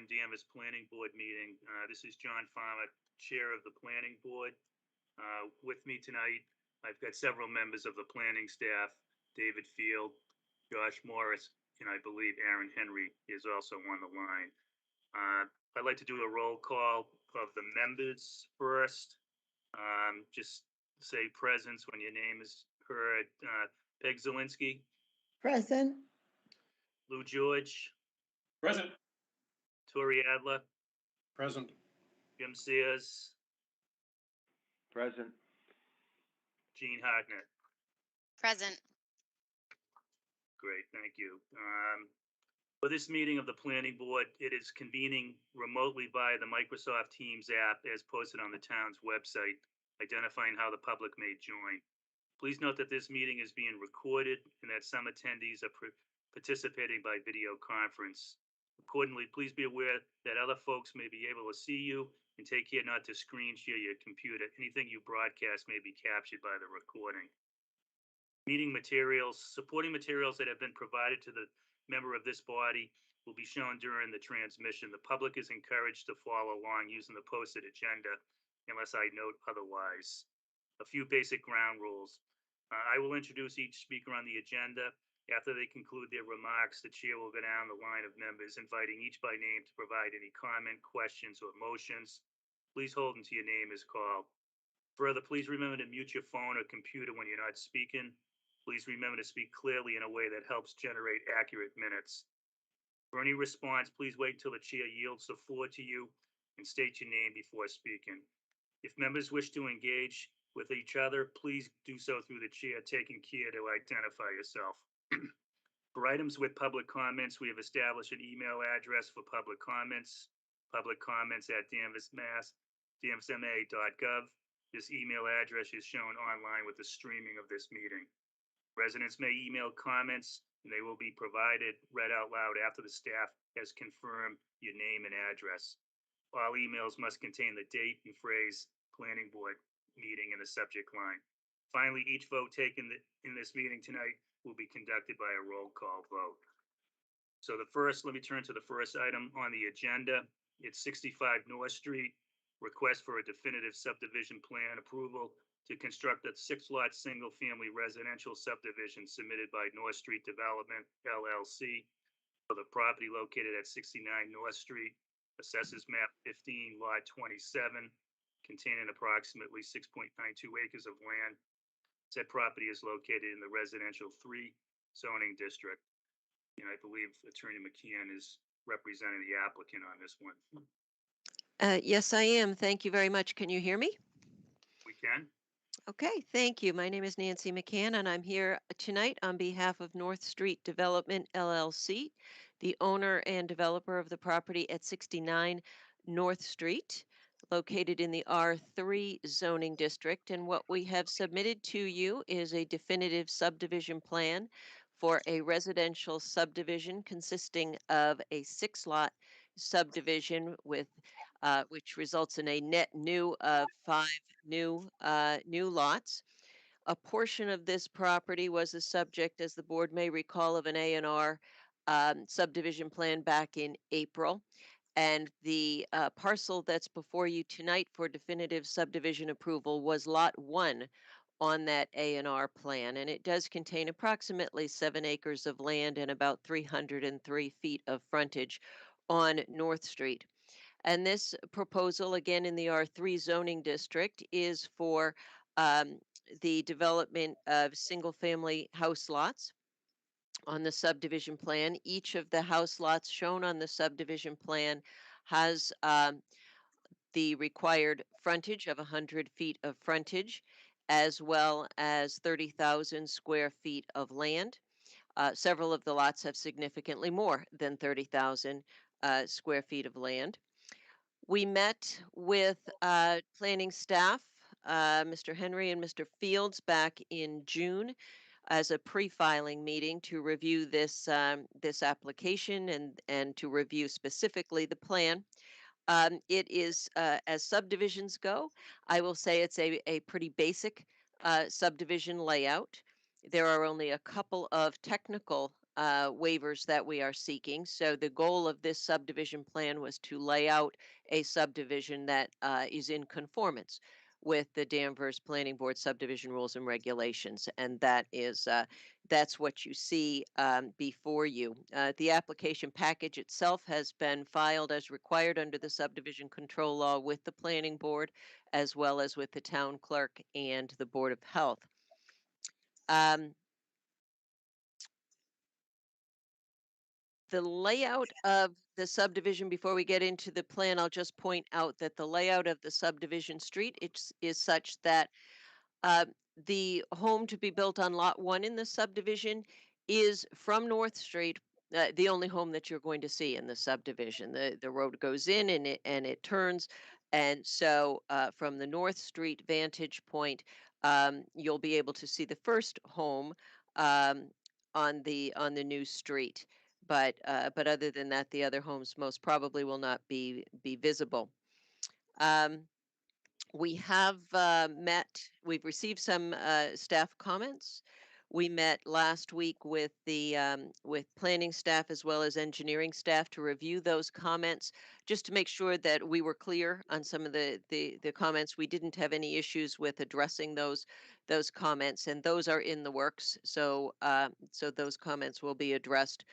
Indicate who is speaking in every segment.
Speaker 1: Danvers Planning Board meeting. This is John Farmer, Chair of the Planning Board. With me tonight, I've got several members of the planning staff, David Field, Josh Morris, and I believe Aaron Henry is also on the line. I'd like to do a roll call of the members first. Just say presence when your name is heard. Peg Zielinski.
Speaker 2: Present.
Speaker 1: Lou George.
Speaker 3: Present.
Speaker 1: Tori Adler.
Speaker 3: Present.
Speaker 1: Jim Sears.
Speaker 4: Present.
Speaker 1: Gene Hartnett.
Speaker 5: Present.
Speaker 1: Great, thank you. For this meeting of the Planning Board, it is convening remotely via the Microsoft Teams app as posted on the town's website, identifying how the public may join. Please note that this meeting is being recorded and that some attendees are participating by video conference. Accordingly, please be aware that other folks may be able to see you, and take care not to screen share your computer. Anything you broadcast may be captured by the recording. Meeting materials, supporting materials that have been provided to the member of this body will be shown during the transmission. The public is encouraged to follow along using the posted agenda unless I note otherwise. A few basic ground rules. I will introduce each speaker on the agenda. After they conclude their remarks, the chair will go down the line of members, inviting each by name to provide any comment, questions, or motions. Please hold until your name is called. Further, please remember to mute your phone or computer when you're not speaking. Please remember to speak clearly in a way that helps generate accurate minutes. For any response, please wait till the chair yields the floor to you and state your name before speaking. If members wish to engage with each other, please do so through the chair, taking care to identify yourself. For items with public comments, we have established an email address for public comments danversma.gov. This email address is shown online with the streaming of this meeting. Residents may email comments, and they will be provided, read out loud after the staff has confirmed your name and address. All emails must contain the date and phrase planning board meeting in the subject line. Finally, each vote taken in this meeting tonight will be conducted by a roll call vote. So let me turn to the first item on the agenda. It's 65 North Street, request for a definitive subdivision plan approval to construct a 6-lot single-family residential subdivision submitted by North Street Development, LLC, for the property located at 69 North Street, assesses map 15, lot 27, containing approximately 6.92 acres of land. Said property is located in the residential 3 zoning district. And I believe Attorney McKeon is representing the applicant on this one.
Speaker 2: Yes, I am. Thank you very much. Can you hear me?
Speaker 1: We can.
Speaker 2: Okay, thank you. My name is Nancy McCann, and I'm here tonight on behalf of North Street Development, LLC, the owner and developer of the property at 69 North Street, located in the R3 zoning district. And what we have submitted to you is a definitive subdivision plan for a residential subdivision consisting of a 6-lot subdivision with which results in a net new of 5 new lots. A portion of this property was the subject, as the board may recall, of an A&R subdivision plan back in April. And the parcel that's before you tonight for definitive subdivision approval was Lot 1 on that A&R plan. And it does contain approximately 7 acres of land and about 303 feet of frontage on North Street. And this proposal, again in the R3 zoning district, is for the development of single-family house lots on the subdivision plan. Each of the house lots shown on the subdivision plan has the required frontage of 100 feet of frontage, as well as 30,000 square feet of land. Several of the lots have significantly more than 30,000 square feet of land. We met with planning staff, Mr. Henry and Mr. Fields, back in June as a pre-filing meeting to review this application and to review specifically the plan. It is, as subdivisions go, I will say it's a pretty basic subdivision layout. There are only a couple of technical waivers that we are seeking. So the goal of this subdivision plan was to lay out a subdivision that is in conformance with the Danvers Planning Board subdivision rules and regulations, and that's what you see before you. The application package itself has been filed as required under the subdivision control law with the planning board, as well as with the town clerk and the Board of Health. The layout of the subdivision, before we get into the plan, I'll just point out that the layout of the subdivision street is such that uh, the home to be built on lot 1 in the subdivision is from North Street, the only home that you're going to see in the subdivision. The road goes in and it turns. And so from the North Street vantage point, you'll be able to see the first home um, on the new street. But other than that, the other homes most probably will not be visible. We have we've received some staff comments. We met last week with with planning staff as well as engineering staff to review those comments, just to make sure that we were clear on some of the comments. We didn't have any issues with addressing those comments, and those are in the works. So so those comments will be addressed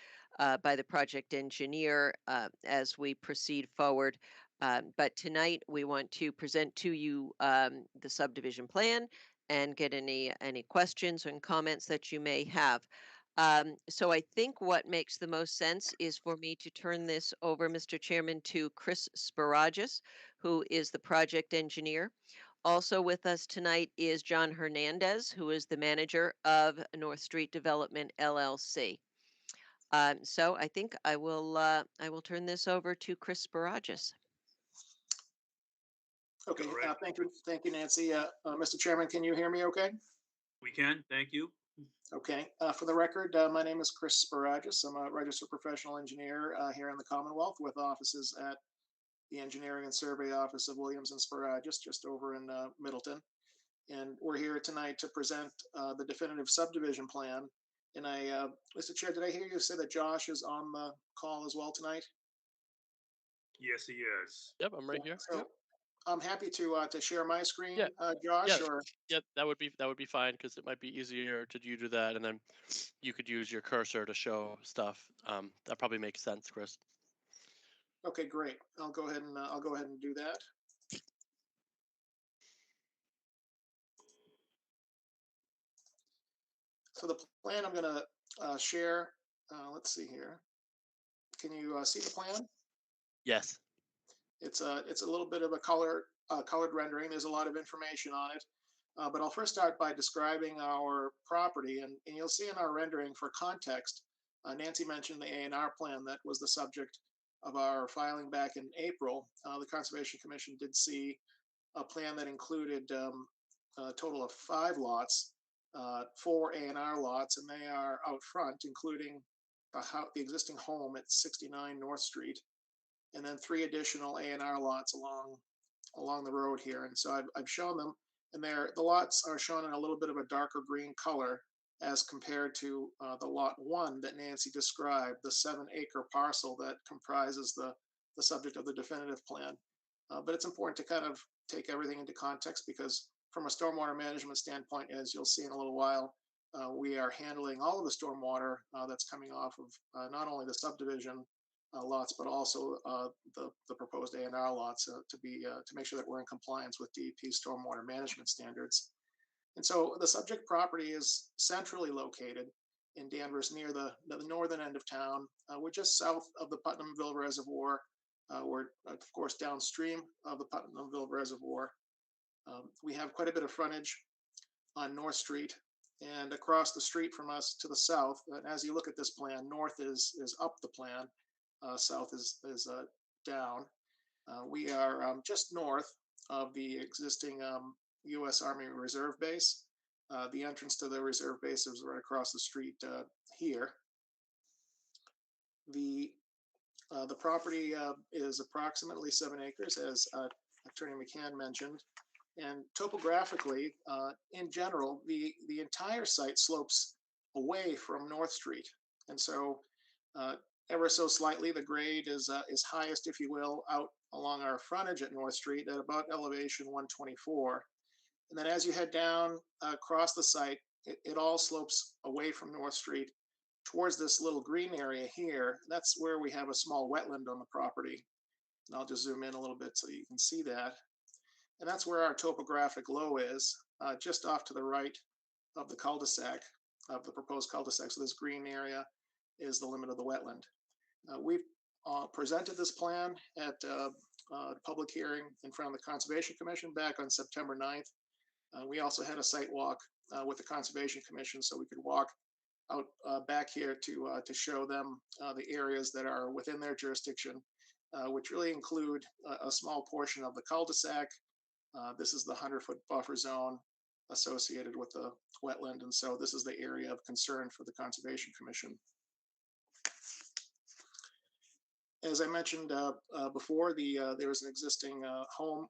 Speaker 2: by the project engineer as we proceed forward. But tonight we want to present to you the subdivision plan and get any questions and comments that you may have. So I think what makes the most sense is for me to turn this over, Mr. Chairman, to Chris Sparagis, who is the project engineer. Also with us tonight is John Hernandez, who is the manager of North Street Development LLC. So I think I will turn this over to Chris Sparagis.
Speaker 3: Okay,
Speaker 1: All right.
Speaker 3: thank you, Nancy. Mr. Chairman, can you hear me okay?
Speaker 1: We can, thank you.
Speaker 3: Okay, for the record, my name is Chris Sparagis. I'm a registered professional engineer here in the Commonwealth with offices at the Engineering and Survey Office of Williams and Sparagis, just over in Middleton. And we're here tonight to present the definitive subdivision plan. And Mr. Chair, did I hear you say that Josh is on the call as well tonight?
Speaker 1: Yes, he is.
Speaker 5: Yep, I'm right here.
Speaker 3: So
Speaker 5: Yep.
Speaker 3: I'm happy to share my screen,
Speaker 5: Yeah.
Speaker 3: Josh.
Speaker 5: Yeah.
Speaker 3: Or
Speaker 5: Yep, that would be fine because it might be easier to you do that, and then you could use your cursor to show stuff. That probably makes sense, Chris.
Speaker 3: okay, great. I'll go ahead and do that. So the plan I'm going to share. Let's see here. Can you see the plan?
Speaker 5: Yes.
Speaker 3: It's a little bit of a colored rendering. There's a lot of information on it. But I'll first start by describing our property, and you'll see in our rendering, for context, Nancy mentioned the A&R plan that was the subject of our filing back in April. The Conservation Commission did see a plan that included a total of 5 lots, 4 A&R lots, and they are out front, including the existing home at 69 North Street, and then 3 additional A&R lots along the road here. And so I've shown them, and the lots are shown in a little bit of a darker green color as compared to the lot 1 that Nancy described, the 7-acre parcel that comprises the subject of the definitive plan. But it's important to kind of take everything into context, because from a stormwater management standpoint, as you'll see in a little while, we are handling all of the stormwater that's coming off of not only the subdivision lots, but also the proposed A&R lots to make sure that we're in compliance with DEP stormwater management standards. And so the subject property is centrally located in Danvers, near the northern end of town. We're just south of the Putnamville Reservoir. We're, of course, downstream of the Putnamville Reservoir. We have quite a bit of frontage on North Street, and across the street from us to the south. And as you look at this plan, north is up the plan, south is down. We are just north of the existing U.S. Army Reserve Base. The entrance to the reserve base is right across the street here. The property is approximately 7 acres, as Attorney McCann mentioned. And topographically, in general, the entire site slopes away from North Street. And so ever so slightly, the grade is highest, if you will, out along our frontage at North Street at about elevation 124. And then as you head down across the site, it all slopes away from North Street towards this little green area here. That's where we have a small wetland on the property. And I'll just zoom in a little bit so you can see that. And that's where our topographic low is, just off to the right of the cul-de-sac, of the proposed cul-de-sac. So this green area is the limit of the wetland. We've presented this plan at a public hearing in front of the Conservation Commission back on September 9th. We also had a site walk with the Conservation Commission, so we could walk out back here to show them the areas that are within their jurisdiction, which really include a small portion of the cul-de-sac. This is the 100-foot buffer zone associated with the wetland, and so this is the area of concern for the Conservation Commission. As I mentioned before, there is an existing home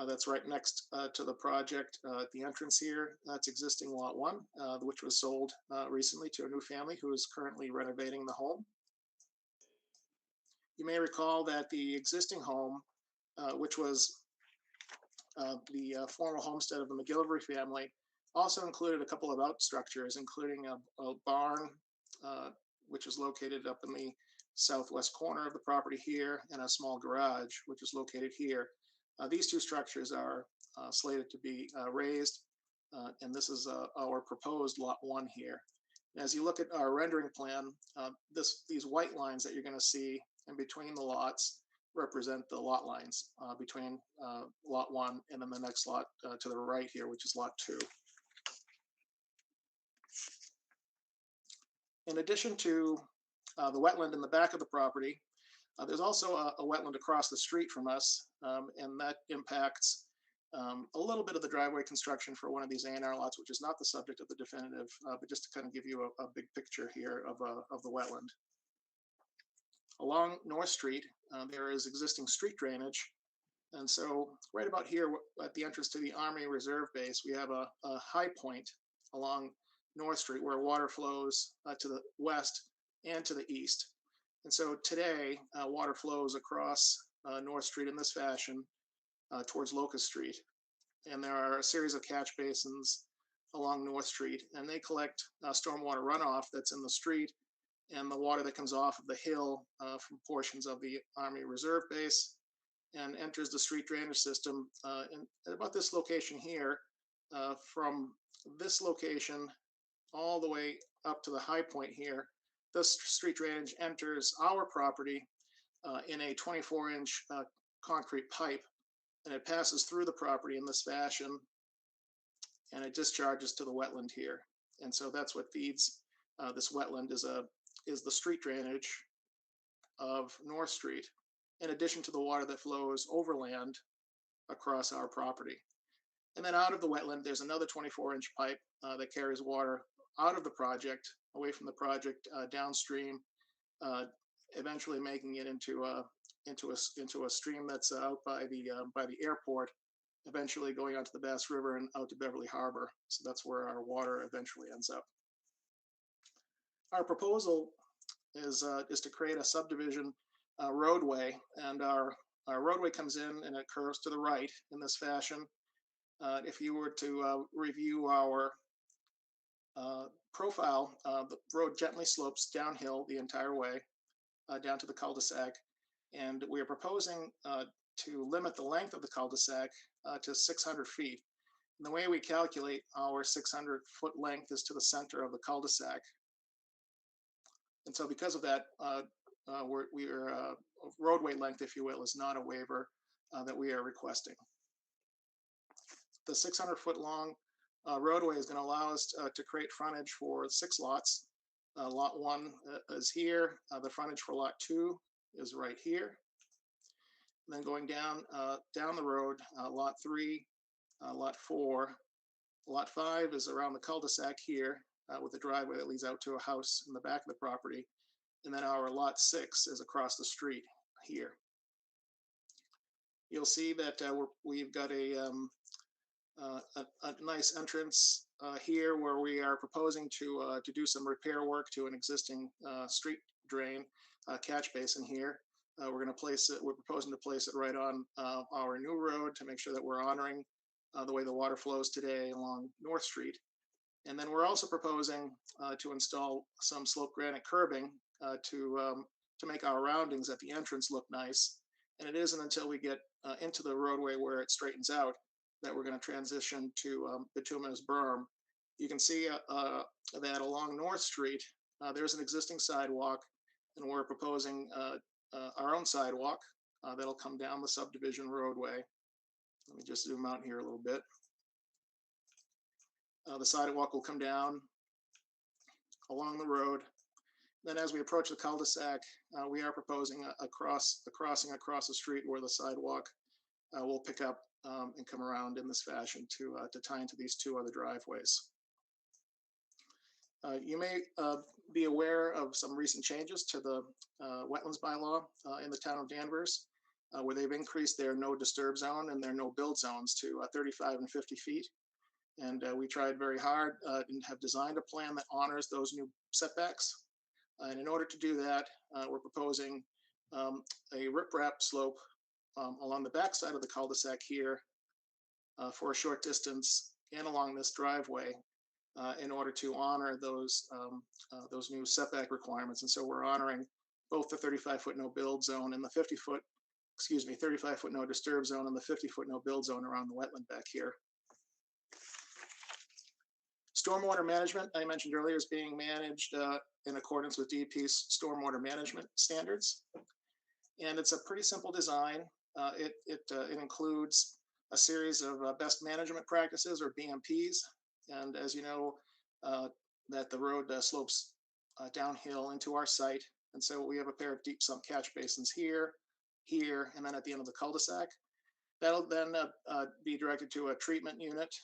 Speaker 3: that's right next to the project at the entrance here. That's existing lot 1, which was sold recently to a new family who is currently renovating the home. You may recall that the existing home, which was the former homestead of the McGillivray family, also included a couple of out structures, including a barn, which is located up in the southwest corner of the property here, and a small garage, which is located here. These two structures are slated to be raised, and this is our proposed lot 1 here. And as you look at our rendering plan, these white lines that you're going to see in between the lots represent the lot lines between lot 1 and then the next lot to the right here, which is lot 2. In addition to the wetland in the back of the property, there's also a wetland across the street from us, and that impacts a little bit of the driveway construction for one of these A&R lots, which is not the subject of the definitive, but just to kind of give you a big picture here of the wetland. Along North Street, there is existing street drainage. And so right about here at the entrance to the Army Reserve Base, we have a high point along North Street where water flows to the west and to the east. And so today, water flows across North Street in this fashion towards Locust Street. And there are a series of catch basins along North Street, and they collect stormwater runoff that's in the street and the water that comes off of the hill from portions of the Army Reserve Base and enters the street drainage system at about this location here. From this location all the way up to the high point here, this street drainage enters our property in a 24-inch concrete pipe, and it passes through the property in this fashion, and it discharges to the wetland here. And so that's what feeds this wetland is the street drainage of North Street, in addition to the water that flows overland across our property. And then out of the wetland, there's another 24-inch pipe that carries water out of the project, away from the project, downstream, eventually making it into a stream that's out by the airport, eventually going out to the Bass River and out to Beverly Harbor. So that's where our water eventually ends up. Our proposal is to create a subdivision roadway, and our roadway comes in and it curves to the right in this fashion. If you were to review our profile, the road gently slopes downhill the entire way down to the cul-de-sac, and we are proposing to limit the length of the cul-de-sac to 600 feet. And the way we calculate our 600-foot length is to the center of the cul-de-sac. And so because of that, roadway length, if you will, is not a waiver that we are requesting. The 600-foot long roadway is going to allow us to create frontage for 6 lots. Lot 1 is here. The frontage for lot 2 is right here. And then going down the road, lot 3, lot 4, lot 5 is around the cul-de-sac here with a driveway that leads out to a house in the back of the property. And then our lot 6 is across the street here. You'll see that we've got a nice entrance here where we are proposing to do some repair work to an existing street drain catch basin here. We're going to place it. We're proposing to place it right on our new road to make sure that we're honoring the way the water flows today along North Street. And then we're also proposing to install some slope granite curbing to make our roundings at the entrance look nice. And it isn't until we get into the roadway where it straightens out that we're going to transition to bituminous berm. You can see that along North Street, there's an existing sidewalk, and we're proposing our own sidewalk that'll come down the subdivision roadway. Let me just zoom out here a little bit. The sidewalk will come down along the road. Then as we approach the cul-de-sac, we are proposing a crossing across the street where the sidewalk will pick up and come around in this fashion to tie into these two other driveways. You may be aware of some recent changes to the wetlands bylaw in the town of Danvers, where they've increased their no disturb zone and their no build zones to 35 and 50 feet. And we tried very hard and have designed a plan that honors those new setbacks. And in order to do that, we're proposing a riprap slope along the backside of the cul-de-sac here for a short distance and along this driveway in order to honor those new setback requirements. And so we're honoring both the 35-foot no build zone and the 35-foot no disturb zone and the 50-foot no build zone around the wetland back here. Stormwater management, I mentioned earlier, is being managed in accordance with DEP's stormwater management standards. And it's a pretty simple design. It includes a series of best management practices, or BMPs. And as you know, that the road slopes downhill into our site. And so we have a pair of deep sump catch basins here, and then at the end of the cul-de-sac. That'll then be directed to a treatment unit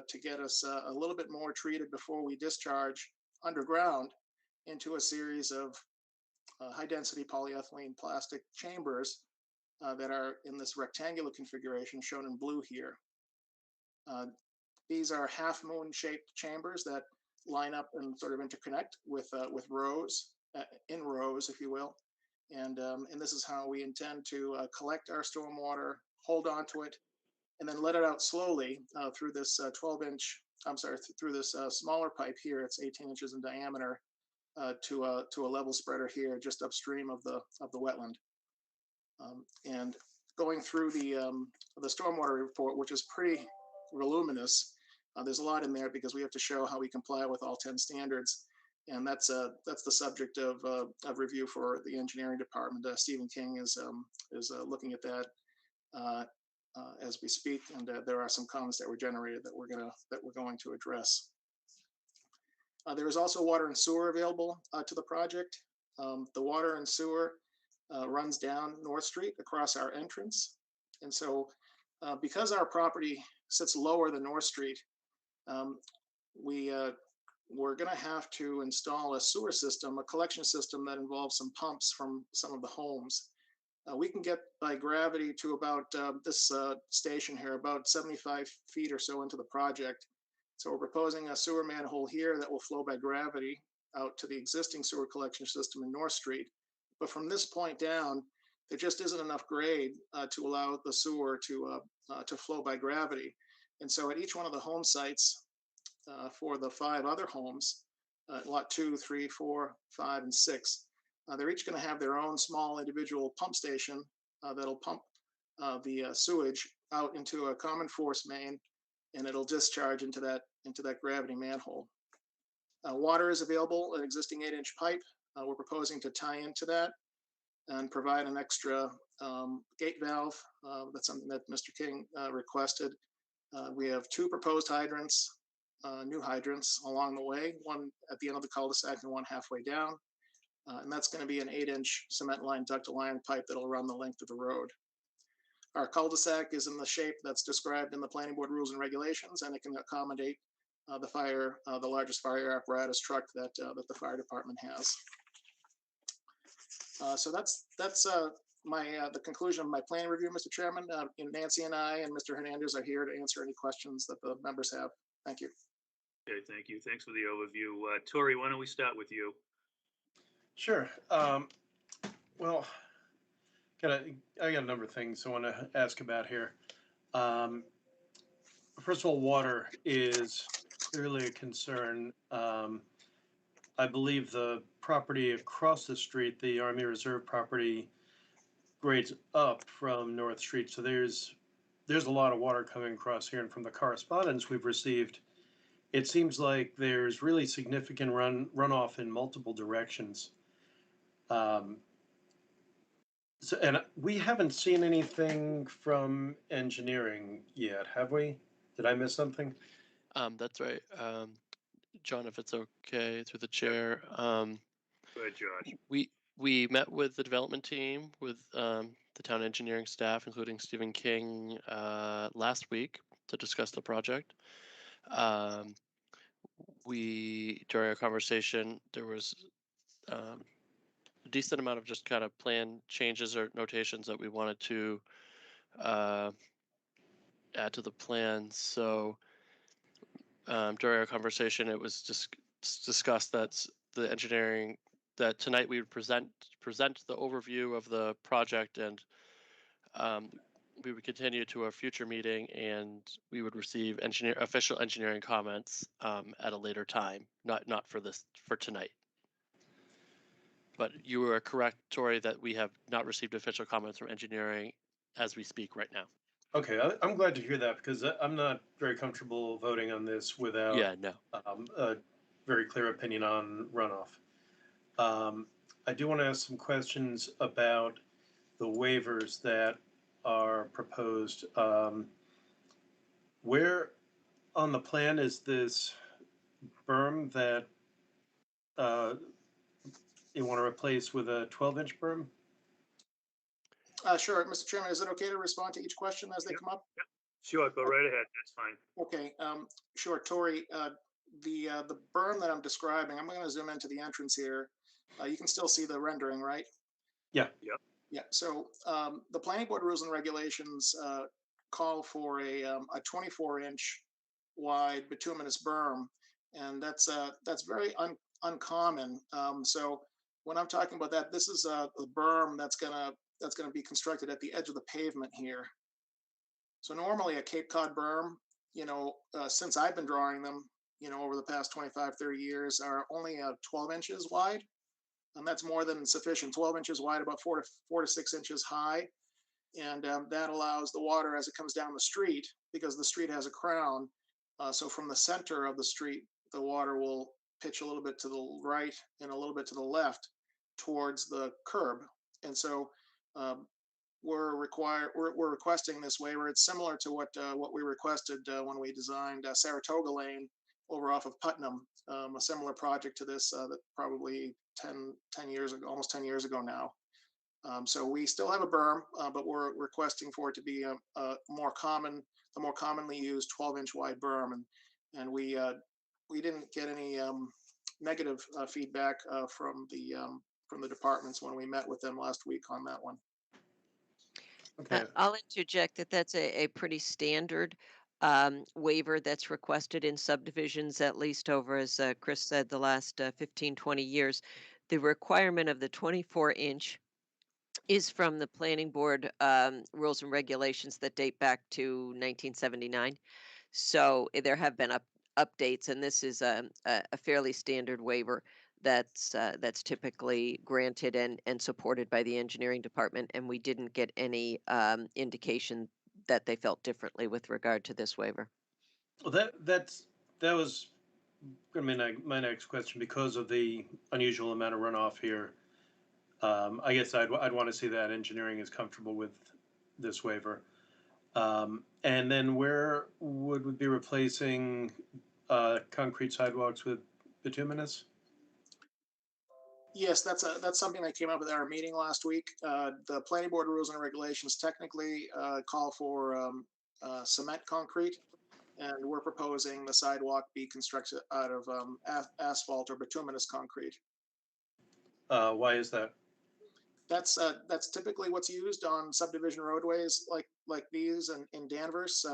Speaker 3: to get us a little bit more treated before we discharge underground into a series of high-density polyethylene plastic chambers that are in this rectangular configuration shown in blue here. These are half-moon shaped chambers that line up and sort of interconnect with rows, in rows, if you will. And this is how we intend to collect our stormwater, hold on to it, and then let it out slowly through this 12-inch, through this smaller pipe here. It's 18 inches in diameter to a level spreader here just upstream of the wetland. And going through the stormwater report, which is pretty voluminous, there's a lot in there because we have to show how we comply with all 10 standards. And that's the subject of review for the engineering department. Stephen King is looking at that as we speak, and there are some comments that were generated that we're going to address. There is also water and sewer available to the project. The water and sewer runs down North Street across our entrance, and so because our property sits lower than North Street, we're going to have to install a sewer system, a collection system that involves some pumps from some of the homes. We can get by gravity to about this station here, about 75 feet or so into the project. So we're proposing a sewer manhole here that will flow by gravity out to the existing sewer collection system in North Street. But from this point down, there just isn't enough grade to allow the sewer to flow by gravity. And so at each one of the home sites for the 5 other homes, lot 2, 3, 4, 5, and 6, they're each going to have their own small individual pump station that'll pump the sewage out into a common force main, and it'll discharge into that gravity manhole. Water is available, an existing 8-inch pipe. We're proposing to tie into that and provide an extra gate valve. That's something that Mr. King requested. We have 2 proposed hydrants, new hydrants along the way, one at the end of the cul-de-sac and one halfway down. And that's going to be an 8-inch cement line ductile iron pipe that'll run the length of the road. Our cul-de-sac is in the shape that's described in the planning board rules and regulations, and it can accommodate the largest fire apparatus truck that the fire department has. So that's the conclusion of my planning review, Mr. Chairman. Nancy and I and Mr. Hernandez are here to answer any questions that the members have. Thank you.
Speaker 1: Okay, thank you. Thanks for the overview. Tori, why don't we start with you?
Speaker 6: Sure. Well, I got a number of things I want to ask about here. Um, First of all, water is clearly a concern. I believe the property across the street, the Army Reserve property, grades up from North Street. So there's a lot of water coming across here, and from the correspondence we've received, it seems like there's really significant runoff in multiple directions. Um, and we haven't seen anything from engineering yet, have we? Did I miss something?
Speaker 5: That's right. John, if it's okay, through the chair.
Speaker 1: Go ahead, Josh.
Speaker 5: We met with the development team, with the town engineering staff, including Stephen King, last week to discuss the project. During our conversation, there was a decent amount of just kind of plan changes or notations that we wanted to add to the plan. So during our conversation, it was just discussed that the engineering that tonight we would present the overview of the project, and we would continue to a future meeting, and we would receive official engineering comments at a later time, not for tonight. But you are correct, Tori, that we have not received official comments from engineering as we speak right now.
Speaker 6: Okay, I'm glad to hear that, because I'm not very comfortable voting on this without
Speaker 5: Yeah, no.
Speaker 6: a very clear opinion on runoff. I do want to ask some questions about the waivers that are proposed. Where on the plan is this berm that you want to replace with a 12-inch berm?
Speaker 3: Sure, Mr. Chairman, is it okay to respond to each question as they come up?
Speaker 1: Sure, go right ahead. That's fine.
Speaker 3: Okay, sure, Tori. The berm that I'm describing, I'm going to zoom into the entrance here. You can still see the rendering, right?
Speaker 6: Yeah.
Speaker 1: Yep.
Speaker 3: Yeah. So the planning board rules and regulations call for a 24-inch wide bituminous berm, and that's very uncommon. So when I'm talking about that, this is a berm that's gonna be constructed at the edge of the pavement here. So normally a Cape Cod berm, since I've been drawing them, over the past 25, 30 years, are only 12 inches wide. And that's more than sufficient. 12 inches wide, about 4 to 6 inches high. And that allows the water as it comes down the street, because the street has a crown. So from the center of the street, the water will pitch a little bit to the right and a little bit to the left towards the curb. And so we're requesting this waiver. It's similar to what we requested when we designed Saratoga Lane over off of Putnam, a similar project to this that probably 10 years ago, almost 10 years ago now. So we still have a berm, but we're requesting for it to be the more commonly used 12-inch wide berm, and we didn't get any negative feedback from the departments when we met with them last week on that one.
Speaker 6: Okay.
Speaker 2: I'll interject that that's a pretty standard waiver that's requested in subdivisions, at least over, as Chris said, the last 15, 20 years. The requirement of the 24-inch is from the planning board rules and regulations that date back to 1979. So there have been updates, and this is a fairly standard waiver that's typically granted and supported by the engineering department. And we didn't get any indication that they felt differently with regard to this waiver.
Speaker 6: Well, that was going to be my next question, because of the unusual amount of runoff here. I guess I'd want to see that engineering is comfortable with this waiver. And then where would we be replacing concrete sidewalks with bituminous?
Speaker 3: Yes, that's something that came up at our meeting last week. The planning board rules and regulations technically call for cement concrete, and we're proposing the sidewalk be constructed out of asphalt or bituminous concrete.
Speaker 6: Why is that?
Speaker 3: That's typically what's used on subdivision roadways like these in Danvers.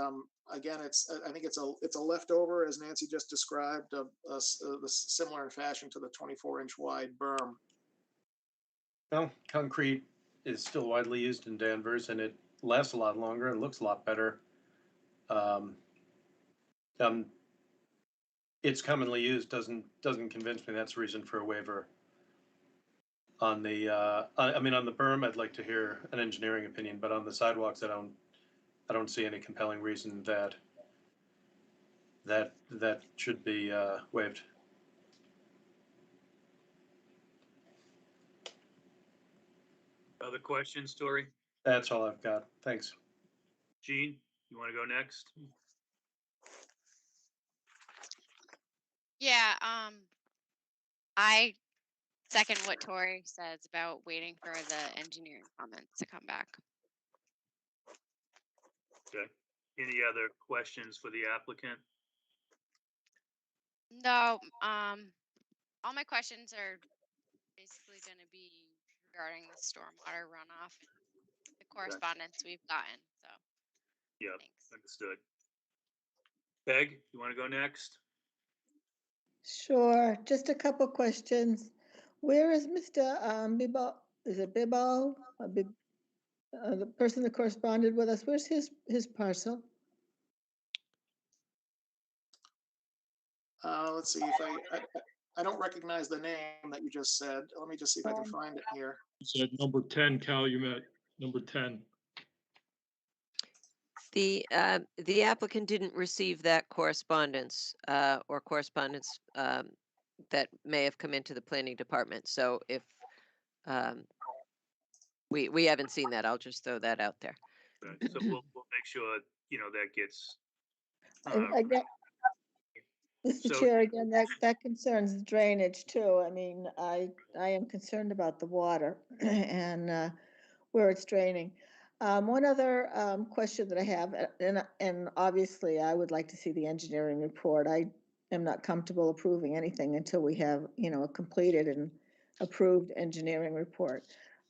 Speaker 3: Again, I think it's a leftover, as Nancy just described, of similar in fashion to the 24-inch wide berm.
Speaker 6: Well, concrete is still widely used in Danvers, and it lasts a lot longer and looks a lot better. Um, um, it's commonly used doesn't convince me that's reason for a waiver. On the on the berm, I'd like to hear an engineering opinion, but on the sidewalks, I don't see any compelling reason that should be waived.
Speaker 1: Other questions, Tori?
Speaker 6: That's all I've got. Thanks.
Speaker 1: Gene, you want to go next?
Speaker 7: Yeah, I second what Tori says about waiting for the engineering comments to come back.
Speaker 1: Okay. Any other questions for the applicant?
Speaker 7: No, all my questions are basically going to be regarding the stormwater runoff and the correspondence we've gotten. So,
Speaker 1: Yeah,
Speaker 7: thanks.
Speaker 1: understood. Peg, you want to go next?
Speaker 8: Sure, just a couple questions. Where is Mr. Bibo? Is it Bibo? The person that corresponded with us, where's his parcel?
Speaker 3: Let's see if I don't recognize the name that you just said. Let me just see if I can find it here.
Speaker 9: You said number 10, Calumet, number 10.
Speaker 2: The applicant didn't receive that correspondence or correspondence that may have come into the planning department. So if we haven't seen that, I'll just throw that out there.
Speaker 1: Right. So we'll make sure, that gets.
Speaker 8: Again, Mr.
Speaker 1: So-
Speaker 8: Chair, again, that concerns drainage too. I mean, I am concerned about the water and where it's draining. One other question that I have, and obviously I would like to see the engineering report. I am not comfortable approving anything until we have, a completed and approved engineering report.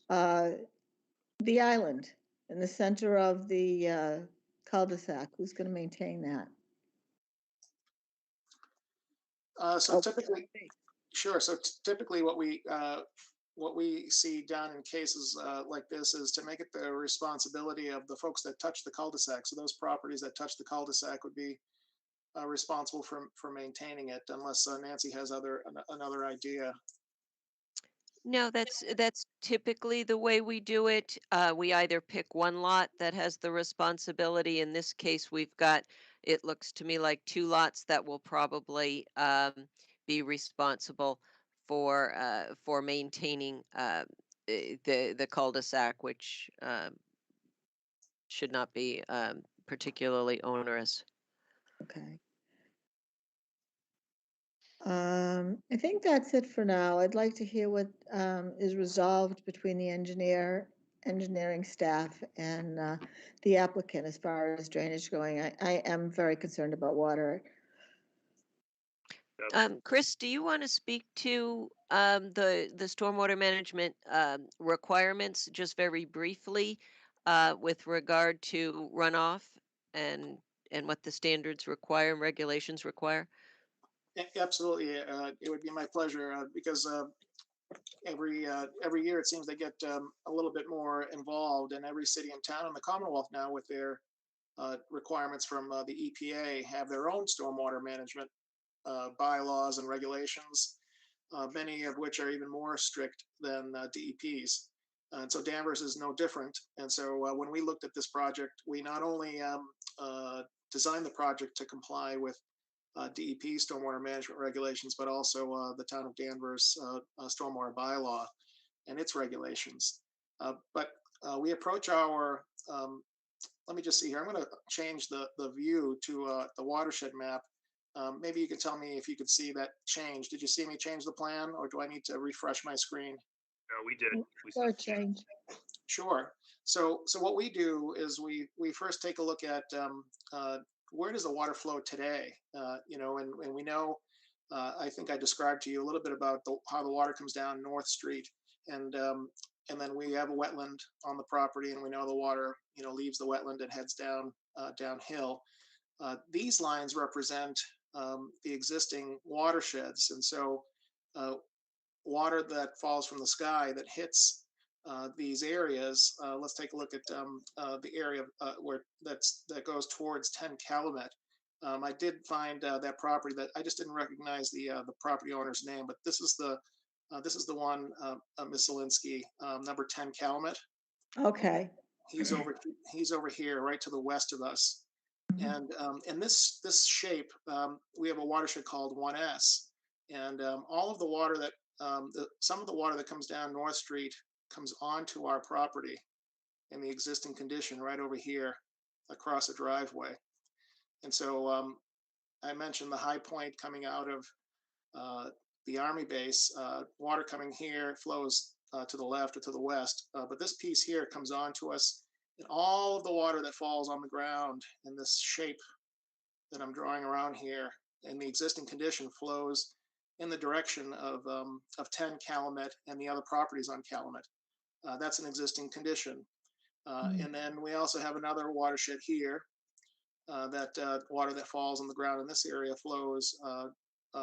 Speaker 8: The island in the center of the cul-de-sac, who's going to maintain that?
Speaker 3: So typically, sure. So typically, what we see done in cases like this is to make it the responsibility of the folks that touch the cul-de-sac. So those properties that touch the cul-de-sac would be responsible for maintaining it, unless Nancy has another idea.
Speaker 2: No, that's typically the way we do it. We either pick one lot that has the responsibility. In this case, we've got, it looks to me like 2 lots that will probably be responsible for maintaining the cul-de-sac, which should not be particularly onerous.
Speaker 8: Okay. I think that's it for now. I'd like to hear what is resolved between the engineering staff and the applicant as far as drainage going. I am very concerned about water.
Speaker 2: Chris, do you want to speak to the stormwater management requirements just very briefly with regard to runoff and what the standards require and regulations require?
Speaker 3: Absolutely, it would be my pleasure because every year it seems they get a little bit more involved, and every city and town in the Commonwealth now, with their requirements from the EPA, have their own stormwater management bylaws and regulations, many of which are even more strict than DEP's. And so Danvers is no different. And so when we looked at this project, we not only designed the project to comply with DEP stormwater management regulations, but also the town of Danvers stormwater bylaw and its regulations. But we approach our, let me just see here. I'm going to change the view to the watershed map. Maybe you could tell me if you could see that change. Did you see me change the plan, or do I need to refresh my screen?
Speaker 1: No, we did.
Speaker 8: Or change.
Speaker 3: Sure. So what we do is we first take a look at where does the water flow today? And we know, I think I described to you a little bit about how the water comes down North Street, and and then we have a wetland on the property, and we know the water, leaves the wetland and heads downhill. These lines represent the existing watersheds, and so water that falls from the sky that hits these areas. Let's take a look at the area where that goes towards 10 Calumet. I did find that property that I just didn't recognize the property owner's name, but this is the one, Ms. Zielinski, number 10 Calumet.
Speaker 8: Okay.
Speaker 3: He's over here, right to the west of us. And in this shape, we have a watershed called 1S, and all of the water that some of the water that comes down North Street comes onto our property in the existing condition right over here across a driveway. And so I mentioned the high point coming out of the Army base. Water coming here flows to the left or to the west, but this piece here comes onto us, and all of the water that falls on the ground in this shape that I'm drawing around here in the existing condition flows in the direction of 10 Calumet and the other properties on Calumet. That's an existing condition. And then we also have another watershed here. That water that falls on the ground in this area flows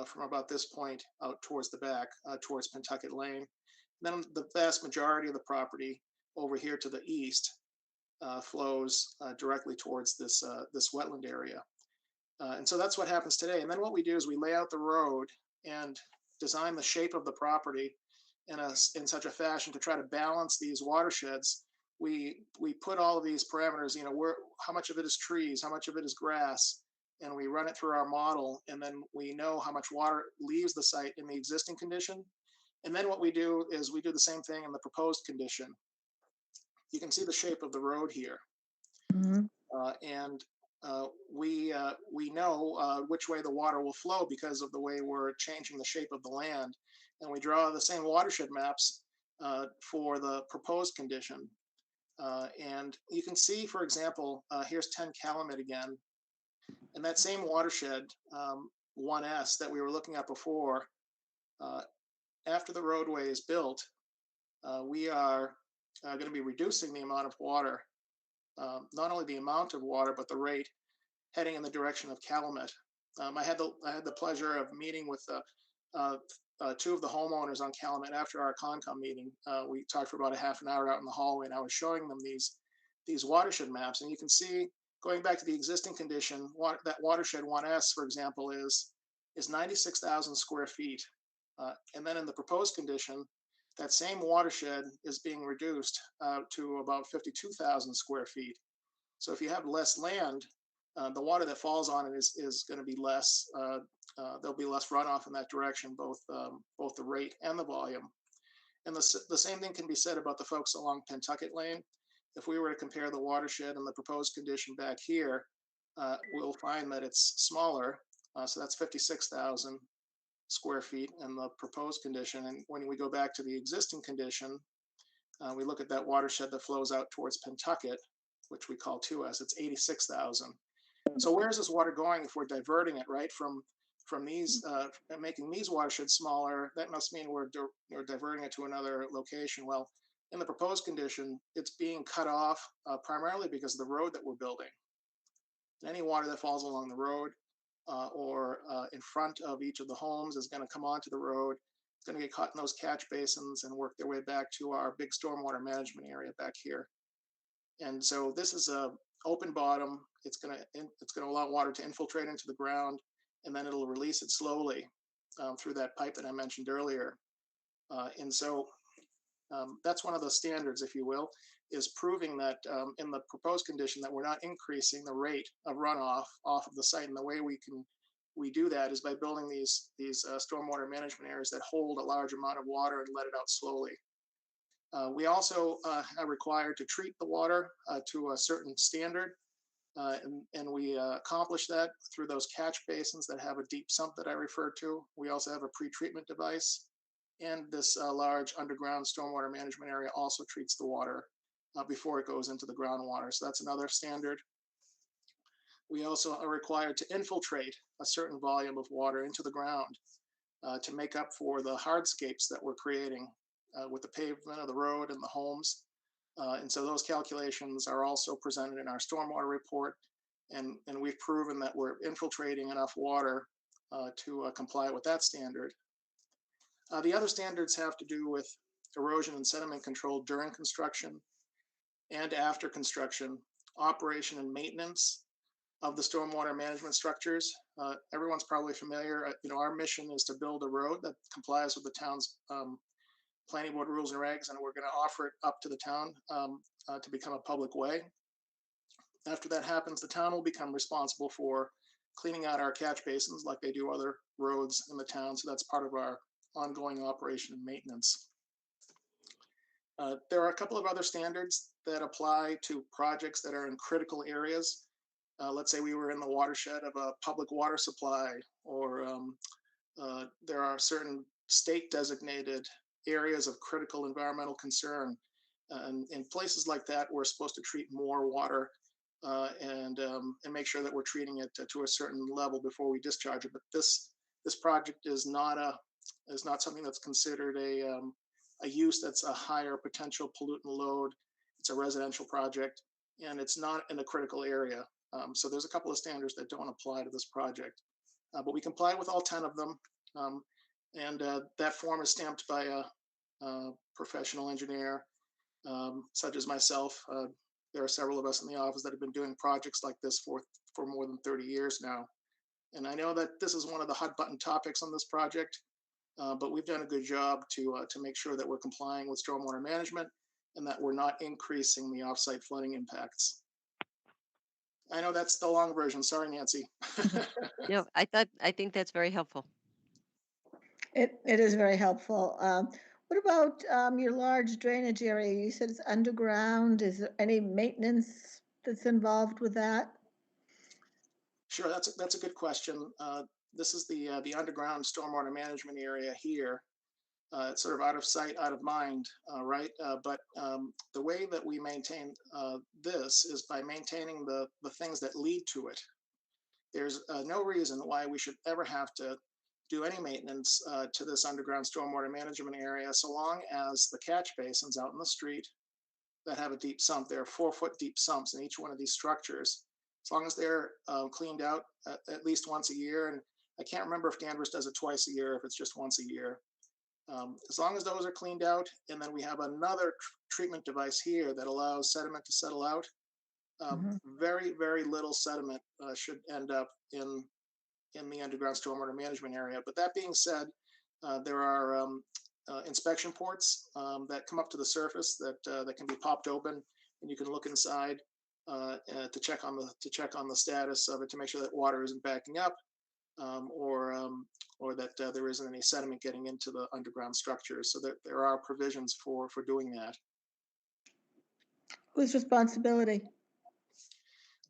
Speaker 3: from about this point out towards the back, towards Pentucket Lane. Then the vast majority of the property over here to the east flows directly towards this wetland area. And so that's what happens today. And then what we do is we lay out the road and design the shape of the property in such a fashion to try to balance these watersheds. We put all of these parameters, how much of it is trees, how much of it is grass, and we run it through our model, and then we know how much water leaves the site in the existing condition. And then what we do is we do the same thing in the proposed condition. You can see the shape of the road here. And we know which way the water will flow because of the way we're changing the shape of the land. And we draw the same watershed maps for the proposed condition. And you can see, for example, here's 10 Calumet again. And that same watershed, 1S that we were looking at before, after the roadway is built, we are going to be reducing the amount of water, not only the amount of water, but the rate heading in the direction of Calumet. I had the pleasure of meeting with two of the homeowners on Calumet after our Concom meeting. We talked for about a half an hour out in the hallway, and I was showing them these watershed maps. And you can see, going back to the existing condition, that watershed 1S, for example, is 96,000 square feet. And then in the proposed condition, that same watershed is being reduced to about 52,000 square feet. So if you have less land, the water that falls on it is going to be less. There'll be less runoff in that direction, both the rate and the volume. And the same thing can be said about the folks along Pentucket Lane. If we were to compare the watershed and the proposed condition back here, we'll find that it's smaller. So that's 56,000 square feet in the proposed condition. And when we go back to the existing condition, we look at that watershed that flows out towards Pentucket, which we call 2S, it's 86,000. So where's this water going if we're diverting it, right, from these, making these watersheds smaller? That must mean we're diverting it to another location. Well, in the proposed condition, it's being cut off primarily because of the road that we're building. And any water that falls along the road or in front of each of the homes is going to come onto the road. It's going to get caught in those catch basins and work their way back to our big stormwater management area back here. And so this is a open bottom. It's going to allow water to infiltrate into the ground, and then it'll release it slowly through that pipe that I mentioned earlier. And so that's one of the standards, if you will, is proving that in the proposed condition that we're not increasing the rate of runoff off of the site. And the way we do that is by building these stormwater management areas that hold a large amount of water and let it out slowly. We also are required to treat the water to a certain standard, and we accomplish that through those catch basins that have a deep sump that I referred to. We also have a pre-treatment device, and this large underground stormwater management area also treats the water before it goes into the groundwater. So that's another standard. We also are required to infiltrate a certain volume of water into the ground to make up for the hardscapes that we're creating with the pavement of the road and the homes. And so those calculations are also presented in our stormwater report. And we've proven that we're infiltrating enough water to comply with that standard. The other standards have to do with erosion and sediment control during construction and after construction, operation and maintenance of the stormwater management structures. Everyone's probably familiar. Our mission is to build a road that complies with the town's planning board rules and regs, and we're going to offer it up to the town to become a public way. After that happens, the town will become responsible for cleaning out our catch basins like they do other roads in the town. So that's part of our ongoing operation and maintenance. There are a couple of other standards that apply to projects that are in critical areas. Let's say we were in the watershed of a public water supply, or there are certain state designated areas of critical environmental concern. And in places like that, we're supposed to treat more water and make sure that we're treating it to a certain level before we discharge it. But this project is not something that's considered a use that's a higher potential pollutant load. It's a residential project, and it's not in a critical area. So there's a couple of standards that don't apply to this project, but we comply with all 10 of them. And that form is stamped by a professional engineer, such as myself. There are several of us in the office that have been doing projects like this for more than 30 years now. And I know that this is one of the hot button topics on this project, but we've done a good job to make sure that we're complying with stormwater management and that we're not increasing the offsite flooding impacts. I know that's the long version. Sorry, Nancy.
Speaker 2: No, I think that's very helpful.
Speaker 8: It is very helpful. What about your large drainage area? You said it's underground. Is there any maintenance that's involved with that?
Speaker 3: Sure, that's a good question. This is the underground stormwater management area here. It's sort of out of sight, out of mind, right? But the way that we maintain this is by maintaining the things that lead to it. There's no reason why we should ever have to do any maintenance to this underground stormwater management area, so long as the catch basins out in the street that have a deep sump, there are 4-foot deep sumps in each one of these structures. As long as they're cleaned out at least once a year, and I can't remember if Danvers does it twice a year, if it's just once a year. As long as those are cleaned out, and then we have another treatment device here that allows sediment to settle out. Very, very little sediment should end up in the underground stormwater management area. But that being said, there are inspection ports that come up to the surface that can be popped open, and you can look inside to check on the status of it, to make sure that water isn't backing up, or that there isn't any sediment getting into the underground structures. So there are provisions for doing that.
Speaker 8: Whose responsibility?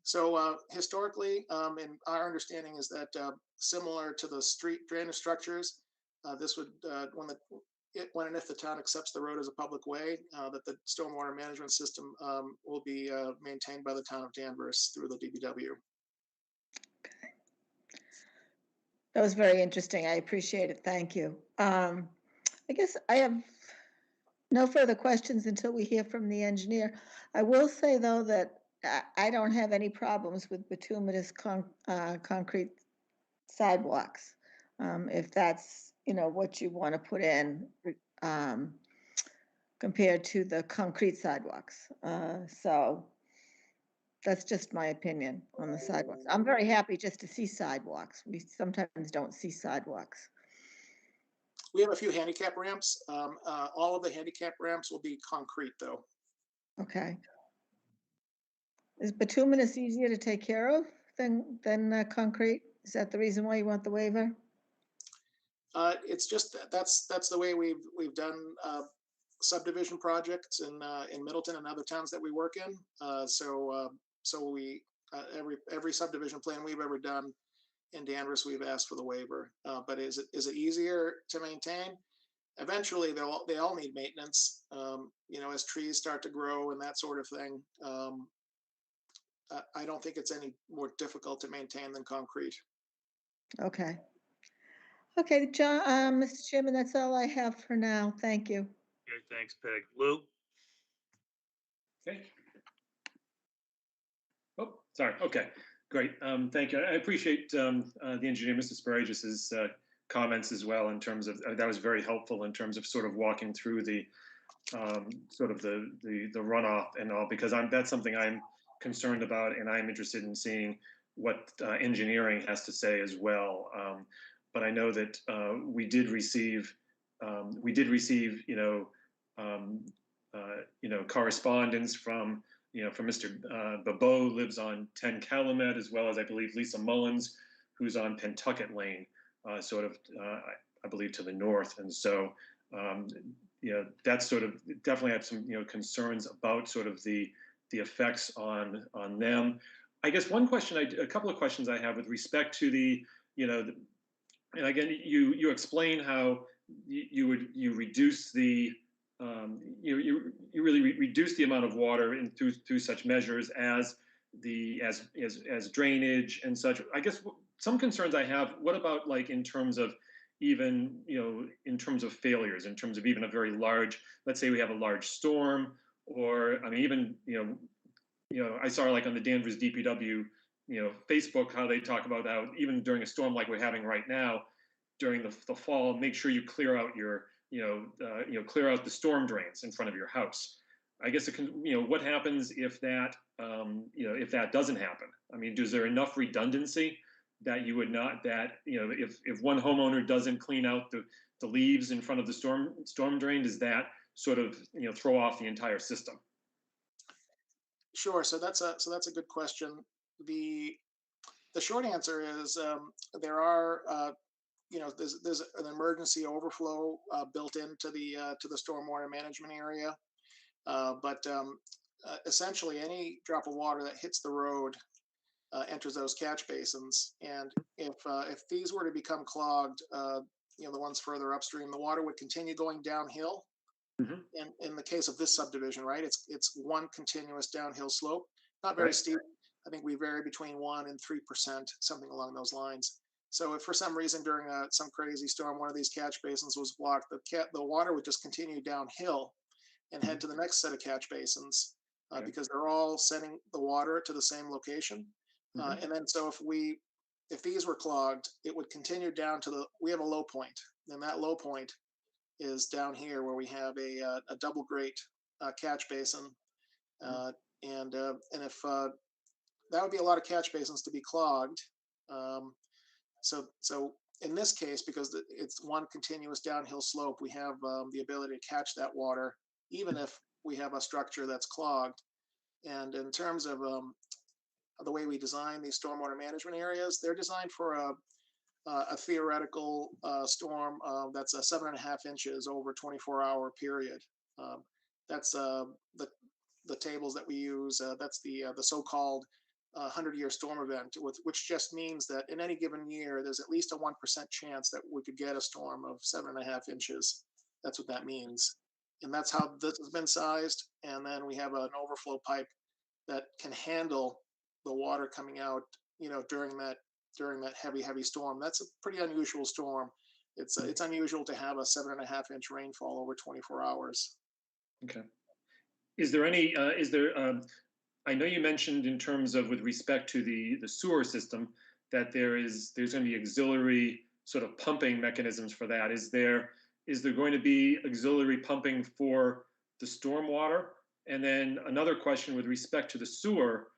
Speaker 3: So historically, and our understanding is that similar to the street drainage structures, this would, when and if the town accepts the road as a public way, that the stormwater management system will be maintained by the town of Danvers through the DPW.
Speaker 8: Okay. That was very interesting. I appreciate it. Thank you. I guess I have no further questions until we hear from the engineer. I will say, though, that I don't have any problems with bituminous concrete sidewalks. If that's, what you want to put in compared to the concrete sidewalks. So that's just my opinion on the sidewalks. I'm very happy just to see sidewalks. We sometimes don't see sidewalks.
Speaker 3: We have a few handicap ramps. All of the handicap ramps will be concrete, though.
Speaker 8: Okay. Is bituminous easier to take care of than concrete? Is that the reason why you want the waiver?
Speaker 3: It's just that's the way we've done subdivision projects in Middleton and other towns that we work in. So we every subdivision plan we've ever done in Danvers, we've asked for the waiver. But is it easier to maintain? Eventually, they all need maintenance. As trees start to grow and that sort of thing. I don't think it's any more difficult to maintain than concrete.
Speaker 8: Okay. Okay, John, Mr. Chairman, that's all I have for now. Thank you.
Speaker 1: Okay, thanks, Peg. Lou?
Speaker 10: Okay. Oh, sorry. Okay, great. Thank you. I appreciate the engineer, Mr. Sparagis's comments as well in terms of, that was very helpful in terms of sort of walking through the sort of the runoff and all, because that's something I'm concerned about, and I'm interested in seeing what engineering has to say as well. But I know that we did receive, correspondence from, from Mr. Bebeau, lives on 10 Calumet, as well as I believe Lisa Mullins, who's on Pentucket Lane, sort of, I believe to the north. And so, that's sort of definitely have some, concerns about sort of the effects on them. I guess a couple of questions I have with respect to the, and again, you explain how you reduce the, you really reduce the amount of water through such measures as drainage and such. I guess some concerns I have, what about like in terms of even, in terms of failures, in terms of even a very large, let's say we have a large storm, or I mean, even, I saw like on the Danvers DPW, Facebook, how they talk about how even during a storm like we're having right now, during the fall, make sure you clear out your, clear out the storm drains in front of your house. I guess what happens if that, if that doesn't happen? I mean, is there enough redundancy that you would not, that, if one homeowner doesn't clean out the leaves in front of the storm drain, does that sort of, throw off the entire system?
Speaker 3: Sure. So that's a good question. The short answer is there are there's an emergency overflow built into the stormwater management area, but essentially any drop of water that hits the road enters those catch basins, and if these were to become clogged, the ones further upstream, the water would continue going downhill.
Speaker 10: Mm-hmm.
Speaker 3: In the case of this subdivision, right, it's one continuous downhill slope, not very
Speaker 10: Right.
Speaker 3: steep. I think we vary between 1% and 3%, something along those lines. So if for some reason during some crazy storm one of these catch basins was blocked, the water would just continue downhill and head to the next set of catch basins
Speaker 10: Okay.
Speaker 3: because they're all sending the water to the same location.
Speaker 10: Mhm.
Speaker 3: And then so if these were clogged, it would continue down to we have a low point, and that low point is down here where we have a double grate catch basin, and if that would be a lot of catch basins to be clogged. So in this case, because it's one continuous downhill slope, we have the ability to catch that water, even if we have a structure that's clogged. And in terms of the way we design these stormwater management areas, they're designed for a theoretical storm that's 7.5 inches over a 24-hour period. That's the tables that we use. That's the so-called 100-year storm event, which just means that in any given year, there's at least a 1% chance that we could get a storm of 7.5 inches. That's what that means. And that's how this has been sized. And then we have an overflow pipe that can handle the water coming out, during that heavy storm. That's a pretty unusual storm. It's unusual to have a 7.5-inch rainfall over 24 hours.
Speaker 10: Okay. Is there any, I know you mentioned in terms of with respect to the sewer system that there's going to be auxiliary sort of pumping mechanisms for that. Is there going to be auxiliary pumping for the stormwater? And then another question with respect to the sewer,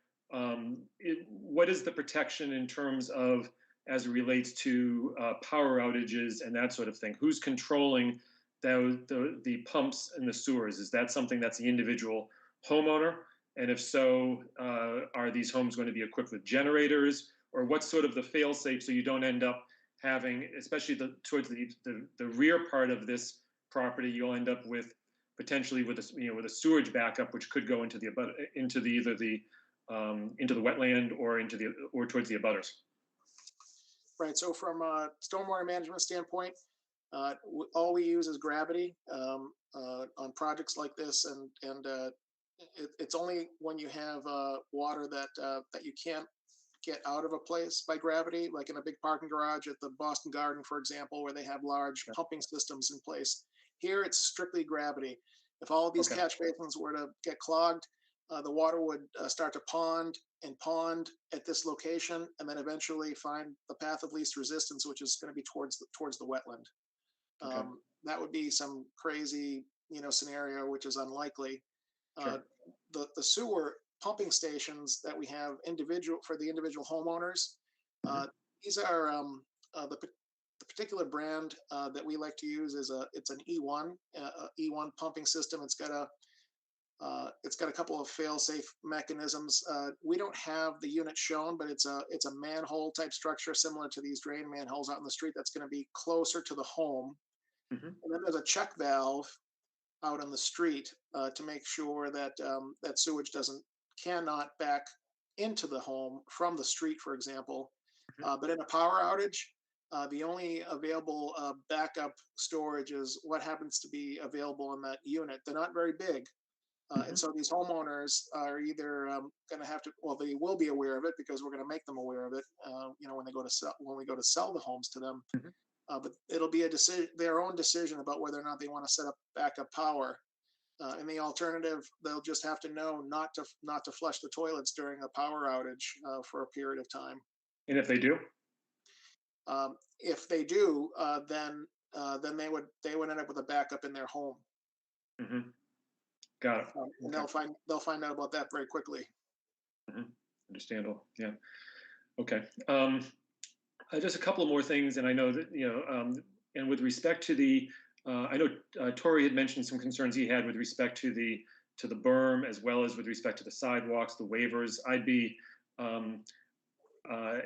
Speaker 10: what is the protection in terms of as it relates to power outages and that sort of thing? Who's controlling the pumps in the sewers? Is that something that's the individual homeowner? And if so, are these homes going to be equipped with generators, or what's sort of the fail-safe so you don't end up having, especially towards the rear part of this property, you'll end up with potentially with a sewage backup, which could go into the wetland or towards the abutters.
Speaker 3: Right. So from a stormwater management standpoint, all we use is gravity on projects like this, and it's only when you have water that you can't get out of a place by gravity, like in a big parking garage at the Boston Garden, for example, where they have large pumping systems in place. Here, it's strictly gravity. If all of these
Speaker 10: Okay.
Speaker 3: catch basins were to get clogged, the water would start to pond at this location, and then eventually find the path of least resistance, which is going to be towards the wetland.
Speaker 10: Okay.
Speaker 3: That would be some crazy, scenario, which is unlikely.
Speaker 10: Sure.
Speaker 3: The sewer pumping stations that we have for the individual homeowners, these are the particular brand that we like to use is it's an E1 pumping system. It's got a couple of fail-safe mechanisms. We don't have the unit shown, but it's a manhole type structure similar to these drain manholes out in the street. That's going to be closer to the home.
Speaker 10: Mm-hmm.
Speaker 3: And then there's a check valve out on the street to make sure that that sewage cannot back into the home from the street, for example. But in a power outage, the only available backup storage is what happens to be available in that unit. They're not very big. And so these homeowners are either going to have to, well, they will be aware of it because we're going to make them aware of it, when we go to sell the homes to them. But it'll be their own decision about whether or not they want to set up backup power. And the alternative, they'll just have to know not to flush the toilets during a power outage for a period of time.
Speaker 10: And if they do?
Speaker 3: If they do, then they would end up with a backup in their home.
Speaker 10: Mm-hmm. Got it.
Speaker 3: And
Speaker 10: Okay.
Speaker 3: they'll find out about that very quickly.
Speaker 10: Understandable. Yeah. Okay. Just a couple of more things, and I know that and with respect to the, I know Tori had mentioned some concerns he had with respect to the berm, as well as with respect to the sidewalks, the waivers. I'd be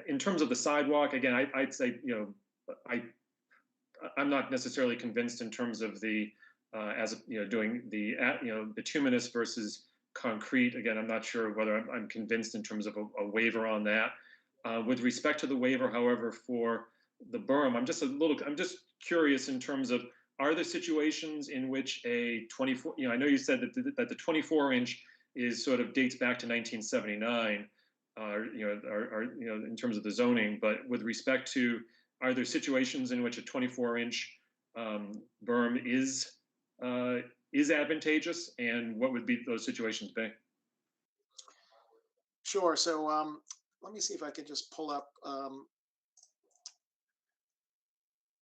Speaker 10: in terms of the sidewalk again. I'd say I'm not necessarily convinced in terms of the doing the bituminous versus concrete. Again, I'm not sure whether I'm convinced in terms of a waiver on that. With respect to the waiver, however, for the berm, I'm just curious in terms of, are there situations in which a 24, I know you said that the 24-inch is sort of dates back to 1979, in terms of the zoning, but with respect to, are there situations in which a 24-inch berm is advantageous, and what would be those situations be?
Speaker 3: Sure. So let me see if I can just pull up.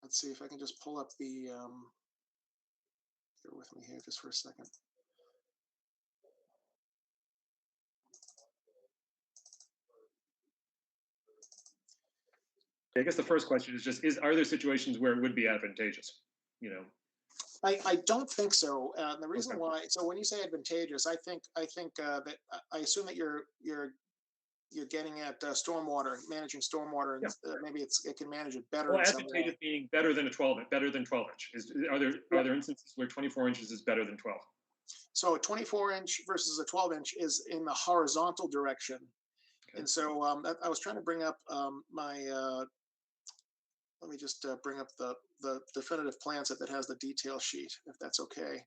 Speaker 3: Let's see if I can just pull up the. Bear with me here just for a second.
Speaker 10: I guess the first question is just: are there situations where it would be advantageous?
Speaker 3: I don't think so. The reason
Speaker 10: Okay.
Speaker 3: why, so when you say advantageous, I think that I assume that you're getting at stormwater, managing stormwater, and maybe it can manage it better.
Speaker 10: Well,
Speaker 3: in some
Speaker 10: advantageous
Speaker 3: way.
Speaker 10: meaning better than 12 inch. Are there instances where 24 inches is better than 12?
Speaker 3: So a 24-inch versus a 12-inch is in the horizontal direction.
Speaker 10: Okay.
Speaker 3: And so I was trying to bring up my. Let me just bring up the definitive plan set that has the detail sheet, if that's okay.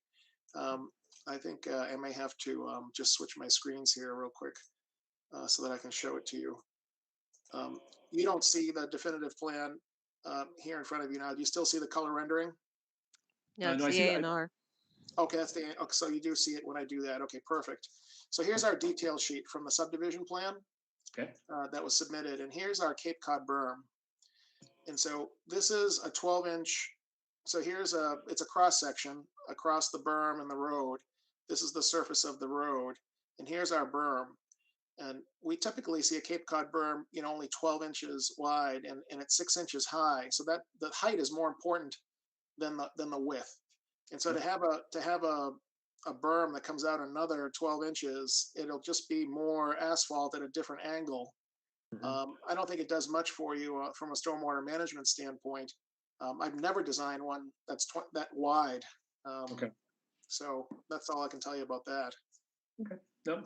Speaker 3: I think I may have to just switch my screens here real quick so that I can show it to you. You don't see the definitive plan here in front of you now. Do you still see the color rendering?
Speaker 2: No, it's
Speaker 10: I
Speaker 2: the
Speaker 10: see
Speaker 2: A&R.
Speaker 3: Okay, that's okay, so you do see it when I do that. Okay, perfect. So here's our detail sheet from the subdivision plan that was submitted, and here's our Cape Cod berm. And so this is a 12-inch. So it's a cross section across the berm and the road. This is the surface of the road, and here's our berm. And we typically see a Cape Cod berm, only 12 inches wide, and it's 6 inches high. So that the height is more important than the width. And so to have a berm that comes out another 12 inches, it'll just be more asphalt at a different angle. I don't think it does much for you from a stormwater management standpoint. I've never designed one that's that wide.
Speaker 10: Okay.
Speaker 3: So that's all I can tell you about that.
Speaker 10: Okay. No,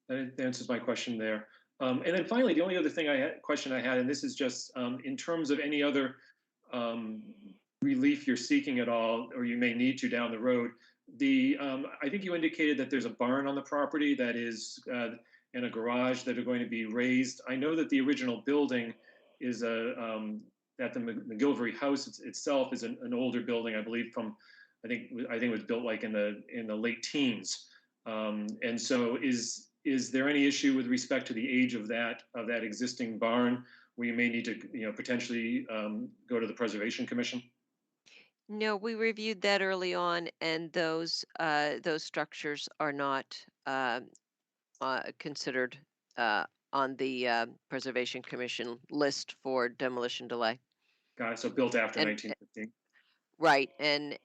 Speaker 10: that answers my question there. And then finally, the only other question I had, and this is just in terms of any other relief you're seeking at all, or you may need to down the road. I think you indicated that there's a barn on the property that is and a garage that are going to be raised. I know that the original building is at the McGilvery house itself is an older building, I believe from I think it was built like in the late teens. And so is there any issue with respect to the age of that existing barn where you may need to, potentially go to the Preservation Commission?
Speaker 2: No, we reviewed that early on, and those structures are not considered on the Preservation Commission list for demolition delay.
Speaker 10: Got it. So built after
Speaker 2: And
Speaker 10: 1915.
Speaker 2: right, and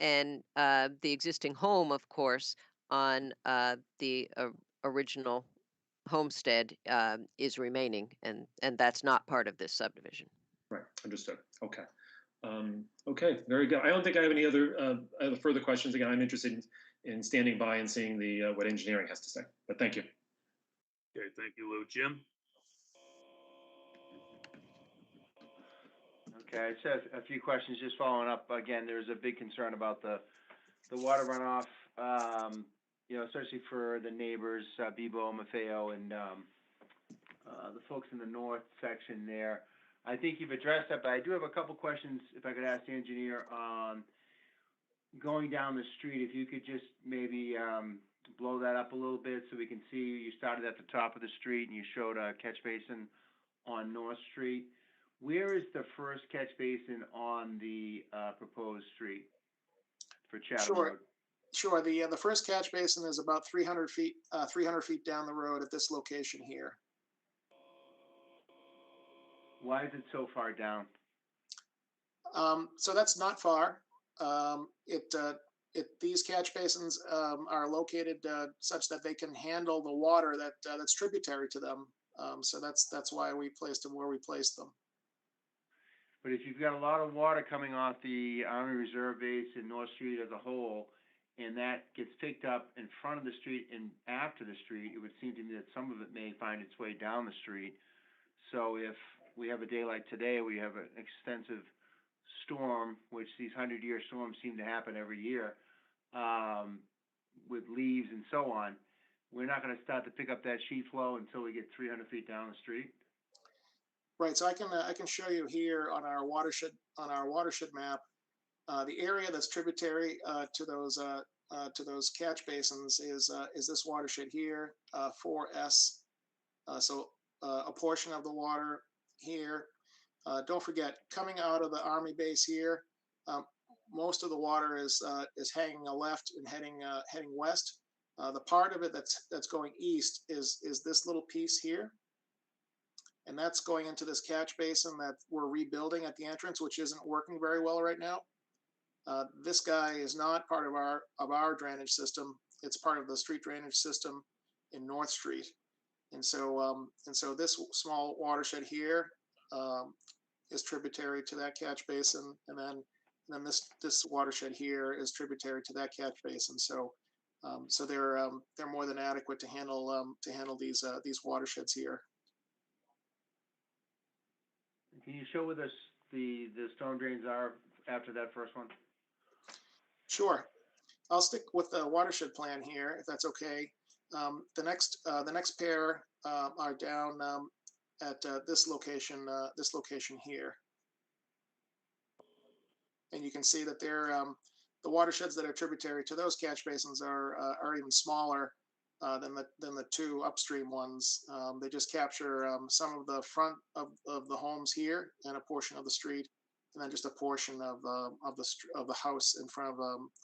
Speaker 2: the existing home, of course, on the original homestead is remaining, and that's not part of this subdivision.
Speaker 10: Right. Understood. Okay. Okay. Very good. I don't think I have any other further questions. Again, I'm interested in standing by and seeing what engineering has to say. But thank you.
Speaker 1: Okay, thank you, Lou. Jim?
Speaker 4: Okay, I just have a few questions just following up. Again, there's a big concern about the water runoff, especially for the neighbors, Bebo, Maffeo, and the folks in the north section there. I think you've addressed that, but I do have a couple questions, if I could ask the engineer, on going down the street. If you could just maybe blow that up a little bit so we can see. You started at the top of the street and you showed a catch basin on North Street. Where is the first catch basin on the proposed street for Chatham Road?
Speaker 3: Sure. The first catch basin is about 300 feet down the road at this location here.
Speaker 4: Why is it so far down?
Speaker 3: So that's not far. These catch basins are located such that they can handle the water that's tributary to them. So that's why we placed them where we placed them.
Speaker 4: But if you've got a lot of water coming off the Army Reserve Base and North Street as a whole, and that gets picked up in front of the street and after the street, it would seem to me that some of it may find its way down the street. So if we have a day like today, we have an extensive storm, which these 100-year storms seem to happen every year, with leaves and so on, we're not going to start to pick up that sheet flow until we get 300 feet down the street.
Speaker 3: Right. So I can show you here on our watershed map the area that's tributary to those catch basins is this watershed here, 4S. So a portion of the water here. Don't forget, coming out of the Army base here, most of the water is hanging left and heading west. The part of it that's going east is this little piece here, and that's going into this catch basin that we're rebuilding at the entrance, which isn't working very well right now. This guy is not part of our drainage system. It's part of the street drainage system in North Street, and so this small watershed here is tributary to that catch basin, and then this watershed here is tributary to that catch basin. So they're more than adequate to handle these watersheds here.
Speaker 4: Can you show with us the storm drains are after that first one?
Speaker 3: Sure. I'll stick with the watershed plan here, if that's okay. The next pair are down at this location here, and you can see that they're the watersheds that are tributary to those catch basins are even smaller than the two upstream ones. They just capture some of the front of the homes here and a portion of the street, and then just a portion of the house in front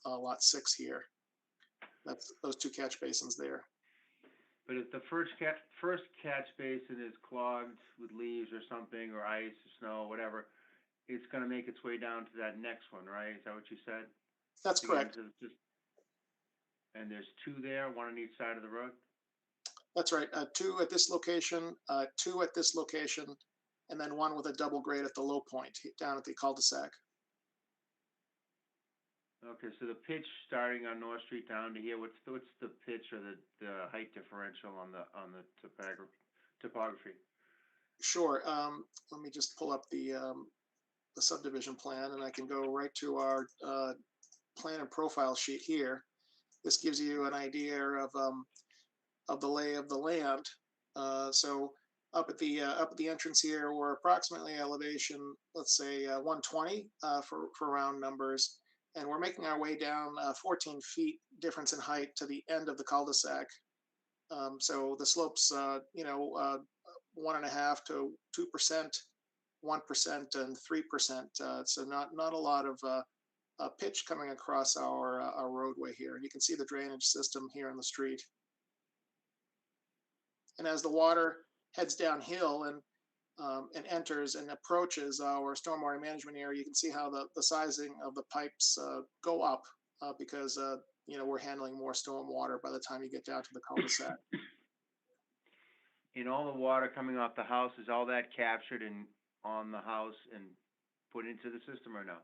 Speaker 3: of lot 6 here. That's those two catch basins there.
Speaker 4: But if the first catch basin is clogged with leaves or something, or ice or snow, whatever, it's going to make its way down to that next one, right? Is that what you said?
Speaker 3: That's correct.
Speaker 4: And there's 2 there, one on each side of the road?
Speaker 3: That's right. 2 at this location, 2 at this location, and then 1 with a double grade at the low point down at the cul-de-sac.
Speaker 4: Okay, so the pitch starting on North Street down to here, what's the pitch or the height differential on the topography?
Speaker 3: Sure. Let me just pull up the subdivision plan, and I can go right to our plan and profile sheet here. This gives you an idea of the lay of the land. So up at the entrance here, we're approximately elevation, let's say 120 for round numbers, and we're making our way down 14 feet difference in height to the end of the cul-de-sac. So the slopes, 1.5 to 2%, 1% and 3%. So not a lot of pitch coming across our roadway here. And you can see the drainage system here in the street. And as the water heads downhill and enters and approaches our stormwater management area, you can see how the sizing of the pipes go up because we're handling more stormwater by the time you get down to the cul-de-sac.
Speaker 4: In all the water coming off the house, is all that captured on the house and put into the system or no?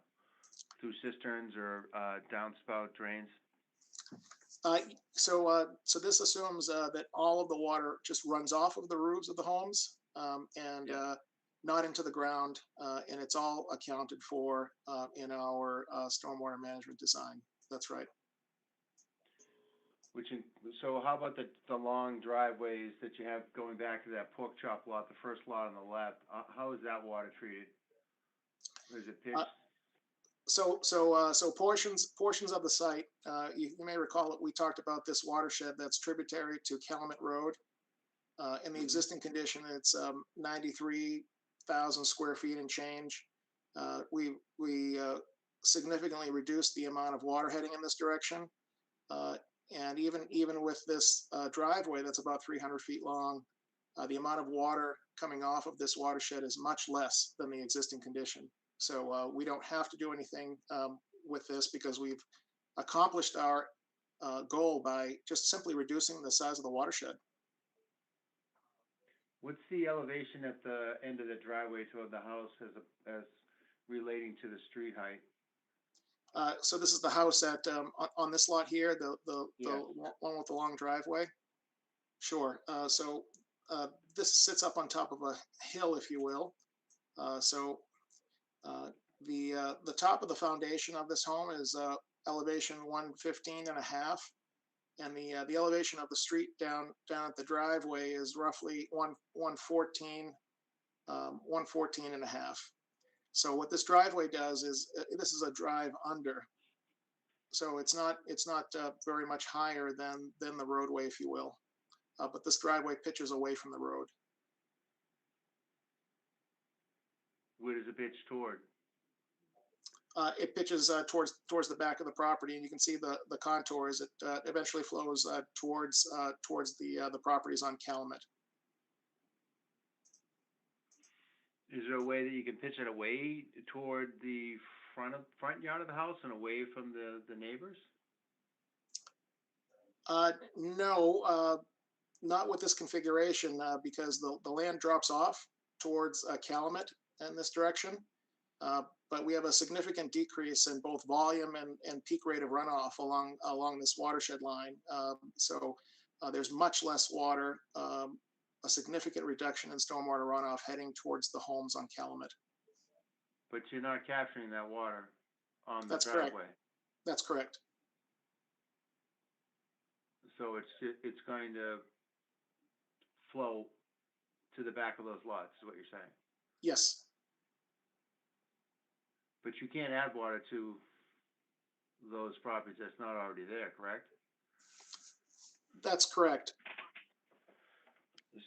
Speaker 4: Through cisterns or downspout drains?
Speaker 3: So this assumes that all of the water just runs off of the roofs of the homes and not into the ground, and it's all accounted for in our stormwater management design. That's right.
Speaker 4: So how about the long driveways that you have going back to that pork chop lot, the first lot on the left? How is that water treated? Or is it pitched?
Speaker 3: So portions of the site, you may recall that we talked about this watershed that's tributary to Calumet Road. In the existing condition, it's 93,000 square feet and change. We significantly reduced the amount of water heading in this direction. And even with this driveway that's about 300 feet long, the amount of water coming off of this watershed is much less than the existing condition. So we don't have to do anything with this because we've accomplished our goal by just simply reducing the size of the watershed.
Speaker 4: What's the elevation at the end of the driveway toward the house as relating to the street height?
Speaker 3: So this is the house at on this lot here, the one with the long driveway. Sure. So this sits up on top of a hill, if you will. The top of the foundation of this home is elevation 115.5, and the elevation of the street down at the driveway is roughly 114, 114.5. So what this driveway does is this is a drive under, so it's not very much higher than the roadway, if you will, but this driveway pitches away from the road.
Speaker 4: Where does it pitch toward?
Speaker 3: It pitches towards the back of the property, and you can see the contours. It eventually flows towards the properties on Calumet.
Speaker 4: Is there a way that you can pitch it away toward the front yard of the house and away from the neighbors?
Speaker 3: No, not with this configuration because the land drops off towards Calumet in this direction. But we have a significant decrease in both volume and peak rate of runoff along this watershed line. So there's much less water, a significant reduction in stormwater runoff heading towards the homes on Calumet.
Speaker 4: But you're not capturing that water on the
Speaker 3: That's
Speaker 4: driveway.
Speaker 3: correct. That's correct.
Speaker 4: So it's going to flow to the back of those lots, is what you're saying?
Speaker 3: Yes.
Speaker 4: But you can't add water to those properties that's not already there, correct?
Speaker 3: That's correct.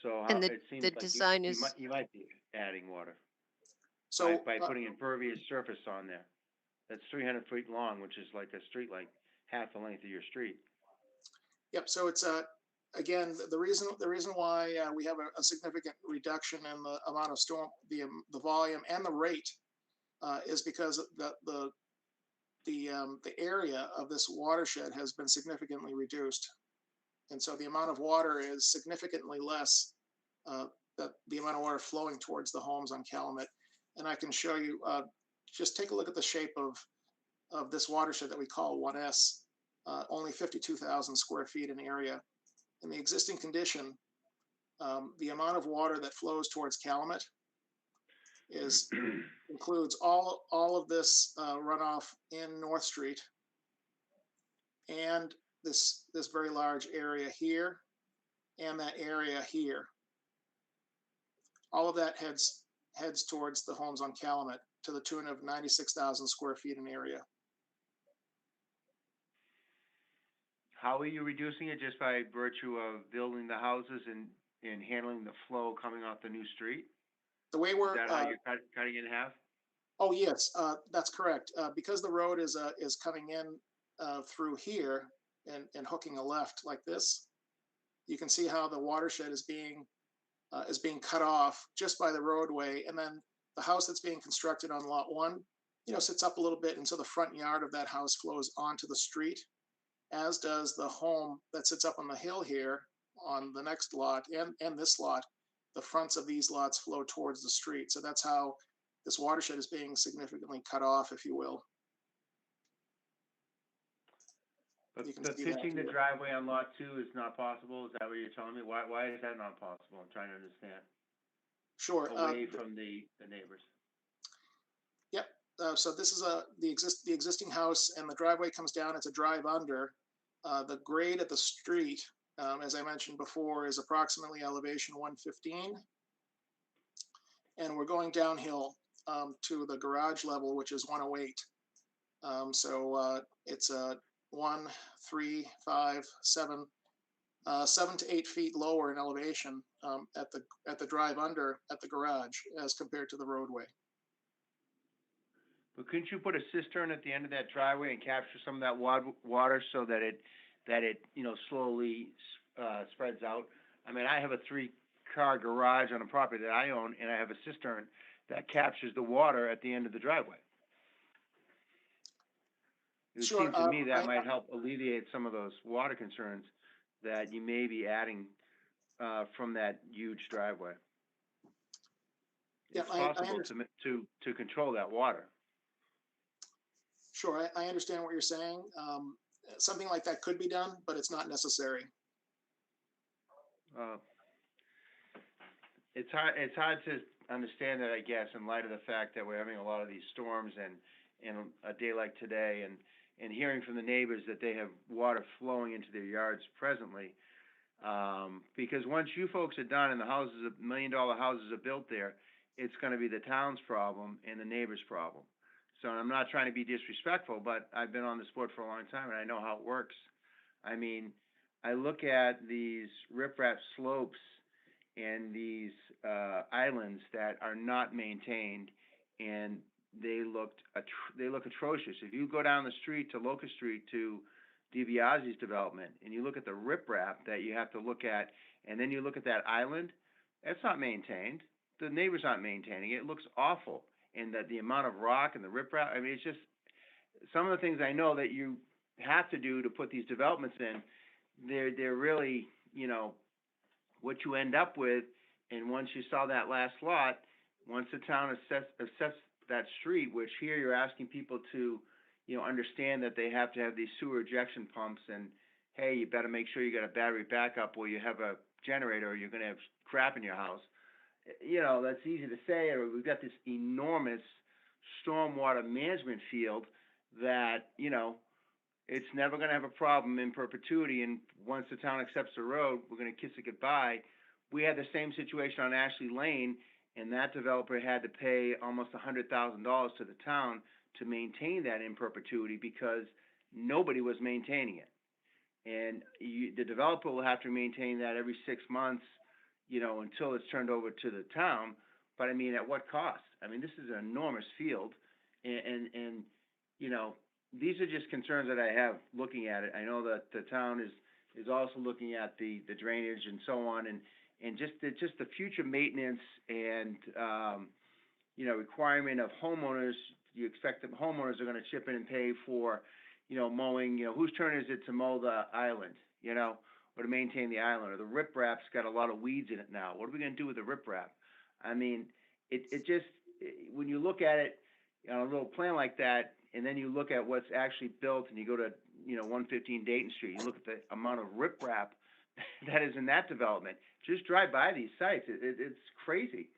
Speaker 4: So
Speaker 2: And
Speaker 4: it seems
Speaker 2: the
Speaker 4: like
Speaker 2: design is,
Speaker 4: you might be adding water
Speaker 3: So
Speaker 4: by putting impervious surface on there. That's 300 feet long, which is like a street, like half the length of your street.
Speaker 3: Yep. So it's again the reason why we have a significant reduction in the amount of storm, the volume and the rate is because the area of this watershed has been significantly reduced, and so the amount of water is significantly less. That the amount of water flowing towards the homes on Calumet, and I can show you. Just take a look at the shape of this watershed that we call 1S. Only 52,000 square feet in area. In the existing condition, the amount of water that flows towards Calumet includes all of this runoff in North Street and this very large area here and that area here. All of that heads towards the homes on Calumet to the tune of 96,000 square feet in area.
Speaker 4: How are you reducing it? Just by virtue of building the houses and handling the flow coming off the new street?
Speaker 3: The way
Speaker 4: Is
Speaker 3: we're,
Speaker 4: that how you're cutting it in half?
Speaker 3: oh, yes, that's correct. Because the road is coming in through here and hooking a left like this, you can see how the watershed is being cut off just by the roadway. And then the house that's being constructed on lot one, sits up a little bit, and so the front yard of that house flows onto the street, as does the home that sits up on the hill here on the next lot and this lot. The fronts of these lots flow towards the street. So that's how this watershed is being significantly cut off, if you will.
Speaker 4: But
Speaker 3: You can
Speaker 4: but
Speaker 3: see that
Speaker 4: pitching the
Speaker 3: here.
Speaker 4: driveway on lot 2 is not possible? Is that what you're telling me? Why is that not possible? I'm trying to understand.
Speaker 3: Sure.
Speaker 4: Away from the neighbors.
Speaker 3: Yep. So this is the existing house, and the driveway comes down. It's a drive under. The grade at the street, as I mentioned before, is approximately elevation 115, and we're going downhill to the garage level, which is 108. So it's 1, 3, 5, 7, 7 to 8 feet lower in elevation at the drive under at the garage as compared to the roadway.
Speaker 4: But couldn't you put a cistern at the end of that driveway and capture some of that water so that it slowly spreads out? I mean, I have a 3-car garage on a property that I own, and I have a cistern that captures the water at the end of the driveway. It would
Speaker 3: Sure,
Speaker 4: seem to me that might help alleviate some of those water concerns that you may be adding from that huge driveway.
Speaker 3: Yeah,
Speaker 4: It's
Speaker 3: I
Speaker 4: possible to control that water.
Speaker 3: Sure, I understand what you're saying. Something like that could be done, but it's not necessary.
Speaker 4: It's hard to understand that, I guess, in light of the fact that we're having a lot of these storms and a day like today, and hearing from the neighbors that they have water flowing into their yards presently. Because once you folks are done and the $1 million houses are built there, it's going to be the town's problem and the neighbor's problem. So I'm not trying to be disrespectful, but I've been on this board for a long time and I know how it works. I mean, I look at these riprap slopes and these islands that are not maintained, and they look atrocious. If you go down the street to Locust Street to DiBiase's development, and you look at the riprap that you have to look at, and then you look at that island, that's not maintained. The neighbors aren't maintaining it. It looks awful. And the amount of rock and the riprap, I mean, it's just some of the things I know that you have to do to put these developments in, they're really, what you end up with. And once you saw that last lot, once the town assess that street, which here you're asking people to, understand that they have to have these sewer ejection pumps, and hey, you better make sure you got a battery backup or you have a generator or you're going to have crap in your house. That's easy to say. Or we've got this enormous stormwater management field that, it's never going to have a problem in perpetuity. And once the town accepts the road, we're going to kiss it goodbye. We had the same situation on Ashley Lane, and that developer had to pay almost $100,000 to the town to maintain that in perpetuity because nobody was maintaining it. And the developer will have to maintain that every 6 months, until it's turned over to the town. But I mean, at what cost? I mean, this is an enormous field, and these are just concerns that I have looking at it. I know that the town is also looking at the drainage and so on, and just the future maintenance and requirement of homeowners. You expect that homeowners are going to chip in and pay for mowing. Whose turn is it to mow the island? Or to maintain the island, or the riprap's got a lot of weeds in it now. What are we going to do with the riprap? I mean, it just, when you look at it on a little plan like that, and then you look at what's actually built, and you go to 115 Dayton Street, you look at the amount of riprap that is in that development. Just drive by these sites. It's crazy.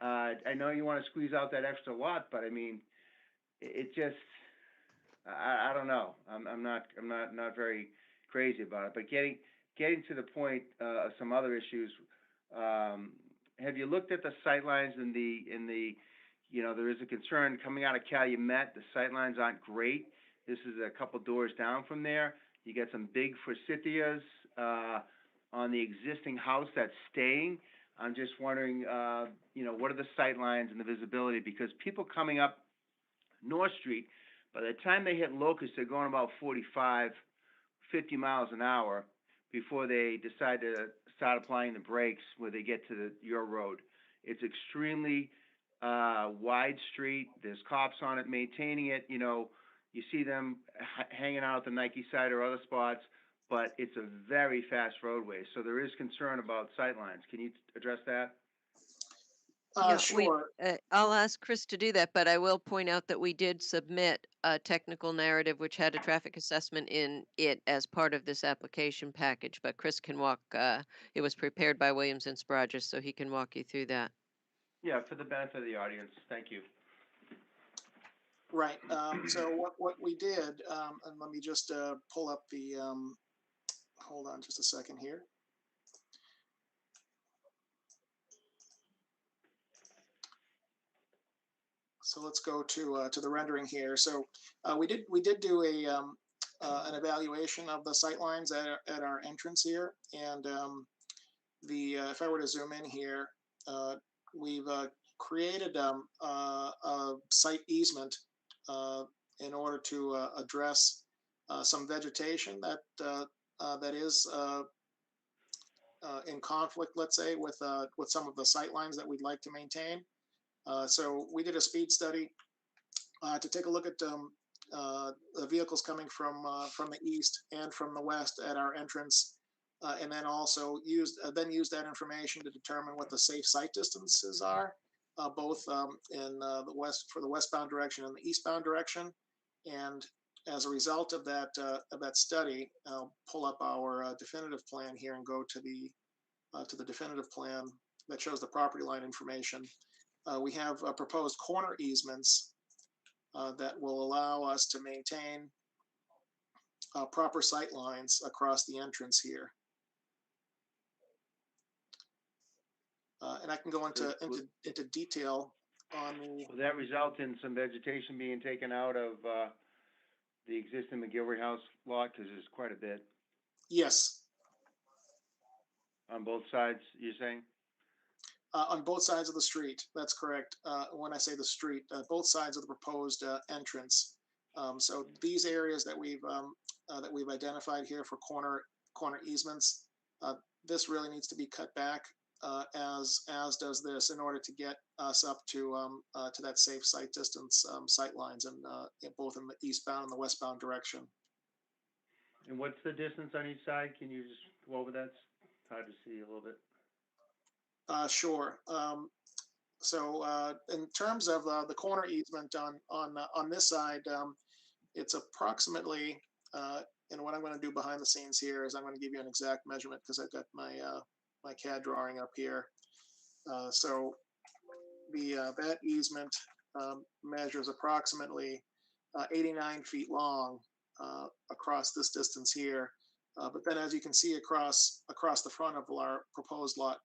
Speaker 4: I know you want to squeeze out that extra lot, but I mean, it just, I don't know. I'm not very crazy about it. But getting to the point of some other issues, have you looked at the sightlines in the there is a concern coming out of Calumet. The sightlines aren't great. This is a couple doors down from there. You get some big forsythias, on the existing house that's staying. I'm just wondering, what are the sight lines and the visibility? Because people coming up North Street, by the time they hit Locust, they're going about 45, 50 miles an hour before they decide to start applying the brakes where they get to your road. It's extremely wide street. There's cops on it maintaining it. You see them hanging out at the Nike side or other spots, but it's a very fast roadway. So there is concern about sightlines. Can you address that?
Speaker 2: Yeah,
Speaker 3: Sure.
Speaker 2: I'll ask Chris to do that, but I will point out that we did submit a technical narrative which had a traffic assessment in it as part of this application package, but Chris can it was prepared by Williams and Sprogis, so he can walk you through that.
Speaker 4: Yeah, for the benefit of the audience. Thank you.
Speaker 3: Right. So what we did, and let me just pull up the, hold on just a second here. So let's go to the rendering here. So we did do an evaluation of the sightlines at our entrance here, and if I were to zoom in here, we've created a site easement in order to address some vegetation that is in conflict, let's say, with some of the sight lines that we'd like to maintain. So we did a speed study to take a look at the vehicles coming from the east and from the west at our entrance, and then also use that information to determine what the safe sight distances are, both in the west for the westbound direction and the eastbound direction. And as a result of that study, I'll pull up our definitive plan here and go to the definitive plan that shows the property line information. We have proposed corner easements that will allow us to maintain proper sight lines across the entrance here. And I can go into detail on the.
Speaker 4: Will that result in some vegetation being taken out of the existing McGilvery House lot? Because there's quite a bit.
Speaker 3: Yes.
Speaker 4: On both sides, you're saying?
Speaker 3: On both sides of the street, that's correct. When I say the street, both sides of the proposed entrance. So these areas that we've identified here for corner easements, this really needs to be cut back, as does this, in order to get us up to that safe sight distance sight lines, and both in the eastbound and the westbound direction.
Speaker 4: And what's the distance on each side? Can you just go over that? It's hard to see a little bit.
Speaker 3: Sure. So in terms of the corner easement on this side, it's approximately, and what I'm going to do behind the scenes here is I'm going to give you an exact measurement because I've got my CAD drawing up here. So that easement measures approximately 89 feet long across this distance here. But then, as you can see across the front of our proposed lot,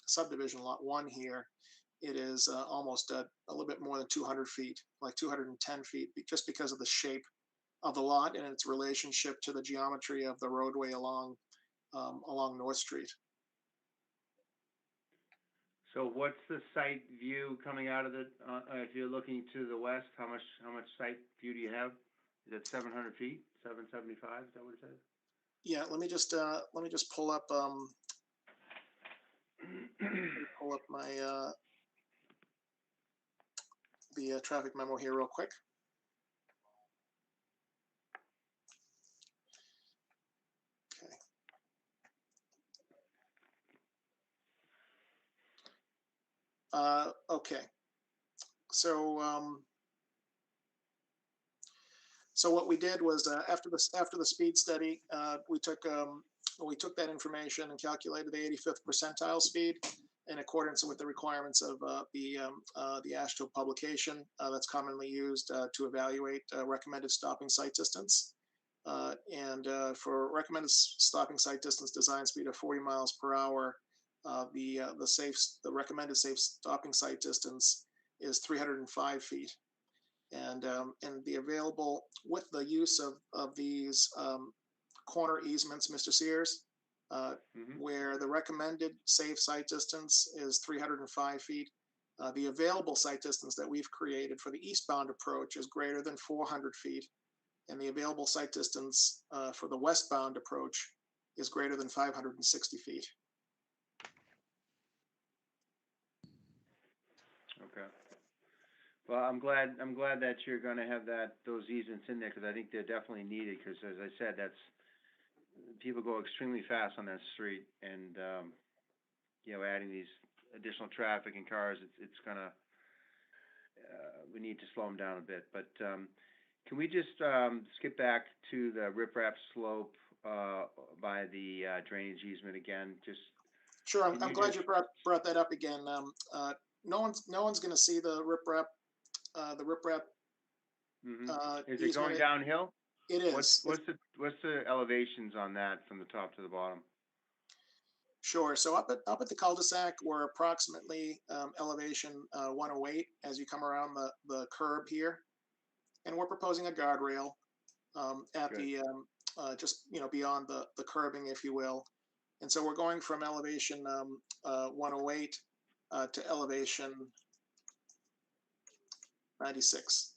Speaker 3: subdivision lot 1 here, it is almost a little bit more than 200 feet, like 210 feet, just because of the shape of the lot and its relationship to the geometry of the roadway along North Street.
Speaker 4: So what's the site view coming out of it? If you're looking to the west, how much site view do you have? Is it 700 feet, 775? Is that what it says?
Speaker 3: Yeah, let me just pull up my the traffic memo here real quick. Okay. Okay. So so what we did was after the speed study, we took that information and calculated the 85th percentile speed in accordance with the requirements of the AASHTO publication that's commonly used to evaluate recommended stopping sight distance. And for recommended stopping sight distance design speed of 40 miles per hour, the recommended safe stopping sight distance is 305 feet. And the available, with the use of these corner easements, Mr. Sears,
Speaker 4: Mhm.
Speaker 3: where the recommended safe site distance is 305 feet. The available site distance that we've created for the eastbound approach is greater than 400 feet, and the available site distance for the westbound approach is greater than 560 feet.
Speaker 4: Okay. Well, I'm glad that you're gonna have those easements in there, because I think they're definitely needed, because as I said, people go extremely fast on that street, and, adding these additional traffic and cars, it's gonna, we need to slow them down a bit, but, can we just, skip back to the riprap slope, by the, drainage easement again, just,
Speaker 3: Sure,
Speaker 4: can
Speaker 3: I'm
Speaker 4: you
Speaker 3: glad
Speaker 4: just,
Speaker 3: you brought that up again. No one's going to see the riprap. The riprap
Speaker 4: is it
Speaker 3: easement.
Speaker 4: going downhill?
Speaker 3: It is.
Speaker 4: What's the elevations on that from the top to the bottom?
Speaker 3: Sure. So up at the cul-de-sac, we're approximately elevation 108 as you come around the curb here, and we're proposing a guardrail at
Speaker 4: Good.
Speaker 3: the just beyond the curbing, if you will. And so we're going from elevation 108 to elevation 96.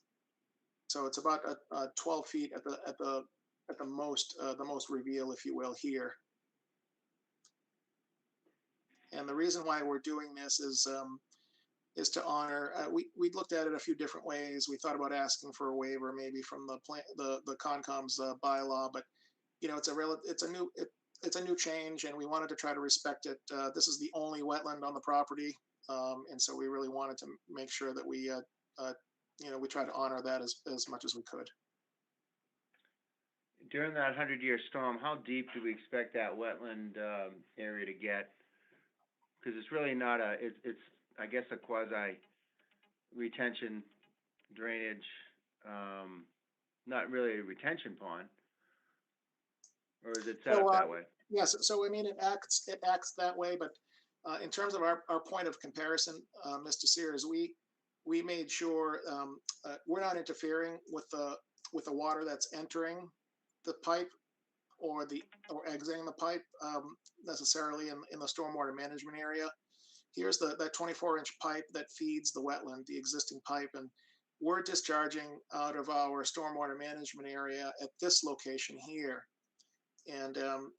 Speaker 3: So it's about 12 feet at the most reveal, if you will, here. And the reason why we're doing this is to honor. We looked at it a few different ways. We thought about asking for a waiver, maybe from the Concom's bylaw, but it's a new change, and we wanted to try to respect it. This is the only wetland on the property, and so we really wanted to make sure that we try to honor that as much as we could.
Speaker 4: During that 100-year storm, how deep do we expect that wetland area to get? Because it's really not it's I guess a quasi retention drainage, not really a retention pond, or is it set up that way?
Speaker 3: Yes. So I mean, it acts that way, but in terms of our point of comparison, Mr. Sears, we made sure we're not interfering with the water that's entering the pipe or exiting the pipe necessarily in the stormwater management area. Here's that 24-inch pipe that feeds the wetland, the existing pipe, and we're discharging out of our stormwater management area at this location here, and the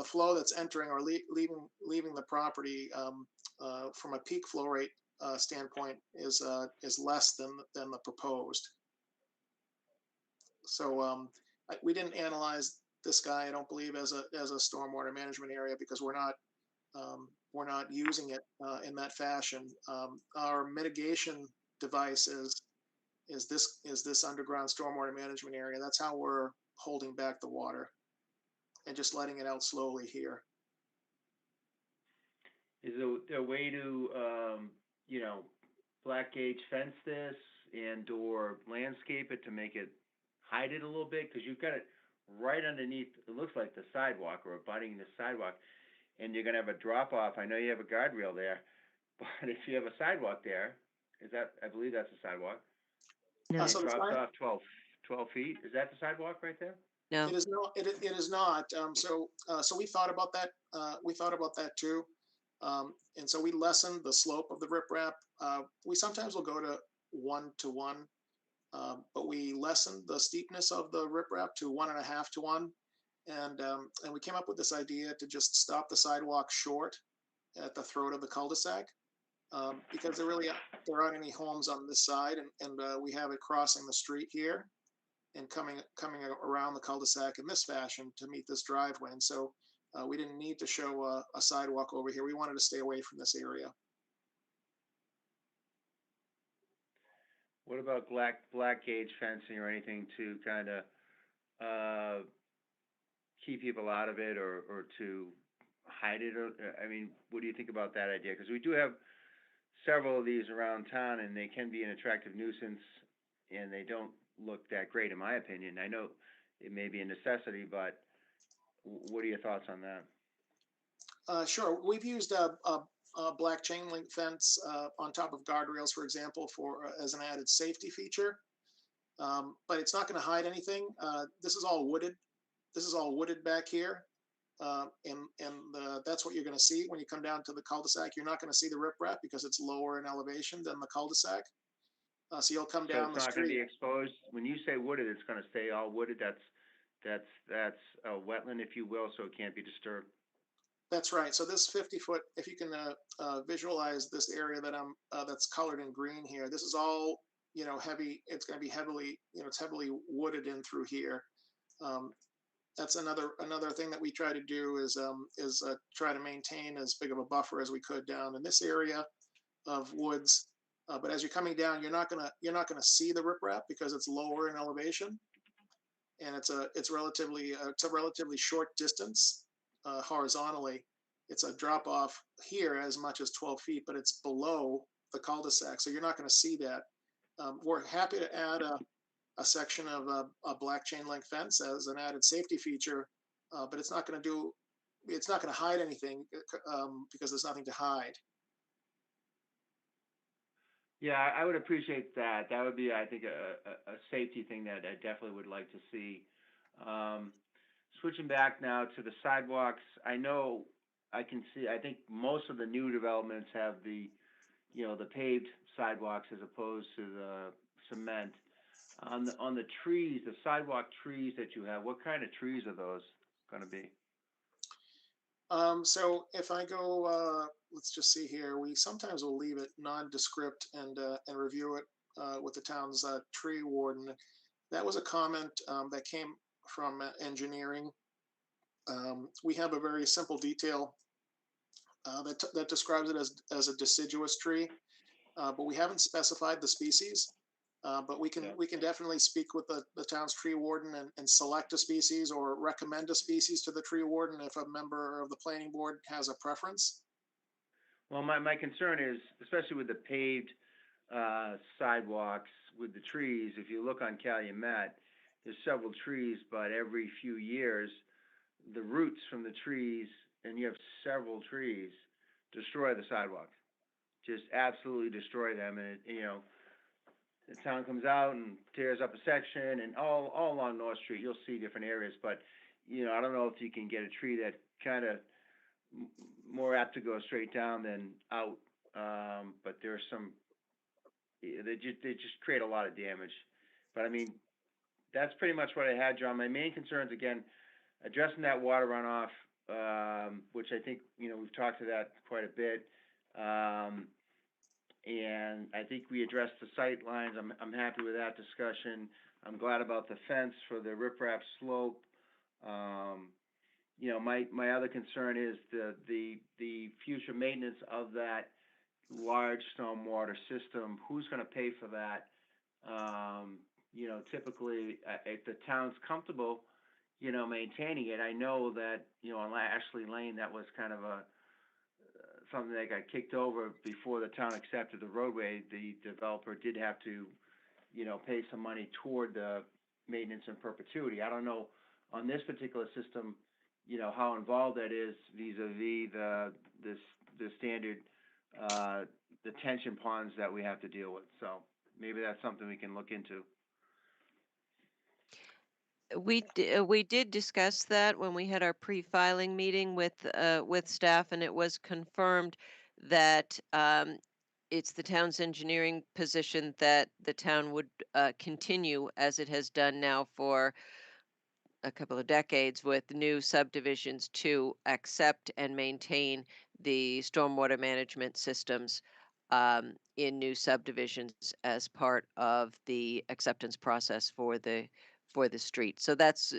Speaker 3: flow that's entering or leaving the property from a peak flow rate standpoint is less than the proposed. So we didn't analyze this guy, I don't believe, as a stormwater management area, because we're not using it in that fashion. Our mitigation device is this underground stormwater management area. That's how we're holding back the water and just letting it out slowly here.
Speaker 4: Is there a way to black gauge fence this and or landscape it to make it hide it a little bit? Because you've got it right underneath, it looks like the sidewalk or abutting the sidewalk, and you're gonna have a drop off. I know you have a guardrail there, but if you have a sidewalk there, I believe that's a sidewalk.
Speaker 2: No.
Speaker 3: So
Speaker 4: it drops off 12 feet. Is that the sidewalk right there?
Speaker 2: No.
Speaker 3: It is not. It is not. So we thought about that. We thought about that too, and so we lessened the slope of the riprap. We sometimes will go to 1-to-1, but we lessened the steepness of the riprap to 1.5-to-1, and we came up with this idea to just stop the sidewalk short at the throat of the cul-de-sac, because there aren't any homes on this side, and we have it crossing the street here and coming around the cul-de-sac in this fashion to meet this driveway. And so we didn't need to show a sidewalk over here. We wanted to stay away from this area.
Speaker 4: What about black gauge fencing or anything to kind of keep people out of it, or to hide it? Or, I mean, what do you think about that idea? Because we do have several of these around town, and they can be an attractive nuisance, and they don't look that great, in my opinion. I know it may be a necessity, but what are your thoughts on that?
Speaker 3: Sure. We've used a black chain link fence on top of guardrails, for example, as an added safety feature. But it's not going to hide anything. This is all wooded. This is all wooded back here. That's what you're going to see when you come down to the cul-de-sac. You're not going to see the riprap because it's lower in elevation than the cul-de-sac. So you'll come
Speaker 4: So
Speaker 3: down
Speaker 4: it's
Speaker 3: the
Speaker 4: not gonna be
Speaker 3: street.
Speaker 4: exposed, when you say wooded, it's gonna stay all wooded, that's a wetland, if you will, so it can't be disturbed.
Speaker 3: That's right. So this 50-foot, if you can visualize this area that that's colored in green here, this is all, heavy. It's going to be heavily, it's heavily wooded in through here. That's another thing that we try to do is try to maintain as big of a buffer as we could down in this area of woods. But as you're coming down, you're not gonna see the riprap because it's lower in elevation, and it's a relatively short distance horizontally. It's a drop off here as much as 12 feet, but it's below the cul-de-sac, so you're not going to see that. We're happy to add a section of a black chain link fence as an added safety feature, but it's not going to hide anything because there's nothing to hide.
Speaker 4: Yeah, I would appreciate that. That would be, I think, a safety thing that I definitely would like to see. Switching back now to the sidewalks, I know I can see, I think most of the new developments have the paved sidewalks as opposed to the cement. On the trees, the sidewalk trees that you have, what kind of trees are those gonna be?
Speaker 3: So if I go, let's just see here. We sometimes will leave it nondescript and review it with the town's tree warden. That was a comment that came from engineering. We have a very simple detail that describes it as a deciduous tree, but we haven't specified the species. But
Speaker 4: Yeah.
Speaker 3: we can definitely speak with the town's tree warden and select a species or recommend a species to the tree warden if a member of the planning board has a preference.
Speaker 4: Well, my concern is, especially with the paved sidewalks with the trees, if you look on Calumet, there's several trees, but every few years, the roots from the trees, and you have several trees, destroy the sidewalks. Just absolutely destroy them, and the town comes out and tears up a section, and all along North Street, you'll see different areas, but, I don't know if you can get a tree that kind of more apt to go straight down than out, but there's some, they just create a lot of damage. But I mean, that's pretty much what I had, John. My main concerns, again, addressing that water runoff, which I think, we've talked to that quite a bit. And I think we addressed the sight lines. I'm happy with that discussion. I'm glad about the fence for the riprap slope. My other concern is the future maintenance of that large stormwater system. Who's gonna pay for that? Typically, if the town's comfortable, maintaining it, I know that, on Ashley Lane, that was kind of something that got kicked over before the town accepted the roadway. The developer did have to, pay some money toward the maintenance in perpetuity. I don't know on this particular system, how involved that is vis-a-vis the standard detention ponds that we have to deal with. So maybe that's something we can look into.
Speaker 2: We did discuss that when we had our pre-filing meeting with staff, and it was confirmed that it's the town's engineering position that the town would continue as it has done now for a couple of decades with new subdivisions to accept and maintain the stormwater management systems in new subdivisions as part of the acceptance process for the street. So that's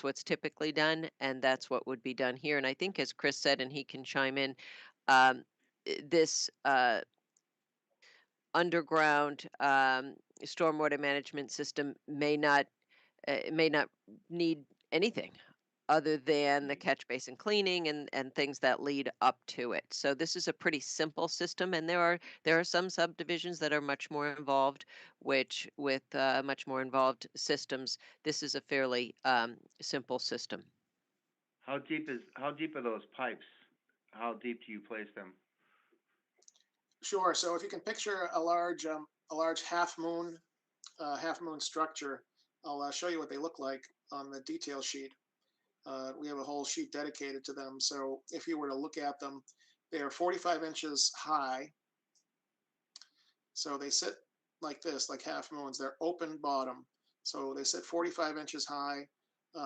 Speaker 2: what's typically done, and that's what would be done here. And I think, as Chris said, and he can chime in, this underground stormwater management system may not need anything other than the catch basin cleaning and things that lead up to it. So this is a pretty simple system, and there are some subdivisions that are much more involved, which with much more involved systems, this is a fairly simple system.
Speaker 4: How deep are those pipes? How deep do you place them?
Speaker 3: Sure. So if you can picture a large half moon half moon structure. I'll show you what they look like on the detail sheet. We have a whole sheet dedicated to them. So if you were to look at them, they are 45 inches high. So they sit like this, like half moons. They're open bottom. So they sit 45 inches high.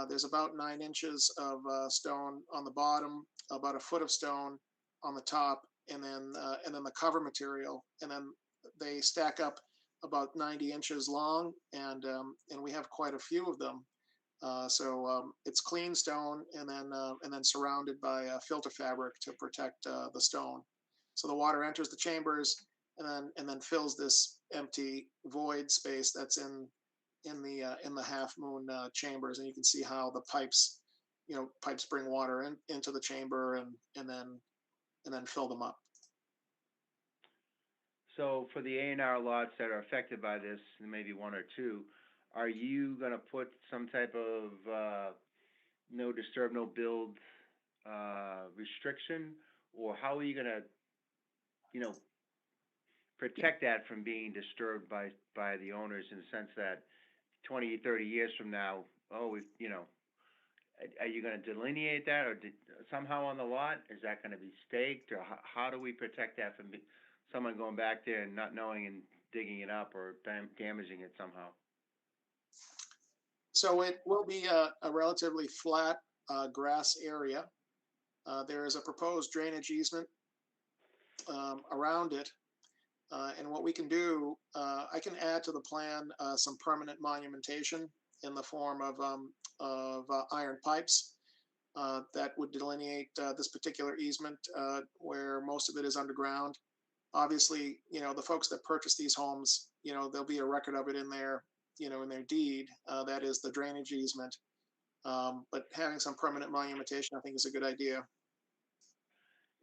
Speaker 3: There's about 9 inches of stone on the bottom, about a foot of stone on the top, and then the cover material. And then they stack up about 90 inches long, and we have quite a few of them. It's clean stone, and then surrounded by filter fabric to protect the stone. So the water enters the chambers, and then fills this empty void space that's in the half moon chambers, and you can see how the pipes bring water into the chamber, and then fill them up.
Speaker 4: So for the A&R lots that are affected by this, and maybe one or two, are you gonna put some type of no disturb, no build restriction, or how are you gonna, protect that from being disturbed by the owners, in the sense that 20, 30 years from now, are you gonna delineate that, or somehow on the lot? Is that gonna be staked, or how do we protect that from someone going back there and not knowing and digging it up, or damaging it somehow?
Speaker 3: So it will be a relatively flat grass area. There is a proposed drainage easement around it. And what we can do, I can add to the plan some permanent monumentation in the form of iron pipes that would delineate this particular easement, where most of it is underground. Obviously, the folks that purchase these homes, there'll be a record of it in their deed. That is the drainage easement. But having some permanent monumentation, I think, is a good idea.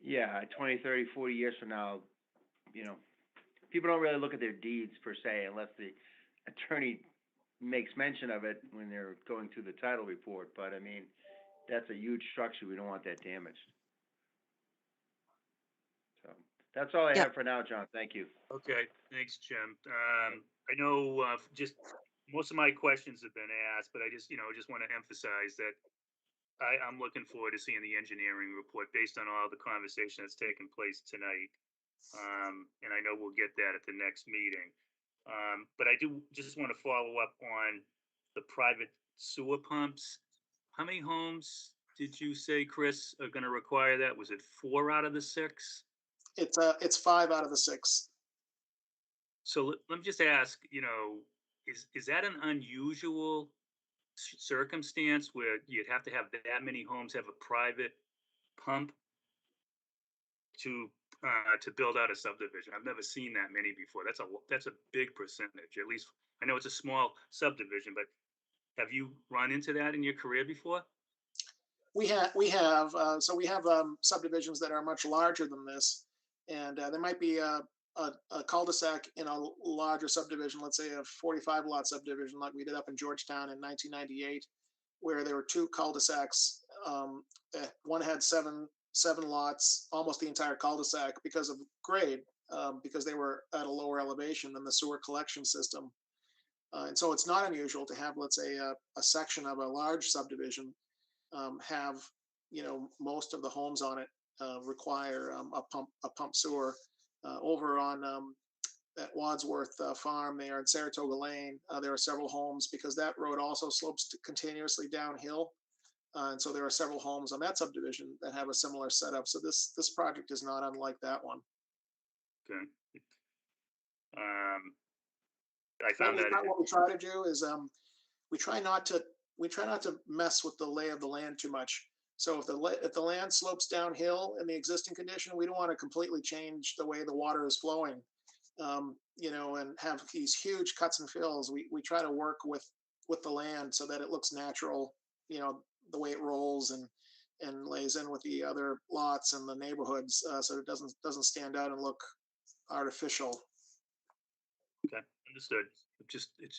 Speaker 4: Yeah, 20, 30, 40 years from now, you know, people don't really look at their deeds per se, unless the attorney makes mention of it when they're going through the title report. But I mean, that's a huge structure. We don't want that damaged. So that's all I
Speaker 2: Yeah.
Speaker 4: have for now, John. Thank you.
Speaker 1: Okay, thanks, Jim. I know just most of my questions have been asked, but I just want to emphasize that I'm looking forward to seeing the engineering report based on all the conversation that's taken place tonight. And I know we'll get that at the next meeting. But I do just want to follow up on the private sewer pumps. How many homes did you say, Chris, are going to require that? Was it 4 out of the 6?
Speaker 3: It's 5 out of the 6.
Speaker 1: So let me just ask, is that an unusual circumstance where you'd have to have that many homes have a private pump to build out a subdivision? I've never seen that many before. That's a big percentage. At least I know it's a small subdivision, but have you run into that in your career before?
Speaker 3: We have so we have subdivisions that are much larger than this, and there might be a cul-de-sac in a larger subdivision, let's say a 45 lot subdivision like we did up in Georgetown in 1998, where there were 2 cul-de-sacs. One had seven lots, almost the entire cul-de-sac, because of grade, because they were at a lower elevation than the sewer collection system. And so it's not unusual to have, let's say, a section of a large subdivision have most of the homes on it require a pump sewer. Over on at Wadsworth Farm there in Saratoga Lane, there are several homes, because that road also slopes continuously downhill. And so there are several homes on that subdivision that have a similar setup. So this project is not unlike that one.
Speaker 1: Okay. I found that.
Speaker 3: What we try to do is we try not to mess with the lay of the land too much. So if the land slopes downhill in the existing condition, we don't want to completely change the way the water is flowing, and have these huge cuts and fills. We try to work with the land so that it looks natural, the way it rolls and lays in with the other lots and the neighborhoods, so it doesn't stand out and look artificial.
Speaker 1: Okay, understood.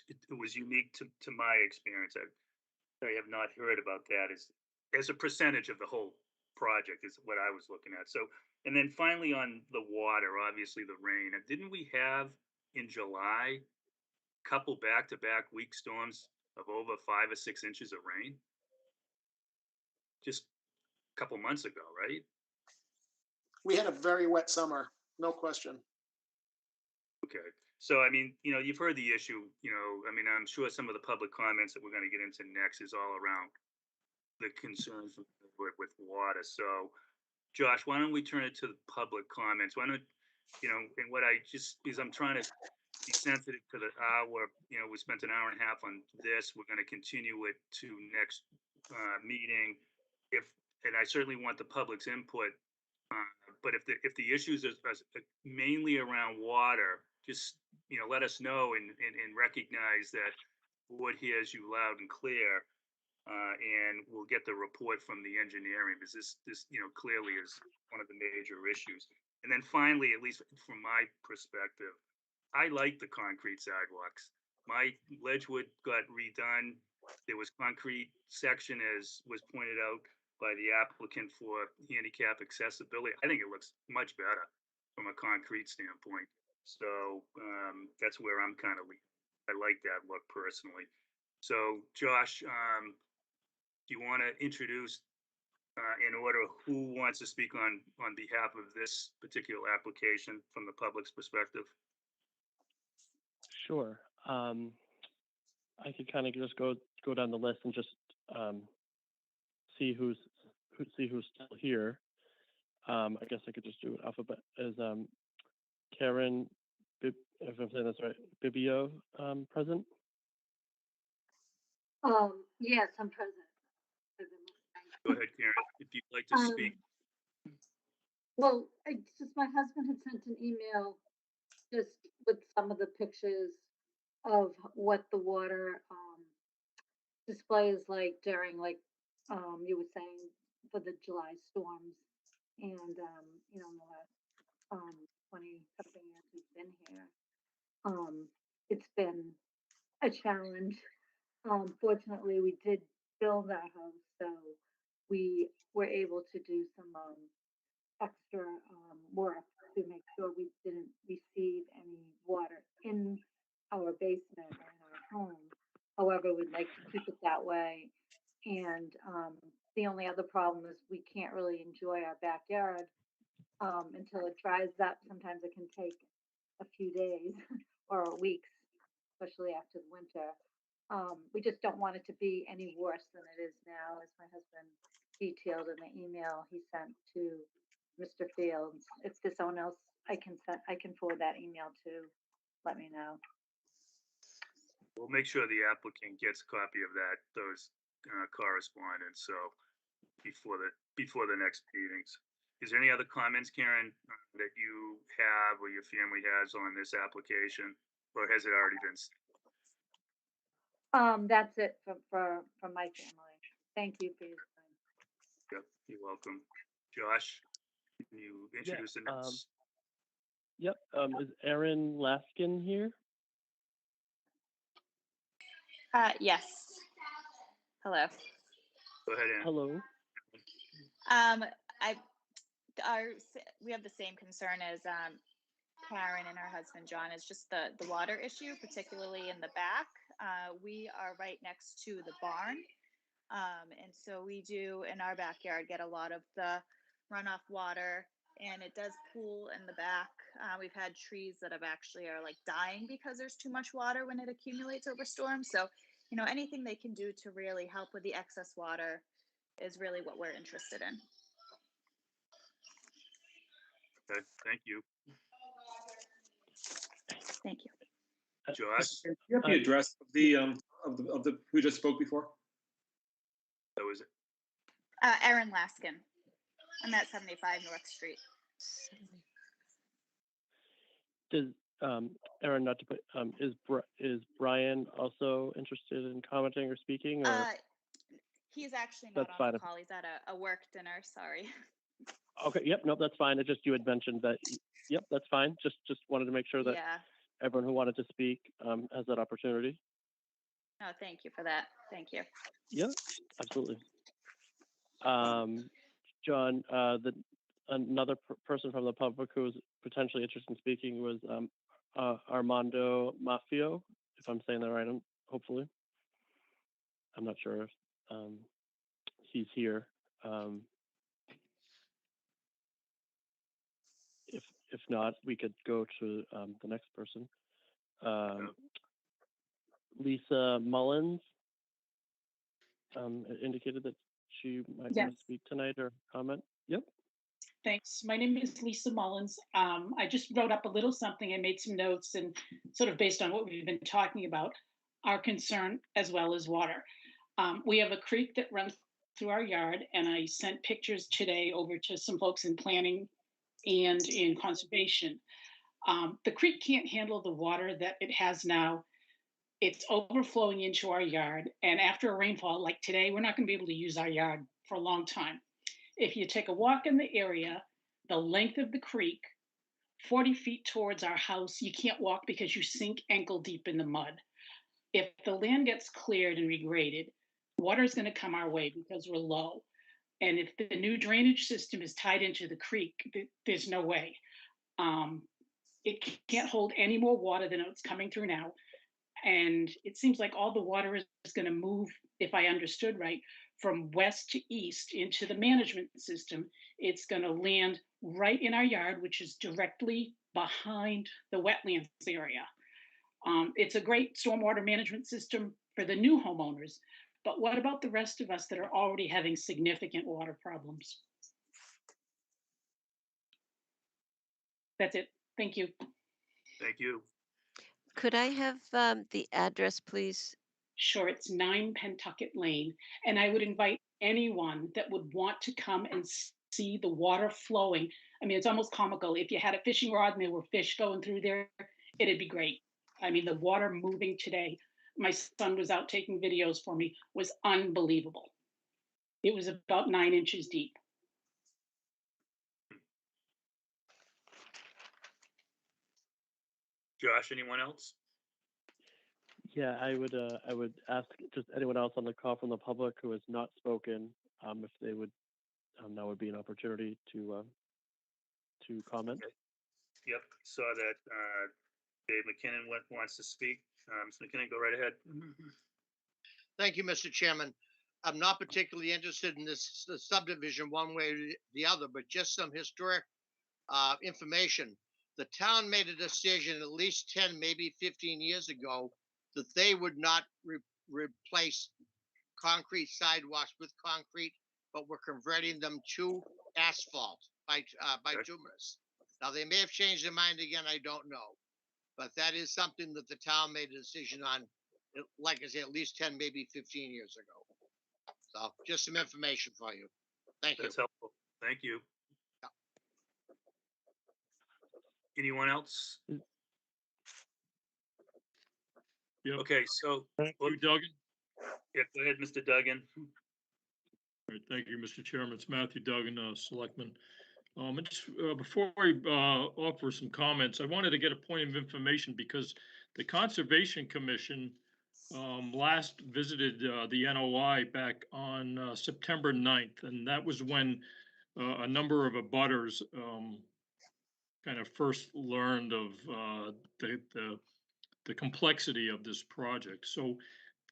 Speaker 1: It was unique to my experience. I have not heard about that as a percentage of the whole project is what I was looking at. So, and then finally on the water, obviously the rain. Didn't we have in July couple back-to-back week storms of over 5 or 6 inches of rain. Just a couple months ago, right?
Speaker 3: We had a very wet summer, no question.
Speaker 1: Okay. So, I mean, you've heard the issue, I mean, I'm sure some of the public comments that we're going to get into next is all around the concerns with water. So, Josh, why don't we turn it to the public comments? Why don't, and what I just, because I'm trying to be sensitive to the hour, we spent an hour and a half on this. We're going to continue it to next meeting. And I certainly want the public's input. But if the issues are mainly around water, just, let us know and recognize that board hears you loud and clear. And we'll get the report from the engineering, because this clearly is one of the major issues. And then finally, at least from my perspective, I like the concrete sidewalks. My Ledgewood got redone. There was concrete section, as was pointed out by the applicant, for handicap accessibility. I think it looks much better from a concrete standpoint. So that's where I'm kind of leaning. I like that look personally. So Josh, do you want to introduce in order who wants to speak on behalf of this particular application from the public's perspective?
Speaker 5: Sure. I could kind of just go down the list and just see who's still here. I guess I could just do it alphabet as Karen, if I'm saying that's right, Bibio present.
Speaker 11: Yes, I'm present.
Speaker 1: Go ahead, Karen, if you'd like to speak.
Speaker 11: Well, my husband had sent an email just with some of the pictures of what the water display is like during, like, you were saying, for the July storms. And, in the last 20 something years we've been here, it's been a challenge. Fortunately, we did build our house, so we were able to do some extra work to make sure we didn't receive any water in our basement or in our home. However, we'd like to keep it that way. And the only other problem is we can't really enjoy our backyard until it dries up. Sometimes it can take a few days or weeks, especially after the winter. We just don't want it to be any worse than it is now, as my husband detailed in the email he sent to Mr. Fields. If there's someone else I can forward that email to, let me know.
Speaker 1: We'll make sure the applicant gets a copy of those correspondence. So before the next meetings. Is there any other comments, Karen, that you have or your family has on this application, or has it already been?
Speaker 11: That's it from my family. Thank you for your time.
Speaker 1: Yep, you're welcome. Josh, can you introduce the next?
Speaker 5: Yep. Is Aaron Laskin here?
Speaker 12: Yes. Hello.
Speaker 1: Go ahead, Aaron.
Speaker 5: Hello.
Speaker 12: We have the same concern as Karen and her husband John. Is just the water issue, particularly in the back. We are right next to the barn, and so we do in our backyard get a lot of the runoff water, and it does pool in the back. We've had trees that have actually are like dying because there's too much water when it accumulates over storms. So, anything they can do to really help with the excess water is really what we're interested in.
Speaker 1: Okay, thank you.
Speaker 12: Thank you.
Speaker 1: Josh,
Speaker 10: Do you have the address of the who just spoke before?
Speaker 1: that was it.
Speaker 12: Aaron Laskin. I'm at 75 North Street.
Speaker 5: Does Aaron, not to put, is Brian also interested in commenting or speaking? Or
Speaker 12: He's actually not on the call. He's at a work dinner. Sorry.
Speaker 5: Okay. Yep. Nope. That's fine. It just you had mentioned that. Yep. That's fine. Just wanted to make sure that everyone who wanted to speak has that opportunity.
Speaker 12: No, thank you for that. Thank you.
Speaker 5: Yeah. Absolutely. John, another person from the public who was potentially interested in speaking was Armando Maffio. if I'm saying that right, hopefully. I'm not sure if he's here. If not, we could go to the next person. Lisa Mullins indicated that she might want to speak tonight or comment. Yep.
Speaker 13: Thanks. My name is Lisa Mullins. I just wrote up a little something. I made some notes and sort of based on what we've been talking about, our concern as well as water. We have a creek that runs through our yard, and I sent pictures today over to some folks in planning and in conservation. The creek can't handle the water that it has now. It's overflowing into our yard. And after a rainfall like today, we're not going to be able to use our yard for a long time. If you take a walk in the area, the length of the creek, 40 feet towards our house, you can't walk because you sink ankle deep in the mud. If the land gets cleared and regraded, water is going to come our way because we're low. And if the new drainage system is tied into the creek, there's no way. It can't hold any more water than it's coming through now. And it seems like all the water is going to move, if I understood right, from west to east into the management system. It's going to land right in our yard, which is directly behind the wetlands area. It's a great stormwater management system for the new homeowners, but what about the rest of us that are already having significant water problems? That's it. Thank you.
Speaker 1: Thank you.
Speaker 2: Could I have the address, please?
Speaker 13: Sure, it's 9 Pentucket Lane. And I would invite anyone that would want to come and see the water flowing. I mean, it's almost comical. If you had a fishing rod and there were fish going through there, it'd be great. I mean, the water moving today, my son was out taking videos for me, was unbelievable. It was about 9 inches deep.
Speaker 1: Josh, anyone else?
Speaker 5: Yeah, I would ask just anyone else on the call from the public who has not spoken, if they would, that would be an opportunity to comment.
Speaker 1: Okay. Yep, saw that Dave McKinnon wants to speak. Mr. McKinnon, go right ahead.
Speaker 14: Thank you, Mr. Chairman. I'm not particularly interested in this subdivision one way or the other, but just some historic information. The town made a decision at least 10, maybe 15 years ago that they would not replace concrete sidewalks with concrete, but were converting them to asphalt by bituminous. Now, they may have changed their mind again, I don't know. But that is something that the town made a decision on, like I say, at least 10, maybe 15 years ago. So just some information for you. Thank you.
Speaker 1: That's helpful. Thank you. Anyone else?
Speaker 9: Yep.
Speaker 1: Okay, so.
Speaker 9: Thank you, Duggan.
Speaker 1: Yeah, go ahead, Mr. Duggan.
Speaker 9: All right, thank you, Mr. Chairman. It's Matthew Duggan, Selectman. Just, before I offer some comments, I wanted to get a point of information because the Conservation Commission last visited the NOI back on September 9th, and that was when a number of abutters kind of first learned of the complexity of this project. So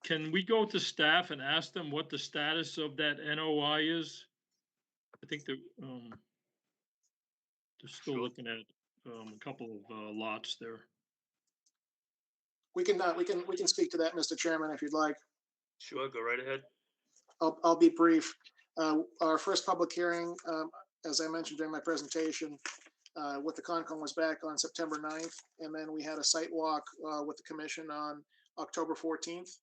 Speaker 9: can we go to staff and ask them what the status of that NOI is? I think that they're still looking at a couple of lots there.
Speaker 3: We can speak to that, Mr. Chairman, if you'd like.
Speaker 1: Sure, go right ahead.
Speaker 3: I'll be brief. Our first public hearing, as I mentioned during my presentation, with the Concom was back on September 9th, and then we had a site walk with the commission on October 14th,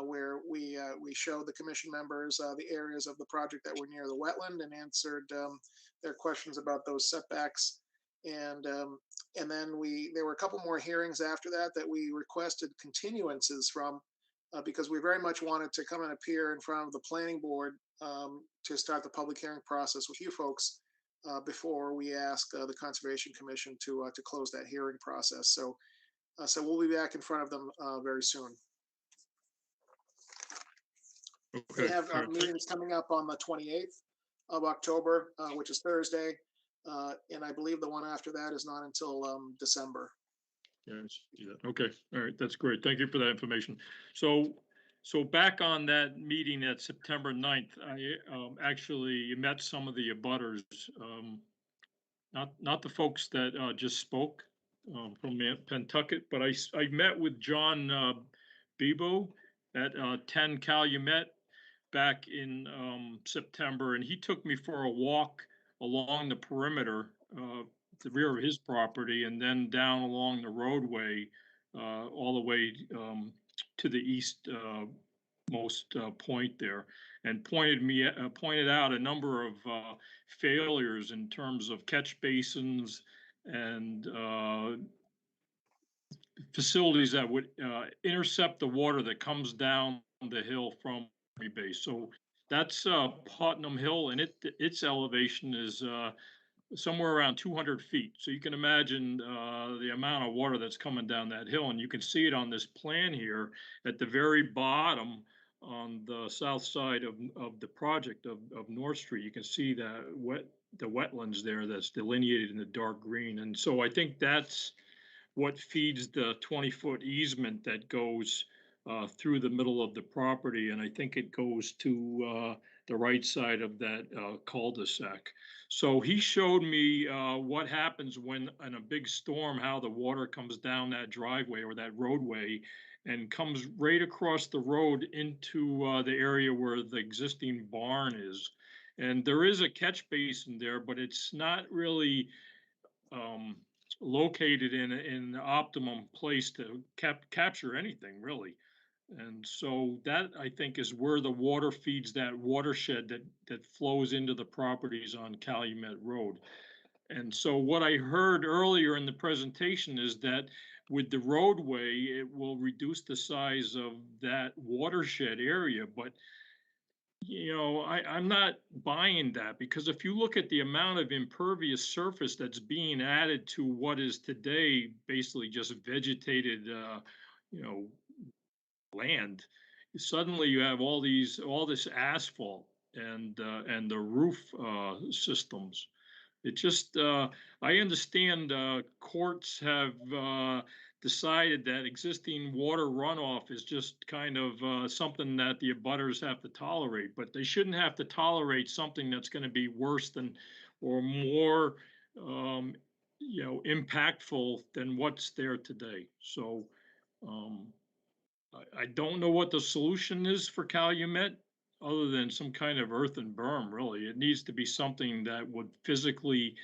Speaker 3: where we showed the commission members the areas of the project that were near the wetland and answered their questions about those setbacks. And then there were a couple more hearings after that we requested continuances from, because we very much wanted to come and appear in front of the planning board to start the public hearing process with you folks before we ask the Conservation Commission to close that hearing process. So we'll be back in front of them very soon.
Speaker 9: Okay.
Speaker 3: We have meetings coming up on the 28th of October, which is Thursday. And I believe the one after that is not until December.
Speaker 9: Yeah, I see that. Okay, all right, that's great. Thank you for that information. So back on that meeting at September 9th, I actually met some of the abutters, not the folks that just spoke from Pentucket, but I met with John Bebo at 10 Calumet back in September, and he took me for a walk along the perimeter, the rear of his property, and then down along the roadway, all the way to the east most point there, and pointed out a number of failures in terms of catch basins and facilities that would intercept the water that comes down the hill from Army Base. So that's Putnam Hill, and its elevation is somewhere around 200 feet. So you can imagine the amount of water that's coming down that hill, and you can see it on this plan here at the very bottom on the south side of the project of North Street. You can see the wetlands there that's delineated in the dark green, and so I think that's what feeds the 20-foot easement that goes through the middle of the property, and I think it goes to the right side of that cul-de-sac. So he showed me what happens when in a big storm, how the water comes down that driveway or that roadway and comes right across the road into the area where the existing barn is. And there is a catch basin there, but it's not really um, located in an optimum place to capture anything really. And so that I think is where the water feeds that watershed that flows into the properties on Calumet Road. And so what I heard earlier in the presentation is that with the roadway, it will reduce the size of that watershed area, but I'm not buying that, because if you look at the amount of impervious surface that's being added to what is today basically just vegetated, you know, land, suddenly you have all this asphalt and the roof systems. It just, I understand courts have decided that existing water runoff is just kind of something that the abutters have to tolerate, but they shouldn't have to tolerate something that's going to be worse than or more, um, impactful than what's there today. So um, I don't know what the solution is for Calumet, other than some kind of earthen berm, really. It needs to be something that would physically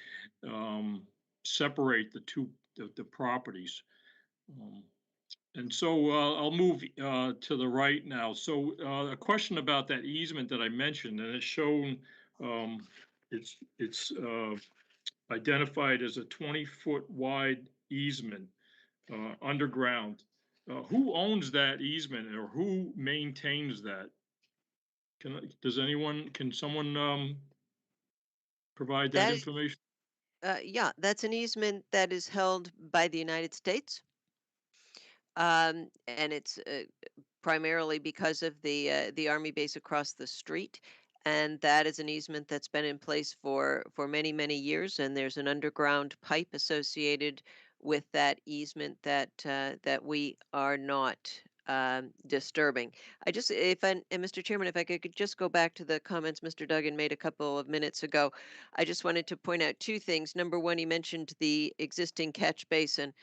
Speaker 9: separate the properties. Um, and so I'll move to the right now. So a question about that easement that I mentioned, and it's shown, um, it's identified as a 20-foot wide easement underground. Who owns that easement, or who maintains that? Can someone provide that
Speaker 2: That is,
Speaker 9: information?
Speaker 2: yeah, that's an easement that is held by the United States. And it's primarily because of the Army base across the street. And that is an easement that's been in place for many, many years. And there's an underground pipe associated with that easement that we are not disturbing. And Mr. Chairman, if I could just go back to the comments Mr. Duggan made a couple of minutes ago, I just wanted to point out two things. Number one, he mentioned the existing catch basin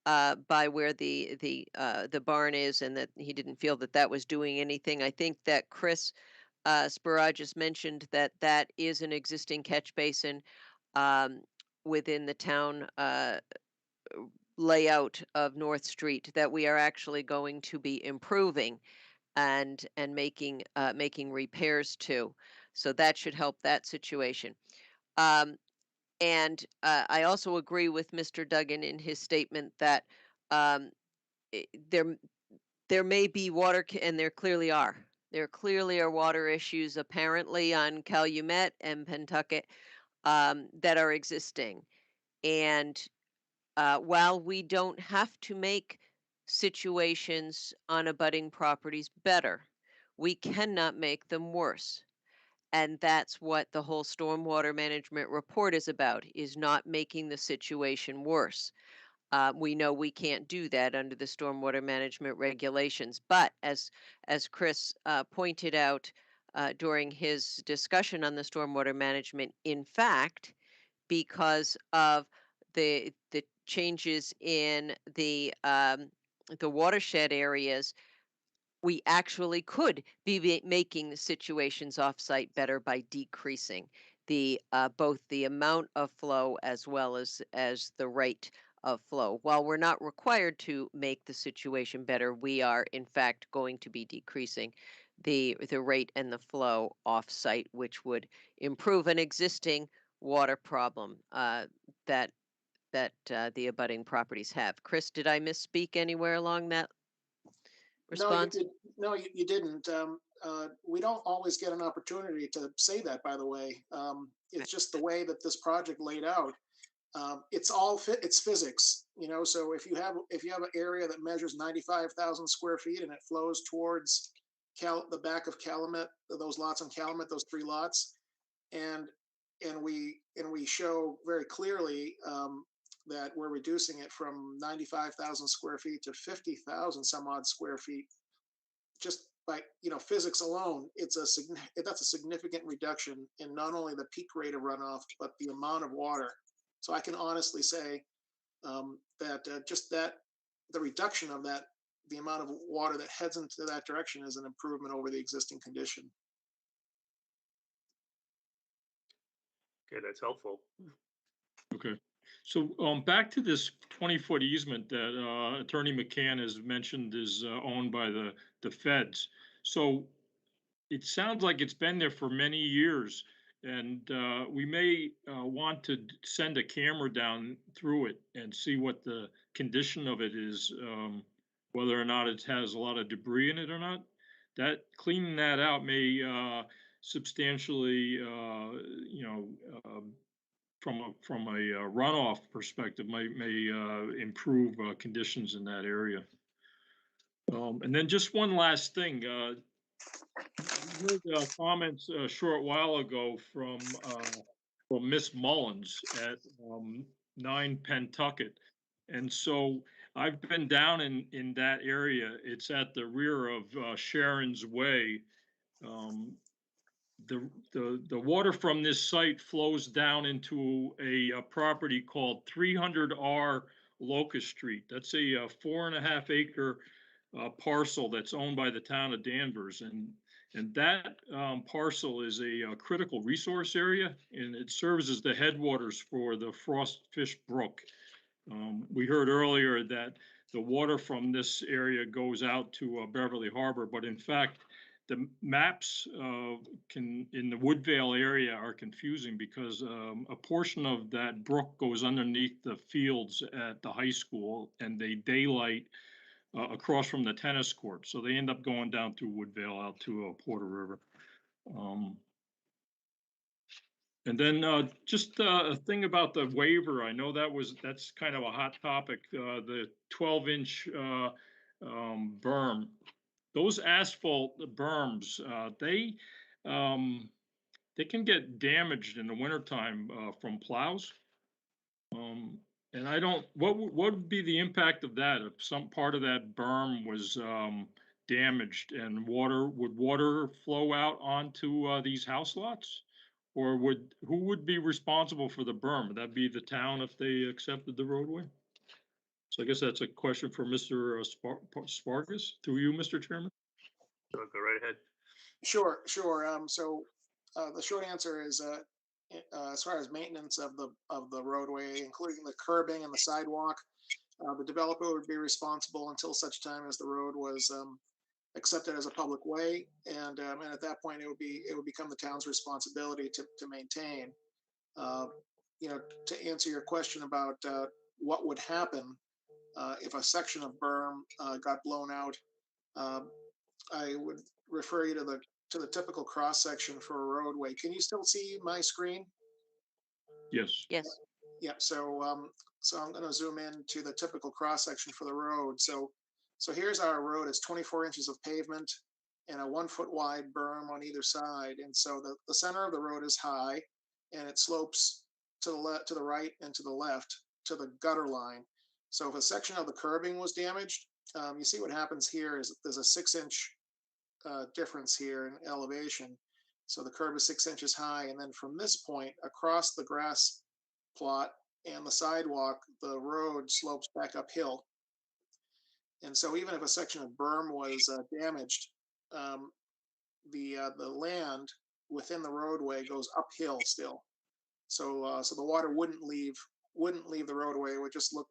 Speaker 2: by where the barn is, and that he didn't feel that that was doing anything. I think that Chris Sparagus mentioned that that is an existing catch basin um, within the town layout of North Street that we are actually going to be improving and making repairs to. So that should help that situation. Um, and I also agree with Mr. Duggan in his statement that um, there may be and there clearly are. There clearly are water issues apparently on Calumet and Pentucket that are existing. And while we don't have to make situations on abutting properties better, we cannot make them worse. And that's what the whole stormwater management report is about, is not making the situation worse. We know we can't do that under the stormwater management regulations, but as Chris pointed out during his discussion on the stormwater management, in fact, because of the changes in the watershed areas, we actually could be making the situations offsite better by decreasing the both the amount of flow as well as the rate of flow. While we're not required to make the situation better, we are in fact going to be decreasing the rate and the flow offsite, which would improve an existing water problem that the abutting properties have. Chris, did I misspeak anywhere along that response?
Speaker 3: No, you didn't. We don't always get an opportunity to say that, by the way. It's just the way that this project laid out. It's physics, so if you have an area that measures 95,000 square feet and it flows towards the back of Calumet, those lots on Calumet, those 3 lots, and we show very clearly that we're reducing it from 95,000 square feet to 50,000 some odd square feet. Just by physics alone, that's a significant reduction in not only the peak rate of runoff but the amount of water. So I can honestly say that just that the reduction of that, the amount of water that heads into that direction, is an improvement over the existing condition.
Speaker 1: Okay, that's helpful.
Speaker 9: Okay. So back to this 20-foot easement that Attorney McCann has mentioned is owned by the feds. So it sounds like it's been there for many years, and we may want to send a camera down through it and see what the condition of it is, whether or not it has a lot of debris in it or not. That cleaning that out may substantially, from a runoff perspective, may improve conditions in that area. And then just one last thing. We heard comments a short while ago from Miss Mullins at 9 Pentucket. And so I've been down in that area. It's at the rear of Sharon's Way. The water from this site flows down into a property called 300R Locust Street. That's a 4.5 acre parcel that's owned by the town of Danvers, and that parcel is a critical resource area, and it serves as the headwaters for the Frostfish Brook. We heard earlier that the water from this area goes out to Beverly Harbor, but in fact, the maps in the Woodvale area are confusing because a portion of that brook goes underneath the fields at the high school, and they daylight across from the tennis court. So they end up going down through Woodvale out to Porter River. And then just a thing about the waiver. I know that's kind of a hot topic. The 12-inch berm. Those asphalt berms, they can get damaged in the wintertime from plows. And I don't, what would be the impact of that if some part of that berm was damaged, and would water flow out onto these house lots? Or who would be responsible for the berm? Would that be the town if they accepted the roadway? So I guess that's a question for Mr. Spargus, through you, Mr. Chairman.
Speaker 1: So go right ahead.
Speaker 3: Sure. So the short answer is, as far as maintenance of the roadway, including the curbing and the sidewalk, the developer would be responsible until such time as the road was accepted as a public way, and at that point it would become the town's responsibility to maintain. To answer your question about what would happen if a section of berm got blown out, I would refer you to the typical cross section for a roadway. Can you still see my screen?
Speaker 9: Yes.
Speaker 2: Yes.
Speaker 3: Yeah. So I'm going to zoom in to the typical cross section for the road. So here's our road. It's 24 inches of pavement and a 1 foot wide berm on either side. And so the center of the road is high, and it slopes to the right and to the left to the gutter line. So if a section of the curbing was damaged, you see what happens here is there's a 6-inch difference here in elevation. So the curb is 6 inches high, and then from this point across the grass plot and the sidewalk, the road slopes back uphill. And so even if a section of berm was damaged, the land within the roadway goes uphill still. So so the water wouldn't leave the roadway. It would just look,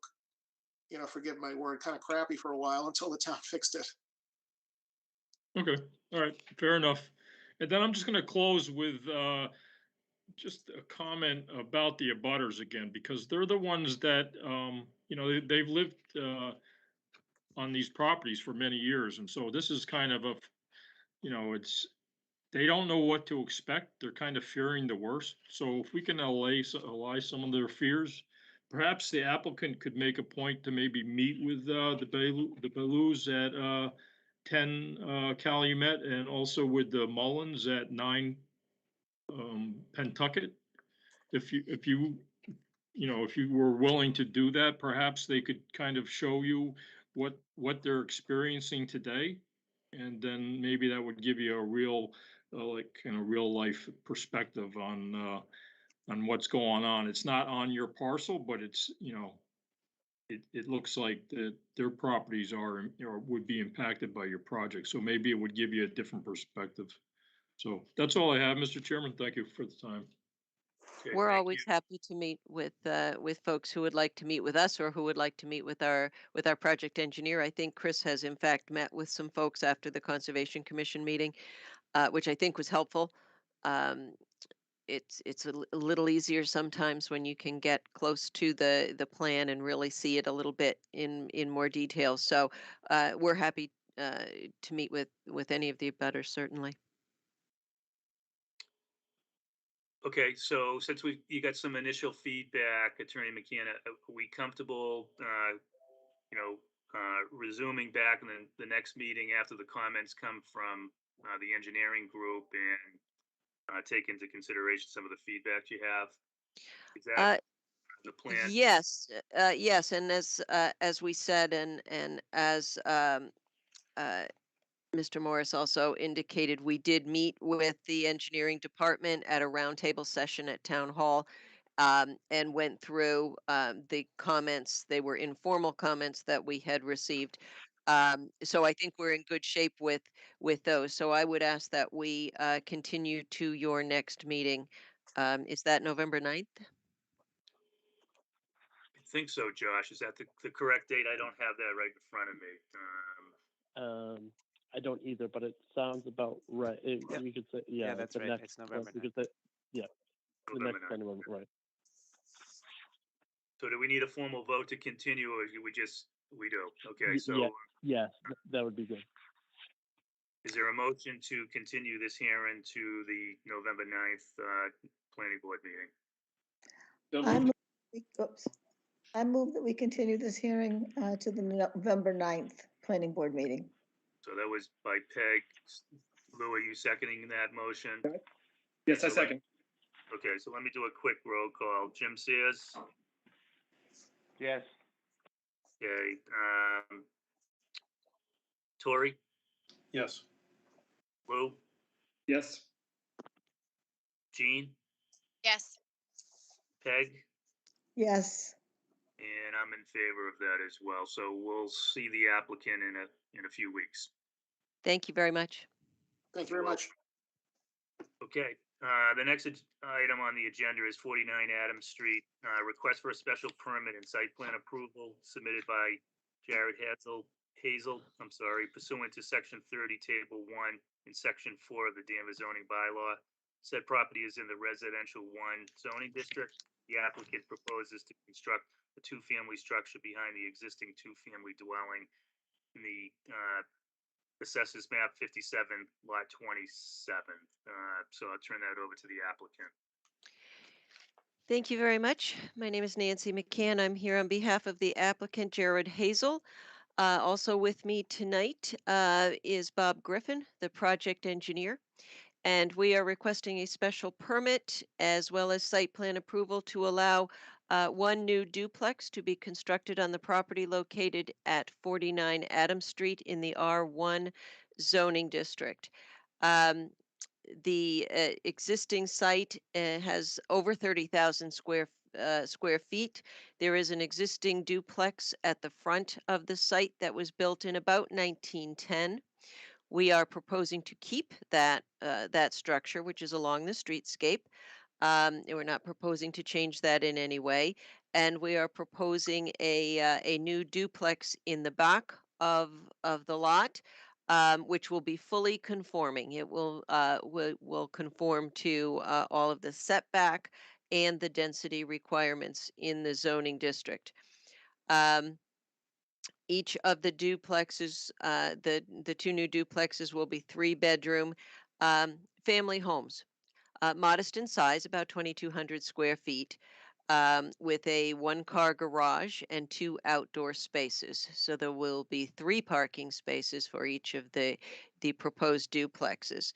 Speaker 3: forgive my word, kind of crappy for a while until the town fixed it.
Speaker 9: Okay, all right, fair enough. And then I'm just gonna close with just a comment about the abutters again, because they're the ones that, they've lived on these properties for many years. And so this is kind of they don't know what to expect. They're kind of fearing the worst. So if we can allay some of their fears, perhaps the applicant could make a point to maybe meet with the Bellus at 10 Calumet, and also with the Mullins at 9 Pentucket. If you were willing to do that, perhaps they could kind of show you what they're experiencing today, and then maybe that would give you a real real life perspective on what's going on. It's not on your parcel, but it's it looks like their properties are or would be impacted by your project. So maybe it would give you a different perspective. So that's all I have, Mr. Chairman. Thank you for the time.
Speaker 1: Okay,
Speaker 2: We're
Speaker 1: thank
Speaker 2: always
Speaker 1: you.
Speaker 2: happy to meet with folks who would like to meet with us or who would like to meet with our project engineer. I think Chris has in fact met with some folks after the Conservation Commission meeting, which I think was helpful. Um, it's a little easier sometimes when you can get close to the plan and really see it a little bit in more detail. So we're happy to meet with any of the abutters, certainly.
Speaker 1: Okay, so since you got some initial feedback, Attorney McKenna, are we comfortable, resuming back in the next meeting after the comments come from the engineering group and take into consideration some of the feedback you have? Is that
Speaker 2: Uh,
Speaker 1: the plan?
Speaker 2: yes, yes, and as we said, and as uh, Mr. Morris also indicated, we did meet with the engineering department at a roundtable session at Town Hall, and went through the comments. They were informal comments that we had received. So I think we're in good shape with those. So I would ask that we continue to your next meeting. Is that November 9th?
Speaker 1: I think so, Josh. Is that the correct date? I don't have that right in front of me.
Speaker 5: I don't either, but it sounds about right.
Speaker 15: Yep.
Speaker 5: We could say,
Speaker 15: Yeah,
Speaker 5: yeah,
Speaker 15: that's
Speaker 5: the
Speaker 15: right.
Speaker 5: next,
Speaker 15: It's November
Speaker 5: we
Speaker 15: 9th.
Speaker 5: could say, yeah, the
Speaker 1: November
Speaker 5: next
Speaker 1: 9th.
Speaker 5: November, right.
Speaker 1: So do we need a formal vote to continue, or we do? Okay, so
Speaker 5: Yeah, yes, that would be good.
Speaker 1: is there a motion to continue this hearing to the November 9th planning board meeting?
Speaker 10: So
Speaker 8: I
Speaker 10: moved.
Speaker 8: move, I move that we continue this hearing to the November 9th planning board meeting.
Speaker 1: So that was by Peg. Lou, are you seconding that motion?
Speaker 10: Yes, I
Speaker 1: So
Speaker 10: second.
Speaker 1: Okay, so let me do a quick roll call. Jim Sears?
Speaker 4: Yes.
Speaker 1: Okay, Tori?
Speaker 6: Yes.
Speaker 1: Lou?
Speaker 10: Yes.
Speaker 1: Jean?
Speaker 7: Yes.
Speaker 1: Peg?
Speaker 8: Yes.
Speaker 1: And I'm in favor of that as well. So we'll see the applicant in a few weeks.
Speaker 2: Thank you very much.
Speaker 3: Thank you very much.
Speaker 1: Okay, the next item on the agenda is 49 Adams Street. Request for a special permit and site plan approval submitted by Jared Hazel, pursuant to section 30, table 1, and section 4 of the Danvers zoning bylaw. Said property is in the residential 1 zoning district. The applicant proposes to construct a 2-family structure behind the existing 2-family dwelling in the assessors map 57, lot 27. So I'll turn that over to the applicant.
Speaker 2: Thank you very much. My name is Nancy McCann. I'm here on behalf of the applicant, Jared Hazel. Also with me tonight is Bob Griffin, the project engineer. And we are requesting a special permit as well as site plan approval to allow one new duplex to be constructed on the property located at 49 Adams Street in the R1 zoning district. Um, the existing site has over 30,000 square feet. There is an existing duplex at the front of the site that was built in about 1910. We are proposing to keep that structure, which is along the streetscape. And we're not proposing to change that in any way. And we are proposing a new duplex in the back of the lot, which will be fully conforming. It will conform to all of the setback and the density requirements in the zoning district. Each of the duplexes, the two new duplexes will be 3-bedroom family homes, modest in size, about 2,200 square feet, with a 1-car garage and 2 outdoor spaces. So there will be 3 parking spaces for each of the proposed duplexes.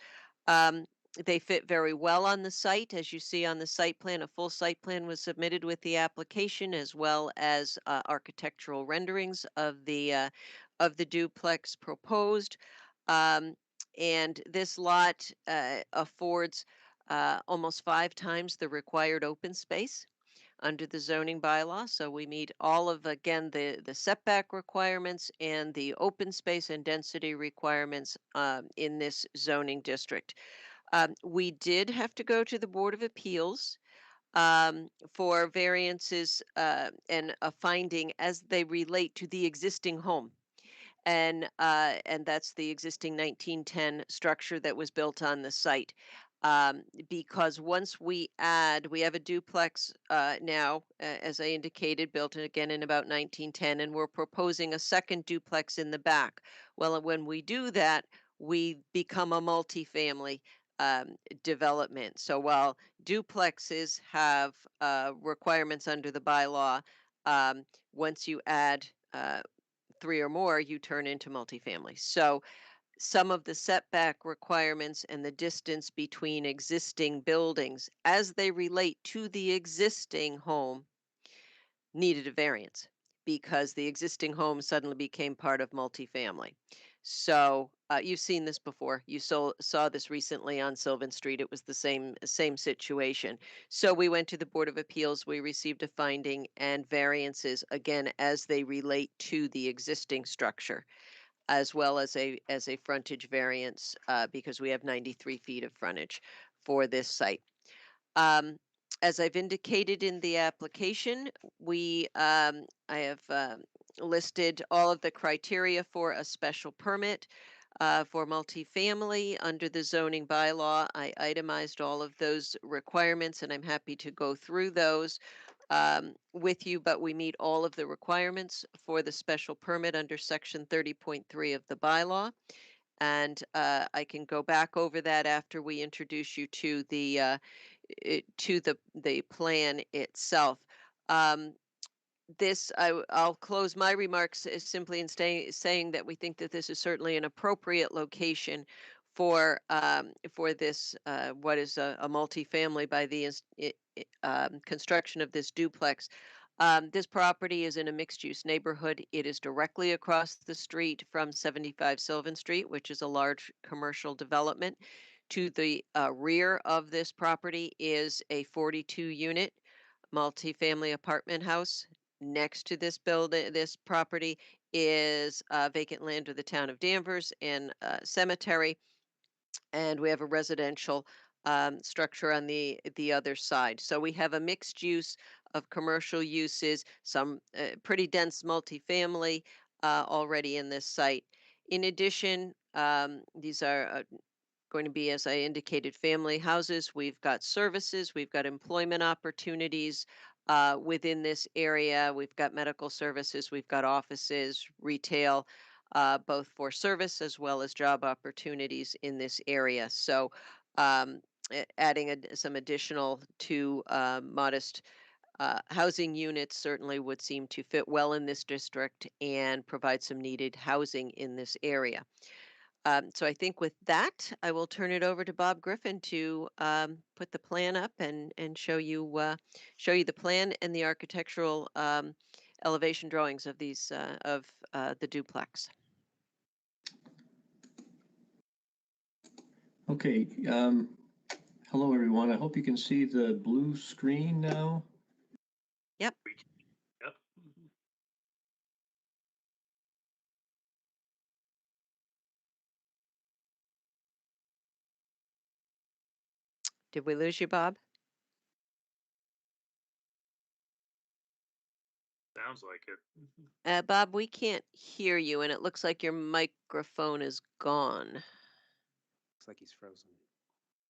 Speaker 2: They fit very well on the site. As you see on the site plan, a full site plan was submitted with the application, as well as architectural renderings of the duplex proposed. Um, and this lot affords almost 5 times the required open space under the zoning bylaw. So we meet all of, again, the setback requirements and the open space and density requirements in this zoning district. We did have to go to the Board of Appeals for variances and a finding as they relate to the existing home. And that's the existing 1910 structure that was built on the site. Because once we have a duplex now, as I indicated, built again in about 1910, and we're proposing a second duplex in the back. Well, when we do that, we become a multifamily development. So while duplexes have requirements under the bylaw, once you add 3 or more, you turn into multifamily. So some of the setback requirements and the distance between existing buildings as they relate to the existing home needed a variance because the existing home suddenly became part of multifamily. So you've seen this before. You saw this recently on Sylvan Street. It was the same situation. So we went to the Board of Appeals. We received a finding and variances again as they relate to the existing structure, as well as a frontage variance because we have 93 feet of frontage for this site. As I've indicated in the application, I have listed all of the criteria for a special permit for multifamily under the zoning bylaw. I itemized all of those requirements, and I'm happy to go through those with you, but we meet all of the requirements for the special permit under section 30.3 of the bylaw. And I can go back over that after we introduce you to the plan itself. I'll close my remarks simply in saying that we think that this is certainly an appropriate location for this what is a multifamily by the construction of this duplex. This property is in a mixed-use neighborhood. It is directly across the street from 75 Sylvan Street, which is a large commercial development. To the rear of this property is a 42-unit multifamily apartment house. Next to this property is vacant land of the town of Danvers and cemetery, and we have a residential structure on the other side. So we have a mixed use of commercial uses, some pretty dense multifamily already in this site. In addition, these are going to be, as I indicated, family houses. We've got services, we've got employment opportunities within this area. We've got medical services, we've got offices, retail, both for service as well as job opportunities in this area. So adding some additional to modest housing units certainly would seem to fit well in this district and provide some needed housing in this area. So I think with that, I will turn it over to Bob Griffin to put the plan up and show you the plan and the architectural elevation drawings of these of the duplex.
Speaker 15: Okay, hello everyone. I hope you can see the blue screen now.
Speaker 2: Yep.
Speaker 1: Yep.
Speaker 2: Did we lose you, Bob?
Speaker 1: Sounds like it.
Speaker 2: Bob, we can't hear you, and it looks like your microphone is gone.
Speaker 16: Looks like he's frozen.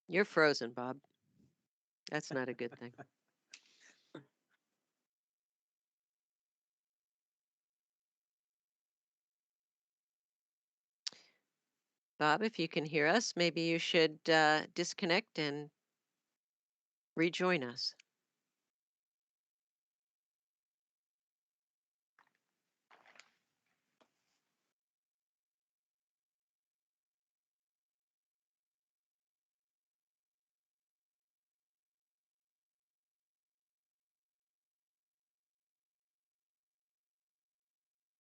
Speaker 2: You're frozen, Bob. That's not a good thing. Bob, if you can hear us, maybe you should disconnect and rejoin us.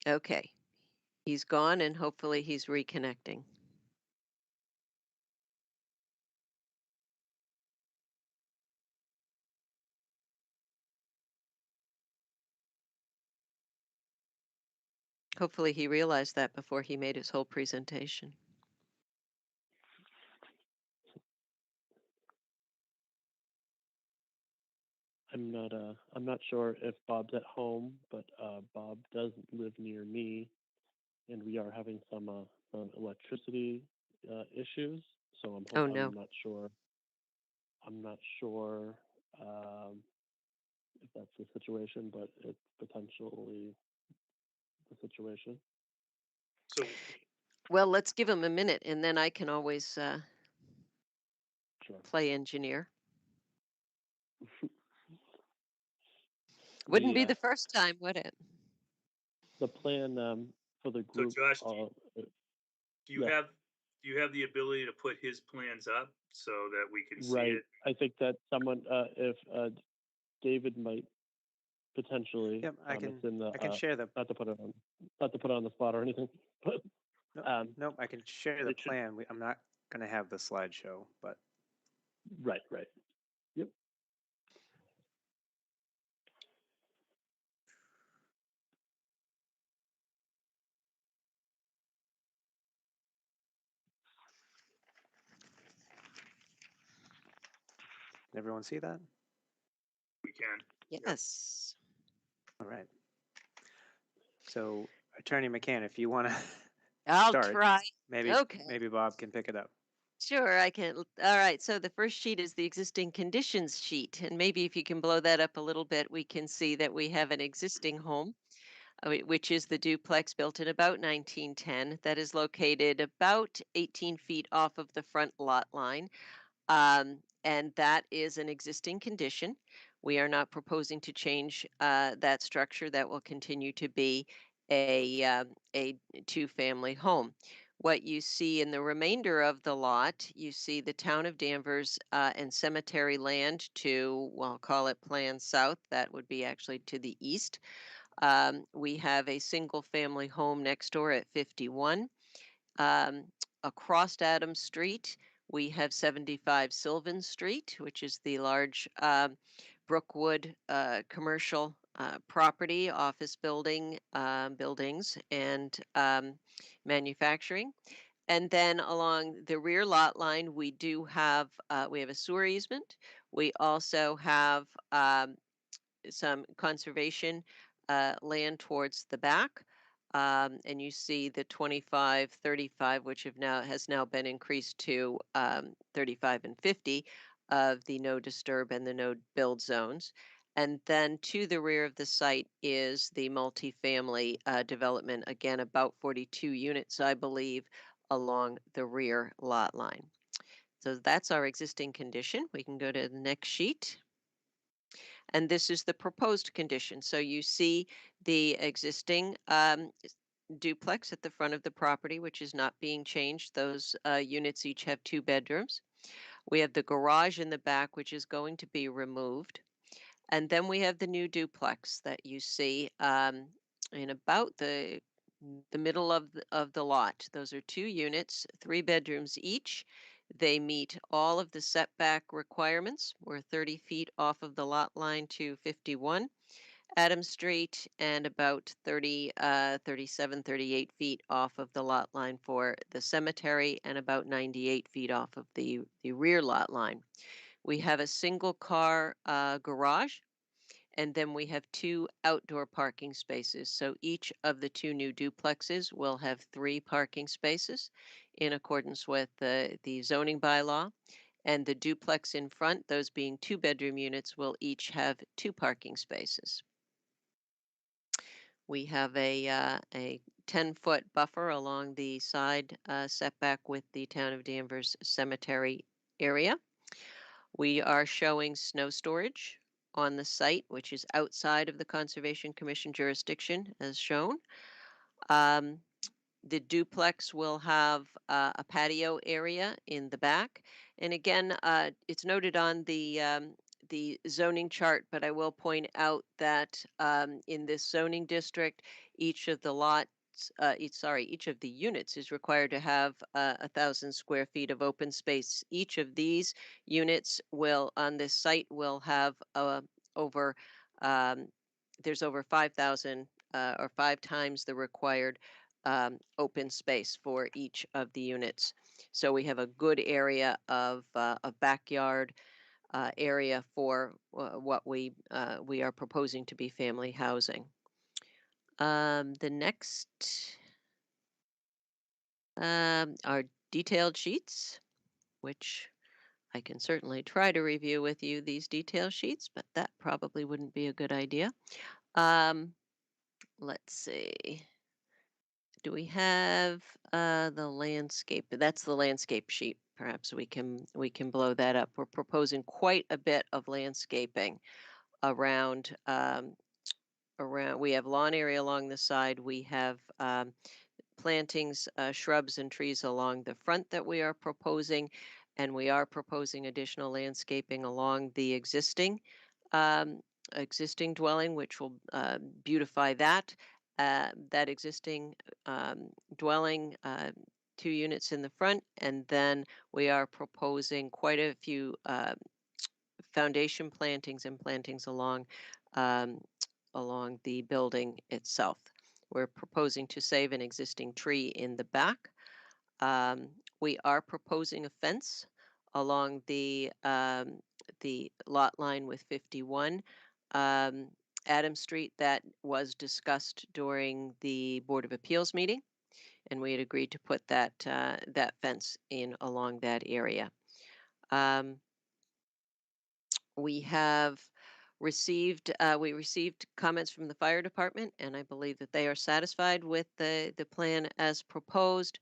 Speaker 2: Okay, he's gone, and hopefully he's reconnecting. Hopefully he realized that before he made his whole presentation.
Speaker 5: I'm not sure if Bob's at home, but Bob does live near me, and we are having some electricity issues. So
Speaker 2: Oh no.
Speaker 5: I'm not sure. I'm not sure if that's the situation, but it's potentially the situation.
Speaker 1: So,
Speaker 2: Well, let's give him a minute, and then I can always
Speaker 5: Sure.
Speaker 2: play engineer. Wouldn't be the first time, would it?
Speaker 5: The plan for the
Speaker 1: so
Speaker 5: group.
Speaker 1: Josh, do you
Speaker 5: yeah.
Speaker 1: have the ability to put his plans up so that we can see
Speaker 5: Right.
Speaker 1: it?
Speaker 5: I think that someone, if David might potentially.
Speaker 16: Yep, I can.
Speaker 5: It's in the,
Speaker 16: I can share the.
Speaker 5: not to put it on the spot or anything, but
Speaker 16: Nope, I can share the
Speaker 5: it should-
Speaker 16: plan. I'm not going to have the slideshow, but
Speaker 5: right. Yep.
Speaker 16: can everyone see that?
Speaker 1: We can.
Speaker 2: Yes.
Speaker 16: All right. So, Attorney McCann, if you want to
Speaker 2: I'll
Speaker 16: start,
Speaker 2: try.
Speaker 16: maybe
Speaker 2: Okay.
Speaker 16: maybe Bob can pick it up.
Speaker 2: Sure, I can. All right, so the first sheet is the existing conditions sheet, and maybe if you can blow that up a little bit, we can see that we have an existing home, which is the duplex built in about 1910 that is located about 18 feet off of the front lot line. And that is an existing condition. We are not proposing to change that structure. That will continue to be a two-family home. What you see in the remainder of the lot, you see the town of Danvers and cemetery land to, well, I'll call it Plan South. That would be actually to the east. We have a single-family home next door at 51. Across Adams Street, we have 75 Sylvan Street, which is the large Brookwood commercial property, office buildings, and manufacturing. And then along the rear lot line, we do have we have a sewer easement. We also have some conservation land towards the back. And you see the 25, 35, which has now been increased to 35 and 50 of the no disturb and the no build zones. And then to the rear of the site is the multifamily development, again, about 42 units, I believe, along the rear lot line. So that's our existing condition. We can go to the next sheet. And this is the proposed condition. So you see the existing duplex at the front of the property, which is not being changed. Those units each have 2 bedrooms. We have the garage in the back, which is going to be removed. And then we have the new duplex that you see in about the middle of the lot. Those are 2 units, 3 bedrooms each. They meet all of the setback requirements. We're 30 feet off of the lot line to 51 Adams Street and about 37, 38 feet off of the lot line for the cemetery and about 98 feet off of the rear lot line. We have a single car garage, and then we have 2 outdoor parking spaces. So each of the 2 new duplexes will have 3 parking spaces in accordance with the zoning bylaw. And the duplex in front, those being 2-bedroom units, will each have 2 parking spaces. We have a 10-foot buffer along the side setback with the town of Danvers cemetery area. We are showing snow storage on the site, which is outside of the Conservation Commission jurisdiction, as shown. The duplex will have a patio area in the back. And again, it's noted on the zoning chart, but I will point out that in this zoning district, each of the lots, each of the units is required to have 1,000 square feet of open space. Each of these units will, on this site, will have over, there's over 5,000 or 5 times the required open space for each of the units. So we have a good area of a backyard area for what we are proposing to be family housing. The next are detailed sheets, which I can certainly try to review with you these detail sheets, but that probably wouldn't be a good idea. Let's see. Do we have the landscape? That's the landscape sheet. Perhaps we can blow that up. We're proposing quite a bit of landscaping around we have lawn area along the side. We have plantings, shrubs and trees along the front that we are proposing, and we are proposing additional landscaping along the existing dwelling, which will beautify that existing dwelling, 2 units in the front, and then we are proposing quite a few foundation plantings and plantings along along the building itself. We're proposing to save an existing tree in the back. We are proposing a fence along the lot line with 51 Adams Street that was discussed during the Board of Appeals meeting, and we had agreed to put that that fence in along that area. We have received comments from the fire department, and I believe that they are satisfied with the plan as proposed.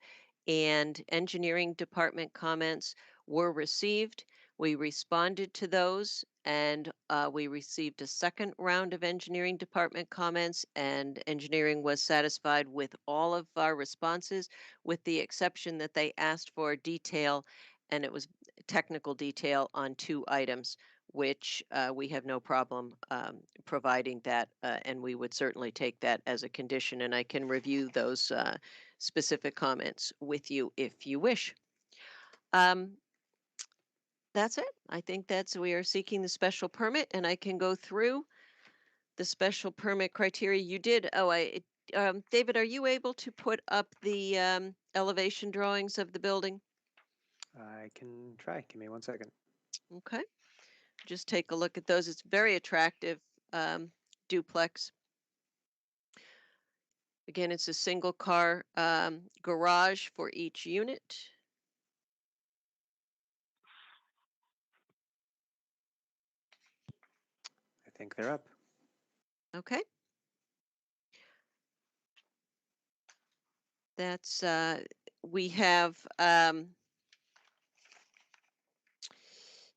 Speaker 2: And engineering department comments were received. We responded to those, and we received a second round of engineering department comments, and engineering was satisfied with all of our responses, with the exception that they asked for detail, and it was technical detail on 2 items, which we have no problem providing that, and we would certainly take that as a condition, and I can review those specific comments with you if you wish. That's it. I think we are seeking the special permit, and I can go through the special permit criteria. You did, David, are you able to put up the elevation drawings of the building?
Speaker 16: I can try. Give me 1 second.
Speaker 2: Okay. Just take a look at those. It's very attractive duplex. Again, it's a single car garage for each unit.
Speaker 16: I think they're up.
Speaker 2: Okay. That's we have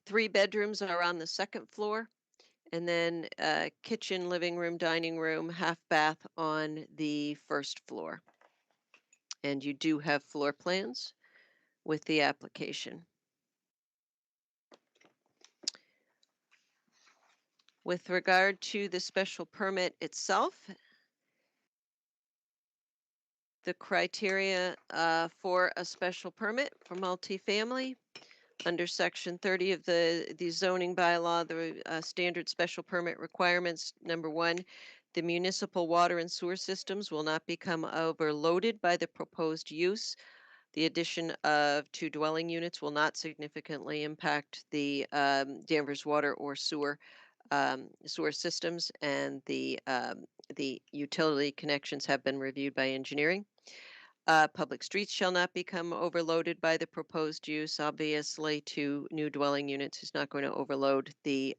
Speaker 2: 3 bedrooms are on the second floor, and then kitchen, living room, dining room, half bath on the first floor. And you do have floor plans with the application. With regard to the special permit itself, the criteria for a special permit for multifamily under section 30 of the zoning bylaw, the standard special permit requirements. Number one, the municipal water and sewer systems will not become overloaded by the proposed use. The addition of 2 dwelling units will not significantly impact the Danvers water or sewer systems, and the utility connections have been reviewed by engineering. Public streets shall not become overloaded by the proposed use. Obviously, 2 new dwelling units is not going to overload the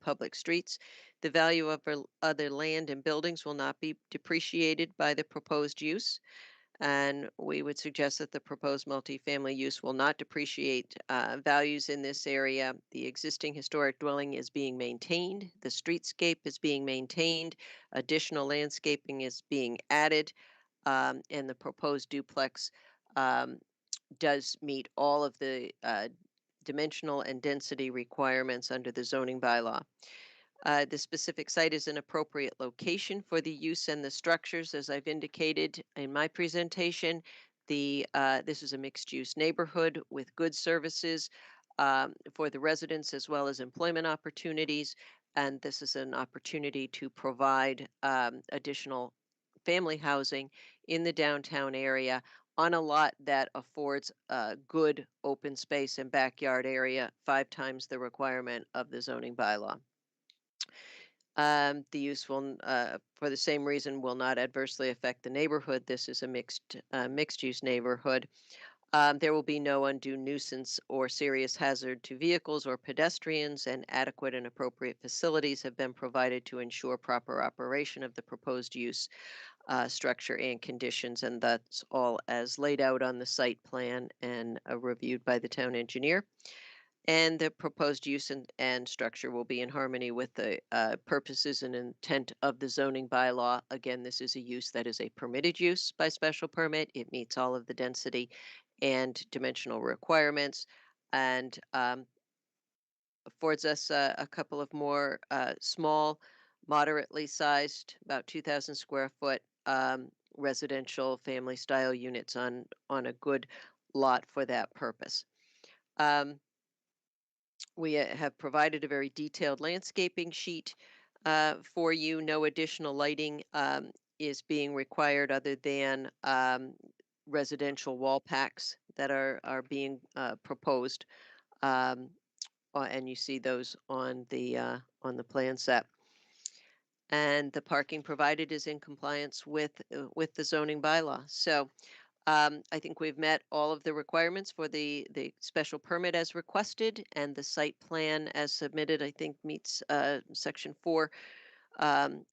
Speaker 2: public streets. The value of other land and buildings will not be depreciated by the proposed use. And we would suggest that the proposed multifamily use will not depreciate values in this area. The existing historic dwelling is being maintained. The streetscape is being maintained. Additional landscaping is being added. And the proposed duplex does meet all of the dimensional and density requirements under the zoning bylaw. The specific site is an appropriate location for the use and the structures, as I've indicated in my presentation. This is a mixed-use neighborhood with good services for the residents as well as employment opportunities. And this is an opportunity to provide additional family housing in the downtown area on a lot that affords a good open space and backyard area, 5 times the requirement of the zoning bylaw. The use will, for the same reason, will not adversely affect the neighborhood. This is a mixed-use neighborhood. There will be no undue nuisance or serious hazard to vehicles or pedestrians, and adequate and appropriate facilities have been provided to ensure proper operation of the proposed use, structure, and conditions, and that's all as laid out on the site plan and reviewed by the town engineer. And the proposed use and structure will be in harmony with the purposes and intent of the zoning bylaw. Again, this is a use that is a permitted use by special permit. It meets all of the density and dimensional requirements, and affords us a couple of more small, moderately sized, about 2,000 square foot residential family style units on a good lot for that purpose. We have provided a very detailed landscaping sheet for you. No additional lighting is being required other than residential wall packs that are being proposed, and you see those on the plan set. And the parking provided is in compliance with the zoning bylaw. So I think we've met all of the requirements for the special permit as requested, and the site plan as submitted, I think, meets section 4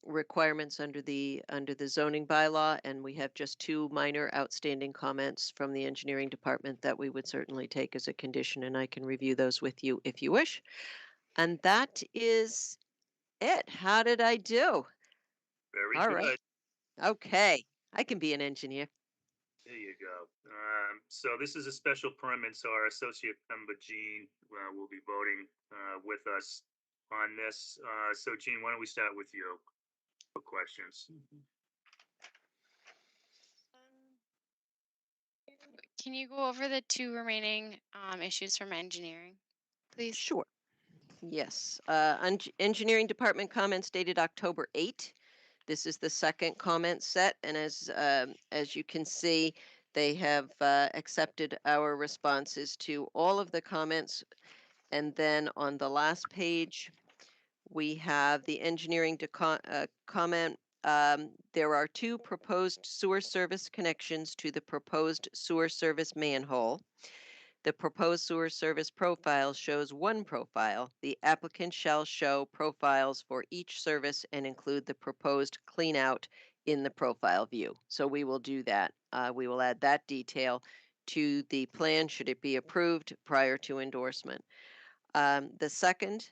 Speaker 2: requirements under the zoning bylaw. And we have just 2 minor outstanding comments from the engineering department that we would certainly take as a condition, and I can review those with you if you wish. And that is it. How did I do?
Speaker 1: Very
Speaker 2: All
Speaker 1: good.
Speaker 2: right. Okay. I can be an engineer.
Speaker 1: There you go. So this is a special permit, so our associate member Jean will be voting with us on this. So Jean, why don't we start with you for questions?
Speaker 7: Can you go over the 2 remaining issues from engineering, please?
Speaker 2: Sure. Yes. Engineering department comments dated October 8. This is the second comment set, and as you can see, they have accepted our responses to all of the comments. And then on the last page, we have the engineering comment. There are 2 proposed sewer service connections to the proposed sewer service manhole. The proposed sewer service profile shows 1 profile. The applicant shall show profiles for each service and include the proposed clean out in the profile view. So we will do that. We will add that detail to the plan should it be approved prior to endorsement. The second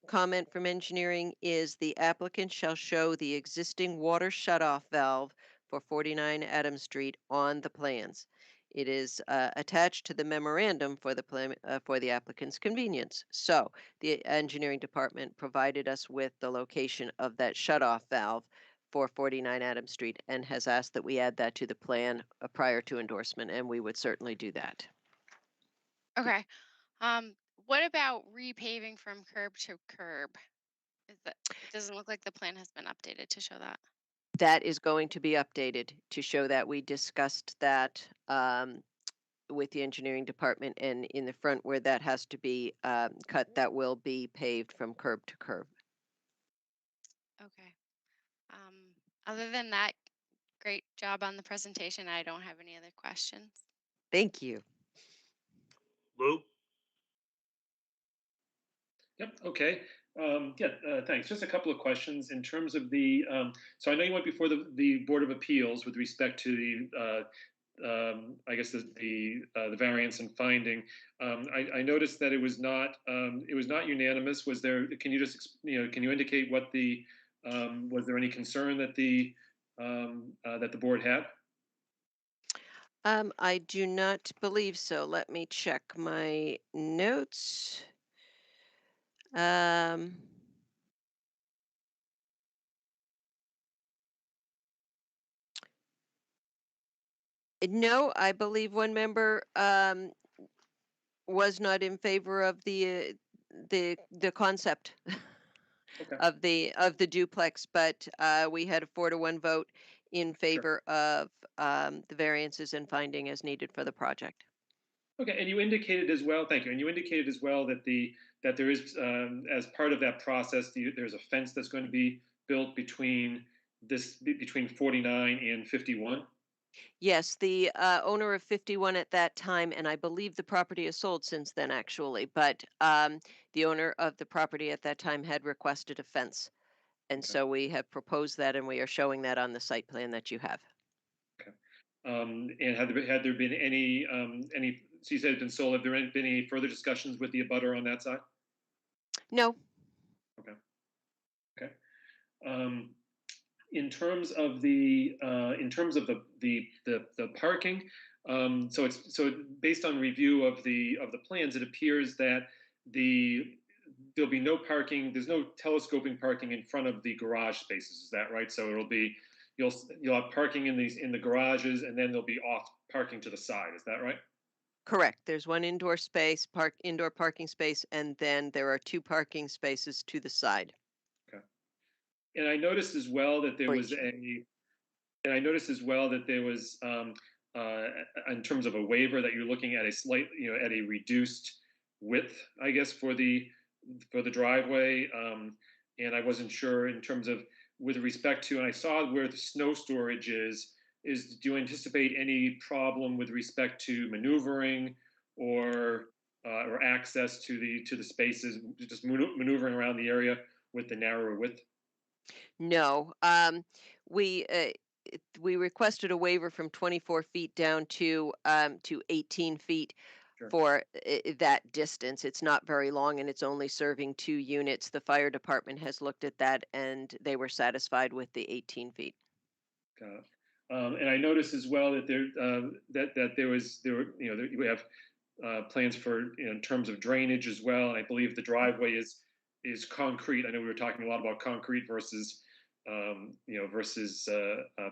Speaker 2: comment from engineering is the applicant shall show the existing water shutoff valve for 49 Adams Street on the plans. It is attached to the memorandum for the plan for the applicant's convenience. So the engineering department provided us with the location of that shutoff valve for 49 Adams Street and has asked that we add that to the plan prior to endorsement, and we would certainly do that.
Speaker 7: Okay. What about repaving from curb to curb? It doesn't look like the plan has been updated to show that.
Speaker 2: That is going to be updated to show that we discussed that with the engineering department, and in the front where that has to be cut, that will be paved from curb to curb.
Speaker 7: Okay. Other than that, great job on the presentation. I don't have any other questions.
Speaker 2: Thank you.
Speaker 1: Lou?
Speaker 10: Yep, okay. Thanks. Just a couple of questions in terms of the, so I know you went before the Board of Appeals with respect to the, I guess the variance and finding. I noticed that it was not unanimous. Was there, can you just, can you indicate what the, was there any concern that the board had?
Speaker 2: I do not believe so. Let me check my notes. No, I believe one member was not in favor of the concept
Speaker 10: Okay.
Speaker 2: of the duplex, but we had a 4-to-1 vote in favor of the variances and finding as needed for the project.
Speaker 10: Okay, and you indicated as well, thank you, and you indicated as well that there is, as part of that process, there's a fence that's going to be built between 49 and 51.
Speaker 2: Yes, the owner of 51 at that time, and I believe the property is sold since then, actually, but the owner of the property at that time had requested a fence. And
Speaker 10: Okay.
Speaker 2: so we have proposed that, and we are showing that on the site plan that you have.
Speaker 10: Okay. And had there been any, so you said it's been sold, have there been any further discussions with the abutter on that side?
Speaker 2: No.
Speaker 10: Okay. Okay. In terms of the parking, so based on review of the plans, it appears that there'll be no parking. There's no telescoping parking in front of the garage spaces. Is that right? So it'll be you'll have parking in the garages, and then there'll be off parking to the side. Is that right?
Speaker 2: Correct. There's one indoor space, indoor parking space, and then there are 2 parking spaces to the side.
Speaker 10: Okay. And I noticed as well that there was in terms of a waiver, that you're looking at at a reduced width, I guess, for the driveway. And I wasn't sure in terms of with respect to, and I saw where the snow storage is, do you anticipate any problem with respect to maneuvering or access to the spaces, just maneuvering around the area with the narrower width?
Speaker 2: No. We requested a waiver from 24 feet down to 18 feet.
Speaker 10: Sure.
Speaker 2: For that distance. It's not very long, and it's only serving 2 units. The fire department has looked at that, and they were satisfied with the 18 feet.
Speaker 10: Got it. And I noticed as well that we have plans for, in terms of drainage as well. And I believe the driveway is concrete. I know we were talking a lot about concrete versus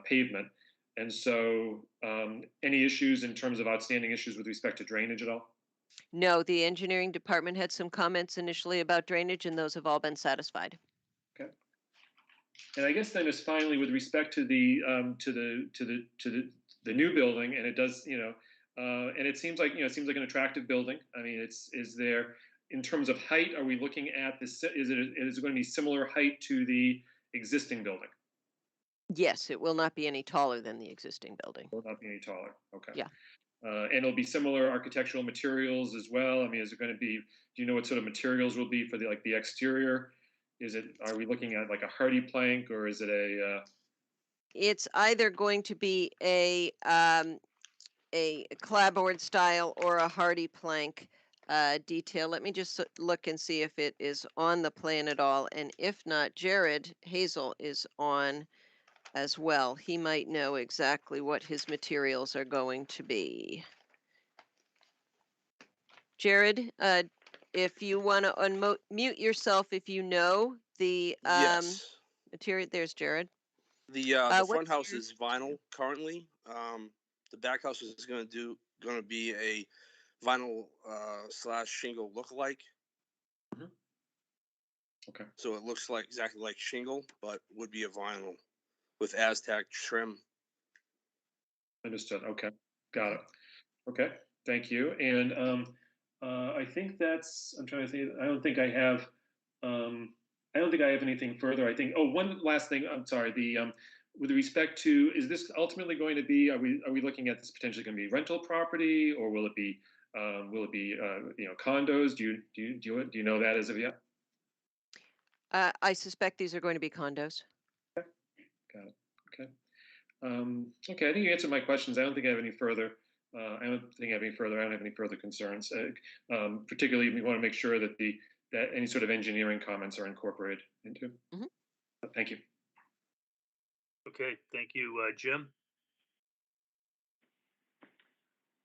Speaker 10: pavement. And so, any issues in terms of outstanding issues with respect to drainage at all?
Speaker 2: No, the engineering department had some comments initially about drainage, and those have all been satisfied.
Speaker 10: Okay. And I guess then just finally, with respect to the new building, and it does, and it seems like an attractive building. I mean, is there, in terms of height, are we looking at this? Is it going to be similar height to the existing building?
Speaker 2: Yes, it will not be any taller than the existing building.
Speaker 10: It will not be any taller. Okay.
Speaker 2: Yeah.
Speaker 10: And it'll be similar architectural materials as well. I mean, is it going to be? Do you know what sort of materials will be for the exterior? Are we looking at like a hardy plank, or is it a?
Speaker 2: It's either going to be a clapboard style or a hardy plank detail. Let me just look and see if it is on the plan at all. And if not, Jared Hazel is on as well. He might know exactly what his materials are going to be. Jared, if you want to unmute yourself, if you know the
Speaker 17: Yes.
Speaker 2: material, there's Jared.
Speaker 17: The front
Speaker 2: what's
Speaker 17: house
Speaker 2: your-
Speaker 17: is vinyl currently. The back house is gonna be a vinyl slash shingle lookalike.
Speaker 10: Okay.
Speaker 17: So it looks like exactly like shingle, but would be a vinyl with Aztec trim.
Speaker 10: Understood. Okay. Got it. Okay. Thank you. And I think that's, I'm trying to think, I don't think I have anything further. I think, oh, one last thing. I'm sorry. With respect to, is this ultimately going to be, are we looking at this potentially going to be rental property, or will it be condos? Do you know that as of yet?
Speaker 2: I suspect these are going to be condos.
Speaker 10: Got it. Okay. Okay, I think you answered my questions. I don't think I have any further. I don't have any further concerns. Particularly, we want to make sure that that any sort of engineering comments are incorporated into. Thank you.
Speaker 1: Okay, thank you, Jim.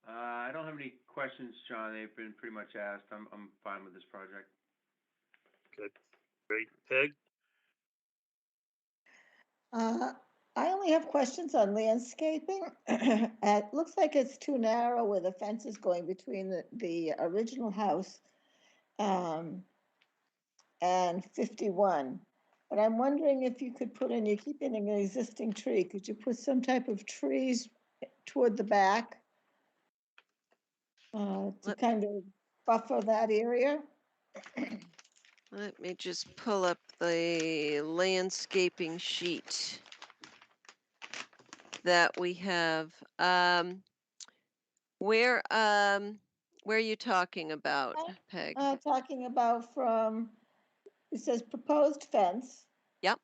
Speaker 4: I don't have any questions, John. They've been pretty much asked. I'm fine with this project.
Speaker 1: Good, great. Peg?
Speaker 8: I only have questions on landscaping. It looks like it's too narrow where the fence is going between the original house and 51. But I'm wondering if you could put in, you're keeping an existing tree, could you put some type of trees toward the back to kind of buffer that area?
Speaker 2: Let me just pull up the landscaping sheet that we have. Where are you talking about, Peg?
Speaker 8: Talking about from, it says proposed fence.
Speaker 2: Yep.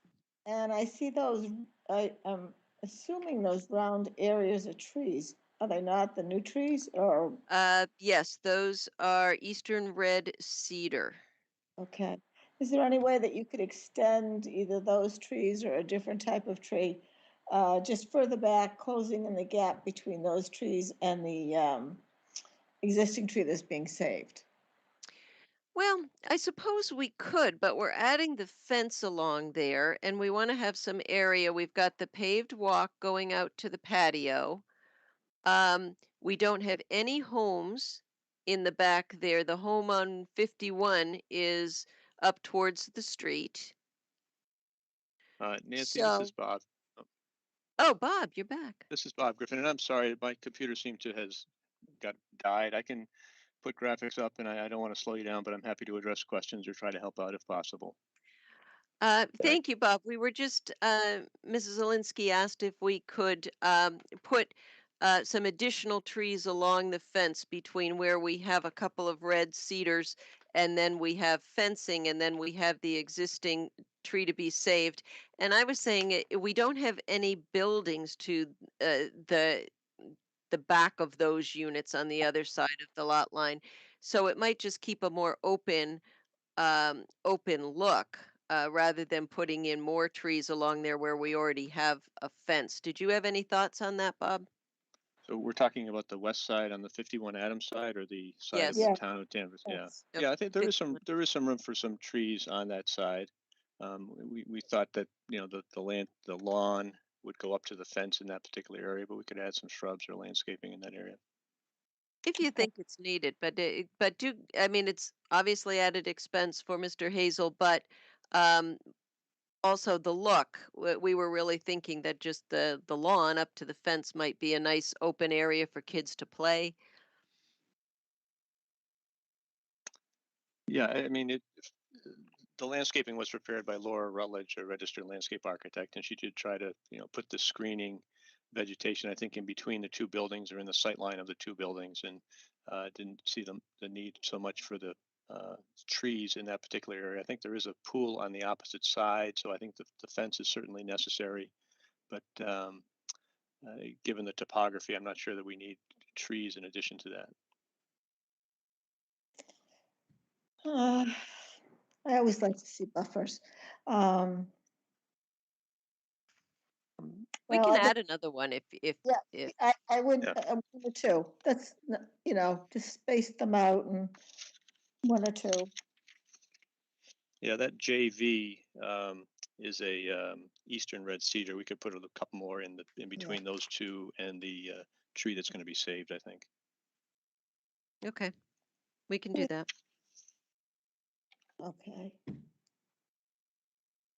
Speaker 8: And I see those, I'm assuming those round areas are trees. Are they not the new trees or?
Speaker 2: Yes, those are eastern red cedar.
Speaker 8: Okay. Is there any way that you could extend either those trees or a different type of tree just further back, closing in the gap between those trees and the existing tree that's being saved?
Speaker 2: Well, I suppose we could, but we're adding the fence along there and we want to have some area. We've got the paved walk going out to the patio. We don't have any homes in the back there. The home on 51 is up towards the street.
Speaker 18: Nancy, this is Bob.
Speaker 2: Oh, Bob, you're back.
Speaker 18: This is Bob Griffin, and I'm sorry, my computer seemed to has died. I can put graphics up, and I don't want to slow you down, but I'm happy to address questions or try to help out if possible.
Speaker 2: Thank you, Bob. We were just, Mrs. Alinsky asked if we could put some additional trees along the fence between where we have a couple of red cedars and then we have fencing and then we have the existing tree to be saved. And I was saying we don't have any buildings to the back of those units on the other side of the lot line. So it might just keep a more open look rather than putting in more trees along there where we already have a fence. Did you have any thoughts on that, Bob?
Speaker 18: So we're talking about the west side on the 51 Adams side, or the side
Speaker 2: Yes.
Speaker 18: of the town of Danvers?
Speaker 2: Yes.
Speaker 18: Yeah. Yeah, I think there is some room for some trees on that side. We thought that the lawn would go up to the fence in that particular area, but we could add some shrubs or landscaping in that area.
Speaker 2: If you think it's needed, I mean, it's obviously added expense for Mr. Hazel, but also the look. We were really thinking that just the lawn up to the fence might be a nice open area for kids to play.
Speaker 18: Yeah, I mean, the landscaping was prepared by Laura Rutledge, a registered landscape architect, and she did try to, put the screening vegetation, I think, in between the two buildings or in the sight line of the two buildings, and didn't see the need so much for the trees in that particular area. I think there is a pool on the opposite side, so I think the fence is certainly necessary, but given the topography, I'm not sure that we need trees in addition to that.
Speaker 8: I always like to see buffers.
Speaker 2: We
Speaker 8: Well,
Speaker 2: can
Speaker 8: I think-
Speaker 2: add another one if,
Speaker 8: Yeah, I would,
Speaker 18: Yeah.
Speaker 8: one or two. That's, you know, just space them out and one or two.
Speaker 18: Yeah, that JV is a eastern red cedar. We could put a couple more in between those two and the tree that's going to be saved, I think.
Speaker 2: okay, we can do that.
Speaker 8: Okay.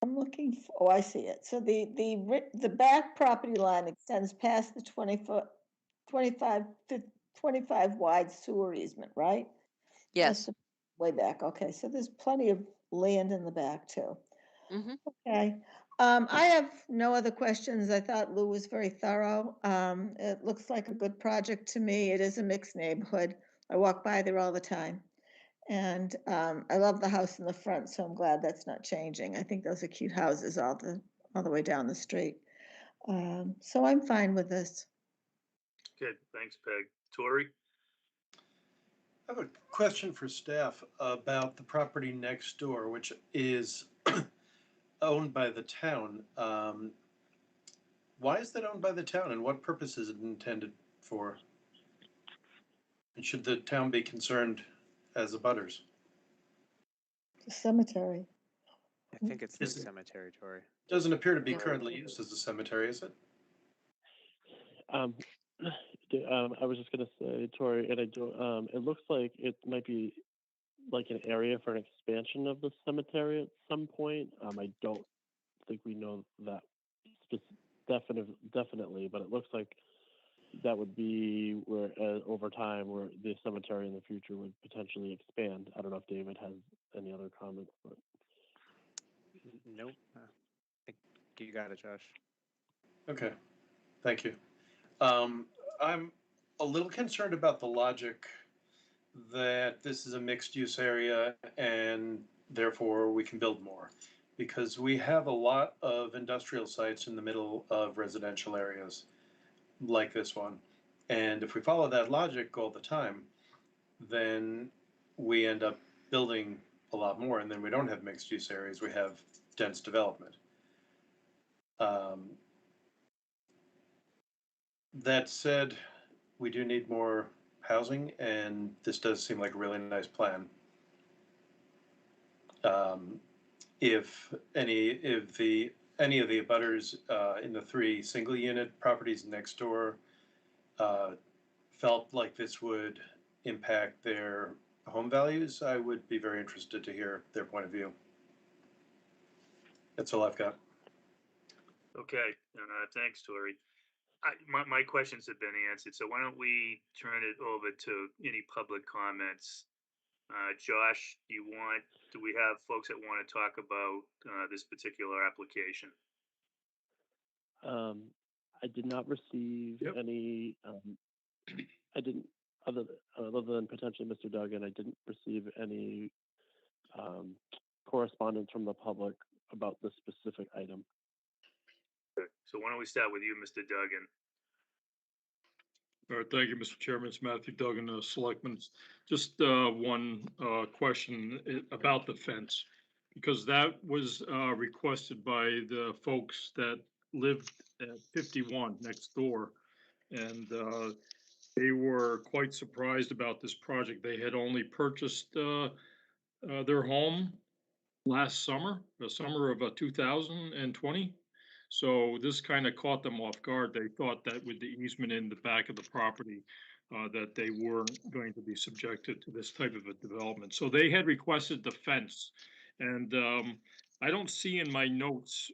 Speaker 8: I'm looking for, oh, I see it. So the back property line extends past the 20-foot, 25 wide sewer easement, right?
Speaker 2: Yes.
Speaker 8: That's way back. Okay, so there's plenty of land in the back too.
Speaker 2: Mm-hmm.
Speaker 8: Okay. I have no other questions. I thought Lou was very thorough. It looks like a good project to me. It is a mixed neighborhood. I walk by there all the time. And I love the house in the front, so I'm glad that's not changing. I think those are cute houses all the way down the street. So I'm fine with this.
Speaker 1: Good, thanks, Peg. Tori?
Speaker 6: I have a question for staff about the property next door, which is owned by the town. Why is that owned by the town, and what purpose is it intended for? And should the town be concerned as abutters?
Speaker 8: The cemetery.
Speaker 16: I think it's the
Speaker 6: Is it-
Speaker 16: cemetery, Tori.
Speaker 6: Doesn't appear to be
Speaker 2: Yeah.
Speaker 6: currently used as a cemetery, is it?
Speaker 5: I was just gonna say, Tori, and I do. It looks like it might be like an area for an expansion of the cemetery at some point. I don't think we know that definitely, but it looks like that would be where over time where the cemetery in the future would potentially expand. I don't know if David has any other comments, but
Speaker 16: Nope. I think you got it, Josh.
Speaker 6: Okay, thank you. I'm a little concerned about the logic that this is a mixed-use area and therefore we can build more. Because we have a lot of industrial sites in the middle of residential areas like this one. And if we follow that logic all the time, then we end up building a lot more, and then we don't have mixed-use areas, we have dense development. That said, we do need more housing, and this does seem like a really nice plan. If any of the abutters in the 3 single-unit properties next door felt like this would impact their home values, I would be very interested to hear their point of view. That's all I've got.
Speaker 1: Okay, thanks, Tori. My questions have been answered, so why don't we turn it over to any public comments? Josh, do we have folks that want to talk about this particular application?
Speaker 5: I did not receive any. I didn't, other than potentially Mr. Duggan, I didn't receive any correspondence from the public about this specific item.
Speaker 1: Okay, so why don't we start with you, Mr. Duggan?
Speaker 9: All right, thank you, Mr. Chairman. It's Matthew Duggan, Selectman. Just one question about the fence, because that was requested by the folks that lived at 51 next door, and they were quite surprised about this project. They had only purchased their home last summer, the summer of 2020. So this kind of caught them off guard. They thought that with the easement in the back of the property, that they weren't going to be subjected to this type of a development. So they had requested the fence, and I don't see in my notes.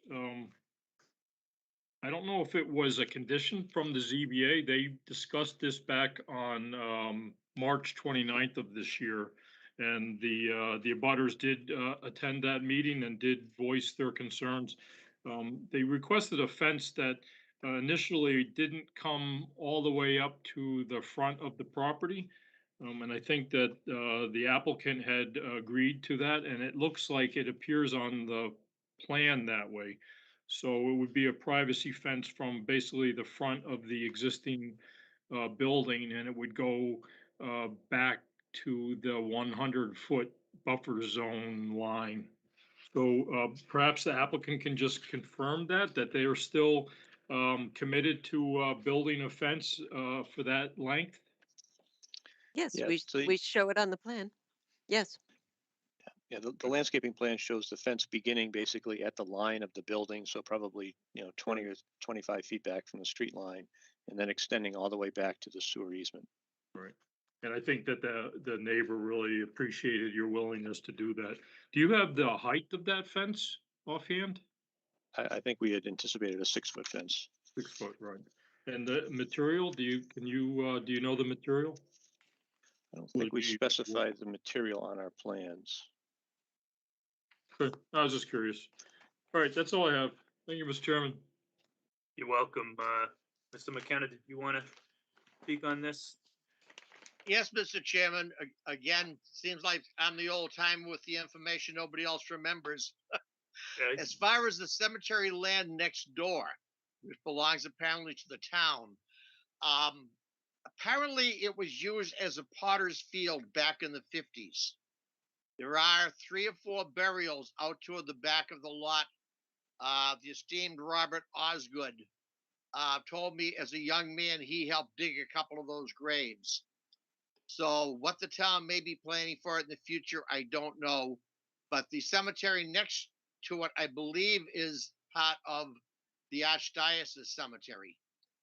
Speaker 9: I don't know if it was a condition from the ZBA. They discussed this back on March 29th of this year. And the abutters did attend that meeting and did voice their concerns. They requested a fence that initially didn't come all the way up to the front of the property. And I think that the applicant had agreed to that, and it looks like it appears on the plan that way. So it would be a privacy fence from basically the front of the existing building, and it would go back to the 100-foot buffer zone line. So perhaps the applicant can just confirm that they are still committed to building a fence for that length?
Speaker 2: Yes,
Speaker 18: Yes, so
Speaker 2: we show it on the plan. Yes.
Speaker 18: yeah, the landscaping plan shows the fence beginning basically at the line of the building, so probably 20 or 25 feet back from the street line, and then extending all the way back to the sewer easement.
Speaker 9: Right. And I think that the neighbor really appreciated your willingness to do that. Do you have the height of that fence offhand?
Speaker 18: I think we had anticipated a 6-foot fence.
Speaker 9: 6 foot, right. And the material, do you know the material?
Speaker 18: I don't think we specified the material on our plans.
Speaker 9: Okay, I was just curious. All right, that's all I have. Thank you, Mr. Chairman.
Speaker 1: You're welcome. Mr. McKenna, did you want to speak on this?
Speaker 14: Yes, Mr. Chairman. Again, seems like I'm the old timer with the information nobody else remembers.
Speaker 1: Okay.
Speaker 14: As far as the cemetery land next door, which belongs apparently to the town, apparently it was used as a potter's field back in the 50s. There are 3 or 4 burials out toward the back of the lot. The esteemed Robert Osgood told me as a young man he helped dig a couple of those graves. So what the town may be planning for it in the future, I don't know. But the cemetery next to it, I believe, is part of the Archdiocese Cemetery.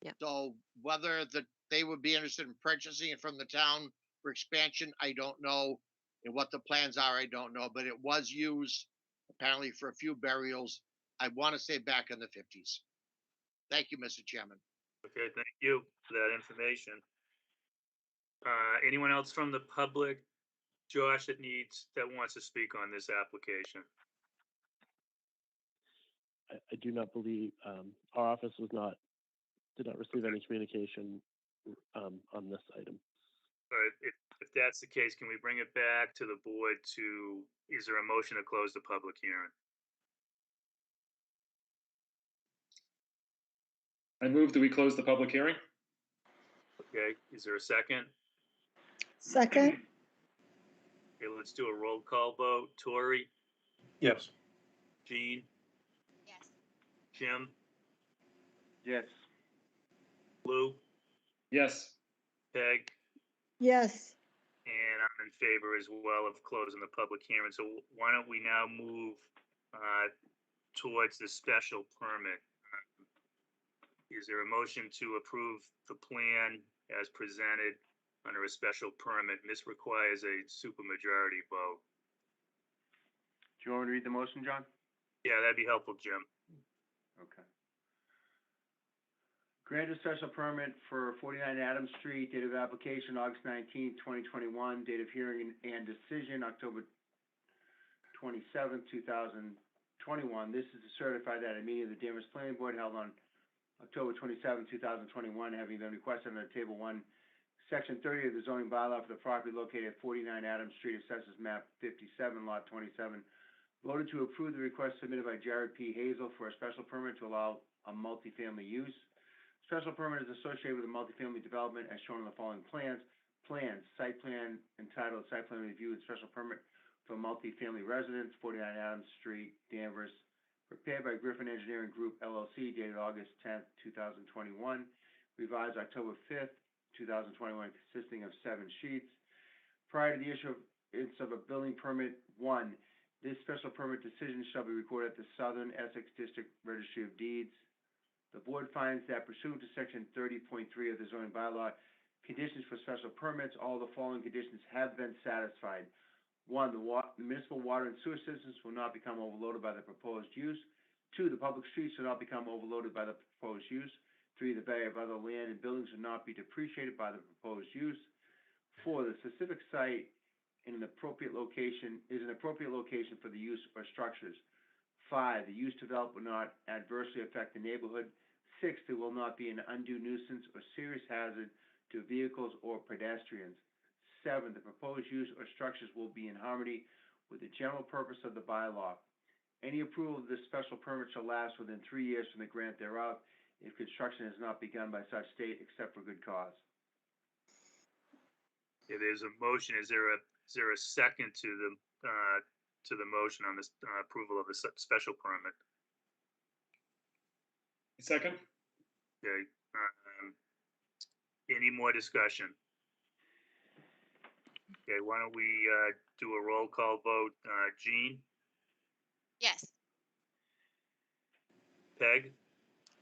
Speaker 2: Yep.
Speaker 14: So whether they would be interested in purchasing it from the town for expansion, I don't know. And what the plans are, I don't know. But it was used apparently for a few burials. I want to say back in the 50s. Thank you, Mr. Chairman.
Speaker 1: Okay, thank you for that information. Anyone else from the public, Josh, that wants to speak on this application?
Speaker 5: I do not believe our office did not receive any communication on this item.
Speaker 1: All right, if that's the case, can we bring it back to the board is there a motion to close the public hearing?
Speaker 10: I move that we close the public hearing.
Speaker 1: Okay, is there a second?
Speaker 8: Second?
Speaker 1: Okay, let's do a roll call vote. Tori,
Speaker 6: Yes.
Speaker 1: Jean,
Speaker 7: Yes.
Speaker 1: Jim,
Speaker 4: Yes.
Speaker 1: Lou,
Speaker 10: Yes.
Speaker 1: Peg,
Speaker 8: Yes.
Speaker 1: and I'm in favor as well of closing the public hearing. So why don't we now move towards the special permit? Is there a motion to approve the plan as presented under a special permit? And this requires a supermajority vote.
Speaker 4: Do you want me to read the motion, John?
Speaker 1: Yeah, that'd be helpful, Jim.
Speaker 4: Okay. Grant a special permit for 49 Adams Street, date of application August 19th, 2021, date of hearing and decision October 27th, 2021. This is to certify that a meeting of the Danvers Planning Board held on October 27, 2021, having been requested under Table 1, Section 30 of the zoning bylaw for the property located at 49 Adams Street, Assessors Map 57, Lot 27, voted to approve the request submitted by Jared P. Hazel for a special permit to allow a multifamily use. Special permit is associated with a multifamily development as shown on the following plans. Site plan entitled Site Plan Review and Special Permit for Multifamily Residence, 49 Adams Street, Danvers, prepared by Griffin Engineering Group LLC, dated August 10th, 2021, revised October 5th, 2021, consisting of 7 sheets. Prior to the issuance of a building permit, 1, this special permit decision shall be recorded at the Southern Essex District Registry of Deeds. The board finds that pursuant to Section 30.3 of the zoning bylaw, conditions for special permits, all the following conditions have been satisfied. 1, the municipal water and sewer systems will not become overloaded by the proposed use. 2, the public streets will not become overloaded by the proposed use. 3, the value of other land and buildings will not be depreciated by the proposed use. 4, the specific site is an appropriate location for the use or structures. 5, the use developed will not adversely affect the neighborhood. 6, there will not be an undue nuisance or serious hazard to vehicles or pedestrians. 7, the proposed use or structures will be in harmony with the general purpose of the bylaw. Any approval of this special permit shall last within 3 years from the grant thereof, if construction has not begun by such date except for good cause.
Speaker 1: If there's a motion, is there a second to the motion on this approval of the special permit?
Speaker 10: Second.
Speaker 1: Okay. Any more discussion? Okay, why don't we do a roll call vote? Jean,
Speaker 7: Yes.
Speaker 1: Peg,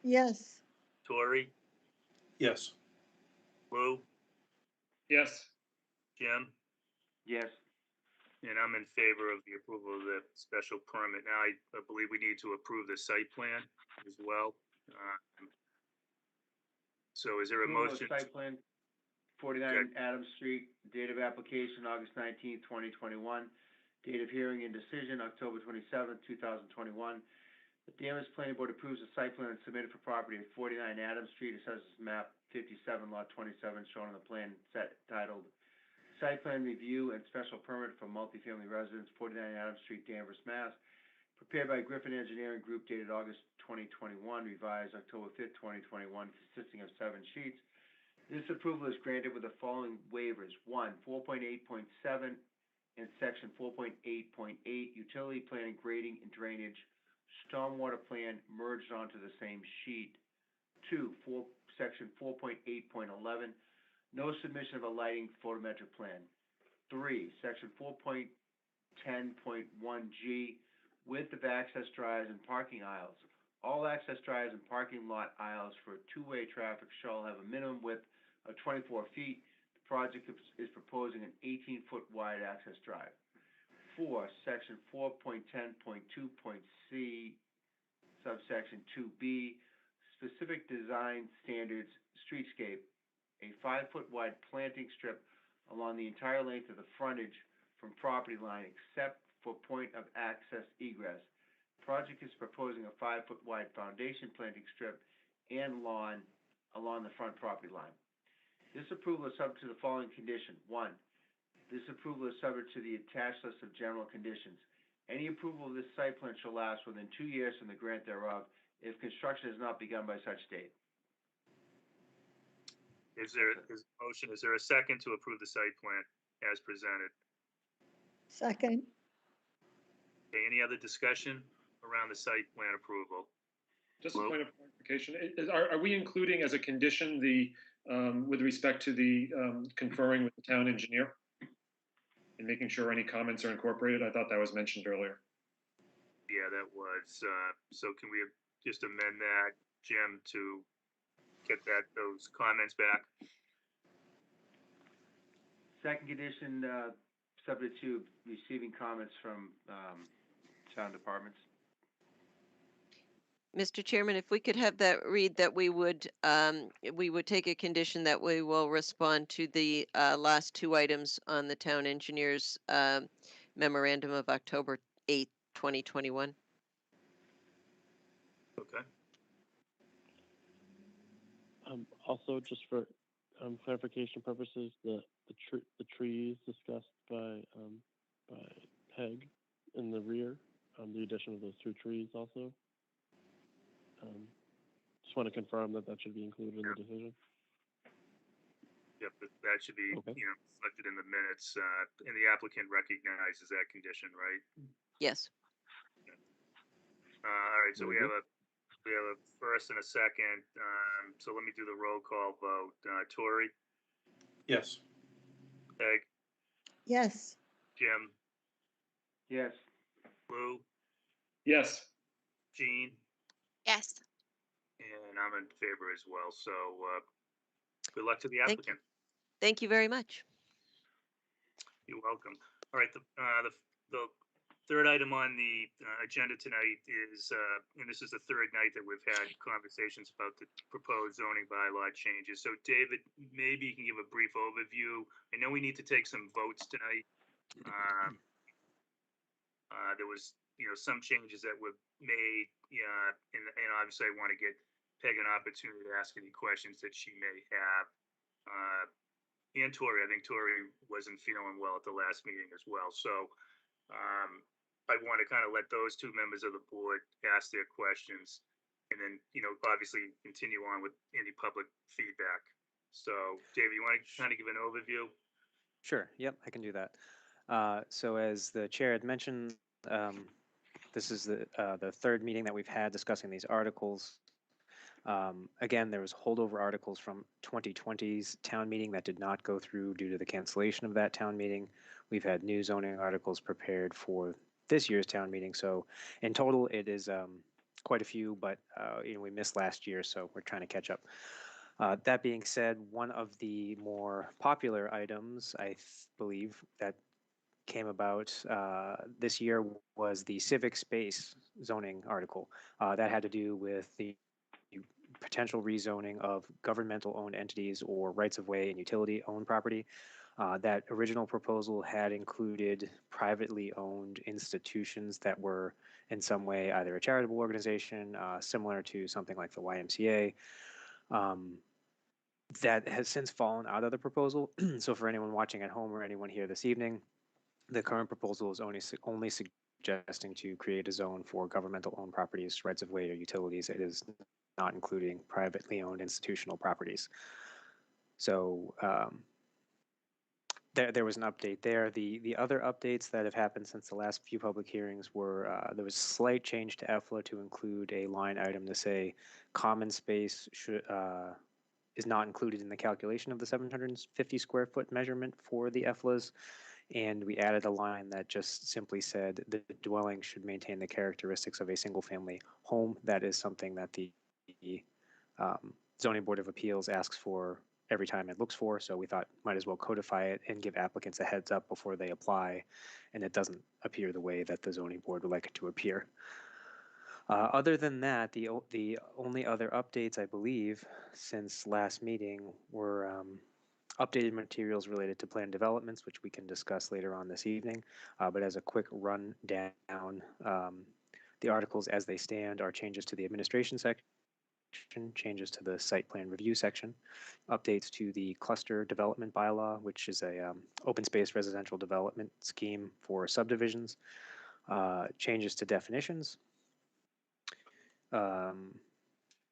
Speaker 8: Yes.
Speaker 1: Tori,
Speaker 6: Yes.
Speaker 1: Lou,
Speaker 10: Yes.
Speaker 1: Jim,
Speaker 4: Yes.
Speaker 1: and I'm in favor of the approval of the special permit. Now, I believe we need to approve the site plan as well. So is there a
Speaker 4: Approval of
Speaker 1: motion?
Speaker 4: Site plan, 49 Adams Street, date of application, August 19th, 2021. Date of hearing and decision, October 27th, 2021. The Danvers Planning Board approves the site plan submitted for property at 49 Adams Street, assessors map 57, lot 27, shown on the plan set titled Site Plan Review and Special Permit for Multifamily Residence, 49 Adams Street, Danvers, Mass. Prepared by Griffin Engineering Group, dated August 2021, revised October 5th, 2021, consisting of 7 sheets. This approval is granted with the following waivers. 1, 4.8.7 and section 4.8.8, utility plan, grading and drainage, stormwater plan merged onto the same sheet. 2, section 4.8.11, no submission of a lighting photometric plan. 3, section 4.10.1G, width of access drives and parking aisles. All access drives and parking lot aisles for two-way traffic shall have a minimum width of 24 feet. The project is proposing an 18-foot wide access drive. 4, section 4.10.2.c, subsection 2B, specific design standards, streetscape, a 5-foot wide planting strip along the entire length of the frontage from property line except for point of access egress. Project is proposing a 5-foot wide foundation planting strip and lawn along the front property line. This approval is subject to the following condition. 1, this approval is subject to the attached list of general conditions. Any approval of this site plan shall last within 2 years from the grant thereof if construction has not begun by such date.
Speaker 1: Is there a motion? Is there a second to approve the site plan as presented?
Speaker 8: Second.
Speaker 1: Okay, any other discussion around the site plan approval?
Speaker 10: Just a point of clarification, are we including as a condition the, with respect to the conferring with the town engineer? And making sure any comments are incorporated? I thought that was mentioned earlier.
Speaker 1: Yeah, that was, so can we just amend that, Jim, to get those comments back?
Speaker 4: Second condition, subject to receiving comments from town departments.
Speaker 2: Mr. Chairman, if we could have that read that we would take a condition that we will respond to the last 2 items on the town engineer's memorandum of October 8th, 2021.
Speaker 1: Okay.
Speaker 5: Also, just for clarification purposes, the trees discussed by Peg in the rear, the addition of those 2 trees also. Just want to confirm that should be included in the decision.
Speaker 1: Yep, that should be,
Speaker 5: okay.
Speaker 1: Reflected in the minutes, and the applicant recognizes that condition, right?
Speaker 2: Yes.
Speaker 1: Okay. All right, so we have a first and a second. So let me do the roll call vote. Tori?
Speaker 6: Yes.
Speaker 1: Peg?
Speaker 8: Yes.
Speaker 1: Jim?
Speaker 4: Yes.
Speaker 1: Lou?
Speaker 10: Yes.
Speaker 1: Jean?
Speaker 7: Yes.
Speaker 1: And I'm in favor as well. So good luck to the applicant.
Speaker 2: Thank you very much.
Speaker 1: You're welcome. All right, the third item on the agenda tonight is, and this is the third night that we've had conversations about the proposed zoning bylaw changes. So David, maybe you can give a brief overview. I know we need to take some votes tonight. There was, some changes that were made, and obviously I want to get Peg an opportunity to ask any questions that she may have. And Tori, I think Tori wasn't feeling well at the last meeting as well. So I want to kind of let those 2 members of the board ask their questions and then, obviously continue on with any public feedback. So David, you want to kind of give an overview?
Speaker 16: Sure. Yep, I can do that. So as the chair had mentioned, this is the 3rd meeting that we've had discussing these articles. Again, there was holdover articles from 2020's town meeting that did not go through due to the cancellation of that town meeting. We've had new zoning articles prepared for this year's town meeting. So in total, it is quite a few, but we missed last year, so we're trying to catch up. That being said, one of the more popular items, I believe, that came about this year was the civic space zoning article. That had to do with the potential rezoning of governmental owned entities or rights of way and utility owned property. That original proposal had included privately owned institutions that were in some way either a charitable organization, similar to something like the YMCA. That has since fallen out of the proposal. So for anyone watching at home or anyone here this evening, the current proposal is only suggesting to create a zone for governmental owned properties, rights of way, or utilities. It is not including privately owned institutional properties. So there was an update there. The other updates that have happened since the last few public hearings were there was a slight change to EFLA to include a line item to say common space is not included in the calculation of the 750 square foot measurement for the EFLAs. And we added a line that just simply said the dwelling should maintain the characteristics of a single family home. That is something that the Zoning Board of Appeals asks for every time it looks for, so we thought might as well codify it and give applicants a heads up before they apply, and it doesn't appear the way that the zoning board would like it to appear. Other than that, the only other updates, I believe, since last meeting were updated materials related to plan developments, which we can discuss later on this evening. But as a quick rundown, the articles as they stand are changes to the administration section, changes to the site plan review section, updates to the cluster development bylaw, which is a open space residential development scheme for subdivisions, changes to definitions,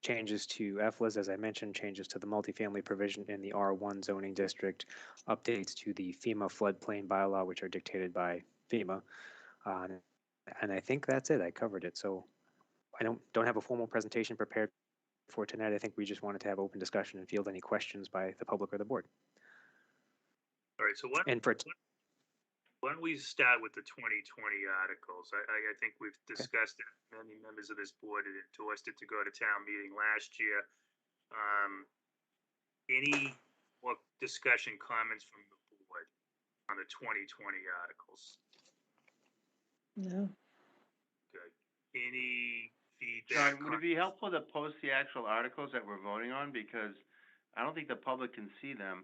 Speaker 16: changes to EFLAs, as I mentioned, changes to the multifamily provision in the R1 zoning district, updates to the FEMA floodplain bylaw, which are dictated by FEMA. And I think that's it. I covered it. So I don't have a formal presentation prepared for tonight. I think we just wanted to have open discussion and field any questions by the public or the board.
Speaker 1: All right, so why don't we start with the 2020 articles? I think we've discussed it. Many members of this board had endorsed it to go to town meeting last year. Any more discussion, comments from the board on the 2020 articles?
Speaker 8: No.
Speaker 1: Good. Any feedback?
Speaker 4: John, would it be helpful to post the actual articles that we're voting on? Because I don't think the public can see them.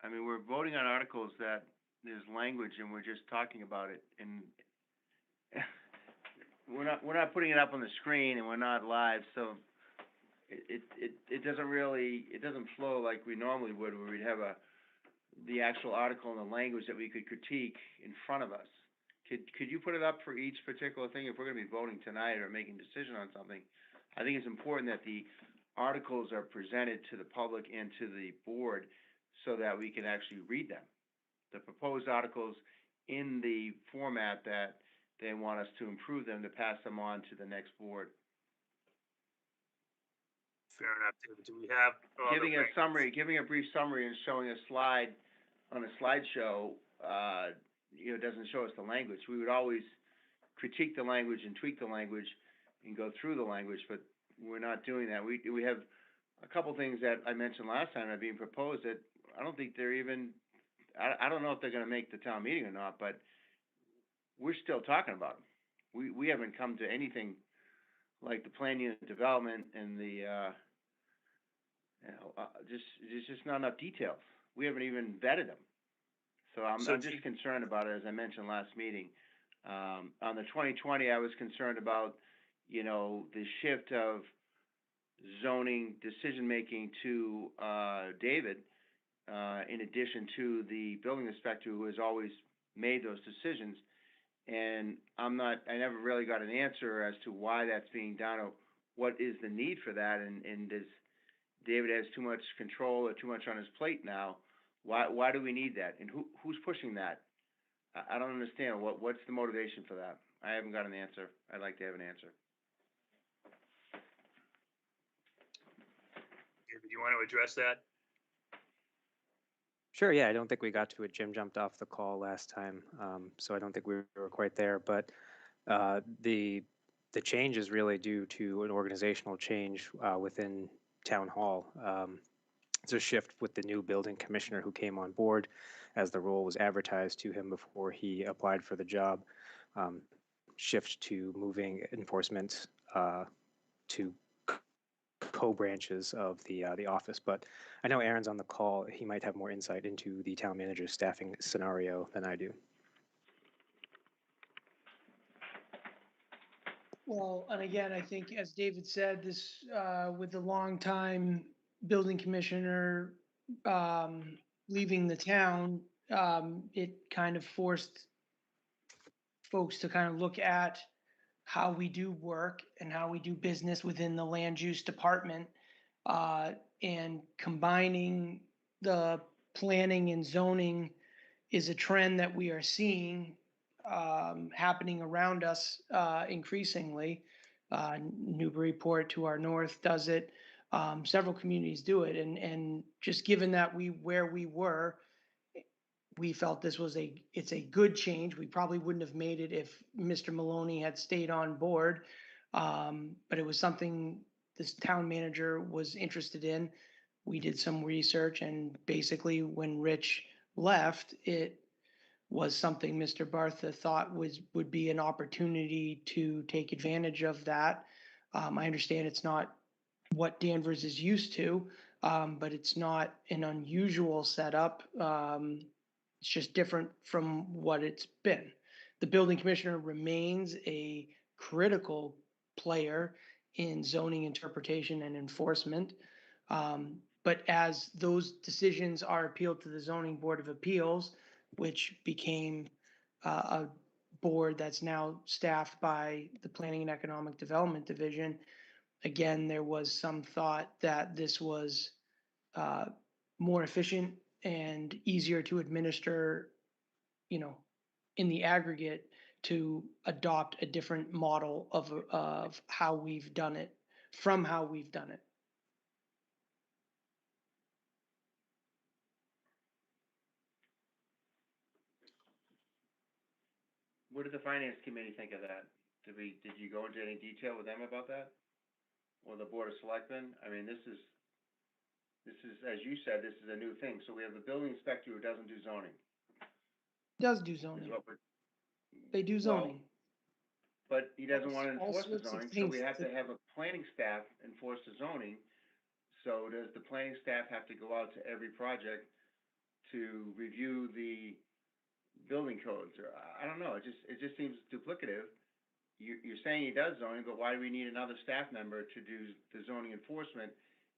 Speaker 4: I mean, we're voting on articles that there's language and we're just talking about it, and we're not putting it up on the screen and we're not live, so it doesn't flow like we normally would, where we'd have the actual article and the language that we could critique in front of us. Could you put it up for each particular thing? If we're going to be voting tonight or making a decision on something, I think it's important that the articles are presented to the public and to the board so that we can actually read them. The proposed articles in the format that they want us to improve them, to pass them on to the next board.
Speaker 1: Fair enough. Do we have
Speaker 4: Giving a brief summary and showing a slide on a slideshow, doesn't show us the language. We would always critique the language and tweak the language and go through the language, but we're not doing that. We have a couple things that I mentioned last time that are being proposed that I don't think they're even, I don't know if they're going to make the town meeting or not, but we're still talking about them. We haven't come to anything like the plan unit development and the, there's just not enough details. We haven't even vetted them. So I'm just concerned about it, as I mentioned last meeting. On the 2020, I was concerned about, the shift of zoning decision-making to David, in addition to the building inspector who has always made those decisions. And I never really got an answer as to why that's being done or what is the need for that. And does David has too much control or too much on his plate now? Why do we need that? And who's pushing that? I don't understand. What's the motivation for that? I haven't got an answer. I'd like to have an answer.
Speaker 1: you want to address that?
Speaker 16: Sure, yeah, I don't think we got to it. Jim jumped off the call last time, so I don't think we were quite there. But the change is really due to an organizational change within Town Hall. It's a shift with the new building commissioner who came on board as the role was advertised to him before he applied for the job. Shift to moving enforcement to co-branches of the office. But I know Aaron's on the call. He might have more insight into the town manager's staffing scenario than I do.
Speaker 19: Well, and again, I think as David said, this with the longtime building commissioner leaving the town, it kind of forced folks to kind of look at how we do work and how we do business within the land use department, and combining the planning and zoning is a trend that we are seeing happening around us increasingly. Newburyport to our north does it. Several communities do it, and just given that where we were, we felt it's a good change. We probably wouldn't have made it if Mr. Maloney had stayed on board, but it was something this town manager was interested in. We did some research, and basically, when Rich left, it was something Mr. Bartha thought would be an opportunity to take advantage of that. I understand it's not what Danvers is used to, but it's not an unusual setup. It's just different from what it's been. The building commissioner remains a critical player in zoning interpretation and enforcement. But as those decisions are appealed to the Zoning Board of Appeals, which became a board that's now staffed by the Planning and Economic Development Division, again, there was some thought that this was more efficient and easier to administer, in the aggregate, to adopt a different model of how we've done it, from how we've done it.
Speaker 4: What did the finance committee think of that? Did you go into any detail with them about that? Or the board of selectmen? I mean, this is, as you said, this is a new thing. So we have the building inspector who doesn't do zoning.
Speaker 19: Does do zoning. They do zoning.
Speaker 4: But he doesn't want to
Speaker 19: All
Speaker 4: enforce the
Speaker 19: sorts of
Speaker 4: zoning, so we
Speaker 19: things
Speaker 4: have to have a planning staff enforce the zoning. So does the planning staff have to go out to every project to review the building codes? Or I don't know, it just seems duplicative. You're saying he does zoning, but why do we need another staff member to do the zoning enforcement?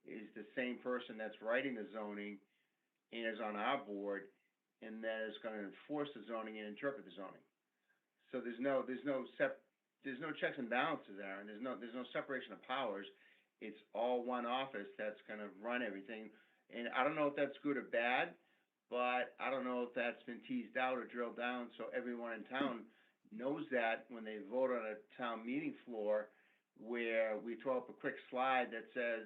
Speaker 4: Is the same person that's writing the zoning and is on our board, and that is gonna enforce the zoning and interpret the zoning. So there's no checks and balances there, and there's no separation of powers. It's all one office that's gonna run everything. And I don't know if that's good or bad, but I don't know if that's been teased out or drilled down so everyone in town knows that when they vote on a town meeting floor, where we throw up a quick slide that says,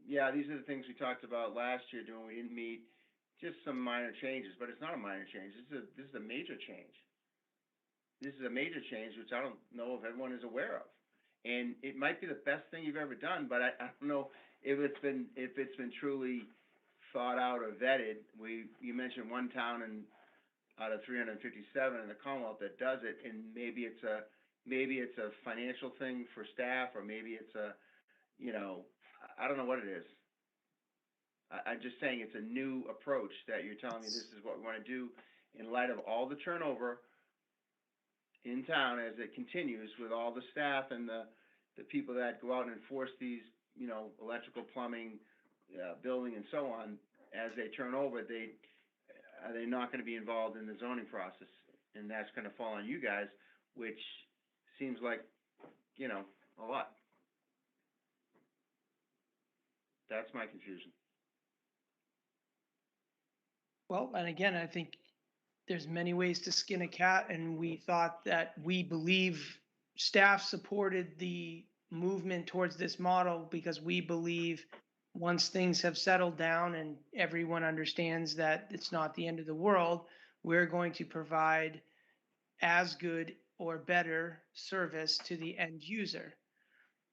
Speaker 4: yeah, these are the things we talked about last year when we didn't meet, just some minor changes, but it's not a minor change. This is a major change. This is a major change, which I don't know if everyone is aware of. And it might be the best thing you've ever done, but I don't know if it's been truly thought out or vetted. You mentioned one town out of 357 in the Commonwealth that does it, and maybe it's a financial thing for staff, or maybe it's I don't know what it is. I'm just saying it's a new approach that you're telling me this is what we want to do in light of all the turnover in town as it continues with all the staff and the people that go out and enforce these, electrical, plumbing, building, and so on. As they turn over, are they not going to be involved in the zoning process? And that's going to fall on you guys, which seems like, a lot. That's my confusion.
Speaker 19: Well, and again, I think there's many ways to skin a cat, and we thought that we believe staff supported the movement towards this model because we believe once things have settled down and everyone understands that it's not the end of the world, we're going to provide as good or better service to the end user.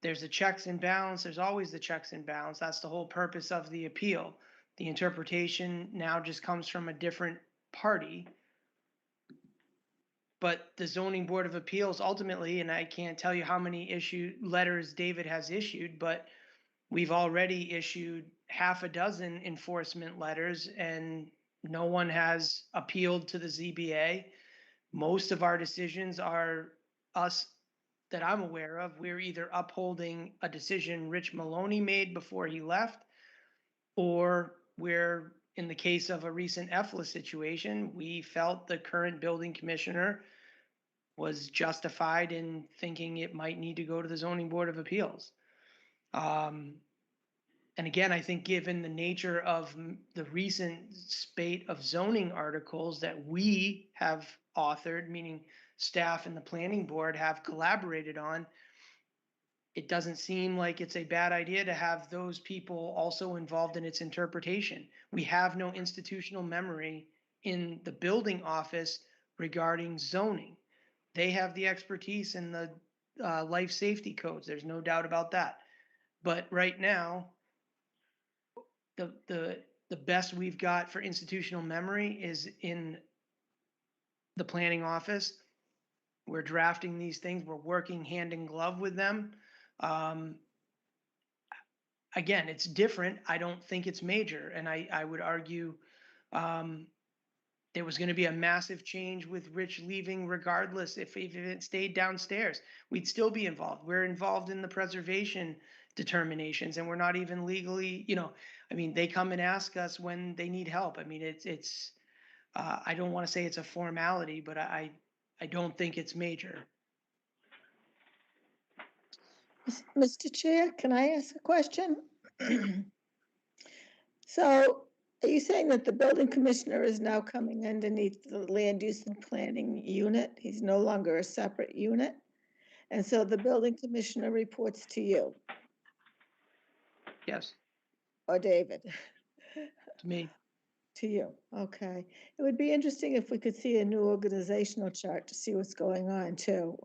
Speaker 19: There's a checks and balance. There's always the checks and balance. That's the whole purpose of the appeal. The interpretation now just comes from a different party. But the zoning board of appeals ultimately, and I can't tell you how many letters David has issued, but we've already issued half a dozen enforcement letters and no one has appealed to the ZBA. Most of our decisions are us that I'm aware of. We're either upholding a decision Rich Maloney made before he left, or we're, in the case of a recent EFLA situation, we felt the current building commissioner was justified in thinking it might need to go to the zoning board of appeals. And again, I think given the nature of the recent spate of zoning articles that we have authored, meaning staff and the planning board have collaborated on, it doesn't seem like it's a bad idea to have those people also involved in its interpretation. We have no institutional memory in the building office regarding zoning. They have the expertise in the life safety codes. There's no doubt about that. But right now, the best we've got for institutional memory is in the planning office. We're drafting these things. We're working hand in glove with them. Again, it's different. I don't think it's major. And I would argue there was going to be a massive change with Rich leaving regardless. If it stayed downstairs, we'd still be involved. We're involved in the preservation determinations and we're not even legally, I mean, they come and ask us when they need help. I mean, it's I don't want to say it's a formality, but I don't think it's major.
Speaker 8: Mr. Chair, can I ask a question? So are you saying that the building commissioner is now coming underneath the land use and planning unit? He's no longer a separate unit? And so the building commissioner reports to you?
Speaker 19: Yes.
Speaker 8: Or David?
Speaker 19: To me.
Speaker 8: To you, okay. It would be interesting if we could see a new organizational chart to see what's going on too.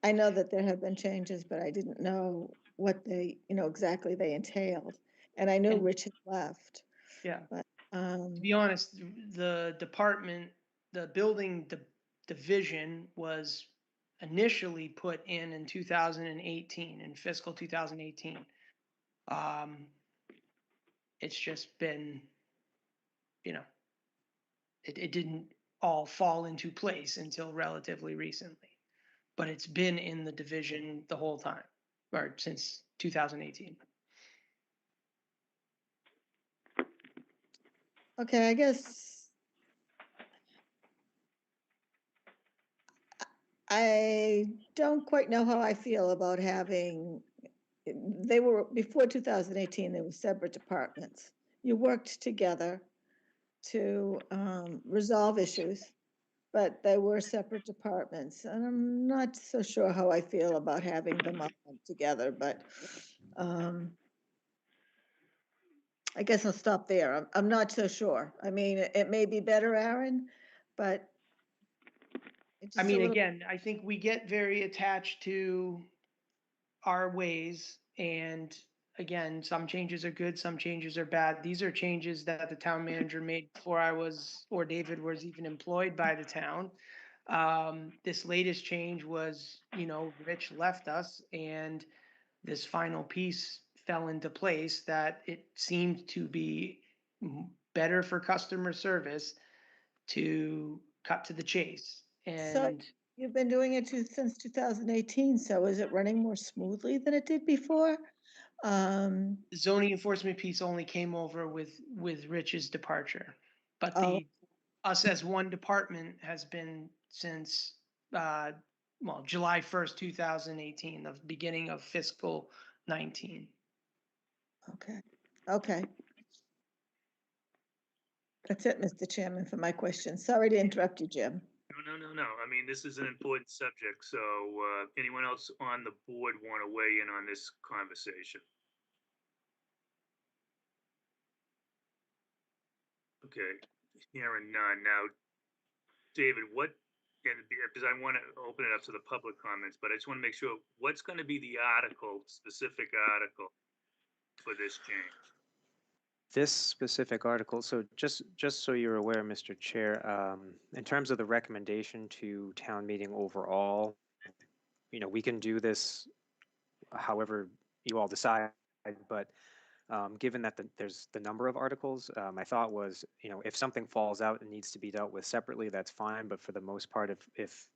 Speaker 8: I know that there have been changes, but I didn't know what they, exactly they entailed. And I knew Rich had left.
Speaker 19: Yeah.
Speaker 8: But,
Speaker 19: to be honest, the department, the building division was initially put in 2018, in fiscal 2018. It's just been, it didn't all fall into place until relatively recently, but it's been in the division the whole time, or since 2018.
Speaker 8: okay, I guess I don't quite know how I feel about having, they were, before 2018, they were separate departments. You worked together to resolve issues, but they were separate departments. And I'm not so sure how I feel about having them all together, but I guess I'll stop there. I'm not so sure. I mean, it may be better, Aaron, but it's
Speaker 19: I
Speaker 8: just a
Speaker 19: mean,
Speaker 8: little.
Speaker 19: again, I think we get very attached to our ways, and again, some changes are good, some changes are bad. These are changes that the town manager made before I was, or David was even employed by the town. This latest change was, Rich left us and this final piece fell into place that it seemed to be better for customer service to cut to the chase.
Speaker 8: So
Speaker 19: And
Speaker 8: you've been doing it since 2018, so is it running more smoothly than it did before?
Speaker 19: the zoning enforcement piece only came over with Rich's departure, but us as one department has been since July 1st, 2018, the beginning of fiscal 19.
Speaker 8: Okay. That's it, Mr. Chairman, for my question. Sorry to interrupt you, Jim.
Speaker 1: No. I mean, this is an important subject, so anyone else on the board want to weigh in on this conversation? Okay, hearing none. Now, David, because I want to open it up to the public comments, but I just want to make sure, what's going to be the specific article for this change?
Speaker 16: This specific article, so just so you're aware, Mr. Chair, in terms of the recommendation to town meeting overall, we can do this however you all decide, but given that there's the number of articles, my thought was, if something falls out and needs to be dealt with separately, that's fine. But for the most part, if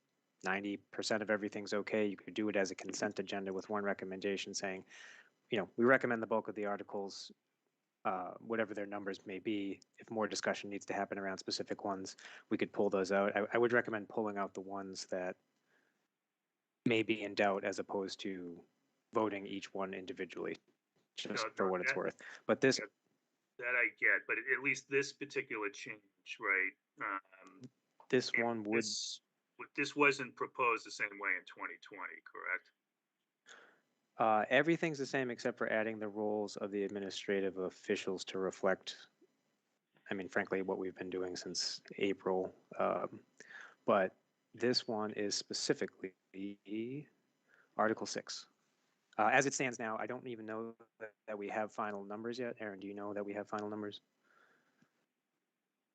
Speaker 16: 90% of everything's okay, you could do it as a consent agenda with one recommendation saying, we recommend the bulk of the articles, whatever their numbers may be. If more discussion needs to happen around specific ones, we could pull those out. I would recommend pulling out the ones that may be in doubt as opposed to voting each one individually, just for what it's worth. But this,
Speaker 1: that I get, but at least this particular change, right?
Speaker 16: This one would.
Speaker 1: This wasn't proposed the same way in 2020, correct?
Speaker 16: Everything's the same except for adding the roles of the administrative officials to reflect, frankly, what we've been doing since April. But this one is specifically Article 6. As it stands now, I don't even know that we have final numbers yet. Aaron, do you know that we have final numbers?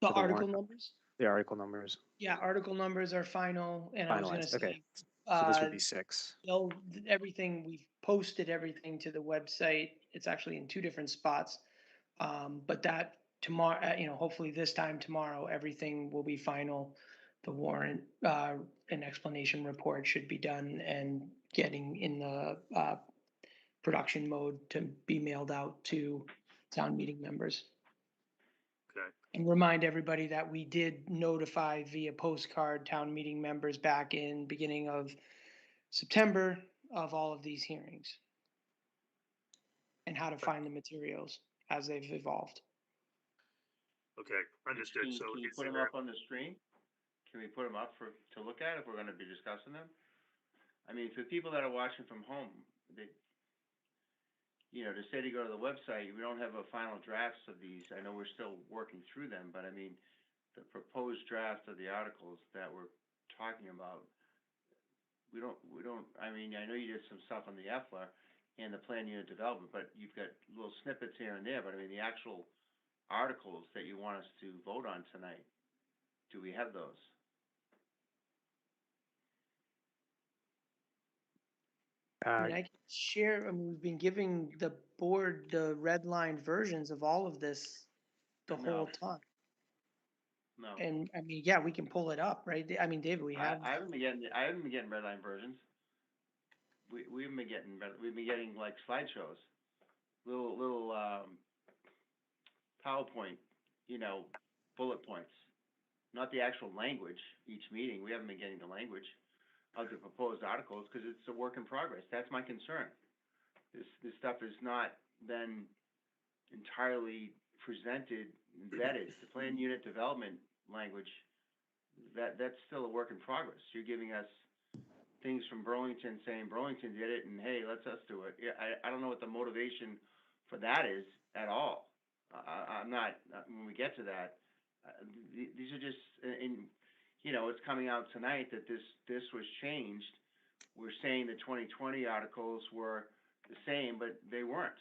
Speaker 19: The article numbers?
Speaker 16: The article numbers.
Speaker 19: Yeah, article numbers are final, and I was going to say,
Speaker 16: okay. So this would be 6.
Speaker 19: Everything, we've posted everything to the website. It's actually in 2 different spots. But that tomorrow, hopefully this time tomorrow, everything will be final. The warrant, an explanation report should be done and getting in the production mode to be mailed out to town meeting members.
Speaker 1: Okay.
Speaker 19: And remind everybody that we did notify via postcard town meeting members back in beginning of September of all of these hearings and how to find the materials as they've evolved.
Speaker 1: Okay, understood.
Speaker 4: Can
Speaker 1: So
Speaker 4: you put them up on the screen? Can we put them up to look at if we're going to be discussing them? For people that are watching from home, to say to go to the website, we don't have a final drafts of these. I know we're still working through them, but the proposed draft of the articles that we're talking about, we don't, I know you did some stuff on the EFLA and the plan unit development, but you've got little snippets here and there, but the actual articles that you want us to vote on tonight, do we have those?
Speaker 19: I can share, we've been giving the board the red line versions of all of this the whole time.
Speaker 4: No.
Speaker 19: And yeah, we can pull it up, right? David, we have.
Speaker 4: I haven't been getting red line versions. We've been getting like slideshows, little PowerPoint, bullet points, not the actual language each meeting. We haven't been getting the language of the proposed articles because it's a work in progress. That's my concern. This stuff is not then entirely presented and vetted. The plan unit development language, that's still a work in progress. You're giving us things from Burlington saying Burlington did it and hey, let's us do it. I don't know what the motivation for that is at all. I'm not, when we get to that, these are just, it's coming out tonight that this was changed. We're saying the 2020 articles were the same, but they weren't.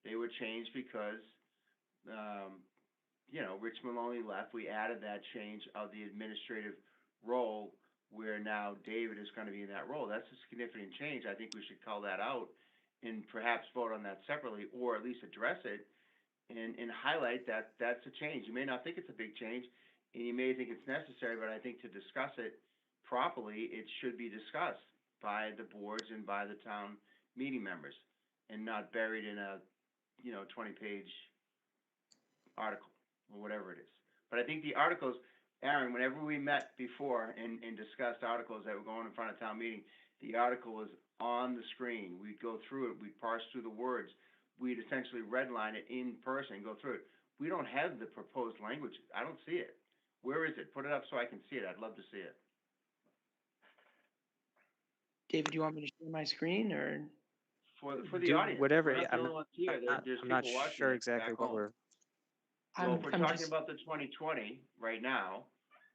Speaker 4: They were changed because, Rich Maloney left. We added that change of the administrative role where now David is going to be in that role. That's a significant change. I think we should call that out and perhaps vote on that separately or at least address it and highlight that that's a change. You may not think it's a big change and you may think it's necessary, but I think to discuss it properly, it should be discussed by the boards and by the town meeting members and not buried in a 20-page article or whatever it is. But I think the articles, Aaron, whenever we met before and discussed articles that were going in front of town meeting, the article was on the screen. We'd go through it. We'd parse through the words. We'd essentially redline it in person and go through it. We don't have the proposed language. I don't see it. Where is it? Put it up so I can see it. I'd love to see it.
Speaker 19: David, do you want me to share my screen or?
Speaker 4: For the audience.
Speaker 16: Whatever.
Speaker 4: I'm not sure exactly what we're. Well, if we're
Speaker 19: I'm
Speaker 4: talking
Speaker 19: just,
Speaker 4: about the 2020 right now,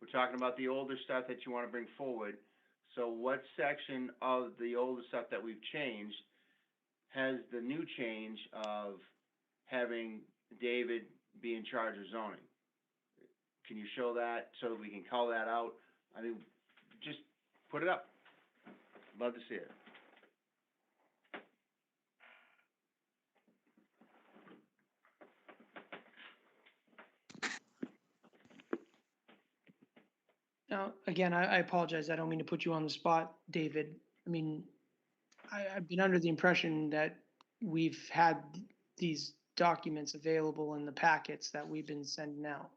Speaker 4: we're talking about the older stuff that you want to bring forward. So what section of the older stuff that we've changed has the new change of having David be in charge of zoning? Can you show that so that we can call that out? I mean, just put it up. Love to see it.
Speaker 19: now, again, I apologize. I don't mean to put you on the spot, David. I mean, I've been under the impression that we've had these documents available in the packets that we've been sending out.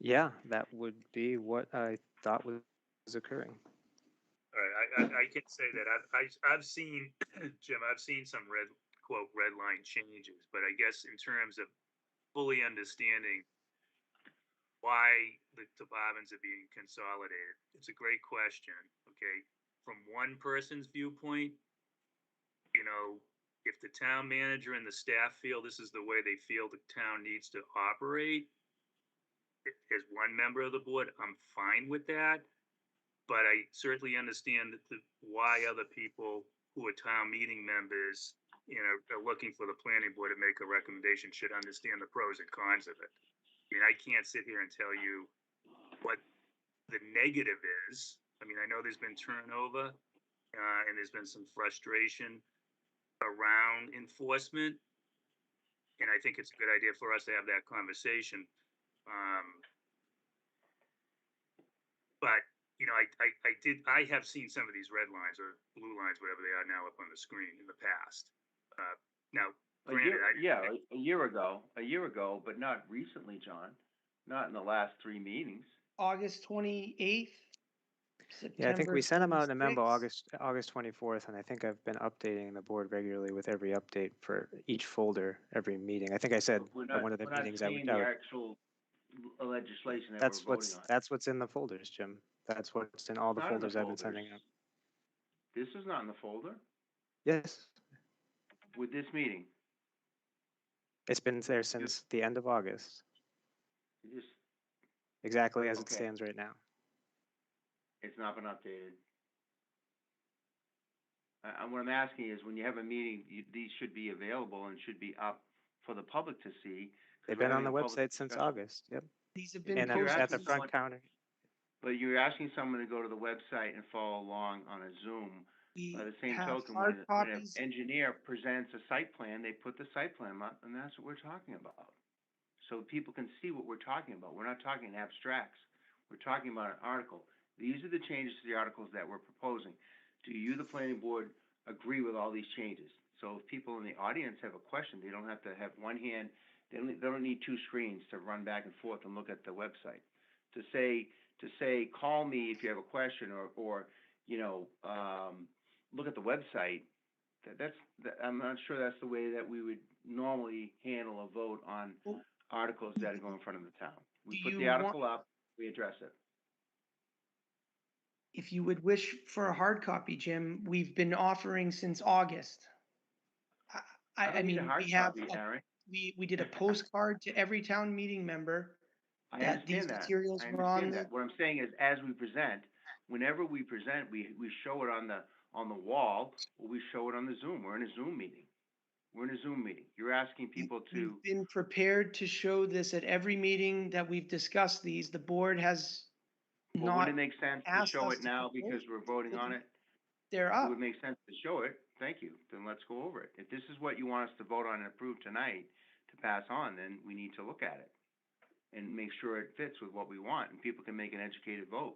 Speaker 16: Yeah, that would be what I thought was occurring.
Speaker 1: All right, I can say that I've seen, Jim, I've seen some red line changes, but I guess in terms of fully understanding why the departments are being consolidated, it's a great question. Okay, from one person's viewpoint, you know, if the town manager and the staff feel this is the way they feel the town needs to operate, as one member of the board, I'm fine with that. But I certainly understand that why other people who are town meeting members, you know, are looking for the planning board to make a recommendation should understand the pros and cons of it. I mean, I can't sit here and tell you what the negative is. I mean, I know there's been turnover and there's been some frustration around enforcement. And I think it's a good idea for us to have that conversation. But you know, I have seen some of these red lines or blue lines, whatever they are now, up on the screen in the past. Now, granted,
Speaker 4: a year ago, but not recently, John. Not in the last 3 meetings.
Speaker 19: August 28th.
Speaker 16: Yeah, I think we sent them out in a memo
Speaker 19: 26th.
Speaker 16: August 24th, and I think I've been updating the board regularly with every update for each folder, every meeting. I think I said at one of the meetings I would.
Speaker 4: The actual legislation that we're voting on.
Speaker 16: That's what's in the folders, Jim. That's what's in all the folders I've been sending out.
Speaker 4: This is not in the folder?
Speaker 16: Yes.
Speaker 4: With this meeting?
Speaker 16: It's been there since the end of August. Exactly as it stands right now.
Speaker 4: It's not been updated. What I'm asking is, when you have a meeting, these should be available and should be up for the public to see.
Speaker 16: They've been on the website since August. Yep.
Speaker 19: These have been
Speaker 16: and
Speaker 19: posted
Speaker 16: at the front counter.
Speaker 4: But you're asking someone to go to the website and follow along on a Zoom. By the same token, when an engineer presents a site plan, they put the site plan up, and that's what we're talking about. So people can see what we're talking about. We're not talking in abstracts. We're talking about an article. These are the changes to the articles that we're proposing. Do you, the planning board, agree with all these changes? So if people in the audience have a question, they don't have to have one hand, they don't need 2 screens to run back and forth and look at the website. To say, call me if you have a question, or you know, look at the website. I'm not sure that's the way that we would normally handle a vote on articles that go in front of the town. We put the article up, we address it.
Speaker 19: If you would wish for a hard copy, Jim, we've been offering since August. I mean, we did a postcard to every town meeting member.
Speaker 4: I understand that.
Speaker 19: Materials were on the.
Speaker 4: What I'm saying is, as we present, whenever we present, we show it on the wall, or we show it on the Zoom. We're in a Zoom meeting. You're asking people to.
Speaker 19: We've been prepared to show this at every meeting that we've discussed these. The board has not.
Speaker 4: Would it make sense to show it now because we're voting on it?
Speaker 19: They're up.
Speaker 4: It would make sense to show it. Thank you. Then let's go over it. If this is what you want us to vote on and approve tonight to pass on, then we need to look at it and make sure it fits with what we want, and people can make an educated vote.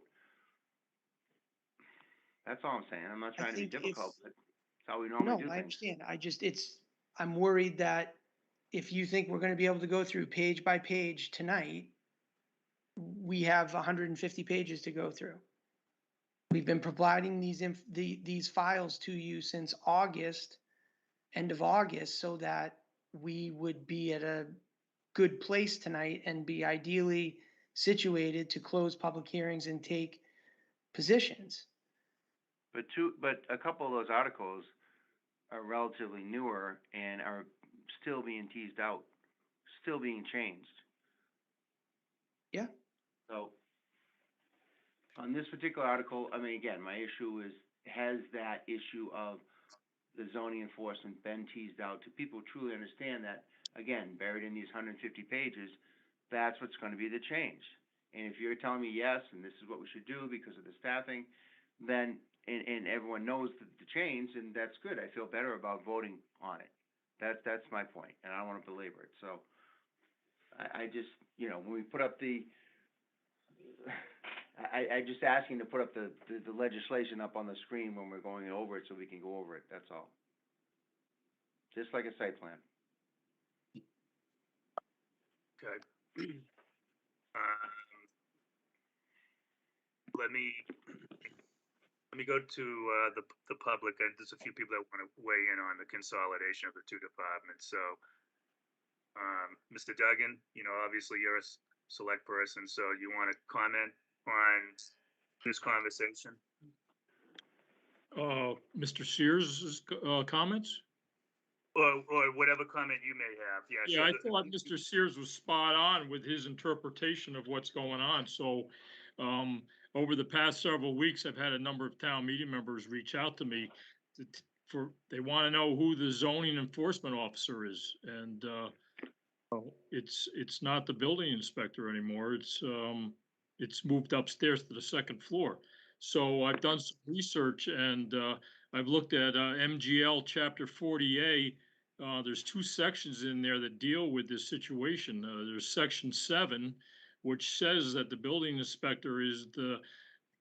Speaker 4: That's all I'm saying. I'm not trying to be difficult, but it's how we normally do things.
Speaker 19: No, I understand. I'm worried that if you think we're going to be able to go through page by page tonight, we have 150 pages to go through. We've been providing these files to you since August, end of August, so that we would be at a good place tonight and be ideally situated to close public hearings and take positions.
Speaker 4: But a couple of those articles are relatively newer and are still being teased out, still being changed.
Speaker 6: Yeah.
Speaker 4: So on this particular article, I mean, again, my issue is, has that issue of the zoning enforcement been teased out? Do people truly understand that, again, buried in these 150 pages, that's what's going to be the change? And if you're telling me yes, and this is what we should do because of the staffing, then, and everyone knows the change, and that's good. I feel better about voting on it. That's my point, and I don't want to belabor it. So I just, you know, when we put up the, I just asking to put up the legislation up on the screen when we're going over it so we can go over it, that's all. Just like a site plan.
Speaker 1: Okay. Let me go to the public. There's a few people that want to weigh in on the consolidation of the two departments. So, Mr. Duggan, you know, obviously you're a select person, so you want to comment on this conversation?
Speaker 9: Mr. Sears' comments?
Speaker 1: Or whatever comment you may have. Yeah.
Speaker 9: Yeah, I thought Mr. Sears was spot on with his interpretation of what's going on. So, over the past several weeks, I've had a number of town meeting members reach out to me they want to know who the zoning enforcement officer is. And, it's not the building inspector anymore. It's moved upstairs to the second floor. So I've done some research and, I've looked at, MGL Chapter 40A. There's two sections in there that deal with this situation. There's Section 7, which says that the building inspector is the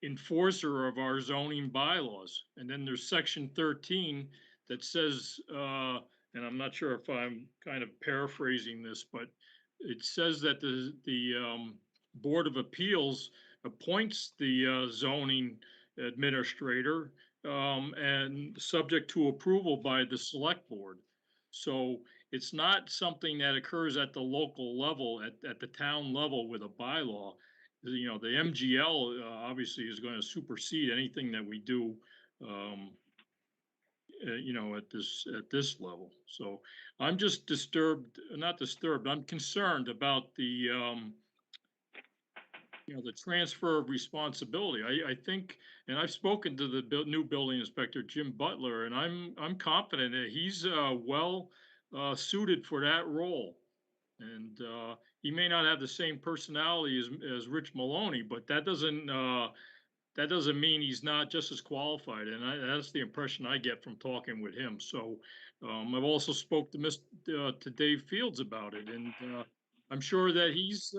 Speaker 9: enforcer of our zoning bylaws. And then there's Section 13 that says, and I'm not sure if I'm kind of paraphrasing this, but it says that the Board of Appeals appoints the zoning administrator and subject to approval by the select board. So it's not something that occurs at the local level, at the town level with a bylaw. You know, the MGL obviously is going to supersede anything that we do, you know, at this level. So I'm just not disturbed, I'm concerned about the, you know, the transfer of responsibility. I think, and I've spoken to the new building inspector, Jim Butler, and I'm confident that he's well suited for that role. And he may not have the same personality as Rich Maloney, but that doesn't mean he's not just as qualified. And that's the impression I get from talking with him. So I've also spoke to Dave Fields about it, and I'm sure that he's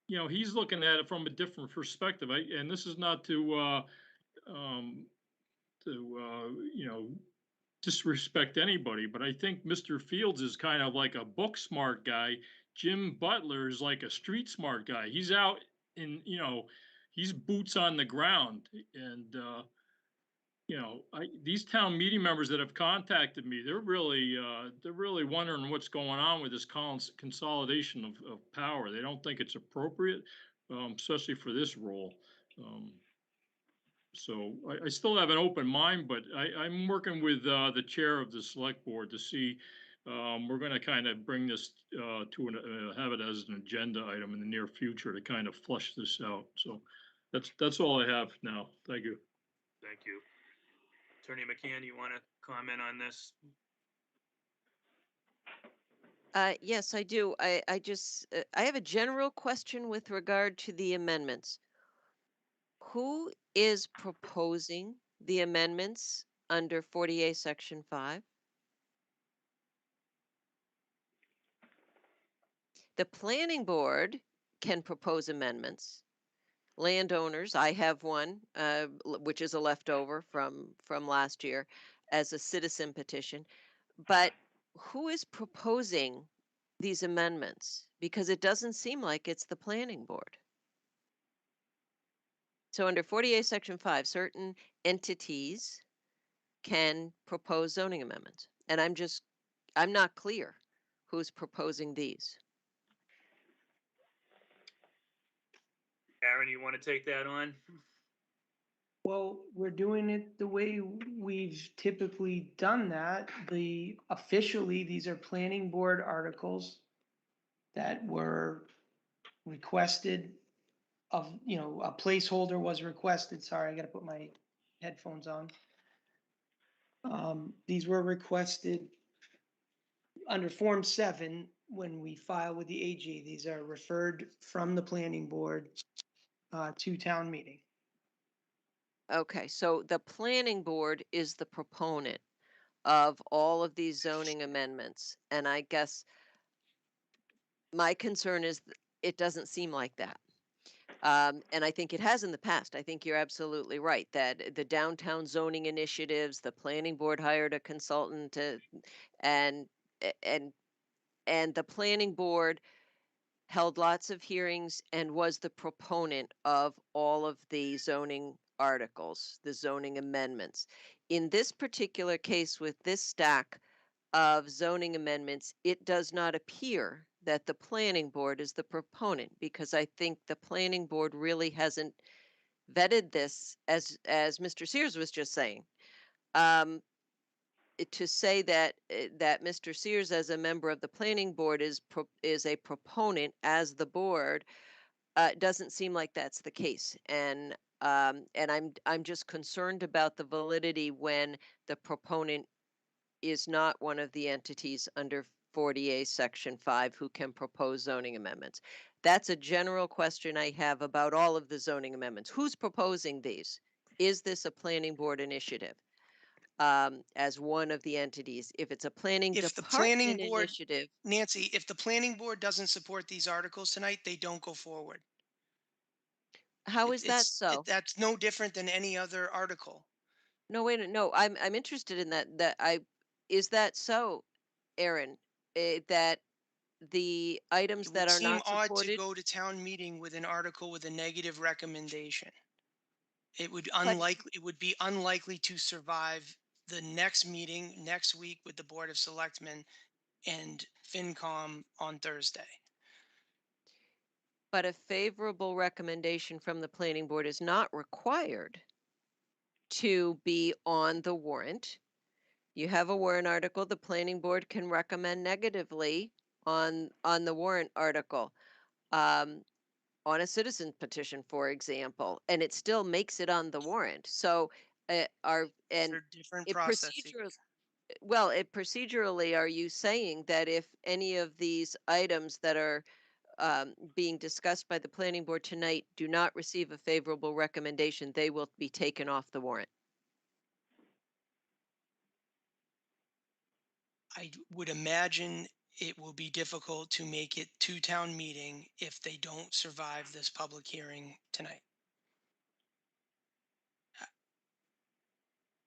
Speaker 9: you know, he's looking at it from a different perspective. And this is not to you know, disrespect anybody, but I think Mr. Fields is kind of like a book smart guy. Jim Butler is like a street smart guy. He's out in, you know, he's boots on the ground. And, you know, these town meeting members that have contacted me, they're really wondering what's going on with this consolidation of power. They don't think it's appropriate, especially for this role. So I still have an open mind, but I'm working with the chair of the select board to see, we're going to kind of bring this have it as an agenda item in the near future to kind of flush this out. So that's all I have now. Thank you.
Speaker 1: Thank you. Attorney McCann, you want to comment on this?
Speaker 2: Yes, I do. I have a general question with regard to the amendments. Who is proposing the amendments under 48 Section 5? The planning board can propose amendments. Landowners, I have one, which is a leftover from last year as a citizen petition. But who is proposing these amendments? Because it doesn't seem like it's the planning board. So under 48 Section 5, certain entities can propose zoning amendments. And I'm not clear who's proposing these.
Speaker 1: Aaron, you want to take that on?
Speaker 19: Well, we're doing it the way we've typically done that. Officially, these are planning board articles that were requested of, a placeholder was requested. Sorry, I gotta put my headphones on. These were requested under Form 7 when we file with the AG. These are referred from the planning board to town meeting.
Speaker 2: Okay, so the planning board is the proponent of all of these zoning amendments. And I guess my concern is it doesn't seem like that. And I think it has in the past. I think you're absolutely right that the downtown zoning initiatives, the planning board hired a consultant to, and and and the planning board held lots of hearings and was the proponent of all of the zoning articles, the zoning amendments. In this particular case, with this stack of zoning amendments, it does not appear that the planning board is the proponent, because I think the planning board really hasn't vetted this, as Mr. Sears was just saying. To say that Mr. Sears, as a member of the planning board, is a proponent as the board, doesn't seem like that's the case. And I'm just concerned about the validity when the proponent is not one of the entities under 40A Section 5 who can propose zoning amendments. That's a general question I have about all of the zoning amendments. Who's proposing these? Is this a planning board initiative? As one of the entities. If it's a planning
Speaker 20: If the planning
Speaker 2: department
Speaker 20: board,
Speaker 2: initiative,
Speaker 20: Nancy, if the planning board doesn't support these articles tonight, they don't go forward.
Speaker 2: how is that so?
Speaker 20: That's no different than any other article.
Speaker 2: No, wait, no, I'm interested in that. Is that so, Aaron? That the items
Speaker 20: It
Speaker 2: that
Speaker 20: would
Speaker 2: are
Speaker 20: seem
Speaker 2: not
Speaker 20: odd to
Speaker 2: supported,
Speaker 20: go to town meeting with an article with a negative recommendation. It would
Speaker 2: but
Speaker 20: be unlikely to survive the next meeting next week with the Board of Selectmen and FinCom on Thursday.
Speaker 2: a favorable recommendation from the planning board is not required to be on the warrant. You have a warrant article, the planning board can recommend negatively on the warrant article. On a citizen petition, for example, and it still makes it on the warrant. So,
Speaker 20: They're different
Speaker 2: it
Speaker 20: processes.
Speaker 2: procedurally, are you saying that if any of these items that are being discussed by the planning board tonight do not receive a favorable recommendation, they will be taken off the warrant?
Speaker 20: I would imagine it will be difficult to make it to town meeting if they don't survive this public hearing tonight.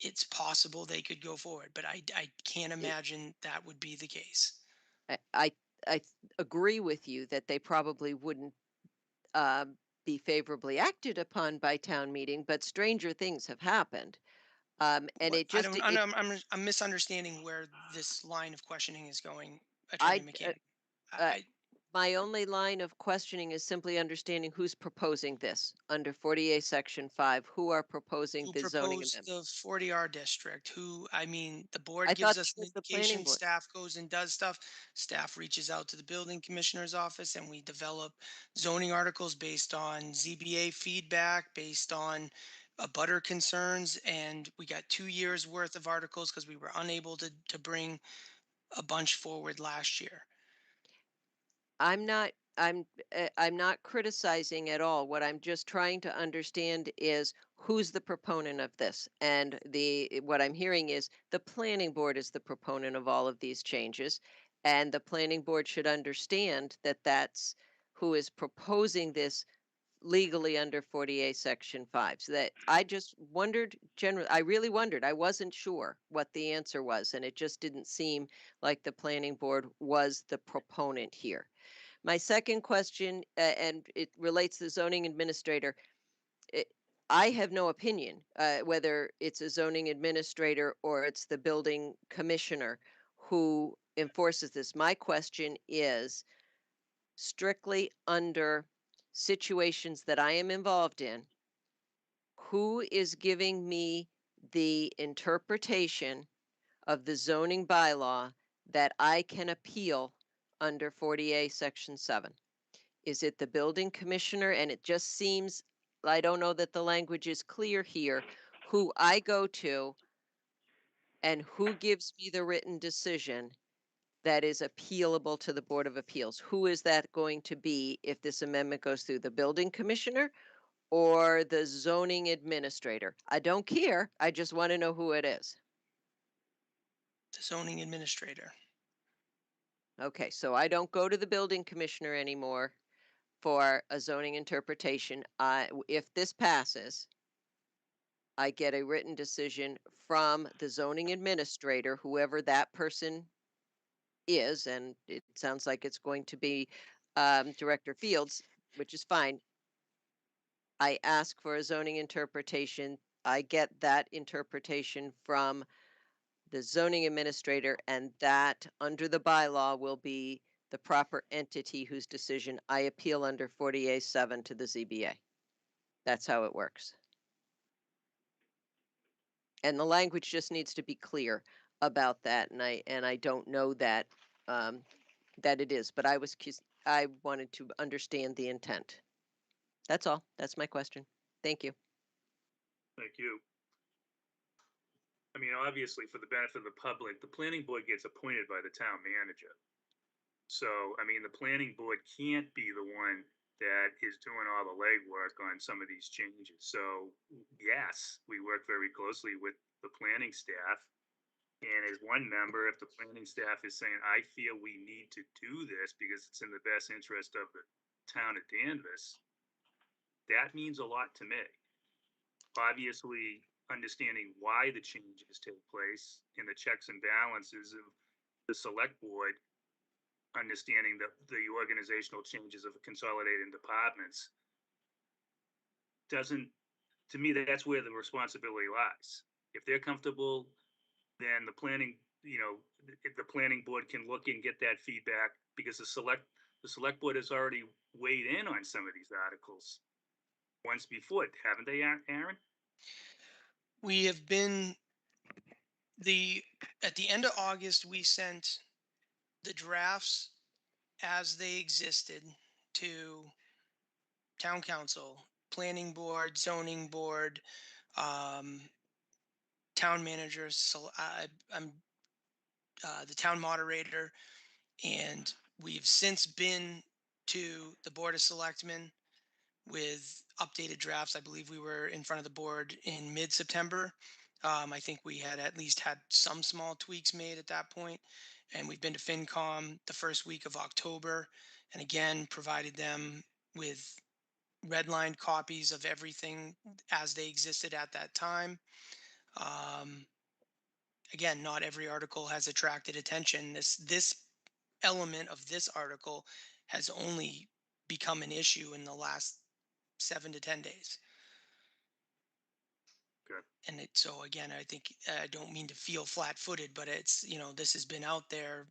Speaker 20: It's possible they could go forward, but I can't imagine that would be the case.
Speaker 2: I agree with you that they probably wouldn't be favorably acted upon by town meeting, but stranger things have happened. And it
Speaker 20: I
Speaker 2: just,
Speaker 20: don't, I'm misunderstanding where this line of questioning is going, Attorney
Speaker 2: I,
Speaker 20: McCann.
Speaker 2: uh, my only line of questioning is simply understanding who's proposing this under 48 Section 5, who are proposing
Speaker 20: Who
Speaker 2: the zoning
Speaker 20: proposed the
Speaker 2: amendments.
Speaker 20: 40R district? The board
Speaker 2: I thought
Speaker 20: gives us
Speaker 2: that
Speaker 20: an
Speaker 2: was the planning
Speaker 20: indication,
Speaker 2: board.
Speaker 20: staff goes and does stuff. Staff reaches out to the building commissioner's office and we develop zoning articles based on ZBA feedback, based on butter concerns. And we got 2 years worth of articles because we were unable to bring a bunch forward last year.
Speaker 2: I'm not criticizing at all. What I'm just trying to understand is who's the proponent of this. And what I'm hearing is the planning board is the proponent of all of these changes. And the planning board should understand that that's who is proposing this legally under 48 Section 5. So that I just wondered, I really wondered. I wasn't sure what the answer was. And it just didn't seem like the planning board was the proponent here. My second question, and it relates to the zoning administrator. I have no opinion whether it's a zoning administrator or it's the building commissioner who enforces this. My question is strictly under situations that I am involved in, who is giving me the interpretation of the zoning bylaw that I can appeal under 40A Section 7? Is it the building commissioner? And it just seems, I don't know that the language is clear here, who I go to and who gives me the written decision that is appealable to the Board of Appeals. Who is that going to be if this amendment goes through? The building commissioner or the zoning administrator? I don't care. I just want to know who it is.
Speaker 20: The zoning administrator.
Speaker 2: Okay, so I don't go to the building commissioner anymore for a zoning interpretation. If this passes, I get a written decision from the zoning administrator, whoever that person is, and it sounds like it's going to be Director Fields, which is fine. I ask for a zoning interpretation. I get that interpretation from the zoning administrator, and that under the bylaw will be the proper entity whose decision I appeal under 40A7 to the ZBA. That's how it works. And the language just needs to be clear about that, and I don't know that that it is, but I wanted to understand the intent. That's all. That's my question. Thank you.
Speaker 1: Thank you. I mean, obviously, for the benefit of the public, the planning board gets appointed by the town manager. So, I mean, the planning board can't be the one that is doing all the legwork on some of these changes. So, yes, we work very closely with the planning staff. And as one member, if the planning staff is saying, I feel we need to do this because it's in the best interest of the town of Danvers, that means a lot to me. Obviously, understanding why the changes take place and the checks and balances of the select board, understanding the organizational changes of consolidating departments, doesn't, to me, that's where the responsibility lies. If they're comfortable, then the planning, if the planning board can look and get that feedback, because the select board has already weighed in on some of these articles once before, haven't they, Aaron?
Speaker 20: We have been at the end of August, we sent the drafts as they existed to town council, planning board, zoning board, town managers. So I'm the town moderator, and we've since been to the Board of Selectmen with updated drafts. I believe we were in front of the board in mid-September. I think we had at least had some small tweaks made at that point. And we've been to FinCom the first week of October, and again, provided them with redlined copies of everything as they existed at that time. Again, not every article has attracted attention. This element of this article has only become an issue in the last 7 to 10 days.
Speaker 1: Good.
Speaker 20: And so again, I think I don't mean to feel flat-footed, but it's, this has been out there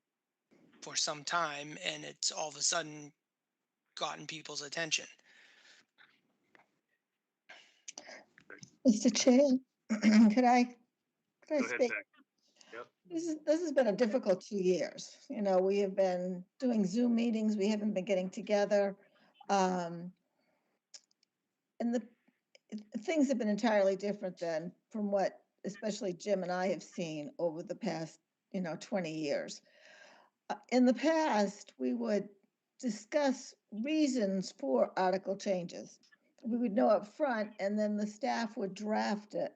Speaker 20: for some time, and it's all of a sudden gotten people's attention.
Speaker 8: Mr. Chair, could I
Speaker 1: Go ahead,
Speaker 8: speak?
Speaker 1: Beck. Yep.
Speaker 8: This has been a difficult 2 years. We have been doing Zoom meetings. We haven't been getting together. And things have been entirely different than from what especially Jim and I have seen over the past, 20 years. In the past, we would discuss reasons for article changes. We would know up front, and then the staff would draft it.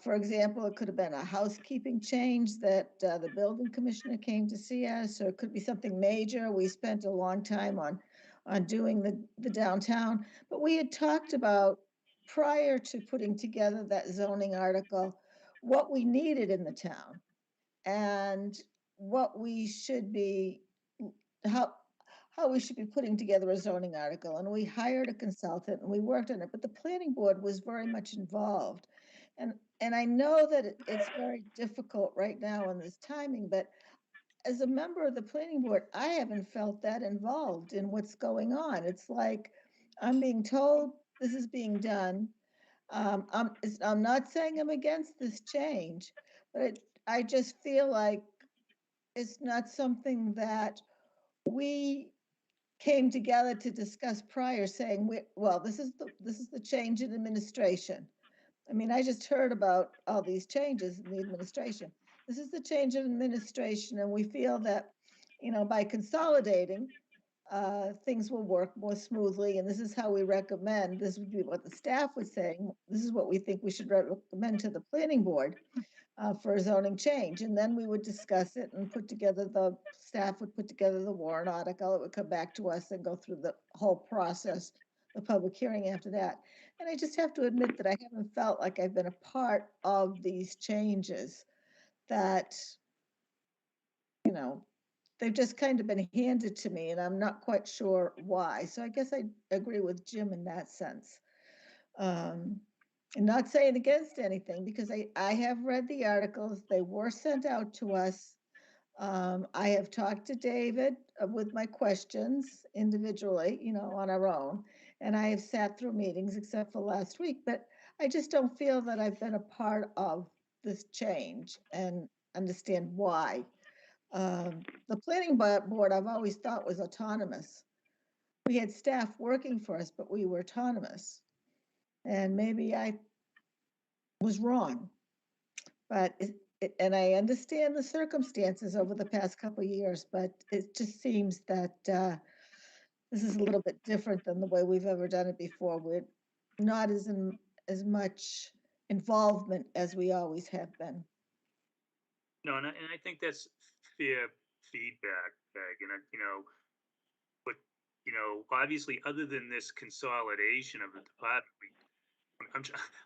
Speaker 8: For example, it could have been a housekeeping change that the building commissioner came to see us, or it could be something major. We spent a long time on doing the downtown, but we had talked about prior to putting together that zoning article, what we needed in the town and what we should be, how we should be putting together a zoning article. And we hired a consultant and we worked on it, but the planning board was very much involved. And I know that it's very difficult right now in this timing, but as a member of the planning board, I haven't felt that involved in what's going on. It's like I'm being told this is being done. I'm not saying I'm against this change, but I just feel like it's not something that we came together to discuss prior, saying, well, this is the change in administration. I mean, I just heard about all these changes in the administration. This is the change in administration, and we feel that, by consolidating, things will work more smoothly, and this is how we recommend. This would be what the staff was saying. This is what we think we should recommend to the planning board for a zoning change. And then we would discuss it and staff would put together the warrant article. It would come back to us and go through the whole process, the public hearing after that. And I just have to admit that I haven't felt like I've been a part of these changes, that, they've just kind of been handed to me, and I'm not quite sure why. So I guess I agree with Jim in that sense. And not saying against anything, because I have read the articles. They were sent out to us. I have talked to David with my questions individually, on our own. And I have sat through meetings except for last week, but I just don't feel that I've been a part of this change and understand why. The planning board I've always thought was autonomous. We had staff working for us, but we were autonomous. And maybe I was wrong, but and I understand the circumstances over the past couple of years, but it just seems that this is a little bit different than the way we've ever done it before. We're not as much involvement as we always have been.
Speaker 1: No, and I think that's fair feedback, Peg. And but obviously, other than this consolidation of the department,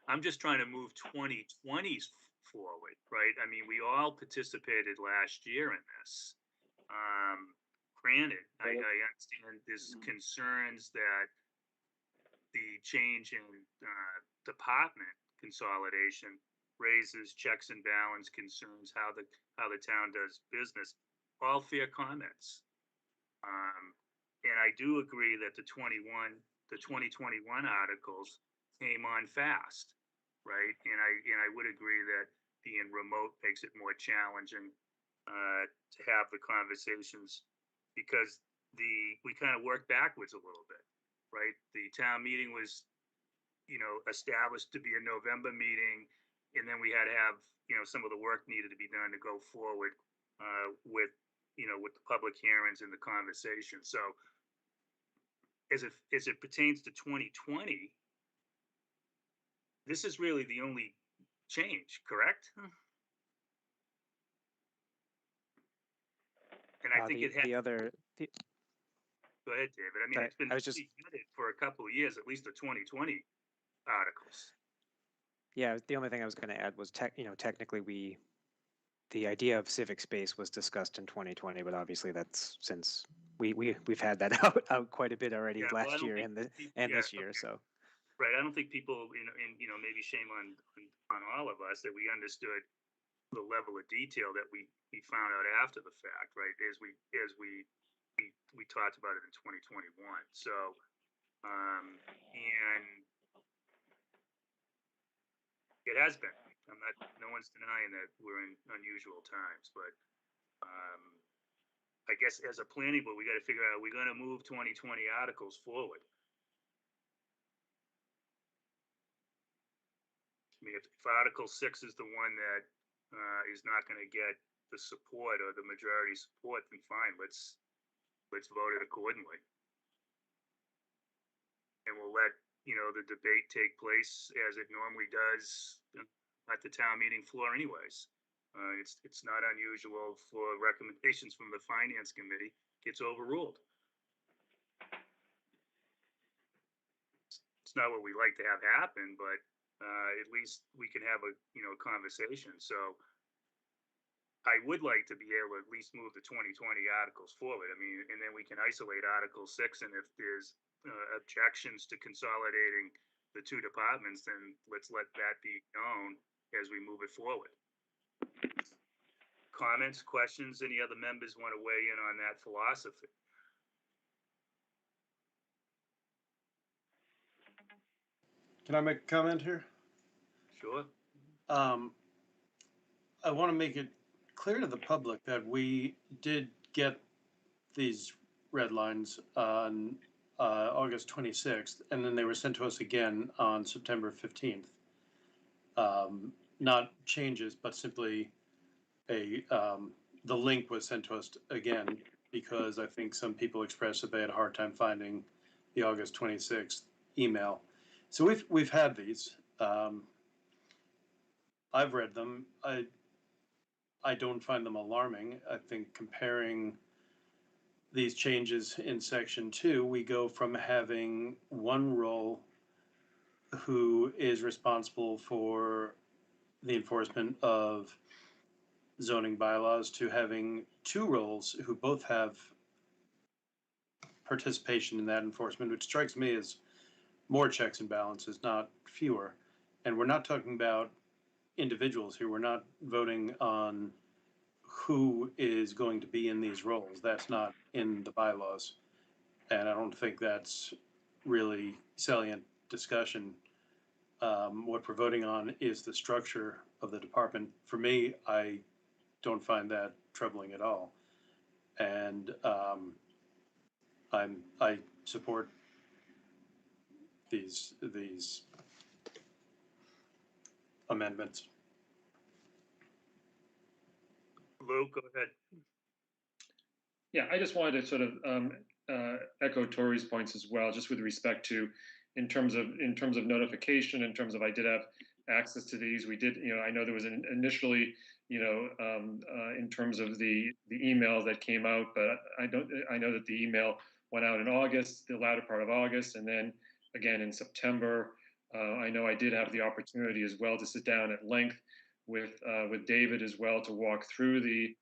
Speaker 1: I'm just trying to move 2020s forward, right? I mean, we all participated last year in this. Granted, I understand there's concerns that the change in department consolidation raises checks and balance concerns, how the town does business. All fair comments. And I do agree that the 2021 articles came on fast, right? And I would agree that being remote makes it more challenging to have the conversations, because we kind of work backwards a little bit, right? The town meeting was, established to be a November meeting, and then we had to have, some of the work needed to be done to go forward with the public hearings and the conversation. So as it pertains to 2020, this is really the only change, correct? And I think it had. Go ahead, David. I mean, it's been vetted for a couple of years, at least the 2020 articles.
Speaker 16: Yeah, the only thing I was going to add was technically the idea of civic space was discussed in 2020, but obviously that's since we've had that out quite a bit already last year and this year. Okay. So
Speaker 1: right, I don't think people maybe shame on all of us that we understood the level of detail that we found out after the fact, right? As we talked about it in 2021. So and it has been. No one's denying that we're in unusual times, but I guess as a planning board, we got to figure out, are we going to move 2020 articles forward? I mean, if Article 6 is the one that is not going to get the support or the majority support, then fine, let's vote it accordingly. And we'll let the debate take place as it normally does at the town meeting floor anyways. It's not unusual for recommendations from the finance committee gets overruled. It's not what we like to have happen, but at least we can have a conversation. So I would like to be able to at least move the 2020 articles forward. I mean, and then we can isolate Article 6, and if there's objections to consolidating the two departments, then let's let that be known as we move it forward. Comments, questions, any other members want to weigh in on that philosophy?
Speaker 6: Can I make a comment here?
Speaker 1: Sure.
Speaker 6: I want to make it clear to the public that we did get these red lines on August 26th, and then they were sent to us again on September 15th. Not changes, but simply the link was sent to us again because I think some people expressed that they had a hard time finding the August 26th email. So we've had these. I've read them. I don't find them alarming. I think comparing these changes in section 2, we go from having one role who is responsible for the enforcement of zoning bylaws to having two roles who both have participation in that enforcement, which strikes me as more checks and balances, not fewer. And we're not talking about individuals here. We're not voting on who is going to be in these roles. That's not in the bylaws. And I don't think that's really salient discussion. What we're voting on is the structure of the department. For me, I don't find that troubling at all. And I support these amendments.
Speaker 1: Lou, go ahead.
Speaker 10: Yeah, I just wanted to sort of echo Tori's points as well, just with respect to in terms of notification, in terms of I did have access to these. We did, I know there was initially, in terms of the emails that came out, but I know that the email went out in August, the latter part of August, and then again in September. I know I did have the opportunity as well to sit down at length with David as well to walk through the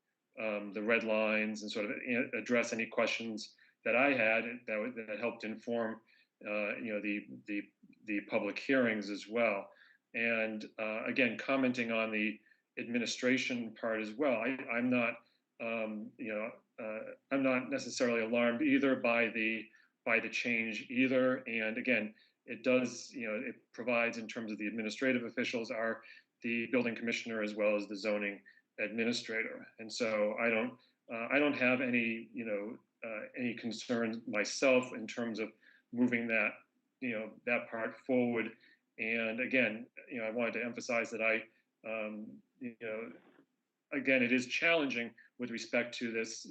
Speaker 10: red lines and sort of address any questions that I had that helped inform the public hearings as well. And again, commenting on the administration part as well, I'm not I'm not necessarily alarmed either by the change either. And again, it does, it provides in terms of the administrative officials are the building commissioner as well as the zoning administrator. And so I don't have any, any concerns myself in terms of moving that, that part forward. And again, I wanted to emphasize that again, it is challenging with respect to this,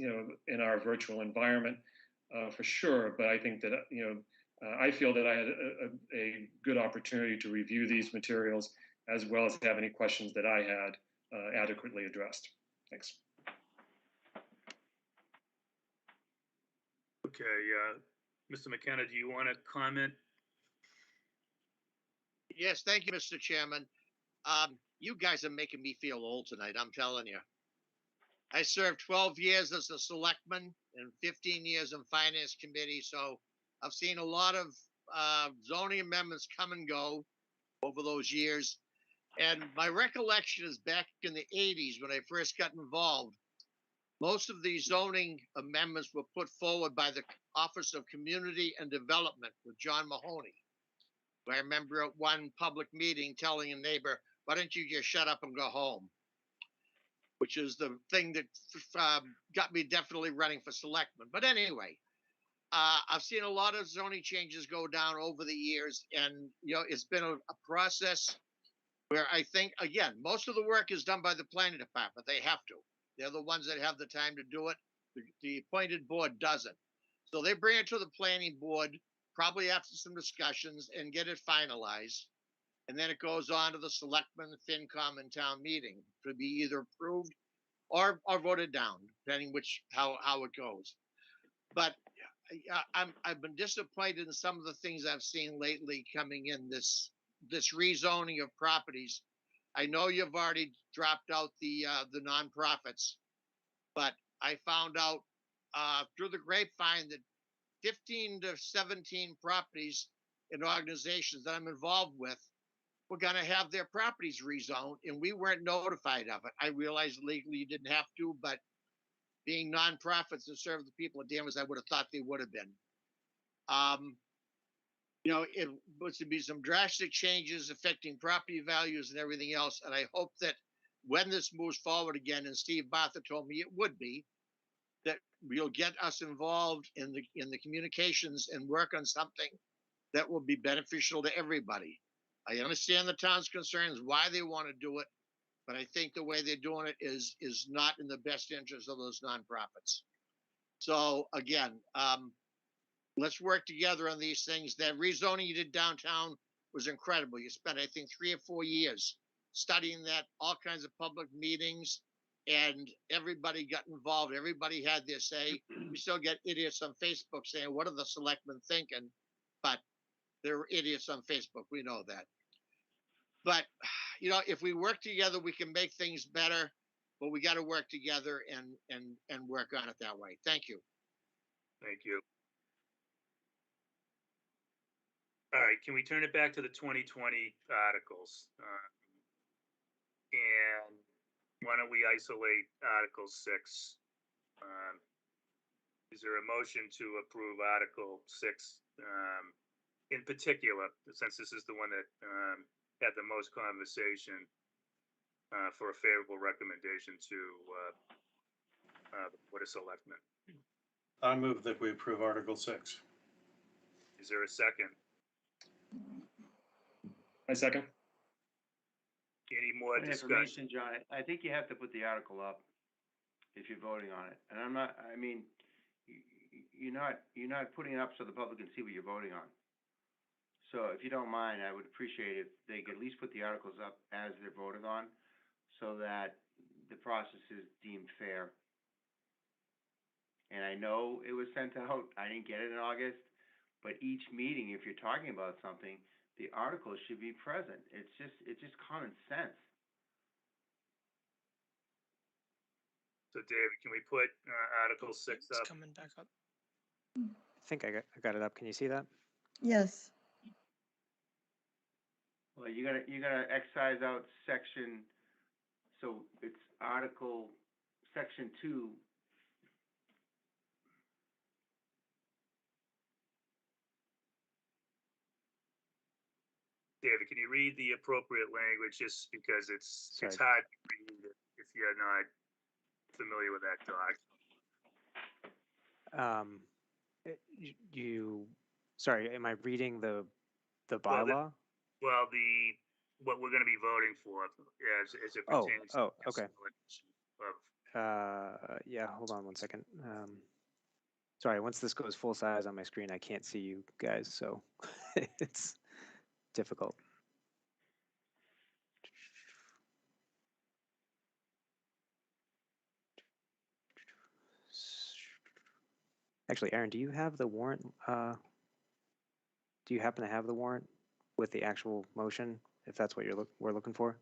Speaker 10: in our virtual environment, for sure. But I think that, I feel that I had a good opportunity to review these materials as well as have any questions that I had adequately addressed. Thanks.
Speaker 1: Okay, Mr. McKenna, do you want to comment?
Speaker 14: Yes, thank you, Mr. Chairman. You guys are making me feel old tonight, I'm telling you. I served 12 years as a selectman and 15 years in finance committee, so I've seen a lot of zoning amendments come and go over those years. And my recollection is back in the 80s when I first got involved, most of these zoning amendments were put forward by the Office of Community and Development with John Mahoney. I remember at one public meeting telling a neighbor, why don't you just shut up and go home? Which is the thing that got me definitely running for selectman. But anyway, I've seen a lot of zoning changes go down over the years, and it's been a process where I think, again, most of the work is done by the planning department. They have to. They're the ones that have the time to do it. The appointed board doesn't. So they bring it to the planning board, probably after some discussions, and get it finalized. And then it goes on to the selectmen, FinCom, and town meeting to be either approved or voted down, depending how it goes. But I've been disappointed in some of the things I've seen lately coming in this rezoning of properties. I know you've already dropped out the nonprofits, but I found out through the grapevine that 15 to 17 properties and organizations that I'm involved with were going to have their properties rezoned, and we weren't notified of it. I realized legally you didn't have to, but being nonprofits and serve the people of Danvers, I would have thought they would have been. you know, it was to be some drastic changes affecting property values and everything else. And I hope that when this moves forward again, and Steve Bartha told me it would be, that you'll get us involved in the communications and work on something that will be beneficial to everybody. I understand the town's concerns, why they want to do it, but I think the way they're doing it is not in the best interest of those nonprofits. So again, let's work together on these things. That rezoning you did downtown was incredible. You spent, I think, 3 or 4 years studying that, all kinds of public meetings, and everybody got involved. Everybody had their say. We still get idiots on Facebook saying, "What are the selectmen thinking?" But they're idiots on Facebook. We know that. But you know, if we work together, we can make things better. But we got to work together and work on it that way. Thank you.
Speaker 1: Thank you. All right, can we turn it back to the 2020 articles? And why don't we isolate Article 6? Is there a motion to approve Article 6 in particular, since this is the one that had the most conversation, for a favorable recommendation to the Board of Selectmen?
Speaker 6: I move that we approve Article 6.
Speaker 1: Is there a second?
Speaker 10: I second.
Speaker 1: Any more
Speaker 4: Point of
Speaker 1: discussion?
Speaker 4: information, John, I think you have to put the article up if you're voting on it. And I'm not, I mean, you're not putting it up so the public can see what you're voting on. So if you don't mind, I would appreciate if they could at least put the articles up as they're voting on, so that the process is deemed fair. And I know it was sent out, I didn't get it in August, but each meeting, if you're talking about something, the articles should be present. It's just common sense.
Speaker 1: So David, can we put Article 6
Speaker 20: It's
Speaker 1: up?
Speaker 20: coming back up.
Speaker 16: I think I got it up. Can you see that?
Speaker 8: Yes.
Speaker 4: Well, you gotta excise out section, so it's Article, Section 2.
Speaker 1: David, can you read the appropriate language, just because it's
Speaker 16: Sorry.
Speaker 1: hard to read if you're not familiar with that doc.
Speaker 16: Sorry, am I reading the
Speaker 1: Well,
Speaker 16: bylaw?
Speaker 1: Well, what we're gonna be voting for as it pertains to the
Speaker 16: okay.
Speaker 1: selection of.
Speaker 16: Yeah, hold on one second. Sorry, once this goes full size on my screen, I can't see you guys, so it's difficult. Actually, Aaron, do you have the warrant? Do you happen to have the warrant with the actual motion, if that's what we're looking for?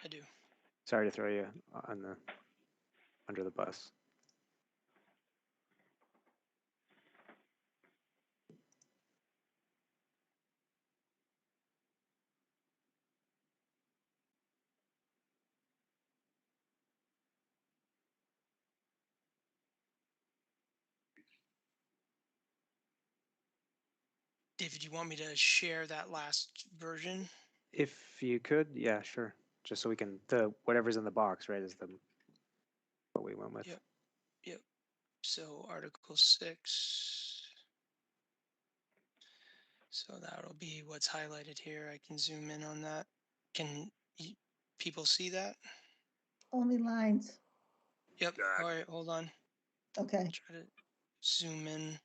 Speaker 20: I do.
Speaker 16: Sorry to throw you under the bus.
Speaker 20: David, you want me to share that last version?
Speaker 16: If you could, yeah, sure. Just so we can, whatever's in the box, right, is what we went with.
Speaker 20: Yep. Yep. So Article 6. So that'll be what's highlighted here. I can zoom in on that. Can people see that?
Speaker 8: Only lines.
Speaker 20: Yep. All right, hold on.
Speaker 8: Okay.
Speaker 20: Try to zoom in.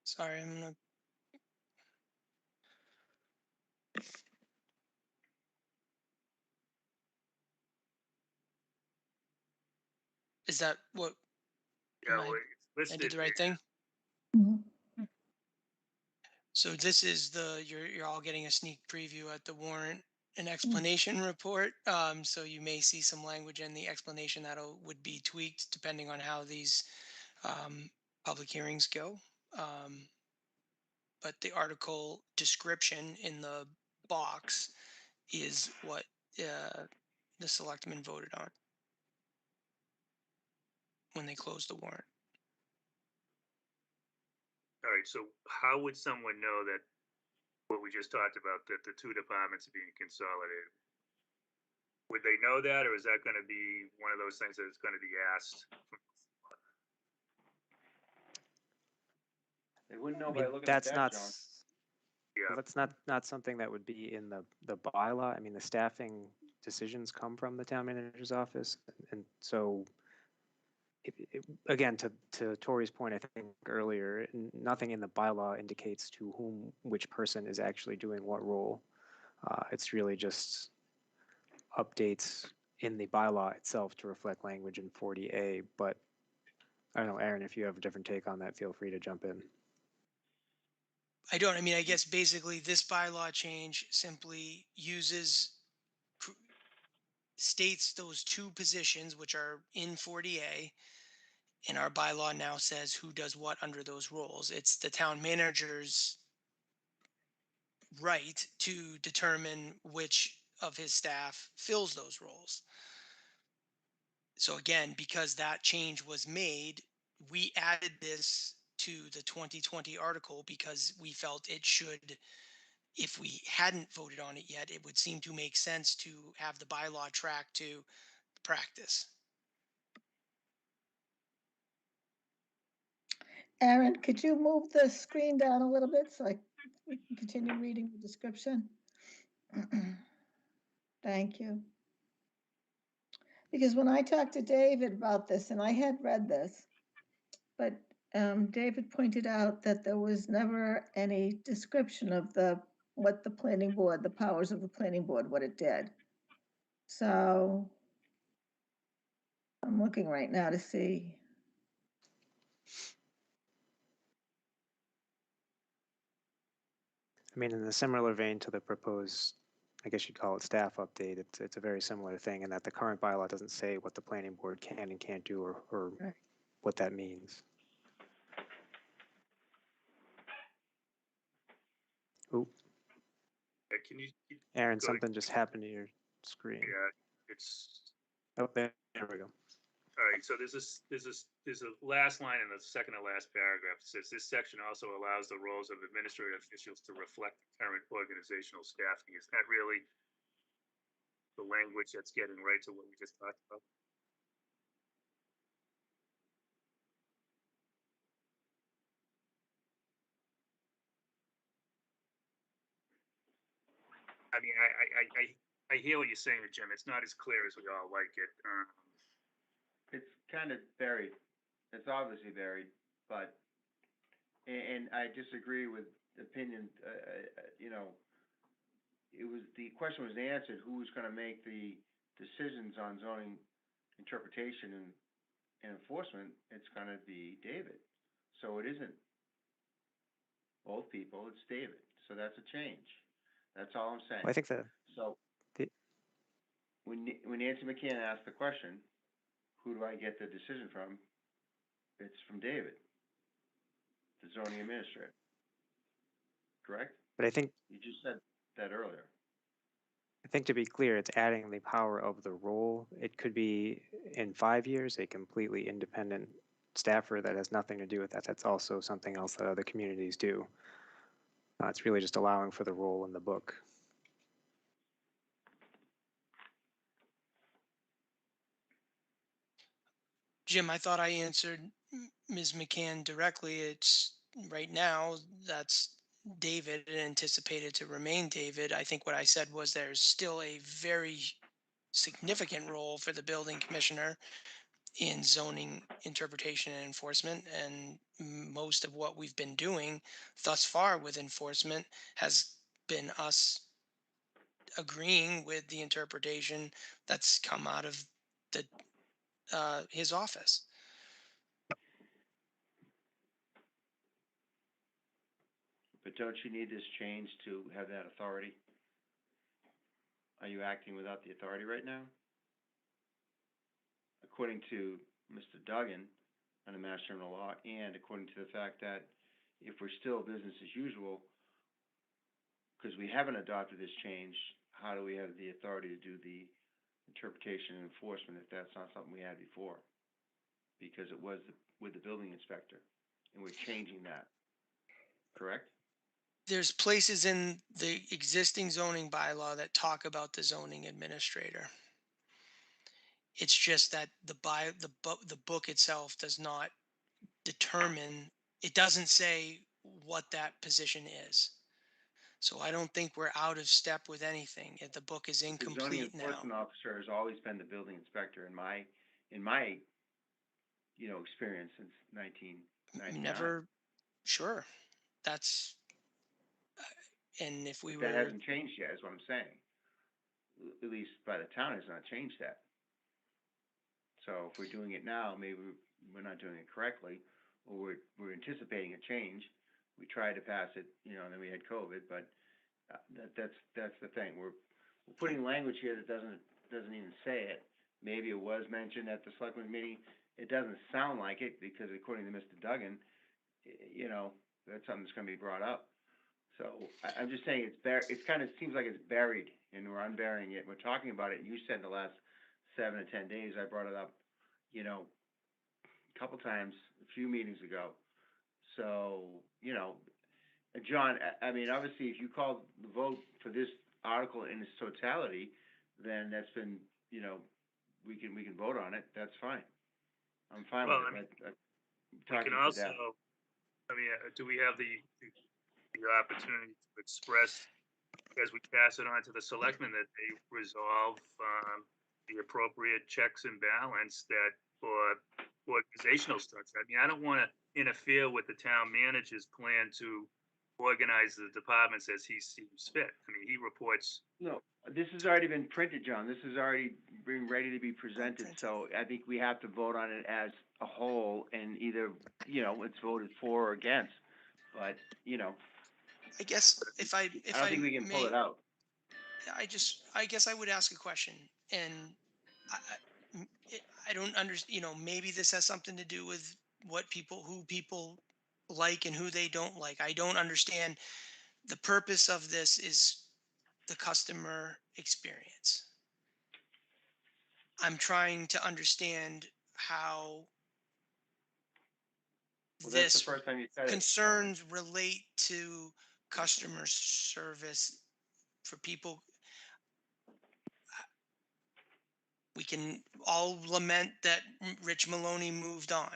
Speaker 20: Sorry, I'm gonna. Is that what?
Speaker 1: Yeah,
Speaker 20: I
Speaker 1: it's
Speaker 20: did
Speaker 1: listed
Speaker 20: the right thing.
Speaker 8: Mhm.
Speaker 20: So this is you're all getting a sneak preview at the warrant and explanation report. So you may see some language in the explanation that would be tweaked depending on how these public hearings go. But the article description in the box is what the selectmen voted on when they closed the warrant.
Speaker 1: All right, so how would someone know that what we just talked about, that the two departments are being consolidated? Would they know that, or is that going to be one of those things that is going to be asked?
Speaker 4: They wouldn't know
Speaker 16: I
Speaker 4: by
Speaker 16: mean,
Speaker 4: looking at
Speaker 16: that's
Speaker 4: that,
Speaker 16: not,
Speaker 4: John.
Speaker 1: Yeah.
Speaker 16: that's not something that would be in the bylaw. I mean, the staffing decisions come from the town manager's office. And so, again, to Tori's point, I think earlier, nothing in the bylaw indicates to whom which person is actually doing what role. It's really just updates in the bylaw itself to reflect language in 40A. But I don't know, Aaron, if you have a different take on that, feel free to jump in.
Speaker 20: I don't. I mean, I guess basically this bylaw change simply states those two positions which are in 40A, and our bylaw now says who does what under those roles. It's the town manager's right to determine which of his staff fills those roles. So again, because that change was made, we added this to the 2020 article because we felt it should, if we hadn't voted on it yet, it would seem to make sense to have the bylaw track to practice.
Speaker 8: Aaron, could you move the screen down a little bit so we can continue reading the description? Thank you. Because when I talked to David about this, and I had read this, but David pointed out that there was never any description of what the planning board, the powers of the planning board, what it did. So I'm looking right now to see.
Speaker 16: I mean, in a similar vein to the proposed, I guess you'd call it staff update, it's a very similar thing in that the current bylaw doesn't say what the planning board can and can't do or
Speaker 8: Right.
Speaker 16: what that means. Ooh,
Speaker 1: Can you?
Speaker 16: Aaron,
Speaker 1: go ahead.
Speaker 16: something just happened to your screen.
Speaker 1: Yeah, it's.
Speaker 16: Oh, there we go.
Speaker 1: All right, so there's a last line in the second to last paragraph. It says this section also allows the roles of administrative officials to reflect the current organizational staffing. Is that really the language that's getting right to what we just talked about? I mean, I hear what you're saying, Jim. It's not as clear as we all like it.
Speaker 4: It's kind of buried. It's obviously buried, but, and I disagree with the opinion, you know, the question was answered, who's gonna make the decisions on zoning interpretation and enforcement? It's gonna be David. So it isn't both people, it's David. So that's a change. That's all I'm saying.
Speaker 16: Well, I think
Speaker 4: So when Nancy McCann asked the question, who do I get the decision from? It's from David, the zoning administrator. Correct?
Speaker 16: But I think
Speaker 4: You just said that earlier.
Speaker 16: I think to be clear, it's adding the power of the role. It could be in 5 years a completely independent staffer that has nothing to do with that. That's also something else that other communities do. It's really just allowing for the role in the book.
Speaker 20: Jim, I thought I answered Ms. McCann directly. It's right now that's David and anticipated to remain David. I think what I said was there's still a very significant role for the building commissioner in zoning interpretation and enforcement. And most of what we've been doing thus far with enforcement has been us agreeing with the interpretation that's come out of the his office.
Speaker 4: But don't you need this change to have that authority? Are you acting without the authority right now? According to Mr. Duggan under Mass General Law, and according to the fact that if we're still business as usual, because we haven't adopted this change, how do we have the authority to do the interpretation and enforcement if that's not something we had before? Because it was with the building inspector, and we're changing that, correct?
Speaker 20: There's places in the existing zoning bylaw that talk about the zoning administrator. It's just that the book itself does not determine, it doesn't say what that position is. So I don't think we're out of step with anything. The book is
Speaker 4: The zoning
Speaker 20: incomplete now.
Speaker 4: enforcement officer has always been the building inspector in my experience since 1999.
Speaker 20: Never, sure. That's, and if we
Speaker 4: But that
Speaker 20: were,
Speaker 4: hasn't changed yet, is what I'm saying. At least by the town has not changed that. So if we're doing it now, maybe we're not doing it correctly, or we're anticipating a change. We tried to pass it, and then we had COVID, but that's the thing. We're putting language here that doesn't even say it. Maybe it was mentioned at the selectmen's meeting. It doesn't sound like it, because according to Mr. Duggan, that's something that's gonna be brought up. So I'm just saying it's kind of seems like it's buried, and we're unburying it. We're talking about it, and you said in the last 7 to 10 days, I brought it up, a couple times, a few meetings ago. So, John, I mean, obviously, if you called the vote for this article in its totality, then that's been, we can vote on it. That's fine. I'm fine
Speaker 1: Well,
Speaker 4: with
Speaker 1: I
Speaker 4: it.
Speaker 1: mean,
Speaker 4: I'm
Speaker 1: we
Speaker 4: talking
Speaker 1: can
Speaker 4: to
Speaker 1: also,
Speaker 4: that.
Speaker 1: do we have the opportunity to express, as we pass it on to the selectmen, that they resolve the appropriate checks and balance that for organizational structure? I mean, I don't want to interfere with the town manager's plan to organize the departments as he seems fit. I mean, he reports.
Speaker 4: No, this has already been printed, John. This has already been ready to be presented, so I think we have to vote on it as a whole, and either, it's voted for or against. But,
Speaker 20: I guess
Speaker 4: I don't think we can pull it out.
Speaker 20: I guess I would ask a question, and I don't understand, maybe this has something to do with who people like and who they don't like. I don't understand. The purpose of this is the customer experience. I'm trying to understand how
Speaker 4: Well, that's the
Speaker 20: this
Speaker 4: first time you said it.
Speaker 20: concerns relate to customer service for people. We can all lament that Rich Maloney moved on,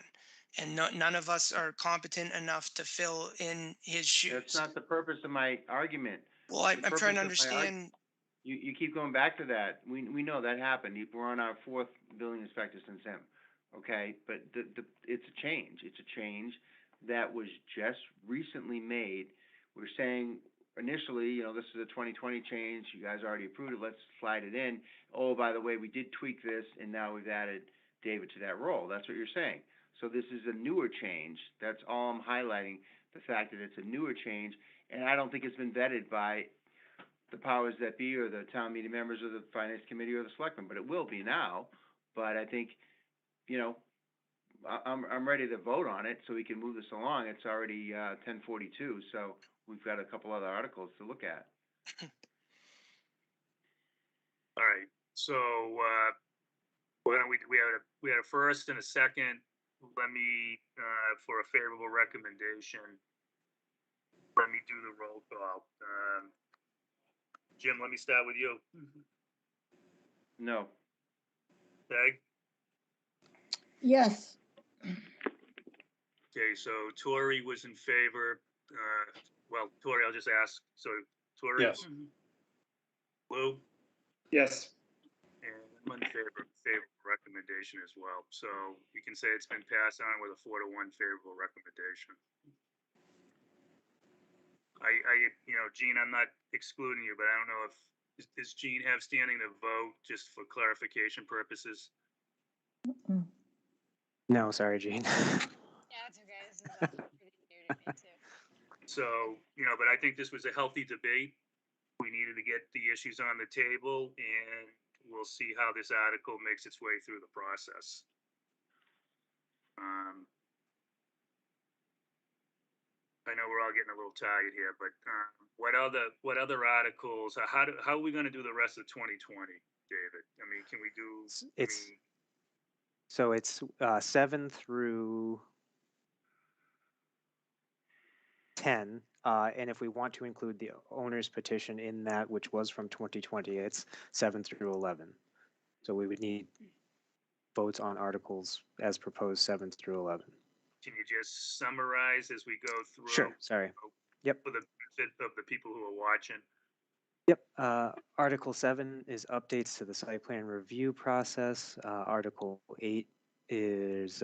Speaker 20: and none of us are competent enough to fill in his shoes.
Speaker 4: That's not the purpose of my argument.
Speaker 20: Well, I'm trying to understand.
Speaker 4: You keep going back to that. We know that happened. We're on our 4th building inspector since him. Okay, but it's a change. It's a change that was just recently made. We're saying initially, this is a 2020 change. You guys already approved it. Let's slide it in. Oh, by the way, we did tweak this, and now we've added David to that role. That's what you're saying. So this is a newer change. That's all I'm highlighting, the fact that it's a newer change, and I don't think it's been vetted by the powers that be, or the town meeting members, or the finance committee, or the selectmen, but it will be now. But I think, I'm ready to vote on it so we can move this along. It's already 10:42, so we've got a couple other articles to look at.
Speaker 1: All right, so why don't we had a first and a second. Let me for a favorable recommendation. Let me do the roll call. Jim, let me start with you.
Speaker 4: No.
Speaker 1: Peg?
Speaker 8: Yes.
Speaker 1: Okay, so Tori was in favor. Well, Tori, I'll just ask. So Tori?
Speaker 9: Yes.
Speaker 1: Lou?
Speaker 10: Yes.
Speaker 1: And I'm in favorable recommendation as well. So you can say it's been passed on with a 4-to-1 favorable recommendation. Gene, I'm not excluding you, but I don't know if, does Gene have standing to vote, just for clarification purposes?
Speaker 16: No, sorry, Gene.
Speaker 7: Yeah, it's okay. This is all pretty new to me too.
Speaker 1: So, but I think this was a healthy debate. We needed to get the issues on the table, and we'll see how this article makes its way through the process. I know we're all getting a little tired here, but what other articles? How are we going to do the rest of 2020, David? I mean, can we do?
Speaker 16: So it's 7 through 10, and if we want to include the owner's petition in that, which was from 2020, it's 7 through 11. So we would need votes on articles as proposed 7 through 11.
Speaker 1: Can you just summarize as we go through?
Speaker 16: Sure, sorry. Yep.
Speaker 1: For the benefit of the people who are watching.
Speaker 16: Yep. Article 7 is updates to the site plan review process. Article 8 is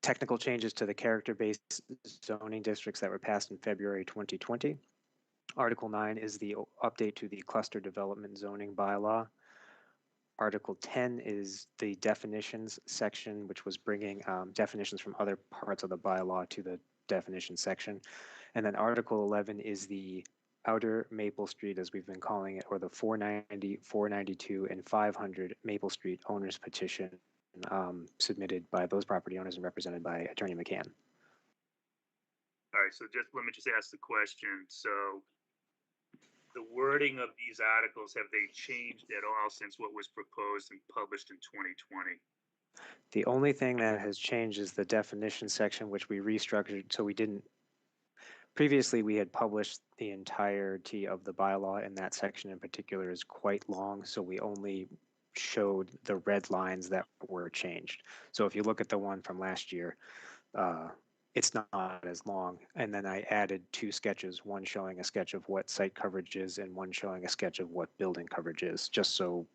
Speaker 16: technical changes to the character-based zoning districts that were passed in February 2020. Article 9 is the update to the cluster development zoning bylaw. Article 10 is the definitions section, which was bringing definitions from other parts of the bylaw to the definition section. And then Article 11 is the Outer Maple Street, as we've been calling it, or the 490, 492, and 500 Maple Street owners petition submitted by those property owners and represented by Attorney McCann.
Speaker 1: All right, so let me just ask the question. So the wording of these articles, have they changed at all since what was proposed and published in 2020?
Speaker 16: The only thing that has changed is the definition section, which we restructured. So we didn't, previously we had published the entirety of the bylaw, and that section in particular is quite long. So we only showed the red lines that were changed. So if you look at the one from last year, it's not as long. And then I added 2 sketches, one showing a sketch of what site coverage is and one showing a sketch of what building coverage is, just so,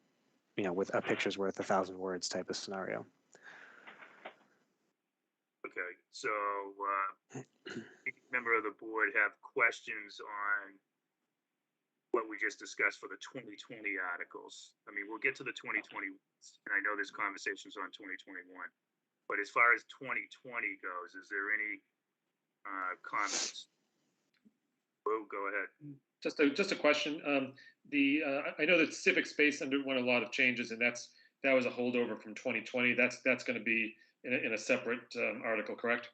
Speaker 16: you know, with a picture's worth 1,000 words type of scenario.
Speaker 1: Okay, so any member of the board have questions on what we just discussed for the 2020 articles? I mean, we'll get to the 2020, and I know there's conversations on 2021. But as far as 2020 goes, is there any comments? Oh, go ahead.
Speaker 10: Just a question. I know that civic space underwent a lot of changes, and that was a holdover from 2020. That's going to be in a separate article, correct?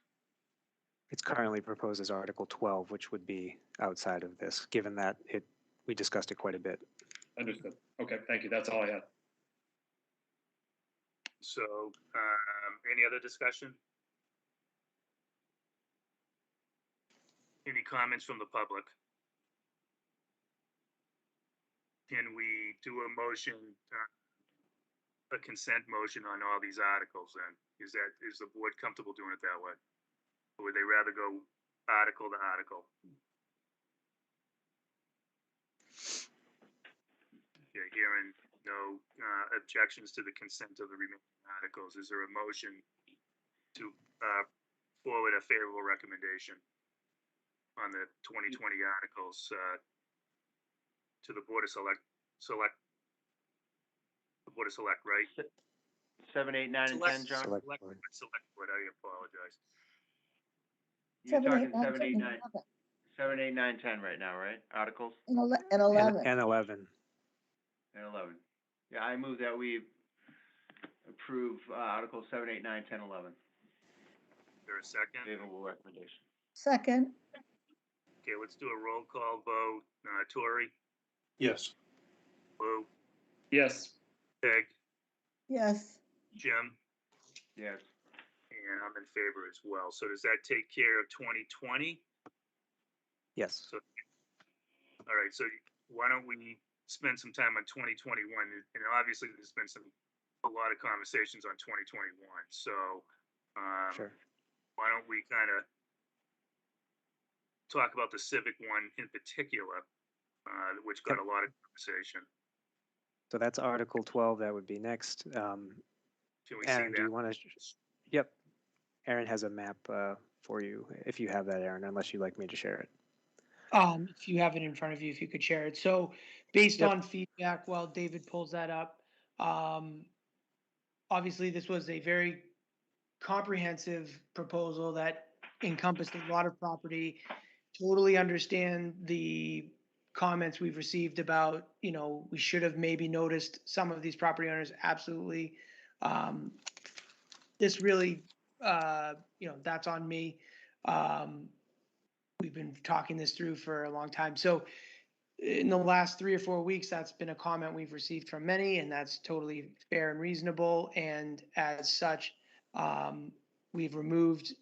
Speaker 16: It's currently proposed as Article 12, which would be outside of this, given that we discussed it quite a bit.
Speaker 10: Understood. Okay, thank you. That's all I had.
Speaker 1: So, any other discussion? Any comments from the public? Can we do a motion, a consent motion on all these articles then? Is the board comfortable doing it that way? Or would they rather go article to article? Okay, hearing no objections to the consent of the remaining articles. Is there a motion to forward a favorable recommendation on the 2020 articles to the Board of Select, right?
Speaker 4: 7, 8, 9, and 10, John?
Speaker 1: Select Board, I apologize.
Speaker 4: You're
Speaker 8: 7, 8,
Speaker 4: talking 7, 8,
Speaker 8: 9,
Speaker 4: 9, 7, 8, 9, 10 right now, right? Articles?
Speaker 8: and 11.
Speaker 16: And 11.
Speaker 4: And 11. Yeah, I move that we approve Articles 7, 8, 9, 10, 11.
Speaker 1: Is there a second?
Speaker 4: Favorable recommendation.
Speaker 8: Second.
Speaker 1: Okay, let's do a roll call vote. Tori?
Speaker 6: Yes.
Speaker 1: Lou?
Speaker 10: Yes.
Speaker 1: Peg?
Speaker 8: Yes.
Speaker 1: Jim?
Speaker 4: Yes.
Speaker 1: And I'm in favor as well. So does that take care of 2020?
Speaker 16: Yes.
Speaker 1: So, all right, so why don't we spend some time on 2021? And obviously there's been a lot of conversations on 2021. So
Speaker 16: Sure.
Speaker 1: Why don't we kind of talk about the civic one in particular, which got a lot of conversation.
Speaker 16: So that's Article 12. That would be next.
Speaker 1: Can we
Speaker 16: Aaron,
Speaker 1: see
Speaker 16: do you
Speaker 1: that?
Speaker 16: want to? Yep. Aaron has a map for you, if you have that, Aaron, unless you'd like me to share it.
Speaker 13: If you have it in front of you, if you could share it. So based on feedback, while David pulls that up, obviously this was a very comprehensive proposal that encompassed a lot of property. Totally understand the comments we've received about, we should have maybe noticed some of these property owners. Absolutely. This really, that's on me.
Speaker 19: we've been talking this through for a long time. So in the last 3 or 4 weeks, that's been a comment we've received from many, and that's totally fair and reasonable. And as such, we've removed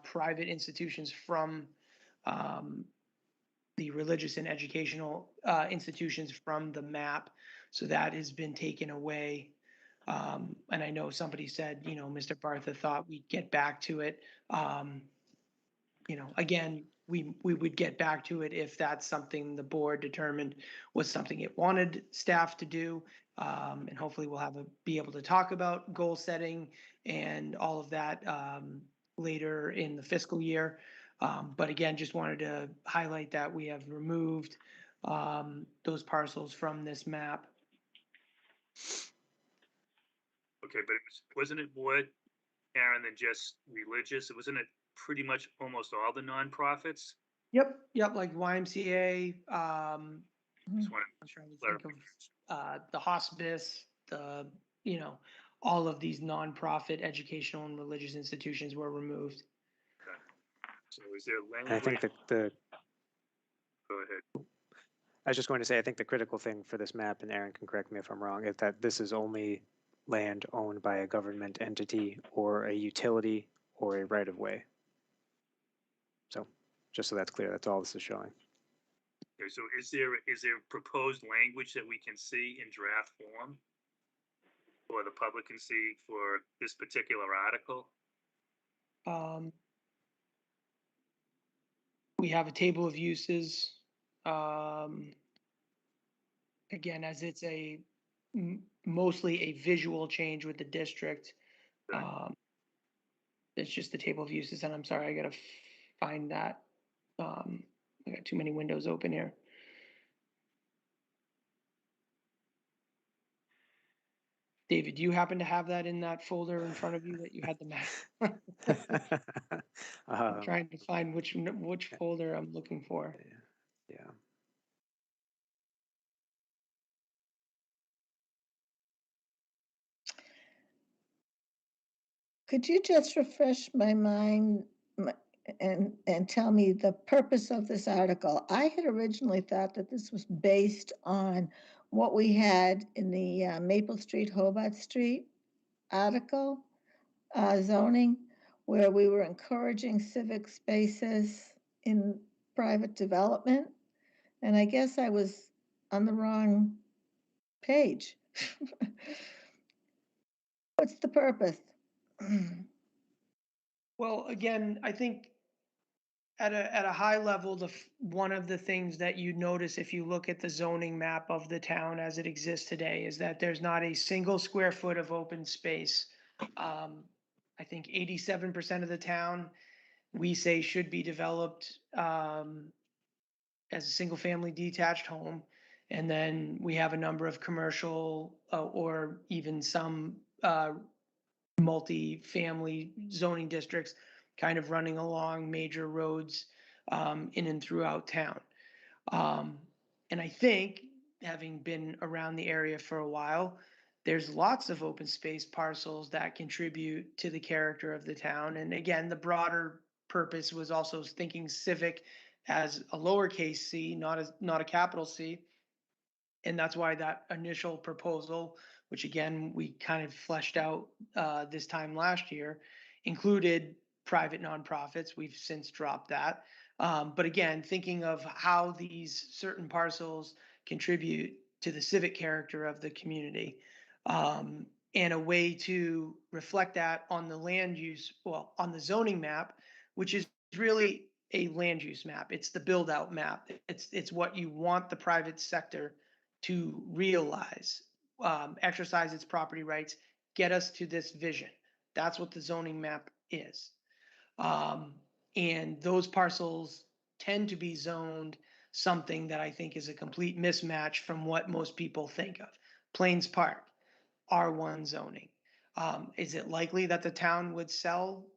Speaker 19: private institutions from the religious and educational institutions from the map. So that has been taken away. And I know somebody said, Mr. Bartha thought we'd get back to it. Again, we would get back to it if that's something the board determined was something it wanted staff to do. And hopefully we'll be able to talk about goal setting and all of that later in the fiscal year. But again, just wanted to highlight that we have removed those parcels from this map.
Speaker 1: Okay, but wasn't it more, Aaron, than just religious? Wasn't it pretty much almost all the nonprofits?
Speaker 19: Yep, like YMCA.
Speaker 1: Just want
Speaker 19: I'm trying to think of the hospice, all of these nonprofit educational and religious institutions were removed.
Speaker 1: Okay. So is there
Speaker 16: And I think
Speaker 1: language?
Speaker 16: the
Speaker 1: Go ahead.
Speaker 16: I was just going to say, I think the critical thing for this map, and Aaron can correct me if I'm wrong, is that this is only land owned by a government entity or a utility or a right of way. So just so that's clear, that's all this is showing.
Speaker 1: Okay, so is there proposed language that we can see in draft form, or the public can see for this particular article?
Speaker 19: We have a table of uses. Again, as it's mostly a visual change with the district. It's just the table of uses, and I'm sorry, I gotta find that. I got too many windows open here. David, do you happen to have that in that folder in front of you that you had the map? I'm trying to find which folder I'm looking for.
Speaker 16: Yeah.
Speaker 8: Could you just refresh my mind and tell me the purpose of this article? I had originally thought that this was based on what we had in the Maple Street, Hobart Street article, zoning, where we were encouraging civic spaces in private development. And I guess I was on the wrong page. What's the purpose?
Speaker 19: Well, again, I think at a high level, one of the things that you notice if you look at the zoning map of the town as it exists today is that there's not a single square foot of open space. I think 87% of the town we say should be developed as a single family detached home. And then we have a number of commercial or even some multi-family zoning districts kind of running along major roads in and throughout town. And I think, having been around the area for a while, there's lots of open space parcels that contribute to the character of the town. And again, the broader purpose was also thinking civic as a lowercase c, not a capital C. And that's why that initial proposal, which again, we kind of fleshed out this time last year, included private nonprofits. We've since dropped that. But again, thinking of how these certain parcels contribute to the civic character of the community, and a way to reflect that on the land use, well, on the zoning map, which is really a land use map. It's the build out map. It's what you want the private sector to realize, exercise its property rights, get us to this vision. That's what the zoning map is. And those parcels tend to be zoned something that I think is a complete mismatch from what most people think of. Plains Park, R1 zoning. Is it likely that the town would sell?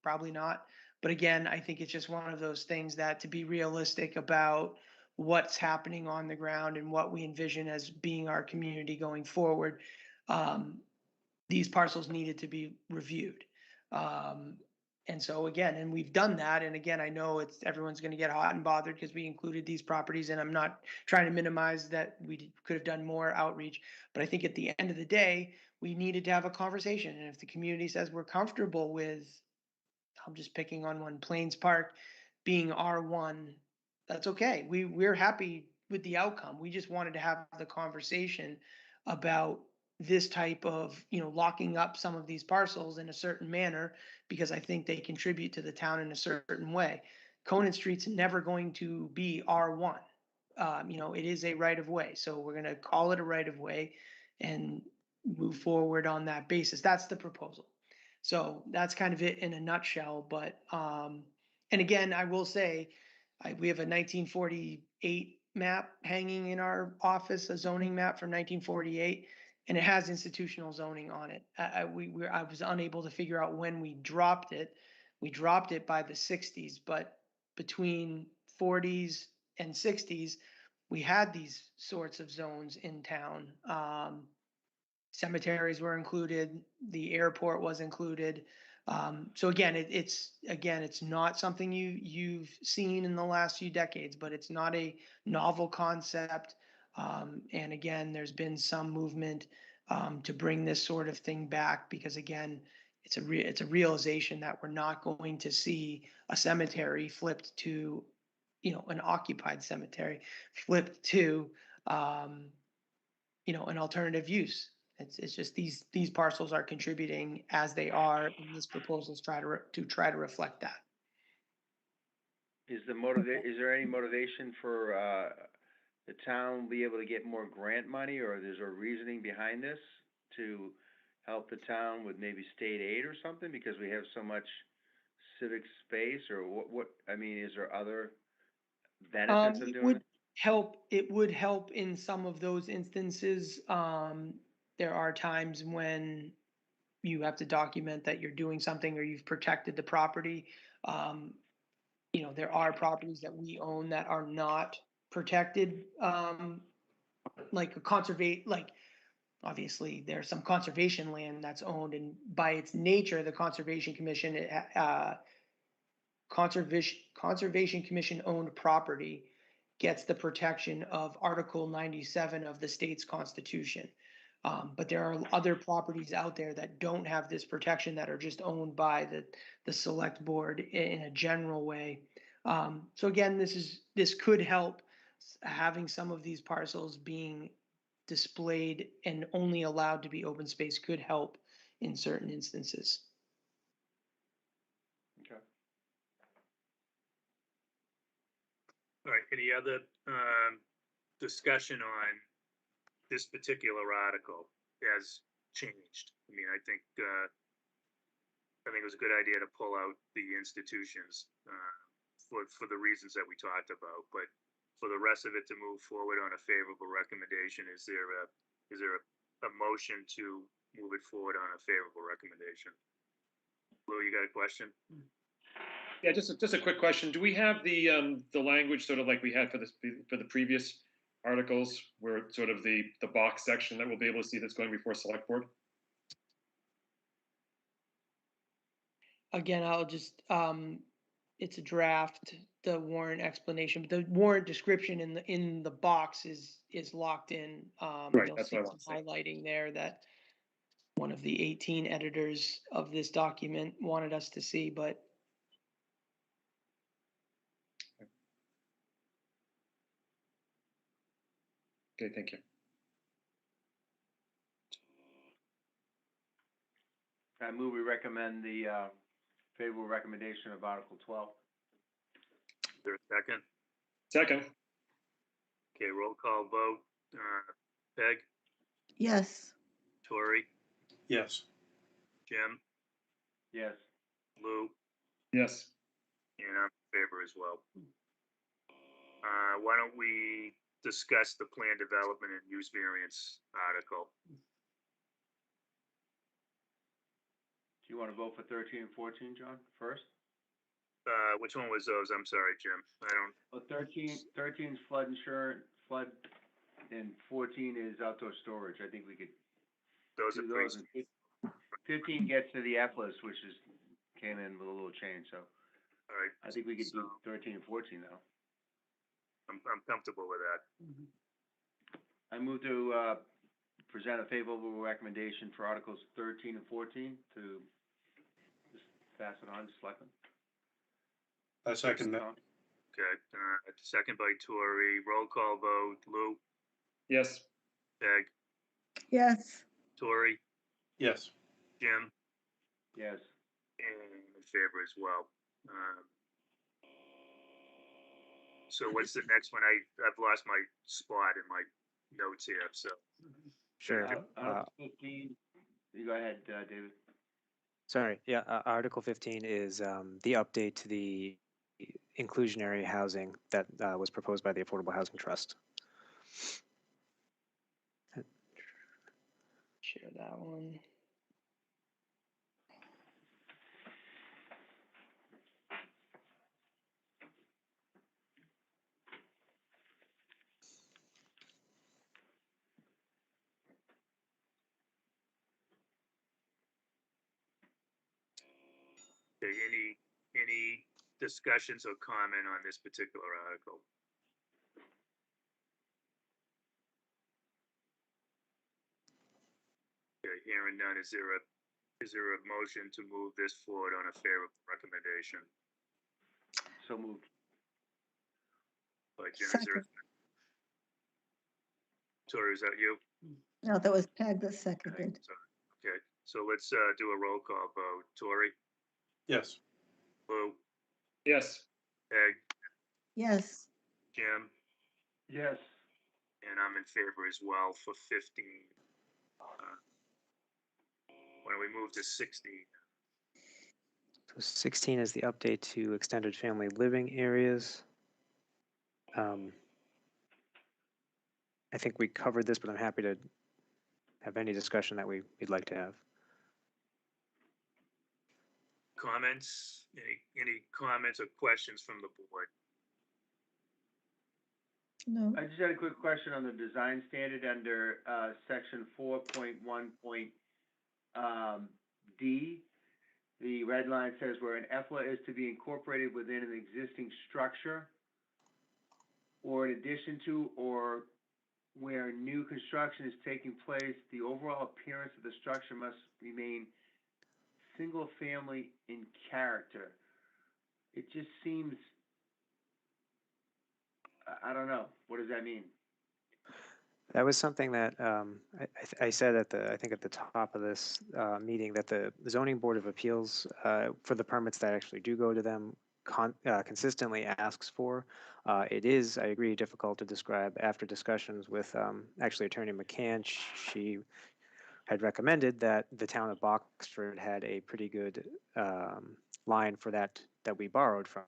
Speaker 19: Probably not. But again, I think it's just one of those things that, to be realistic about what's happening on the ground and what we envision as being our community going forward, these parcels needed to be reviewed. And so again, and we've done that. And again, I know everyone's going to get hot and bothered because we included these properties, and I'm not trying to minimize that we could have done more outreach. But I think at the end of the day, we needed to have a conversation. And if the community says we're comfortable with, I'm just picking on one, Plains Park being R1, that's okay. We're happy with the outcome. We just wanted to have the conversation about this type of, locking up some of these parcels in a certain manner, because I think they contribute to the town in a certain way. Conan Street's never going to be R1. It is a right of way. So we're going to call it a right of way and move forward on that basis. That's the proposal. So that's kind of it in a nutshell. But, and again, I will say, we have a 1948 map hanging in our office, a zoning map from 1948, and it has institutional zoning on it. I was unable to figure out when we dropped it. We dropped it by the 60s, but between 40s and 60s, we had these sorts of zones in town. Cemeteries were included, the airport was included. So again, it's not something you've seen in the last few decades, but it's not a novel concept. And again, there's been some movement to bring this sort of thing back, because again, it's a realization that we're not going to see a cemetery flipped to, an occupied cemetery flipped to, an alternative use. It's just these parcels are contributing as they are, and this proposals try to reflect that.
Speaker 4: Is there any motivation for the town be able to get more grant money, or is there reasoning behind this to help the town with maybe state aid or something, because we have so much civic space, or what I mean, is there other benefits of doing it?
Speaker 19: It would help in some of those instances. There are times when you have to document that you're doing something or you've protected the property. There are properties that we own that are not protected, like obviously there's some conservation land that's owned, and by its nature, the Conservation Commission, Conservation Commission owned property gets the protection of Article 97 of the state's constitution. But there are other properties out there that don't have this protection, that are just owned by the select board in a general way. So again, this could help, having some of these parcels being displayed and only allowed to be open space could help in certain instances.
Speaker 4: Okay.
Speaker 1: All right, any other discussion on this particular article as changed? I mean, I think it was a good idea to pull out the institutions for the reasons that we talked about, but for the rest of it to move forward on a favorable recommendation, is there a motion to move it forward on a favorable recommendation? Lou, you got a question?
Speaker 10: Yeah, just a quick question. Do we have the language sort of like we had for the previous articles, where it's sort of the box section that we'll be able to see that's going before select board?
Speaker 19: Again, I'll just, it's a draft, the warrant explanation, but the warrant description in the box is locked in.
Speaker 10: Right,
Speaker 19: You'll
Speaker 10: that's
Speaker 19: see
Speaker 10: what I want
Speaker 19: some
Speaker 10: to say.
Speaker 19: highlighting there that one of the 18 editors of this document wanted us to see, but
Speaker 10: Okay, thank you.
Speaker 4: I move we recommend the favorable recommendation of Article 12.
Speaker 1: Is there a second?
Speaker 10: Second.
Speaker 1: Okay, roll call vote. Peg,
Speaker 8: Yes.
Speaker 1: Tori,
Speaker 6: Yes.
Speaker 1: Jim,
Speaker 4: Yes.
Speaker 1: Lou,
Speaker 10: Yes.
Speaker 1: and I'm in favor as well. Why don't we discuss the plan development and use variance article?
Speaker 4: Do you want to vote for 13 and 14, John, first?
Speaker 1: Which one was those? I'm sorry, Jim. I don't.
Speaker 4: Well, 13 is flood insurance, and 14 is outdoor storage. I think we could
Speaker 1: Those
Speaker 4: do
Speaker 1: are
Speaker 4: those. 15 gets to the EPLIS, which is came in with a little change, so
Speaker 1: All right.
Speaker 4: I think we could do
Speaker 1: So
Speaker 4: 13 and 14 now.
Speaker 1: I'm comfortable with that.
Speaker 4: I move to present a favorable recommendation for Articles 13 and 14 to just pass it on to Selectmen.
Speaker 6: I second that.
Speaker 1: Okay, second by Tori. Roll call vote. Lou,
Speaker 10: Yes.
Speaker 1: Peg,
Speaker 8: Yes,
Speaker 1: Tori,
Speaker 6: Yes.
Speaker 1: Jim,
Speaker 4: Yes.
Speaker 1: and in favor as well. So what's the next one? I've lost my spot in my notes here, so.
Speaker 16: Sure.
Speaker 4: Article 15, you go ahead, David.
Speaker 16: Sorry, yeah, Article 15 is the update to the inclusionary housing that was proposed by the Affordable Housing Trust.
Speaker 19: Share that one.
Speaker 1: Okay, any discussions or comment on this particular article? Okay, hearing none, is there a motion to move this forward on a favorable recommendation?
Speaker 4: So moved.
Speaker 1: By Jen, is there? Tori, is that you?
Speaker 8: no, that was Peg that seconded.
Speaker 1: Okay, so let's do a roll call vote. Tori,
Speaker 6: Yes.
Speaker 1: Lou,
Speaker 10: Yes.
Speaker 1: Peg,
Speaker 8: Yes,
Speaker 1: Jim,
Speaker 4: Yes.
Speaker 1: and I'm in favor as well for 15. Why don't we move to 16?
Speaker 16: So 16 is the update to extended family living areas. I think we covered this, but I'm happy to have any discussion that we'd like to have.
Speaker 1: Comments? Any comments or questions from the board?
Speaker 8: no,
Speaker 4: I just had a quick question on the design standard under section 4.1.D. The red line says where an EFLA is to be incorporated within an existing structure or in addition to or where new construction is taking place, the overall appearance of the structure must remain single family in character. It just seems, I don't know, what does that mean?
Speaker 16: That was something that I said at I think at the top of this meeting that the Zoning Board of Appeals, for the permits that actually do go to them, consistently asks for. It is, I agree, difficult to describe. After discussions with actually Attorney McCann, she had recommended that the town of Boxford had a pretty good line for that we borrowed from.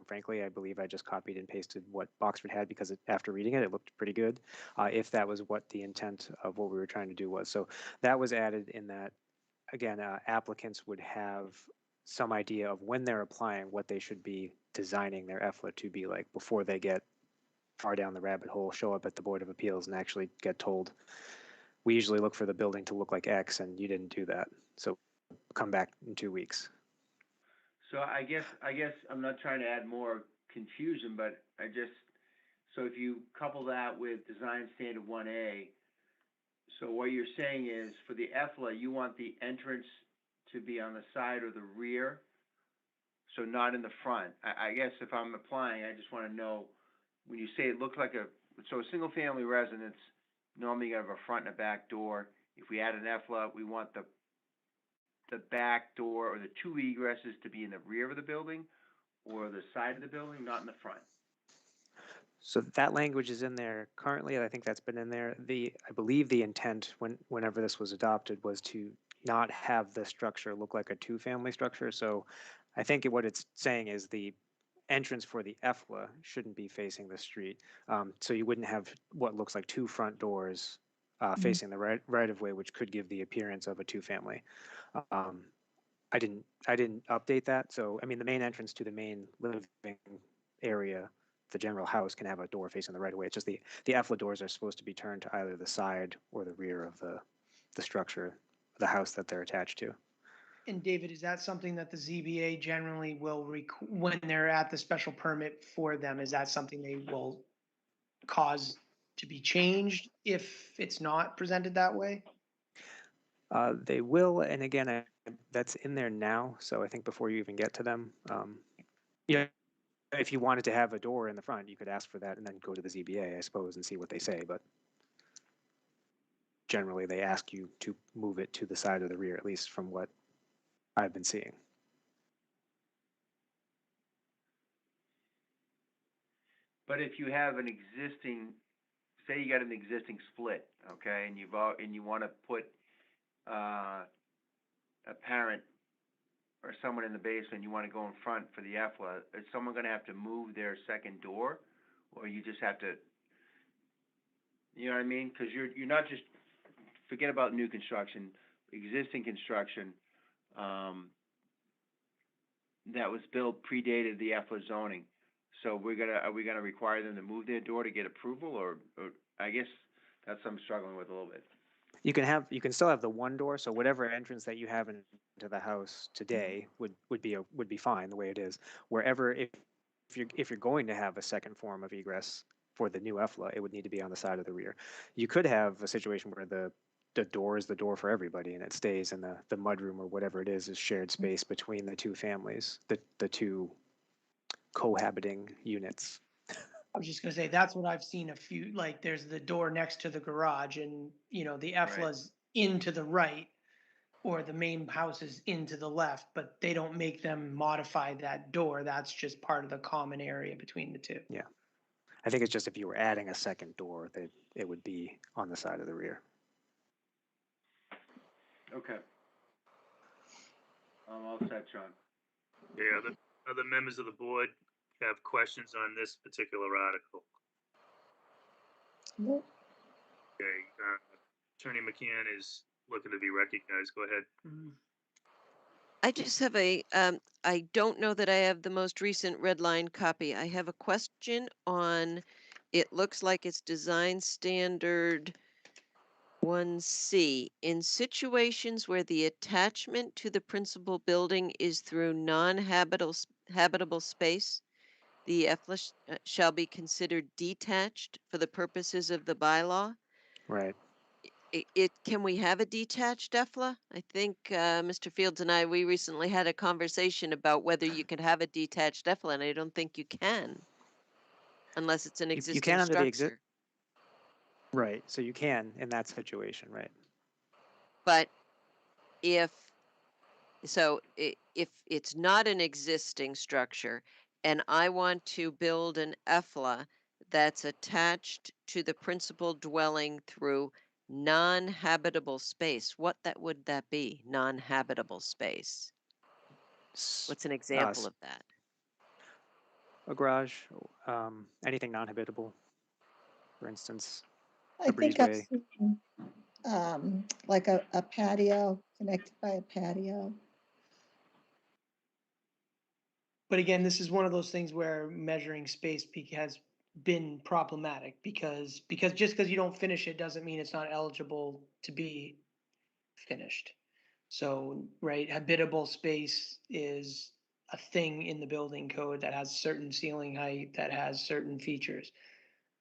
Speaker 16: Frankly, I believe I just copied and pasted what Boxford had because after reading it, it looked pretty good, if that was what the intent of what we were trying to do was. So that was added in that, again, applicants would have some idea of when they're applying what they should be designing their EFLA to be like before they get far down the rabbit hole, show up at the Board of Appeals and actually get told, we usually look for the building to look like X and you didn't do that. So come back in 2 weeks.
Speaker 4: So I guess I'm not trying to add more confusion, but so if you couple that with design standard 1A, so what you're saying is for the EFLA, you want the entrance to be on the side or the rear, so not in the front. I guess if I'm applying, I just want to know, when you say it looks like a single family residence, normally you have a front and a back door. If we add an EFLA, we want the back door or the two egresses to be in the rear of the building or the side of the building, not in the front.
Speaker 16: So that language is in there currently. I think that's been in there. I believe the intent whenever this was adopted was to not have the structure look like a two-family structure. So I think what it's saying is the entrance for the EFLA shouldn't be facing the street. So you wouldn't have what looks like two front doors facing the right of way, which could give the appearance of a two-family. I didn't update that. So I mean, the main entrance to the main living area, the general house, can have a door facing the right of way. It's just the EFLA doors are supposed to be turned to either the side or the rear of the structure, the house that they're attached to.
Speaker 19: And David, is that something that the ZBA generally will, when they're at the special permit for them, is that something they will cause to be changed if it's not presented that way?
Speaker 16: They will, and again, that's in there now, so I think before you even get to them, yeah, if you wanted to have a door in the front, you could ask for that and then go to the ZBA, I suppose, and see what they say, but generally they ask you to move it to the side or the rear, at least from what I've been seeing.
Speaker 4: But if you have an existing, say you got an existing split, okay, and you want to put a parent or someone in the basement, you want to go in front for the EFLA, is someone going to have to move their second door, or you just have to, you know what I mean? Because you're not just, forget about new construction, existing construction that was built predated the EFLA zoning. So are we gonna require them to move their door to get approval, or I guess that's what I'm struggling with a little bit.
Speaker 16: You can still have the one door, so whatever entrance that you have into the house today would be fine the way it is. Wherever, if you're going to have a second form of egress for the new EFLA, it would need to be on the side of the rear. You could have a situation where the door is the door for everybody, and it stays in the mudroom or whatever it is shared space between the two families, the two cohabiting units.
Speaker 19: I was just gonna say, that's what I've seen a few, like, there's the door next to the garage and, you know, the EFLA's into the right, or the main house is into the left, but they don't make them modify that door. That's just part of the common area between the two.
Speaker 16: Yeah. I think it's just if you were adding a second door, that it would be on the side of the rear.
Speaker 4: Okay. I'm all set, Sean.
Speaker 1: Yeah, other members of the board have questions on this particular article?
Speaker 8: Nope.
Speaker 1: Okay, Attorney McCann is looking to be recognized. Go ahead.
Speaker 2: I just have I don't know that I have the most recent red line copy. I have a question on, it looks like it's design standard 1C. In situations where the attachment to the principal building is through habitable space, the EFLA shall be considered detached for the purposes of the bylaw.
Speaker 16: Right.
Speaker 2: Can we have a detached EFLA? I think Mr. Fields and we recently had a conversation about whether you could have a detached EFLA, and I don't think you can, unless it's an existing
Speaker 16: you can under
Speaker 2: structure.
Speaker 16: Right. So you can in that situation, right?
Speaker 2: But if it's not an existing structure and I want to build an EFLA that's attached to the principal dwelling through non-habitable space, would that be? Non-habitable space. What's an example of that?
Speaker 16: A garage, anything non-habitable, for instance,
Speaker 8: I
Speaker 16: a
Speaker 8: think I've
Speaker 16: breezeway.
Speaker 8: seen like a patio, connected by a patio.
Speaker 19: But again, this is one of those things where measuring space has been problematic because just because you don't finish it doesn't mean it's not eligible to be finished. So, right, habitable space is a thing in the building code that has certain ceiling height, that has certain features.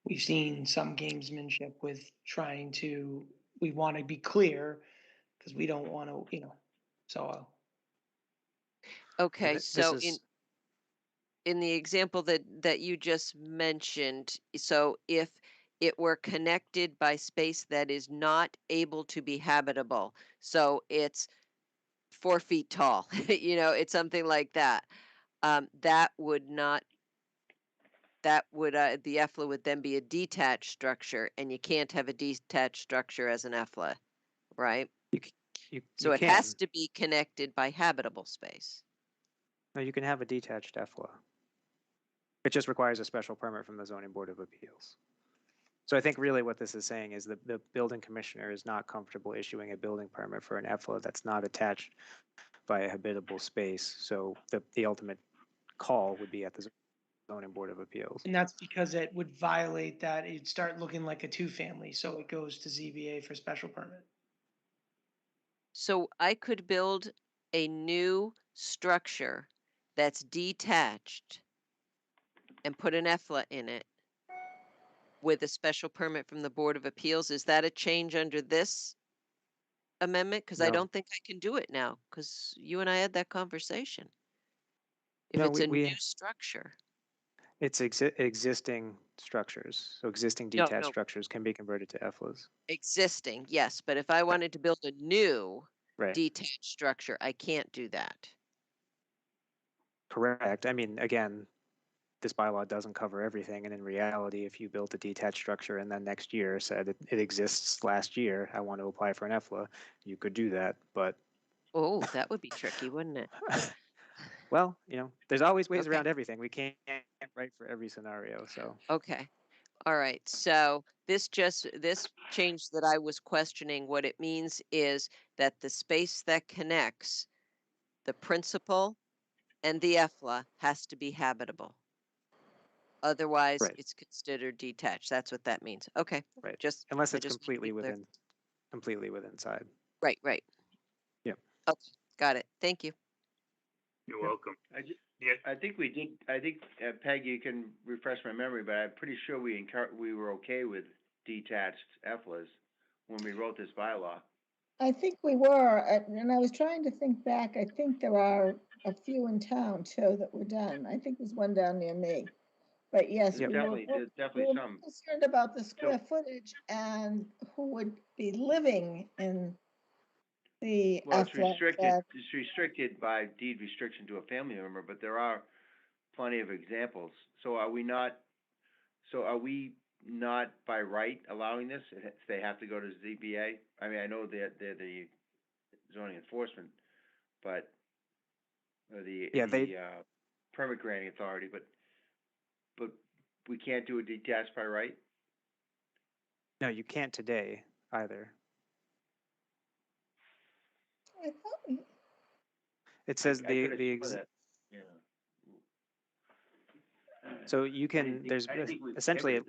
Speaker 19: We've seen some gamesmanship with trying to, we want to be clear because we don't want to, so.
Speaker 2: Okay, so in the example that you just mentioned, so if it were connected by space that is not able to be habitable, so it's 4 feet tall, it's something like that. That would not, the EFLA would then be a detached structure, and you can't have a detached structure as an EFLA, right? So it has to be connected by habitable space.
Speaker 16: No, you can have a detached EFLA. It just requires a special permit from the Zoning Board of Appeals. So I think really what this is saying is that the building commissioner is not comfortable issuing a building permit for an EFLA that's not attached by a habitable space. So the ultimate call would be at the Zoning Board of Appeals.
Speaker 19: And that's because it would violate that. It'd start looking like a two-family, so it goes to ZBA for special permit.
Speaker 2: So I could build a new structure that's detached and put an EFLA in it with a special permit from the Board of Appeals, is that a change under this amendment? Because I
Speaker 16: No.
Speaker 2: don't think I can do it now, because you and I had that conversation. If
Speaker 16: No,
Speaker 2: it's a new
Speaker 16: we
Speaker 2: structure.
Speaker 16: it's existing structures. So existing
Speaker 2: No,
Speaker 16: detached
Speaker 2: no,
Speaker 16: structures can be converted to EFLAs.
Speaker 2: existing, yes, but if I wanted to build a new
Speaker 16: Right.
Speaker 2: detached structure, I can't do that.
Speaker 16: Correct. I mean, again, this bylaw doesn't cover everything, and in reality, if you built a detached structure and then next year said it exists last year, I want to apply for an EFLA, you could do that, but
Speaker 2: Oh, that would be tricky, wouldn't it?
Speaker 16: well, there's always ways
Speaker 2: Okay.
Speaker 16: around everything. We can't write for every scenario, so.
Speaker 2: Okay. All right. So this change that I was questioning, what it means is that the space that connects the principal and the EFLA has to be habitable. Otherwise,
Speaker 16: Right.
Speaker 2: it's considered detached. That's what that means. Okay.
Speaker 16: Right.
Speaker 2: Just
Speaker 16: Unless
Speaker 2: I
Speaker 16: it's
Speaker 2: just want to be clear.
Speaker 16: completely within side.
Speaker 2: Right. Right.
Speaker 16: Yeah.
Speaker 2: Okay. Got it. Thank you.
Speaker 1: You're welcome.
Speaker 4: I think we did, Peg, you can refresh my memory, but I'm pretty sure we were okay with detached EFLAs when we wrote this bylaw.
Speaker 8: I think we were, and I was trying to think back. I think there are a few in town too that were done. I think there's one down near me. But yes,
Speaker 4: There's
Speaker 8: we
Speaker 4: definitely
Speaker 8: were
Speaker 4: some.
Speaker 8: concerned about the square footage and who would be living in the
Speaker 4: Well, it's
Speaker 8: EFLA.
Speaker 4: restricted, it's restricted by deed restriction to a family member, but there are plenty of examples. So are we not by right allowing this? They have to go to ZBA? I mean, I know they're the zoning enforcement, or the permit granting authority, but we can't do a detached by right?
Speaker 16: No, you can't today either.
Speaker 8: I thought
Speaker 16: It says
Speaker 4: Yeah.
Speaker 16: So you can, essentially,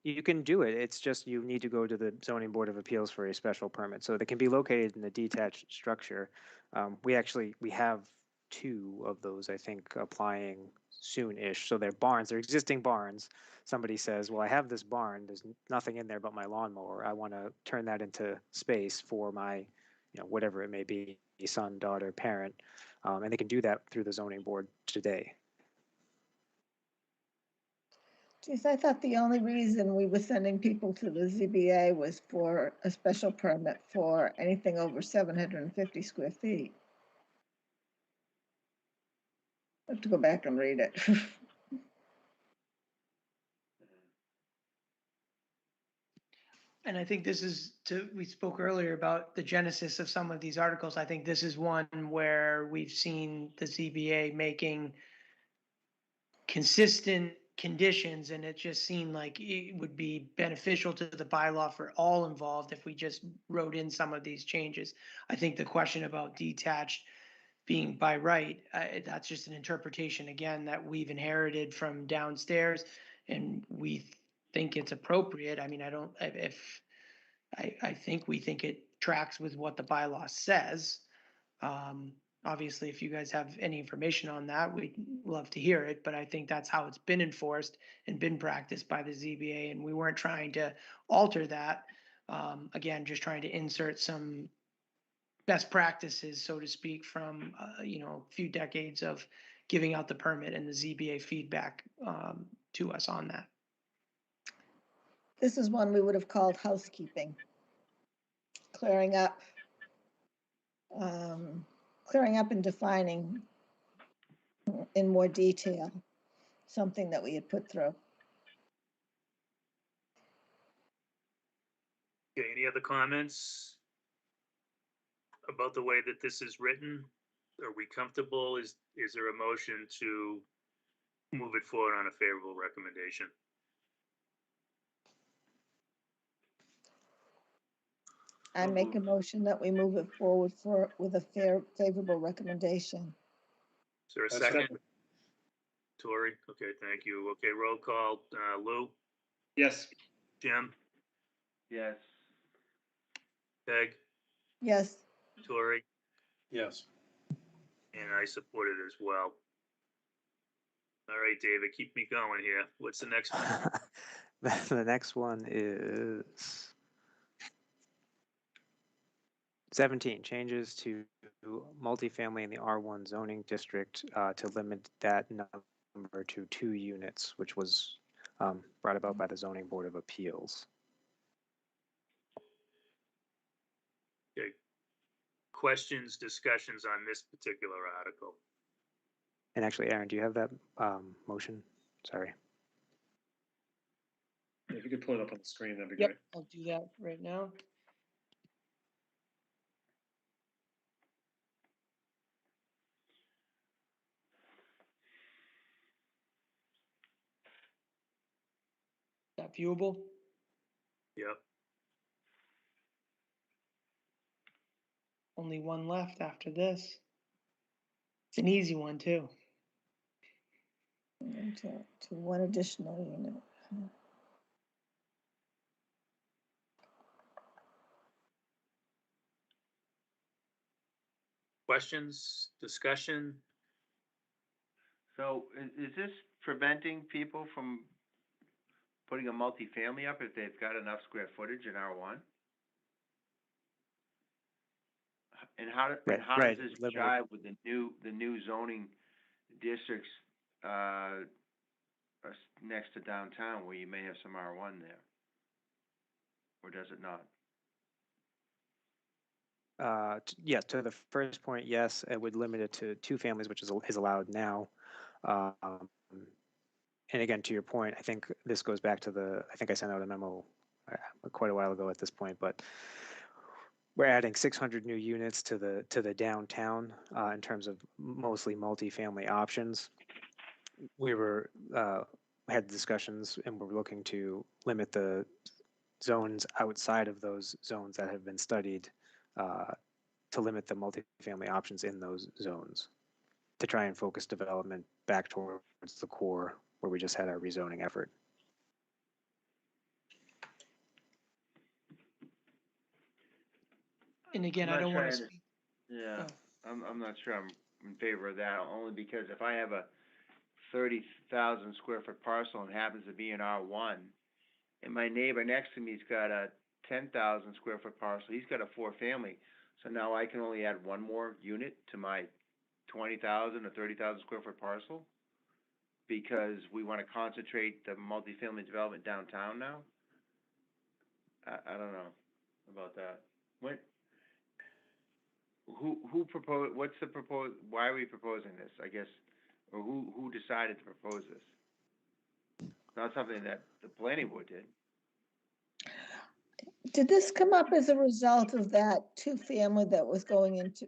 Speaker 16: you can do it. It's just you need to go to the zoning board of appeals for a special permit. So they can be located in a detached structure. We have 2 of those, I think, applying soon-ish. So they're barns, they're existing barns. Somebody says, well, I have this barn, there's nothing in there but my lawnmower. I want to turn that into space for my, whatever it may be, son, daughter, parent. And they can do that through the zoning board today.
Speaker 8: Geez, I thought the only reason we were sending people to the ZBA was for a special permit for anything over 750 square feet. I have to go back and read it.
Speaker 19: And I think this is we spoke earlier about the genesis of some of these articles. I think this is one where we've seen the ZBA making consistent conditions, and it just seemed like it would be beneficial to the bylaw for all involved if we just wrote in some of these changes. I think the question about detached being by right, that's just an interpretation, again, that we've inherited from downstairs, and we think it's appropriate. I mean, I think we think it tracks with what the bylaw says. Obviously, if you guys have any information on that, we'd love to hear it, but I think that's how it's been enforced and been practiced by the ZBA, and we weren't trying to alter that. Again, just trying to insert some best practices, so to speak, from a few decades of giving out the permit and the ZBA feedback to us on that.
Speaker 8: This is one we would have called housekeeping, clearing up and defining in more detail something that we had put through.
Speaker 1: Okay, any other comments about the way that this is written? Are we comfortable? Is there a motion to move it forward on a favorable recommendation?
Speaker 8: I make a motion that we move it forward with a favorable recommendation.
Speaker 1: Is there a second? Tori, okay, thank you. Okay, roll call. Lou?
Speaker 10: Yes.
Speaker 1: Jim?
Speaker 4: Yes.
Speaker 1: Peg?
Speaker 8: Yes.
Speaker 1: Tori?
Speaker 6: Yes.
Speaker 1: And I support it as well. All right, David, keep me going here. What's the next one?
Speaker 16: The next one is 17, changes to multifamily in the R1 zoning district to limit that number to 2 units, which was brought about by the Zoning Board of Appeals.
Speaker 1: Okay. Questions, discussions on this particular article?
Speaker 16: And actually, Aaron, do you have that motion? Sorry.
Speaker 10: If you could pull it up on the screen, that'd be
Speaker 19: Yep,
Speaker 10: great.
Speaker 19: I'll do that right now. Is that viewable?
Speaker 1: Yep.
Speaker 19: Only one left after this. It's an easy one too.
Speaker 8: To one additional unit.
Speaker 1: Questions, discussion?
Speaker 4: So is this preventing people from putting a multifamily up if they've got enough square footage in R1? And how
Speaker 16: Right,
Speaker 4: does this
Speaker 16: limited.
Speaker 4: jive with the new zoning districts next to downtown where you may have some R1 there? Or does it not?
Speaker 16: Yeah, to the first point, yes, it would limit it to 2 families, which is allowed now. And again, to your point, I think this goes back to I think I sent out a memo quite a while ago at this point, but we're adding 600 new units to the downtown in terms of mostly multifamily options. We had discussions and we're looking to limit the zones outside of those zones that have been studied to limit the multifamily options in those zones to try and focus development back towards the core where we just had our rezoning effort.
Speaker 19: And again, I don't want to speak.
Speaker 4: Yeah, I'm not sure I'm in favor of that, only because if I have a 30,000 square foot parcel and happens to be in R1, and my neighbor next to me's got a 10,000 square foot parcel, he's got a 4-family, so now I can only add one more unit to my 20,000 or 30,000 square foot parcel because we want to concentrate the multifamily development downtown now. I don't know about that. Who proposed? What's the proposed? Why are we proposing this? I guess, or who decided to propose this? Not something that the planning board did.
Speaker 8: Did this come up as a result of that 2-family that was going into,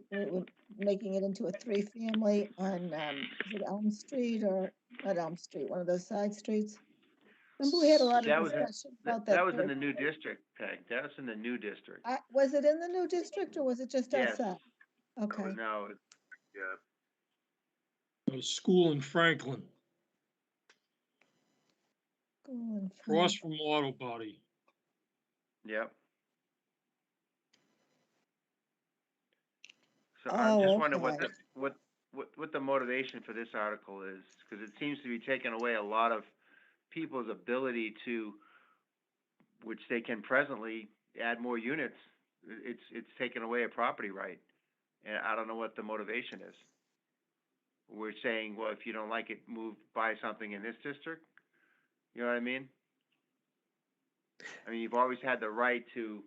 Speaker 8: making it into a 3-family on, is it Elm Street or not Elm Street, one of those side streets? Remember we had a lot of discussion about that.
Speaker 4: That was in the new district, Peg. That was in the new district.
Speaker 8: Was it in the new district or was it just
Speaker 4: Yes.
Speaker 8: outside? Okay.
Speaker 1: No, yeah.
Speaker 9: A school in Franklin, across from Auto Body.
Speaker 4: Yep. So I'm just wondering what the motivation for this article is, because it seems to be taking away a lot of people's ability to, which they can presently add more units. It's taking away a property right, and I don't know what the motivation is. We're saying, well, if you don't like it, buy something in this district. You know what I mean? I mean, you've always had the right to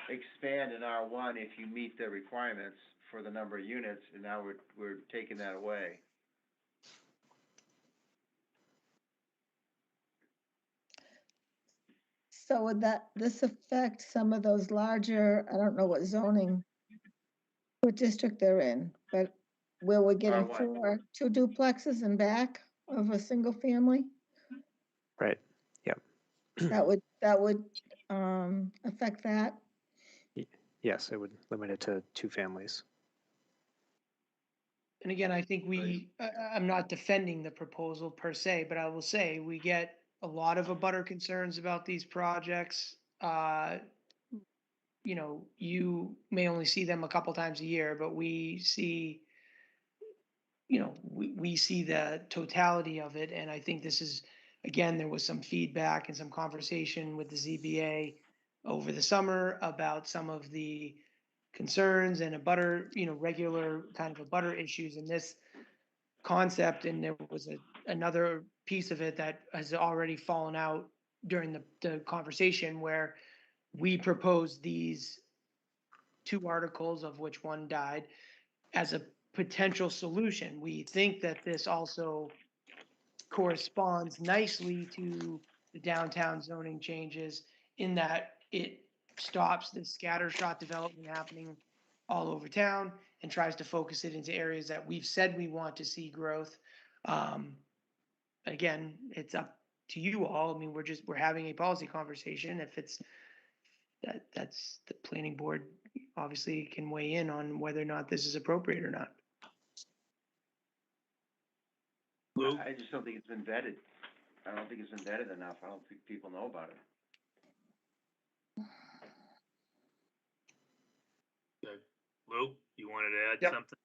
Speaker 4: expand in R1 if you meet the requirements for the number of units, and now we're taking that away.
Speaker 8: So would this affect some of those larger, I don't know what zoning, what district they're in, but where we're getting
Speaker 4: R1.
Speaker 8: 2 duplexes in back of a single family?
Speaker 16: Right. Yep.
Speaker 8: That would affect that?
Speaker 16: Yes, it would limit it to 2 families.
Speaker 19: And again, I think I'm not defending the proposal per se, but I will say we get a lot of abutter concerns about these projects. you know, you may only see them a couple times a year, but we see, you know, we see the totality of it. And I think this is, again, there was some feedback and some conversation with the ZBA over the summer about some of the concerns and a butter, you know, regular kind of a butter issues in this concept. And there was another piece of it that has already fallen out during the conversation where we proposed these two articles, of which one died, as a potential solution. We think that this also corresponds nicely to the downtown zoning changes in that it stops the scattershot development happening all over town and tries to focus it into areas that we've said we want to see growth. Again, it's up to you all. I mean, we're having a policy conversation. If it's that's the planning board obviously can weigh in on whether or not this is appropriate or not.
Speaker 4: I just don't think it's been vetted. I don't think it's been vetted enough. I don't think people know about it.
Speaker 1: Okay. Lou, you wanted to add
Speaker 10: Yep.
Speaker 1: something?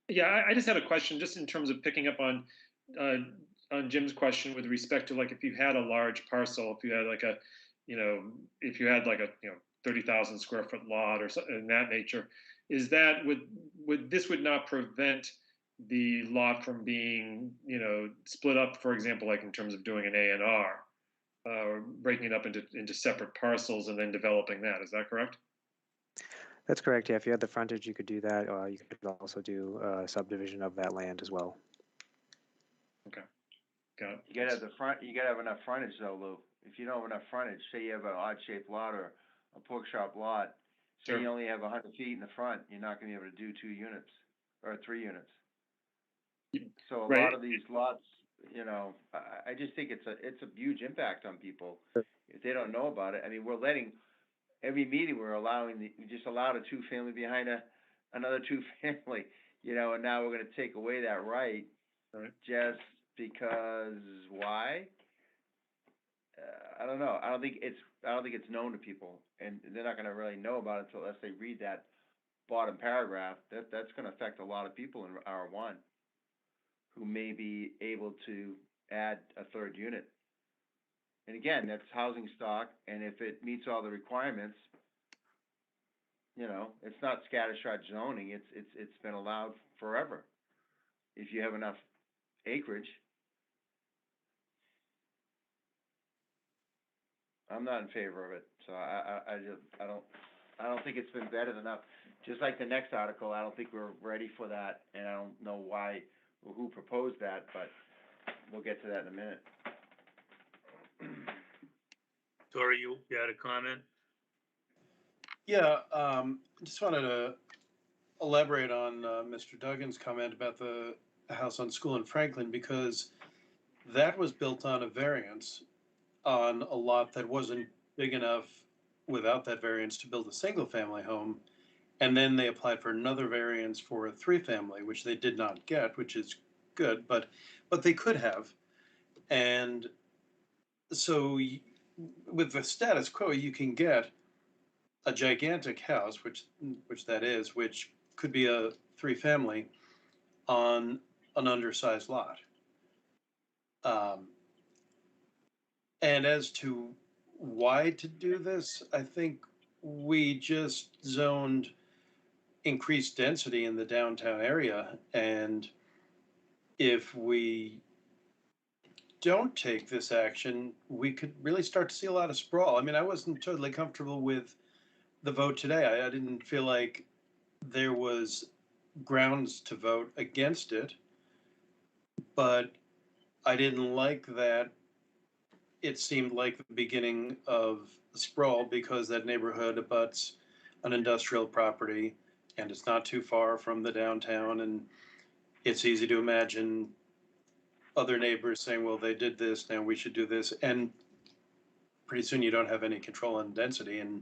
Speaker 10: Yeah, I just had a question, just in terms of picking up on Jim's question with respect to, like, if you had a large parcel, if you had like a, you know, if you had like a, you know, 30,000 square foot lot or something in that nature, is that would this would not prevent the lot from being, you know, split up, for example, like in terms of doing an A&R, breaking it up into separate parcels and then developing that. Is that correct?
Speaker 16: That's correct. Yeah, if you had the frontage, you could do that. You could also do a subdivision of that land as well.
Speaker 10: Okay, got it.
Speaker 4: You gotta have the front. You gotta have enough frontage, though, Lou. If you don't have enough frontage, say you have an odd-shaped lot or a pork chop lot, say
Speaker 10: Sure.
Speaker 4: you only have 100 feet in the front, you're not gonna be able to do 2 units or 3 units. So a
Speaker 10: Right.
Speaker 4: lot of these lots, you know, I just think it's a huge impact on people if they don't know about it. I mean, we're letting every meeting we just allowed a 2-family behind another 2-family, you know, and now we're going to take away that right, just because why? I don't know. I don't think it's known to people, and they're not going to really know about it unless they read that bottom paragraph. That's going to affect a lot of people in R1 who may be able to add a 3rd unit. And again, that's housing stock, and if it meets all the requirements, you know, it's not scattershot zoning. It's been allowed forever. If you have enough acreage. I'm not in favor of it, so I don't think it's been vetted enough. Just like the next article, I don't think we're ready for that, and I don't know why or who proposed that, but we'll get to that in a minute.
Speaker 1: Tori, you had a comment?
Speaker 6: Yeah, just wanted to elaborate on Mr. Duggan's comment about the house on School in Franklin, because that was built on a variance on a lot that wasn't big enough without that variance to build a single-family home. And then they applied for another variance for a 3-family, which they did not get, which is good, but they could have. And so with the status quo, you can get a gigantic house, which that is, which could be a 3-family on an undersized lot. And as to why to do this, I think we just zoned increased density in the downtown area, and if we don't take this action, we could really start to see a lot of sprawl. I mean, I wasn't totally comfortable with the vote today. I didn't feel like there was grounds to vote against it, but I didn't like that it seemed like the beginning of sprawl because that neighborhood abuts an industrial property and it's not too far from the downtown, and it's easy to imagine other neighbors saying, well, they did this, now we should do this, and pretty soon you don't have any control on density and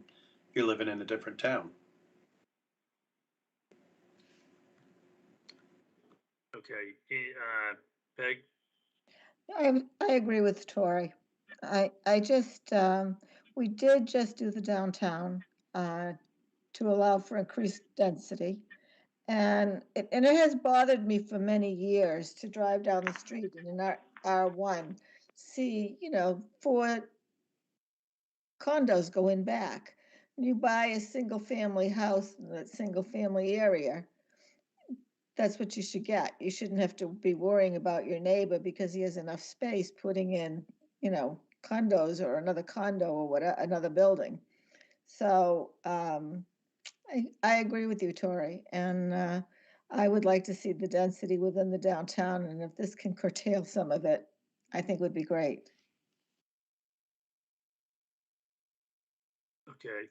Speaker 6: you're living in a different town.
Speaker 1: Okay, Peg?
Speaker 8: I agree with Tori. I just, we did just do the downtown to allow for increased density. And it has bothered me for many years to drive down the street in an R1, see, 4 condos go in back. You buy a single family house in that single family area, that's what you should get. You shouldn't have to be worrying about your neighbor because he has enough space putting in, condos or another condo or whatever, another building. So I agree with you, Tori, and I would like to see the density within the downtown, and if this can curtail some of it, I think would be great.
Speaker 1: Okay.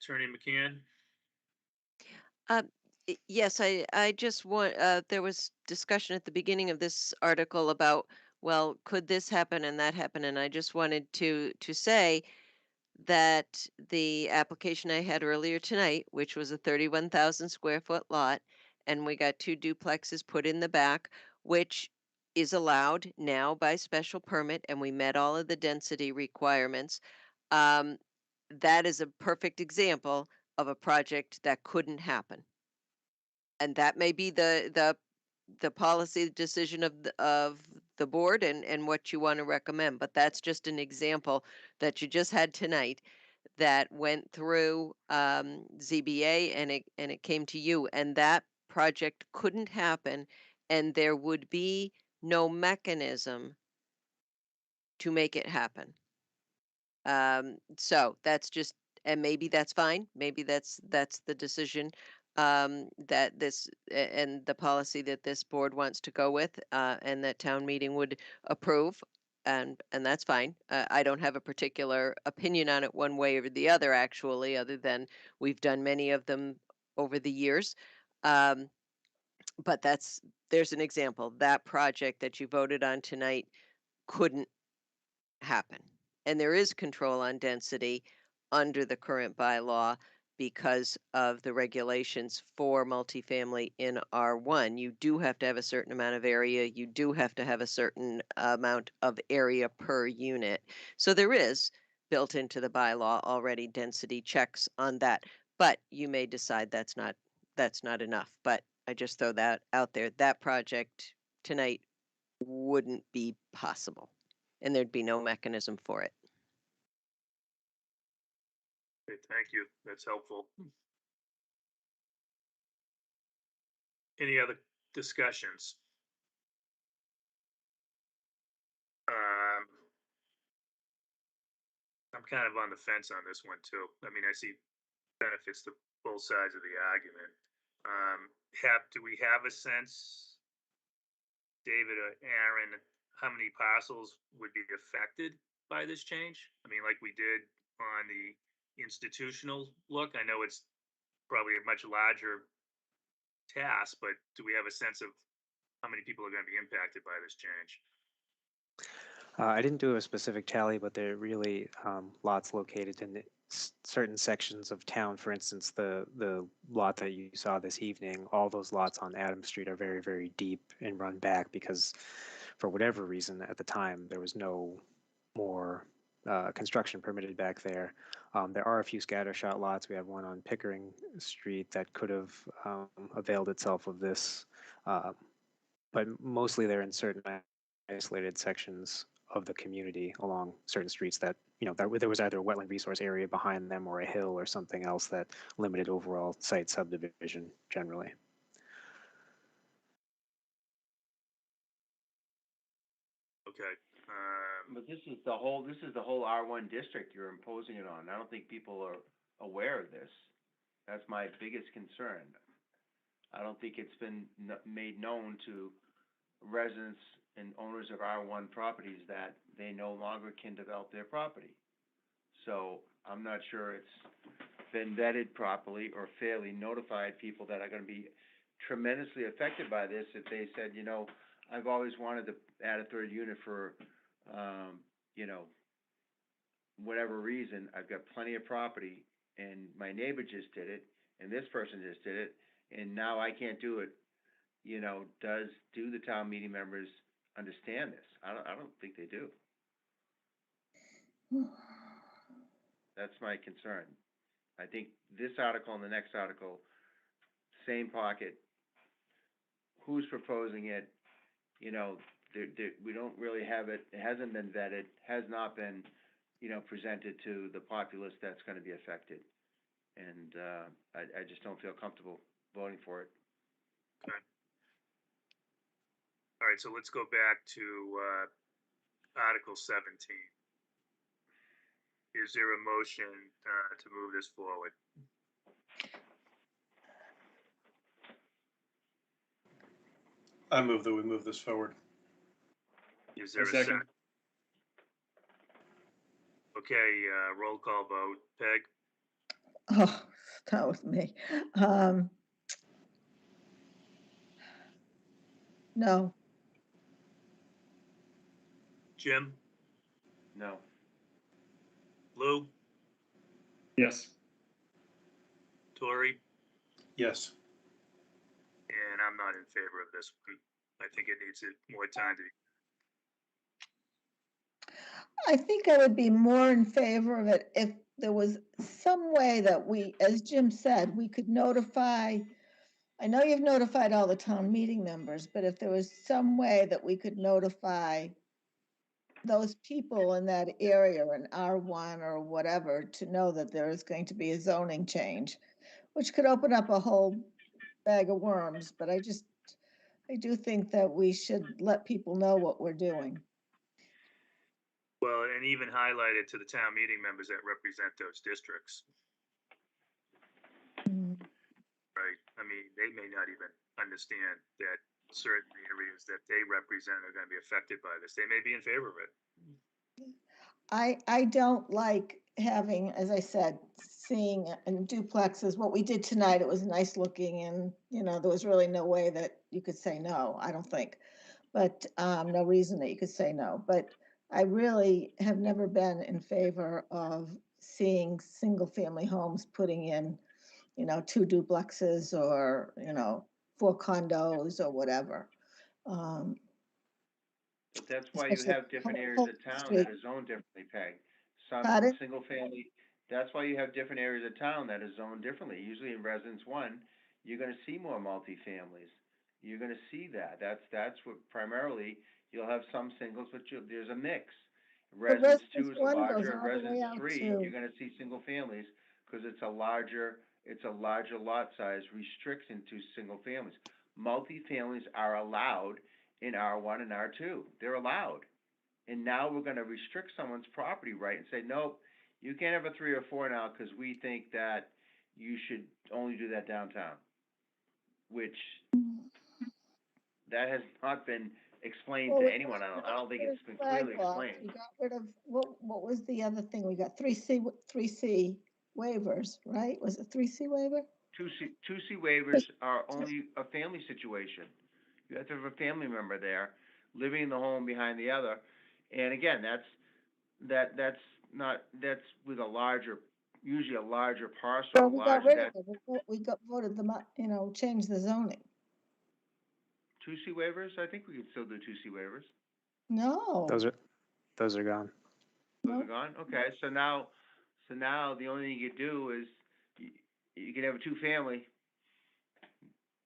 Speaker 1: Attorney McCann?
Speaker 2: Yes, I just want, there was discussion at the beginning of this article about, well, could this happen and that happen? And I just wanted to say that the application I had earlier tonight, which was a 31,000 square foot lot, and we got 2 duplexes put in the back, which is allowed now by special permit, and we met all of the density requirements. That is a perfect example of a project that couldn't happen. And that may be the policy decision of the board and what you want to recommend, but that's just an example that you just had tonight that went through ZBA and it came to you, and that project couldn't happen, and there would be no mechanism to make it happen. So that's just, and maybe that's fine. Maybe that's the decision that and the policy that this board wants to go with, and that town meeting would approve, and that's fine. I don't have a particular opinion on it one way or the other, actually, other than we've done many of them over the years. But there's an example. That project that you voted on tonight couldn't happen. And there is control on density under the current bylaw because of the regulations for multifamily in R1. You do have to have a certain amount of area. You do have to have a certain amount of area per unit. So there is built into the bylaw already density checks on that. But you may decide that's not enough. But I just throw that out there. That project tonight wouldn't be possible, and there'd be no mechanism for it.
Speaker 1: Okay, thank you. That's helpful. Any other discussions? I'm kind of on the fence on this one too. I mean, I see benefits to both sides of the argument. Do we have a sense, David or Aaron, how many parcels would be affected by this change? I mean, like we did on the institutional look. I know it's probably a much larger task, but do we have a sense of how many people are going to be impacted by this change?
Speaker 16: I didn't do a specific tally, but there are really lots located in certain sections of town. For instance, the lot that you saw this evening, all those lots on Adams Street are very, very deep and run back because for whatever reason at the time, there was no more construction permitted back there. There are a few scattershot lots. We have one on Pickering Street that could have availed itself of this, but mostly they're in certain isolated sections of the community along certain streets that, there was either a wetland resource area behind them or a hill or something else that limited overall site subdivision generally.
Speaker 1: Okay.
Speaker 4: But this is the whole R1 district you're imposing it on. I don't think people are aware of this. That's my biggest concern. I don't think it's been made known to residents and owners of R1 properties that they no longer can develop their property. So I'm not sure it's been vetted properly or fairly notified people that are going to be tremendously affected by this if they said, I've always wanted to add a third unit for, whatever reason. I've got plenty of property and my neighbor just did it and this person just did it and now I can't do it. Do the town meeting members understand this? I don't think they do. That's my concern. I think this article and the next article, same pocket. Who's proposing it? You know, we don't really have it. It hasn't been vetted. Has not been, presented to the populace that's going to be affected. And I just don't feel comfortable voting for it.
Speaker 1: Okay. All right, so let's go back to Article 17. Is there a motion to move this forward?
Speaker 6: I move that we move this forward.
Speaker 1: Is there a second? Okay, roll call vote. Peg?
Speaker 8: Oh, that was me. No.
Speaker 1: Jim?
Speaker 4: No.
Speaker 1: Lou?
Speaker 10: Yes.
Speaker 1: Tori?
Speaker 6: Yes.
Speaker 1: And I'm not in favor of this one. I think it needs more time to.
Speaker 8: I think I would be more in favor of it if there was some way that we, as Jim said, we could notify. I know you've notified all the town meeting members, but if there was some way that we could notify those people in that area, in R1 or whatever, to know that there is going to be a zoning change, which could open up a whole bag of worms. But I do think that we should let people know what we're doing.
Speaker 1: Well, and even highlight it to the town meeting members that represent those districts. Right? I mean, they may not even understand that certain areas that they represent are going to be affected by this. They may be in favor of it.
Speaker 8: I don't like having, as I said, seeing in duplexes. What we did tonight, it was nice looking, and there was really no way that you could say no, I don't think. But no reason that you could say no. But I really have never been in favor of seeing single family homes putting in, 2 duplexes or, 4 condos or whatever.
Speaker 4: But that's why you have different areas of town that are zoned differently, Peg. Some
Speaker 8: Pardon?
Speaker 4: single family, that's why you have different areas of town that are zoned differently. Usually in Residence 1, you're gonna see more multifamilies. You're gonna see that. That's what primarily, you'll have some singles, but there's a mix. Residence 2 is a larger, and Residence 3, you're gonna see single families, because it's a larger lot size restricts into single families. Multifamilies are allowed in R1 and R2. They're allowed. And now we're going to restrict someone's property right and say, nope, you can't have a 3 or 4 now because we think that you should only do that downtown. Which, that has not been explained to anyone. I don't think it's been clearly explained.
Speaker 8: We got rid of, what was the other thing? We got 3C waivers, right? Was it 3C waiver?
Speaker 4: 2C waivers are only a family situation. You have to have a family member there, living in the home behind the other, and again, that's with a larger, usually a larger parcel.
Speaker 8: So we got rid of it. We got voted them up, change the zoning.
Speaker 4: 2C waivers? I think we can still do 2C waivers.
Speaker 8: No.
Speaker 16: Those are gone.
Speaker 4: Those are gone? Okay, so now the only thing you could do is you can have a 2-family.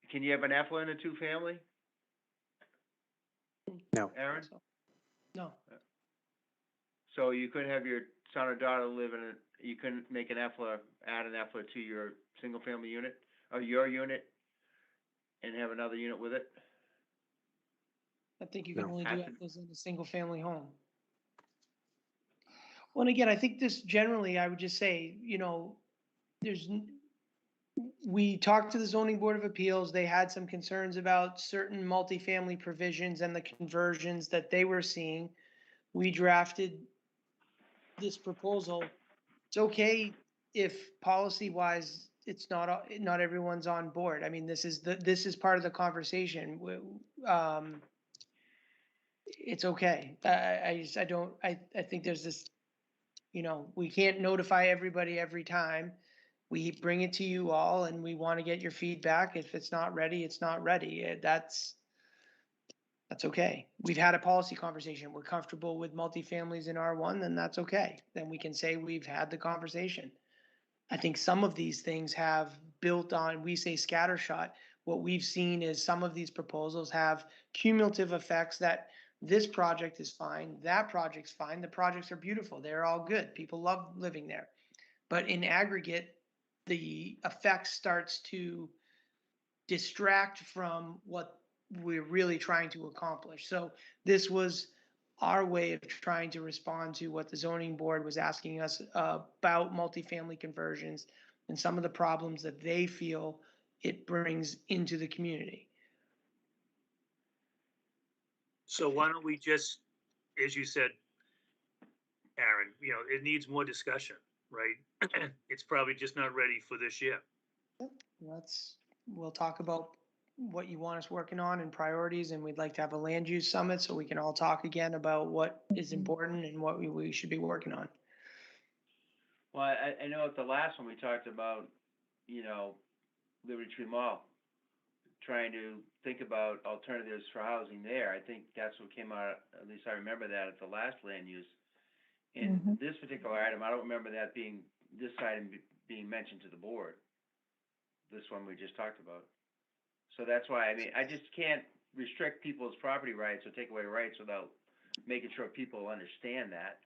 Speaker 4: Can you have an EFLA in a 2-family?
Speaker 16: No.
Speaker 4: Aaron?
Speaker 13: No.
Speaker 4: So you couldn't have your son or daughter live in you couldn't make an EFLA, add an EFLA to your single family unit, or your unit, and have another unit with it?
Speaker 13: I think you can
Speaker 16: No.
Speaker 13: only do those in a single family home. Well, and again, I think this generally, I would just say, we talked to the zoning board of appeals. They had some concerns about certain multifamily provisions and the conversions that they were seeing. We drafted this proposal. It's okay if policy wise, it's not everyone's on board. I mean, this is part of the conversation. It's okay. I think there's this, we can't notify everybody every time. We bring it to you all and we want to get your feedback. If it's not ready, it's not ready. That's okay. We've had a policy conversation. We're comfortable with multifamilies in R1, then that's okay. Then we can say we've had the conversation.
Speaker 19: I think some of these things have built on, we say scattershot. What we've seen is some of these proposals have cumulative effects that this project is fine, that project's fine, the projects are beautiful, they're all good, people love living there. But in aggregate, the effect starts to distract from what we're really trying to accomplish. So this was our way of trying to respond to what the zoning board was asking us about multifamily conversions and some of the problems that they feel it brings into the community.
Speaker 1: So why don't we just, as you said, Aaron, it needs more discussion, right? It's probably just not ready for this year.
Speaker 19: We'll talk about what you want us working on and priorities, and we'd like to have a land use summit so we can all talk again about what is important and what we should be working on.
Speaker 4: Well, I know at the last one we talked about, Liberty Tree Mall, trying to think about alternatives for housing there. I think that's what came out, at least I remember that at the last land use. In this particular item, I don't remember this item being mentioned to the board. This one we just talked about. So that's why, I just can't restrict people's property rights or take away rights without making sure people understand that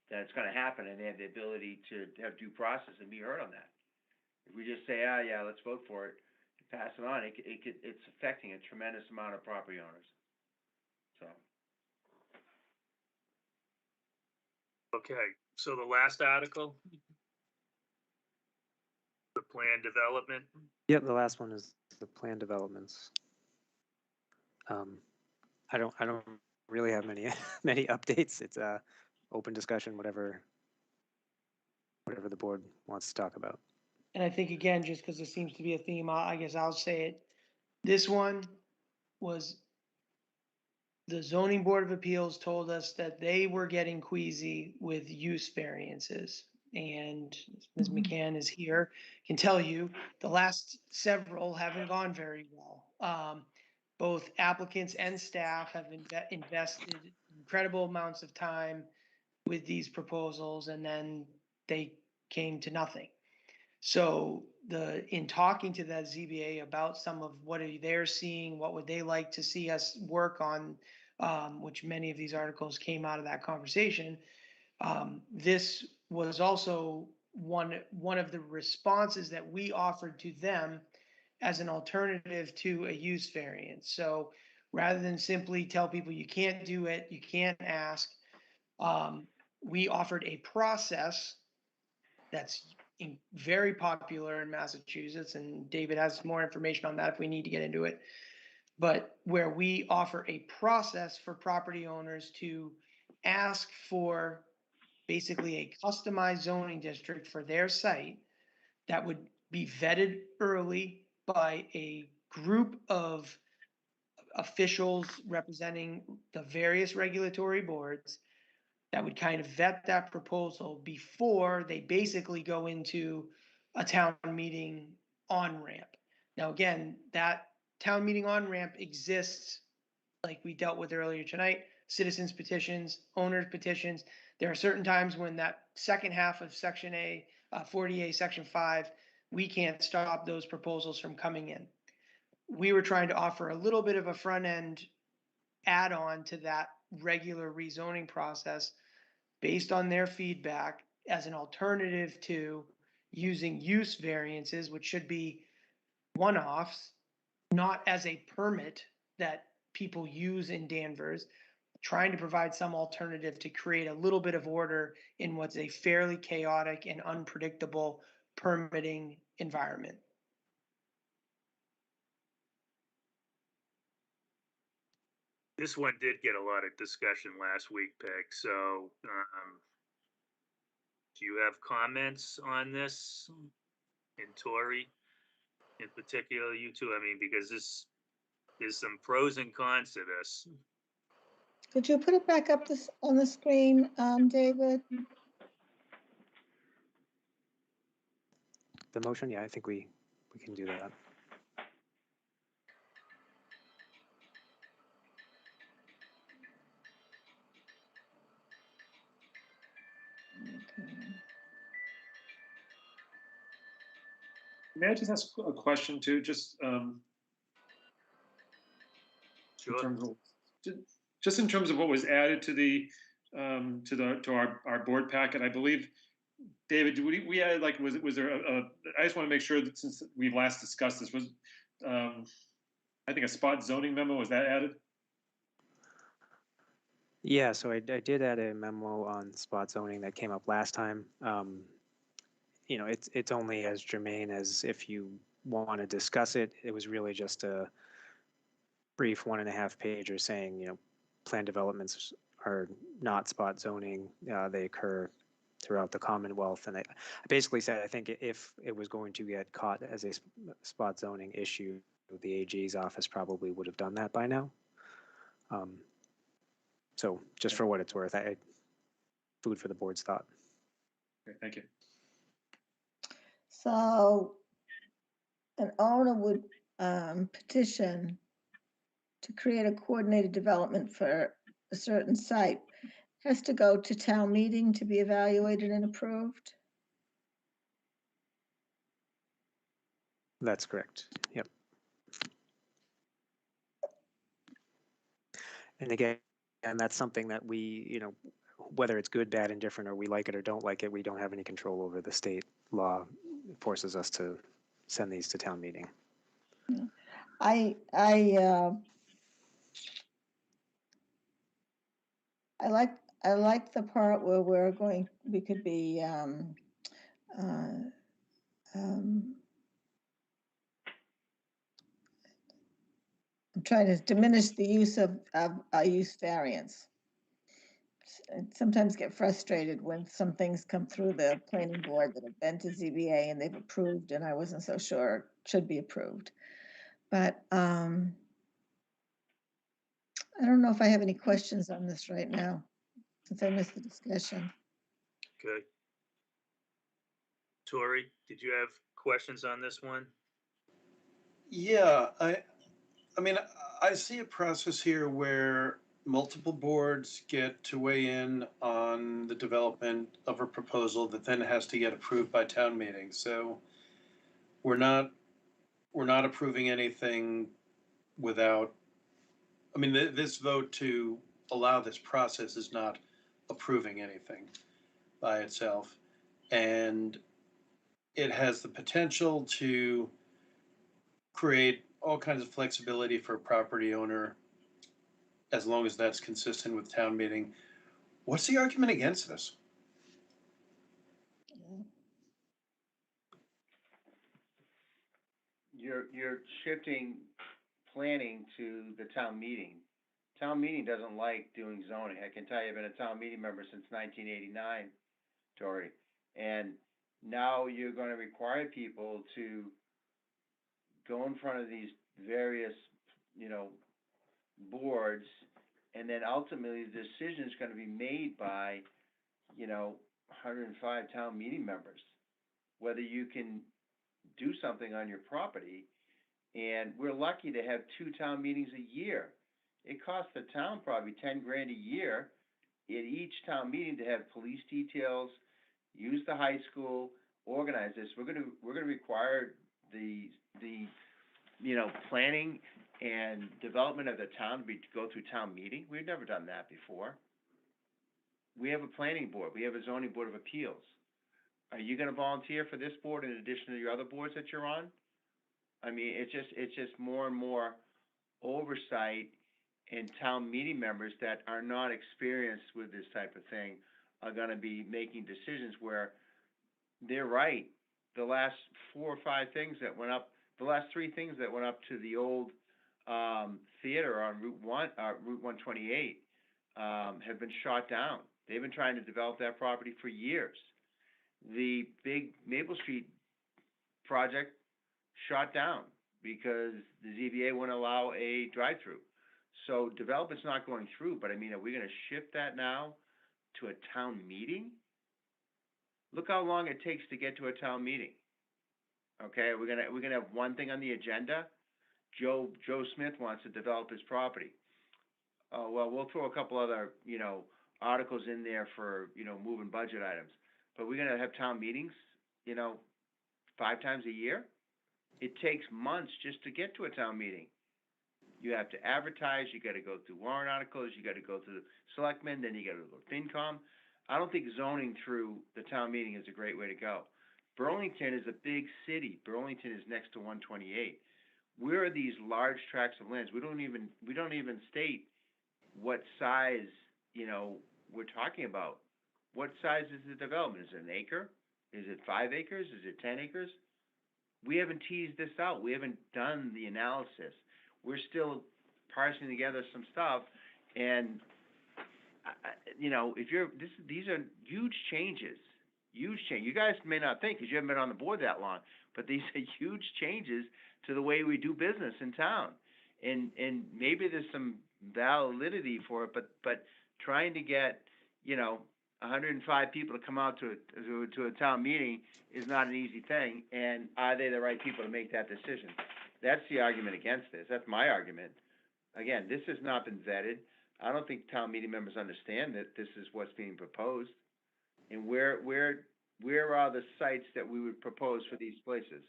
Speaker 4: it's going to happen and they have the ability to have due process and be heard on that. If we just say, yeah, let's vote for it, pass it on, it's affecting a tremendous amount of property owners. So.
Speaker 1: Okay, so the last article, the plan development.
Speaker 16: Yep, the last one is the plan developments. I don't really have many many updates. It's open discussion, whatever the board wants to talk about.
Speaker 19: And I think, again, just because there seems to be a theme, I guess I'll say it. This one was the zoning board of appeals told us that they were getting queasy with use variances. And Ms. McCann is here, can tell you the last several haven't gone very well. Both applicants and staff have invested incredible amounts of time with these proposals, and then they came to nothing. So in talking to that ZBA about some of what they're seeing, what would they like to see us work on, which many of these articles came out of that conversation. This was also one of the responses that we offered to them as an alternative to a use variance. So rather than simply tell people you can't do it, you can't ask, we offered a process that's very popular in Massachusetts, and David has more information on that if we need to get into it, but where we offer a process for property owners to ask for basically a customized zoning district for their site that would be vetted early by a group of officials representing the various regulatory boards that would kind of vet that proposal before they basically go into a town meeting on-ramp. Now, again, that town meeting on-ramp exists, like we dealt with earlier tonight, citizens petitions, owners petitions. There are certain times when that second half of Section A, 40A, Section 5, we can't stop those proposals from coming in. We were trying to offer a little bit of a front-end add-on to that regular rezoning process based on their feedback as an alternative to using use variances, which should be one-offs, not as a permit that people use in Danvers, trying to provide some alternative to create a little bit of order in what's a fairly chaotic and unpredictable permitting environment.
Speaker 1: This one did get a lot of discussion last week, Peg. So do you have comments on this? And Tori, in particular, you two? Because this is some pros and cons to this.
Speaker 8: Could you put it back up on the screen, David?
Speaker 16: The motion, yeah, I think we can do that.
Speaker 10: May I just ask a question too, just in
Speaker 1: Sure.
Speaker 10: terms of, just in terms of what was added to the to our board packet? I believe, David, we added, like, was there I just want to make sure that since we've last discussed this, was I think a spot zoning memo, was that added?
Speaker 16: Yeah, so I did add a memo on spot zoning that came up last time. You know, it's only as germane as if you want to discuss it. It was really just a brief 1.5 pager saying, you know, plan developments are not spot zoning. They occur throughout the Commonwealth. And I basically said, I think if it was going to get caught as a spot zoning issue, the AG's office probably would have done that by now. So just for what it's worth, food for the board's thought.
Speaker 10: Okay, thank you.
Speaker 8: So an owner would petition to create a coordinated development for a certain site. Has to go to town meeting to be evaluated and approved?
Speaker 16: That's correct. Yep. And again, and that's something that we, you know, whether it's good, bad, indifferent, or we like it or don't like it, we don't have any control over. The state law forces us to send these to town meeting.
Speaker 8: I like the part where we could be I'm trying to diminish the use of a use variance. I sometimes get frustrated when some things come through the planning board that have been to ZBA and they've approved, and I wasn't so sure should be approved. But I don't know if I have any questions on this right now, since I missed the discussion.
Speaker 1: Okay. Tori, did you have questions on this one?
Speaker 6: Yeah, I mean, I see a process here where multiple boards get to weigh in on the development of a proposal that then has to get approved by town meeting. So we're not approving anything without, I mean, this vote to allow this process is not approving anything by itself. And it has the potential to create all kinds of flexibility for a property owner as long as that's consistent with town meeting. What's the argument against this?
Speaker 4: You're shifting planning to the town meeting. Town meeting doesn't like doing zoning. I can tell you, I've been a town meeting member since 1989, Tori. And now you're going to require people to go in front of these various, you know, boards, and then ultimately the decision is going to be made by, you know, 105 town meeting members, whether you can do something on your property. And we're lucky to have 2 town meetings a year. It costs the town probably 10 grand a year at each town meeting to have police details, use the high school, organize this. We're gonna require the you know, planning and development of the town to go through town meeting. We've never done that before. We have a planning board. We have a zoning board of appeals. Are you gonna volunteer for this board in addition to your other boards that you're on? I mean, it's just more and more oversight, and town meeting members that are not experienced with this type of thing are gonna be making decisions where they're right. The last 4 or 5 things that went up, the last 3 things that went up to the old theater on Route 128 have been shot down. They've been trying to develop that property for years. The big Maple Street project shot down because the ZBA wouldn't allow a drive-through. So development's not going through, but I mean, are we gonna shift that now to a town meeting? Look how long it takes to get to a town meeting. Okay, we're gonna have one thing on the agenda. Joe Smith wants to develop his property. Oh, well, we'll throw a couple other, you know, articles in there for, you know, moving budget items. But we're gonna have town meetings, you know, 5 times a year? It takes months just to get to a town meeting. You have to advertise, you gotta go through warrant articles, you gotta go through selectmen, then you gotta go to FinCom. I don't think zoning through the town meeting is a great way to go. Burlington is a big city. Burlington is next to 128. Where are these large tracts of lands? We don't even state what size, we're talking about. What size is the development? Is it an acre? Is it 5 acres? Is it 10 acres? We haven't teased this out. We haven't done the analysis. We're still parsing together some stuff, and these are huge changes. Huge change. You guys may not think, because you haven't been on the board that long, but these are huge changes to the way we do business in town. And maybe there's some validity for it, but trying to get 105 people to come out to a town meeting is not an easy thing. And are they the right people to make that decision? That's the argument against this. That's my argument. Again, this has not been vetted. I don't think town meeting members understand that this is what's being proposed. And where are the sites that we would propose for these places?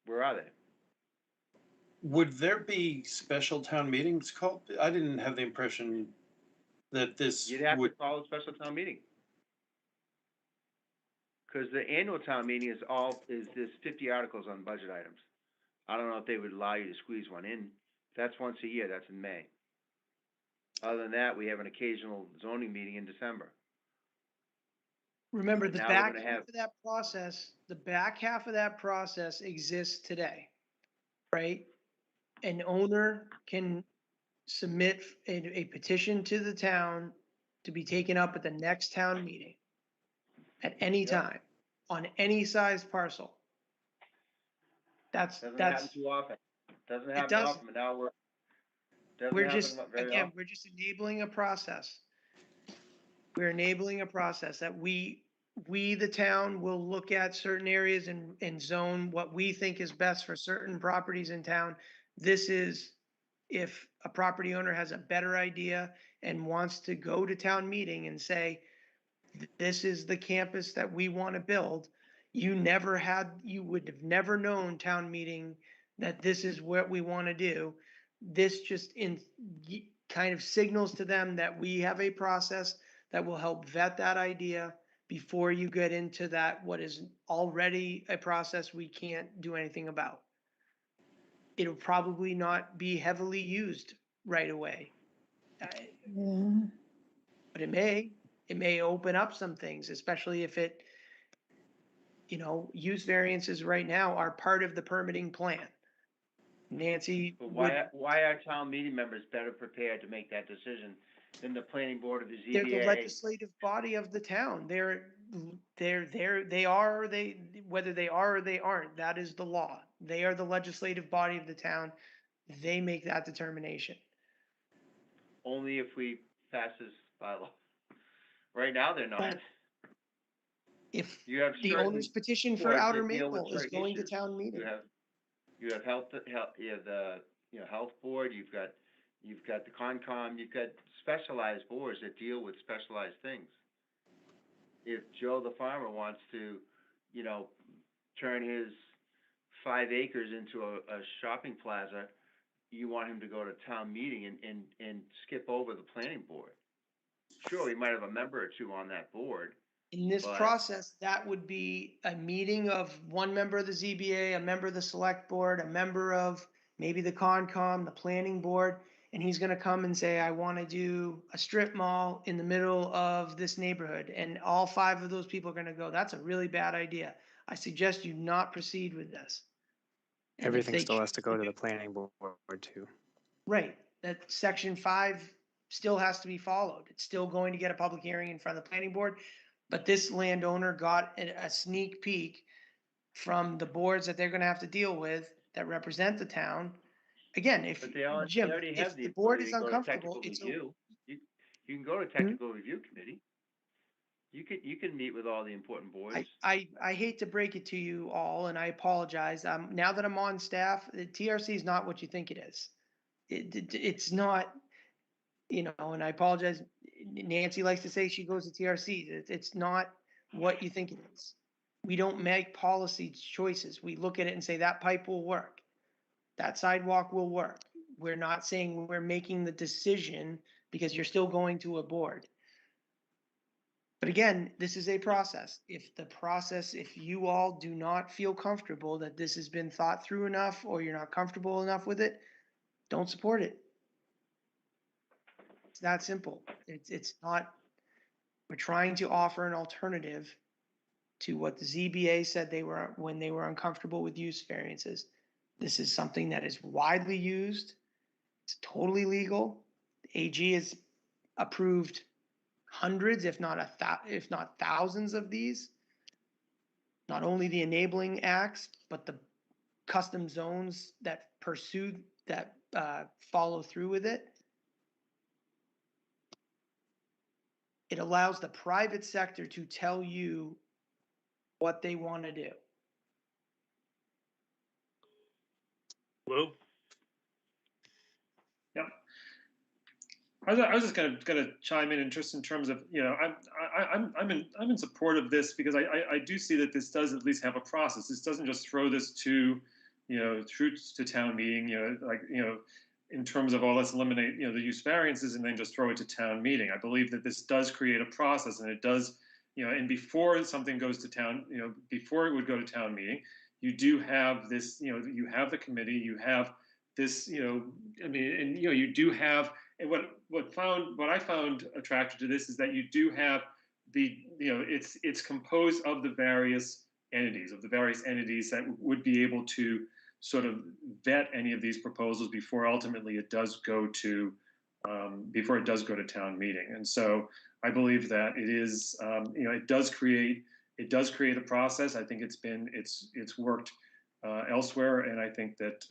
Speaker 4: Where are they?
Speaker 6: Would there be special town meetings called? I didn't have the impression that this
Speaker 4: You'd have
Speaker 6: would.
Speaker 4: to call a special town meeting. Because the annual town meeting is there's 50 articles on budget items. I don't know if they would allow you to squeeze one in. That's once a year, that's in May. Other than that, we have an occasional zoning meeting in December.
Speaker 19: Remember,
Speaker 4: And
Speaker 19: the
Speaker 4: now we're
Speaker 19: back
Speaker 4: gonna
Speaker 19: half of that process, the back half of that process exists today, right? An owner can submit a petition to the town to be taken up at the next town meeting at any
Speaker 4: Yep.
Speaker 19: time, on any size parcel.
Speaker 4: Doesn't happen too often. Doesn't happen
Speaker 19: doesn't.
Speaker 4: often, but now
Speaker 19: We're just, again, we're just enabling a process. We're enabling a process that we, the town, will look at certain areas and zone what we think is best for certain properties in town. This is if a property owner has a better idea and wants to go to town meeting and say, this is the campus that we want to build. You would have never known, town meeting, that this is what we want to do. This just kind of signals to them that we have a process that will help vet that idea before you get into that, what is already a process we can't do anything about. It'll probably not be heavily used right away. But it may open up some things, especially if it, use variances right now are part of the permitting plan. Nancy.
Speaker 4: But why are town meeting members better prepared to make that decision than the planning board of the ZBA?
Speaker 19: They're the legislative body of the town. They are, whether they are or they aren't, that is the law. They are the legislative body of the town. They make that determination.
Speaker 4: Only if we pass this bylaw. Right now, they're not.
Speaker 19: But if
Speaker 4: you have
Speaker 19: the owner's petition for Outer Maple is going to town meeting.
Speaker 4: You have health, you have the health board. You've got the Concom. You've got specialized boards that deal with specialized things. If Joe the farmer wants to, turn his 5 acres into a shopping plaza, you want him to go to town meeting and skip over the planning board. Sure, he might have a member or two on that board.
Speaker 19: In this process, that would be a meeting of one member of the ZBA, a member of the select board, a member of maybe the Concom, the planning board, and he's gonna come and say, I wanna do a strip mall in the middle of this neighborhood. And all 5 of those people are gonna go, that's a really bad idea. I suggest you not proceed with this. And
Speaker 16: Everything still has to go to the planning board too.
Speaker 19: Right, that section 5 still has to be followed. It's still going to get a public hearing in front of the planning board. But this landowner got a sneak peek from the boards that they're gonna have to deal with that represent the town. Again, if, Jim, if the board is uncomfortable, it's.
Speaker 4: You can go to technical review committee. You can meet with all the important boards.
Speaker 19: I hate to break it to you all, and I apologize. Now that I'm on staff, the TRC is not what you think it is. It's not, and I apologize. Nancy likes to say she goes to TRC. It's not what you think it is. We don't make policy choices. We look at it and say that pipe will work. That sidewalk will work. We're not saying we're making the decision because you're still going to a board. But again, this is a process. If you all do not feel comfortable that this has been thought through enough, or you're not comfortable enough with it, don't support it. It's that simple. It's not, we're trying to offer an alternative to what the ZBA said they were, when they were uncomfortable with use variances. This is something that is widely used. It's totally legal. The AG has approved hundreds, if not thousands of these. Not only the enabling acts, but the custom zones that follow through with it. It allows the private sector to tell you what they want to do.
Speaker 1: Lou?
Speaker 10: Yep. I was just gonna chime in just in terms of, you know, I'm in support of this because I do see that this does at least have a process. This doesn't just throw this to, you know, through to town meeting, you know, like, you know, in terms of, oh, let's eliminate, you know, the use variances and then just throw it to town meeting. I believe that this does create a process, and it does, you know, and before something goes to town, you know, before it would go to town meeting, you do have this, you know, you have the committee, you have this, you know, I mean, and, you know, you do have, and what I found attractive to this is that you do have the, you know, it's composed of the various entities, that would be able to sort of vet any of these proposals before ultimately it does go to town meeting. And so I believe that it is, you know, it does create a process. I think it's worked elsewhere, and I think that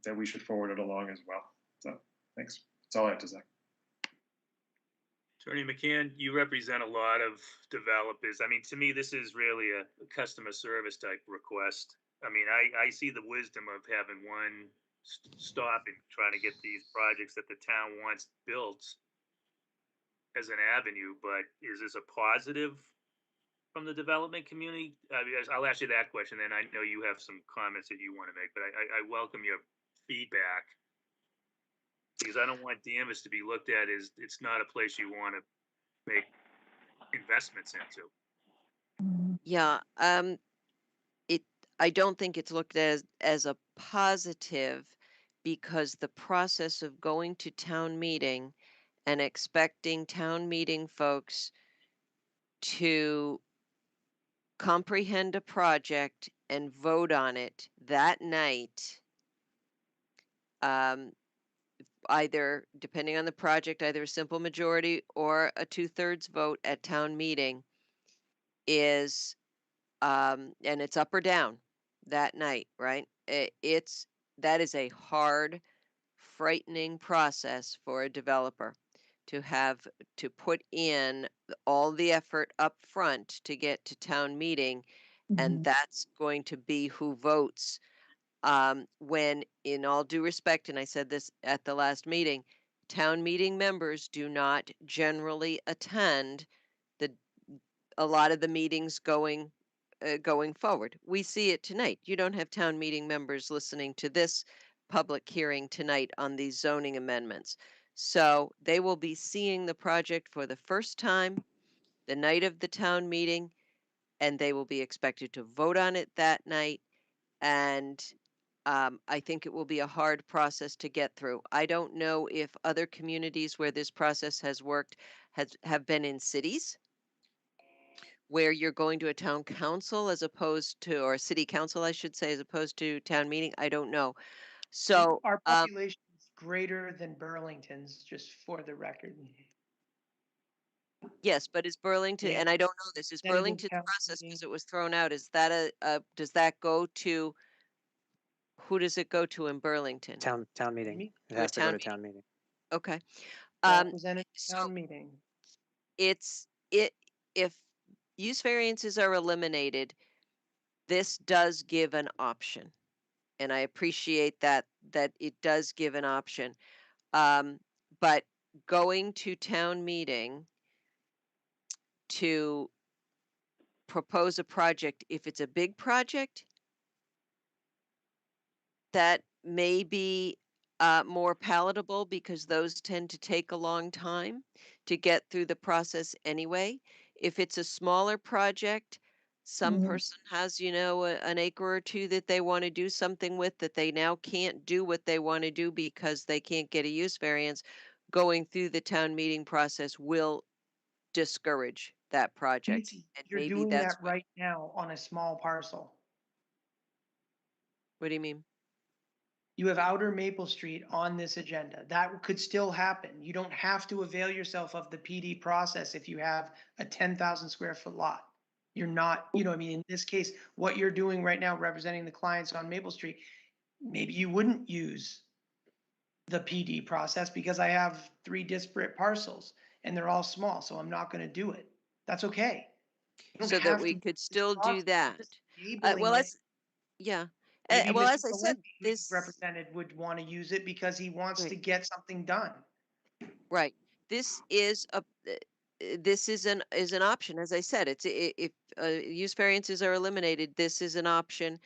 Speaker 10: that we should forward it along as well. So thanks. That's all I have to say.
Speaker 1: Attorney McCann, you represent a lot of developers. I mean, to me, this is really a customer service type request. I mean, I see the wisdom of having one stop and trying to get these projects that the town wants built as an avenue, but is this a positive from the development community? I mean, I'll ask you that question, and I know you have some comments that you want to make, but I welcome your feedback, because I don't want Danvers to be looked at as it's not a place you want to make investments into.
Speaker 2: Yeah, I don't think it's looked at as a positive, because the process of going to town meeting and expecting town meeting folks to comprehend a project and vote on it that night, either, depending on the project, either a simple majority or a 2/3 vote at town meeting, is and it's up or down that night, right? That is a hard, frightening process for a developer to have to put in all the effort up front to get to town meeting, and that's going to be who votes. When, in all due respect, and I said this at the last meeting, town meeting members do not generally attend the a lot of the meetings going forward. We see it tonight. You don't have town meeting members listening to this public hearing tonight on these zoning amendments. So they will be seeing the project for the first time the night of the town meeting, and they will be expected to vote on it that night. And I think it will be a hard process to get through. I don't know if other communities where this process has worked have been in cities where you're going to a town council as opposed to, or a city council, I should say, as opposed to town meeting. I don't know. So,
Speaker 19: Our population is greater than Burlington's, just for the record.
Speaker 2: yes, but is Burlington, and I don't know this, is Burlington's process, because it was thrown out, is that does that go to, who does it go to in Burlington?
Speaker 16: Town meeting. It
Speaker 2: To a
Speaker 16: has to go
Speaker 2: town
Speaker 16: to town meeting.
Speaker 2: Okay.
Speaker 19: Represented
Speaker 2: So
Speaker 19: town meeting.
Speaker 2: if use variances are eliminated, this does give an option. And I appreciate that it does give an option. But going to town meeting to propose a project. If it's a big project, that may be more palatable because those tend to take a long time to get through the process anyway. If it's a smaller project, some
Speaker 8: Mhm.
Speaker 2: person has, an acre or two that they want to do something with that they now can't do what they want to do because they can't get a use variance, going through the town meeting process will discourage that project.
Speaker 19: Nancy,
Speaker 2: And
Speaker 19: you're
Speaker 2: maybe
Speaker 19: doing
Speaker 2: that's
Speaker 19: that right now on a small parcel.
Speaker 2: what do you mean?
Speaker 19: You have Outer Maple Street on this agenda. That could still happen. You don't have to avail yourself of the PD process if you have a 10,000 square foot lot. You're not, I mean, in this case, what you're doing right now, representing the clients on Maple Street, maybe you wouldn't use the PD process because I have 3 disparate parcels and they're all small, so I'm not going to do it. That's okay. You don't
Speaker 2: So that
Speaker 19: have
Speaker 2: we
Speaker 19: to
Speaker 2: could
Speaker 19: do this
Speaker 2: still do
Speaker 19: process. You're
Speaker 2: that.
Speaker 19: just enabling
Speaker 2: Well,
Speaker 19: it.
Speaker 2: yeah.
Speaker 19: Maybe
Speaker 2: Well,
Speaker 19: Mr.
Speaker 2: as I said,
Speaker 19: Valenti, who you represented, would want to use it because he wants to
Speaker 2: Right.
Speaker 19: get something done.
Speaker 2: Right. This is this is an option. As I said, if use variances are eliminated, this is an option.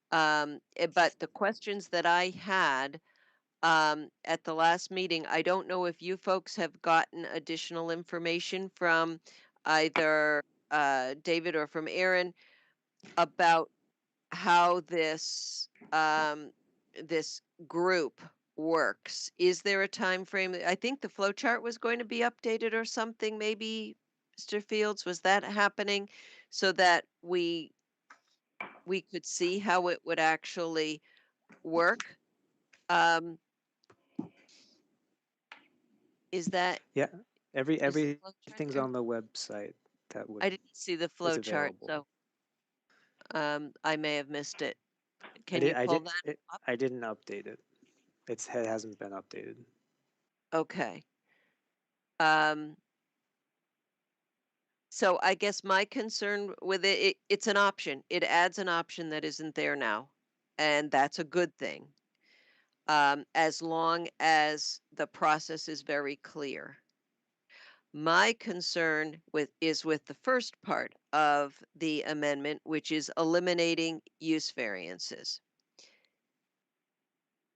Speaker 2: But the questions that I had at the last meeting, I don't know if you folks have gotten additional information from either David or from Aaron about how this group works. Is there a time frame? I think the flow chart was going to be updated or something, maybe, Mr. Fields, was that happening so that we could see how it would actually work? Um, is that
Speaker 16: Yeah,
Speaker 2: is the flow chart
Speaker 16: everything's
Speaker 2: there?
Speaker 16: on the website that
Speaker 2: I
Speaker 16: would
Speaker 2: didn't see the
Speaker 16: is
Speaker 2: flow chart,
Speaker 16: available.
Speaker 2: so I may have missed it.
Speaker 16: I
Speaker 2: Can
Speaker 16: did
Speaker 2: you
Speaker 16: I
Speaker 2: pull
Speaker 16: did
Speaker 2: that
Speaker 16: it,
Speaker 2: up?
Speaker 16: I didn't update it. It hasn't been updated.
Speaker 2: Okay. Um, So I guess my concern with it's an option. It adds an option that isn't there now, and that's a good thing. As long as the process is very clear. My concern is with the first part of the amendment, which is eliminating use variances.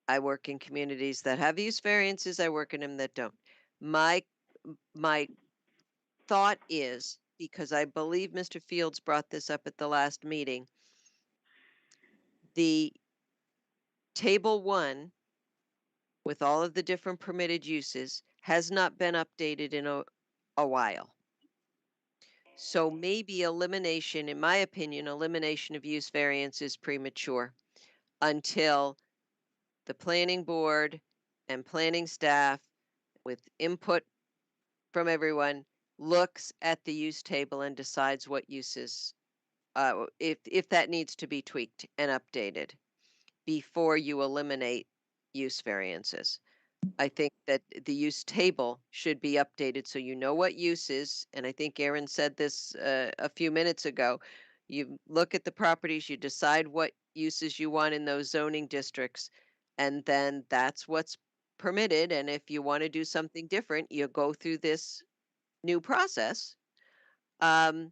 Speaker 2: I work in communities that have use variances. I work in them that don't. My my thought is, because I believe Mr. Fields brought this up at the last meeting, the table 1 with all of the different permitted uses has not been updated in a while. So maybe elimination, in my opinion, elimination of use variance is premature until the planning board and planning staff, with input from everyone, looks at the use table and decides what uses, if that needs to be tweaked and updated before you eliminate use variances. I think that the use table should be updated so you know what uses, and I think Aaron said this a few minutes ago. You look at the properties, you decide what uses you want in those zoning districts, and then that's what's permitted. And if you want to do something different, you go through this new process. Um,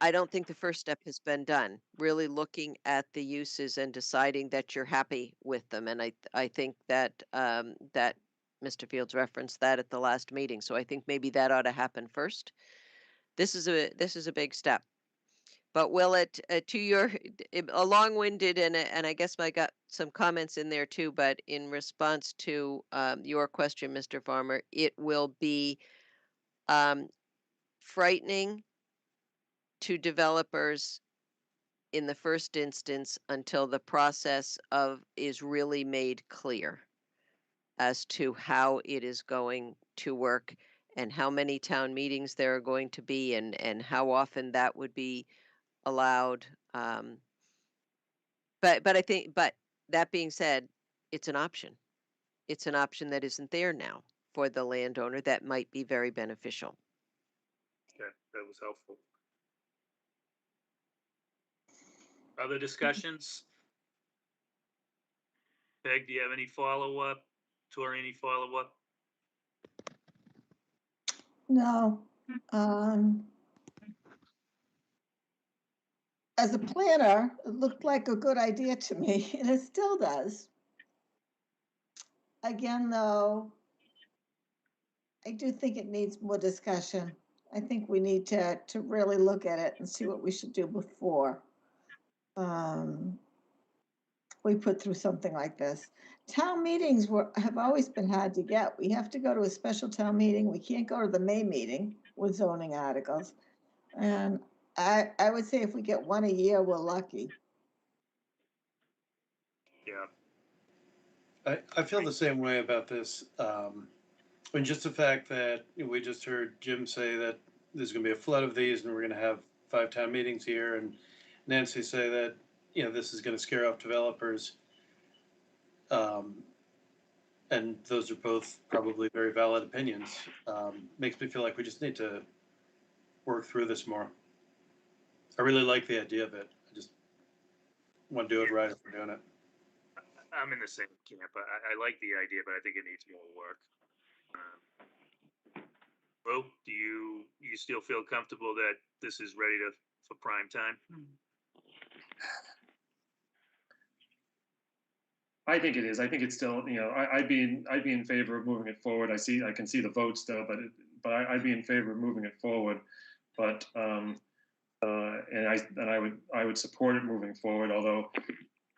Speaker 2: I don't think the first step has been done, really looking at the uses and deciding that you're happy with them. And I think that that Mr. Fields referenced that at the last meeting. So I think maybe that ought to happen first. This is a big step. But will it, to your, a long-winded, and I guess I got some comments in there too, but in response to your question, Mr. Farmer, it will be frightening to developers in the first instance until the process is really made clear as to how it is going to work and how many town meetings there are going to be and how often that would be allowed. But I think, but that being said, it's an option. It's an option that isn't there now for the landowner that might be very beneficial.
Speaker 1: Okay, that was helpful. Other discussions? Peg, do you have any follow-up? Tori, any follow-up?
Speaker 8: No. Um, as a planner, it looked like a good idea to me, and it still does. Again, though, I do think it needs more discussion. I think we need to really look at it and see what we should do before we put through something like this. Town meetings have always been hard to get. We have to go to a special town meeting. We can't go to the May meeting with zoning articles. And I would say if we get one a year, we're lucky.
Speaker 1: Yeah.
Speaker 6: I feel the same way about this. And just the fact that we just heard Jim say that there's going to be a flood of these and we're going to have 5 town meetings here, and Nancy say that, you know, this is going to scare off developers. And those are both probably very valid opinions. Makes me feel like we just need to work through this more. I really like the idea of it. I just want to do it right if we're doing it.
Speaker 1: I'm in the same camp. I like the idea, but I think it needs more work. Lou, do you still feel comfortable that this is ready for prime time?
Speaker 10: I think it is. I think it's still, you know, I'd be in favor of moving it forward. I can see the votes though, but I'd be in favor of moving it forward. But and I would support it moving forward. Although,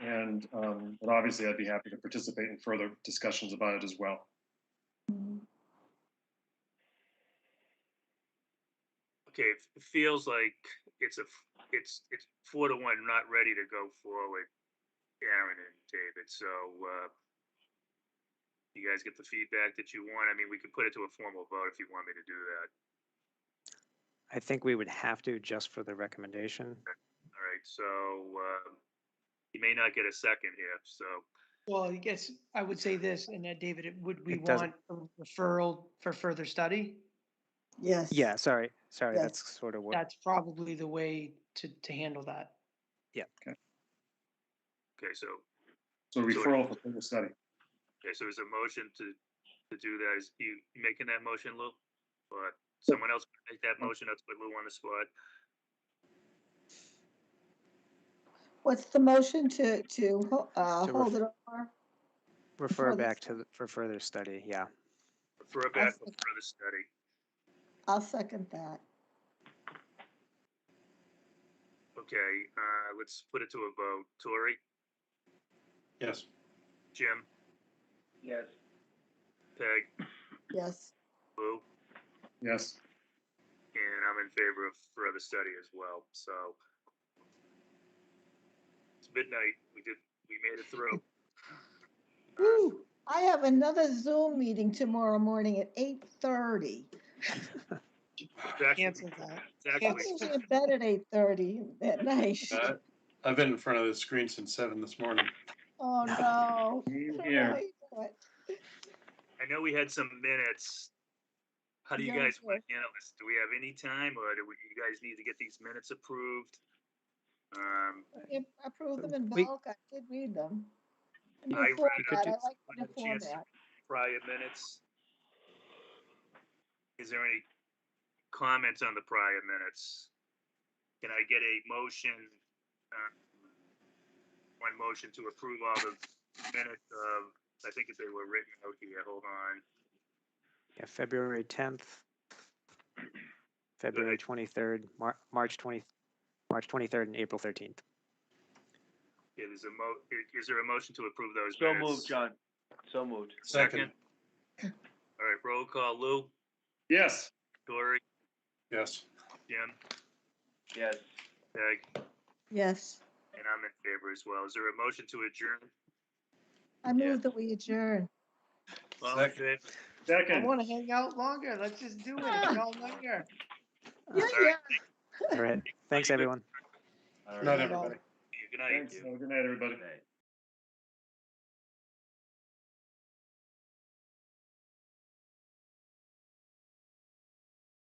Speaker 10: but obviously I'd be happy to participate in further discussions about it as well.
Speaker 1: Okay, it feels like it's 4 to 1, not ready to go forward, Aaron and David. So you guys get the feedback that you want. I mean, we could put it to a formal vote if you want me to do that.
Speaker 16: I think we would have to just for the recommendation.
Speaker 1: All right, so you may not get a second here. So
Speaker 19: Well, I guess I would say this, and David, would we
Speaker 16: It doesn't-
Speaker 19: want a referral for further study?
Speaker 8: Yes.
Speaker 16: Yeah, sorry,
Speaker 8: Yes.
Speaker 16: that's sort of what,
Speaker 19: That's probably the way to handle that.
Speaker 16: yeah.
Speaker 1: okay, so
Speaker 10: referral for further study.
Speaker 1: okay, so is a motion to do that? Is you making that motion, Lou? Or someone else make that motion? Let's put Lou on the spot.
Speaker 8: What's the motion to hold it over?
Speaker 16: Refer back to for further study, yeah.
Speaker 1: Refer back for further study.
Speaker 8: I'll second that.
Speaker 1: Okay, let's put it to a vote. Tori?
Speaker 6: Yes.
Speaker 1: Jim?
Speaker 4: Yes.
Speaker 1: Peg?
Speaker 8: Yes.
Speaker 1: Lou?
Speaker 10: Yes.
Speaker 1: And I'm in favor of further study as well. So it's midnight. We made it through.
Speaker 8: Woo! I have another Zoom meeting tomorrow morning at 8:30.
Speaker 19: Cancel that.
Speaker 8: I'm usually in bed at 8:30 at night.
Speaker 6: I've been in front of the screen since 7 this morning.
Speaker 8: Oh no.
Speaker 10: Here.
Speaker 1: I know we had some minutes. How do you guys want to handle this? Do we have any time, or do you guys need to get these minutes approved?
Speaker 8: Approve them in bulk. I did read them. I like the format.
Speaker 1: Prior minutes. Is there any comments on the prior minutes? Can I get a motion? One motion to approve all the minutes of, I think if they were written out here, hold on.
Speaker 16: Yeah, February 10th, February 23rd, March 23rd, and April 13th.
Speaker 1: Yeah, is there a motion to approve those
Speaker 4: So
Speaker 1: minutes?
Speaker 4: moved, John. So moved.
Speaker 1: Second. All right, roll call. Lou?
Speaker 10: Yes.
Speaker 1: Dory?
Speaker 6: Yes.
Speaker 1: Jim?
Speaker 4: Yes.
Speaker 1: Peg?
Speaker 8: Yes.
Speaker 1: And I'm in favor as well. Is there a motion to adjourn?
Speaker 8: I move that we adjourn.
Speaker 1: All in favor?
Speaker 19: I
Speaker 10: Second.
Speaker 19: want to hang out longer. Let's just do it. It's all nighter.
Speaker 8: Yeah.
Speaker 16: All right, thanks everyone.
Speaker 6: All right. Night, everybody.
Speaker 1: Good night.
Speaker 10: Thanks. Good night, everybody.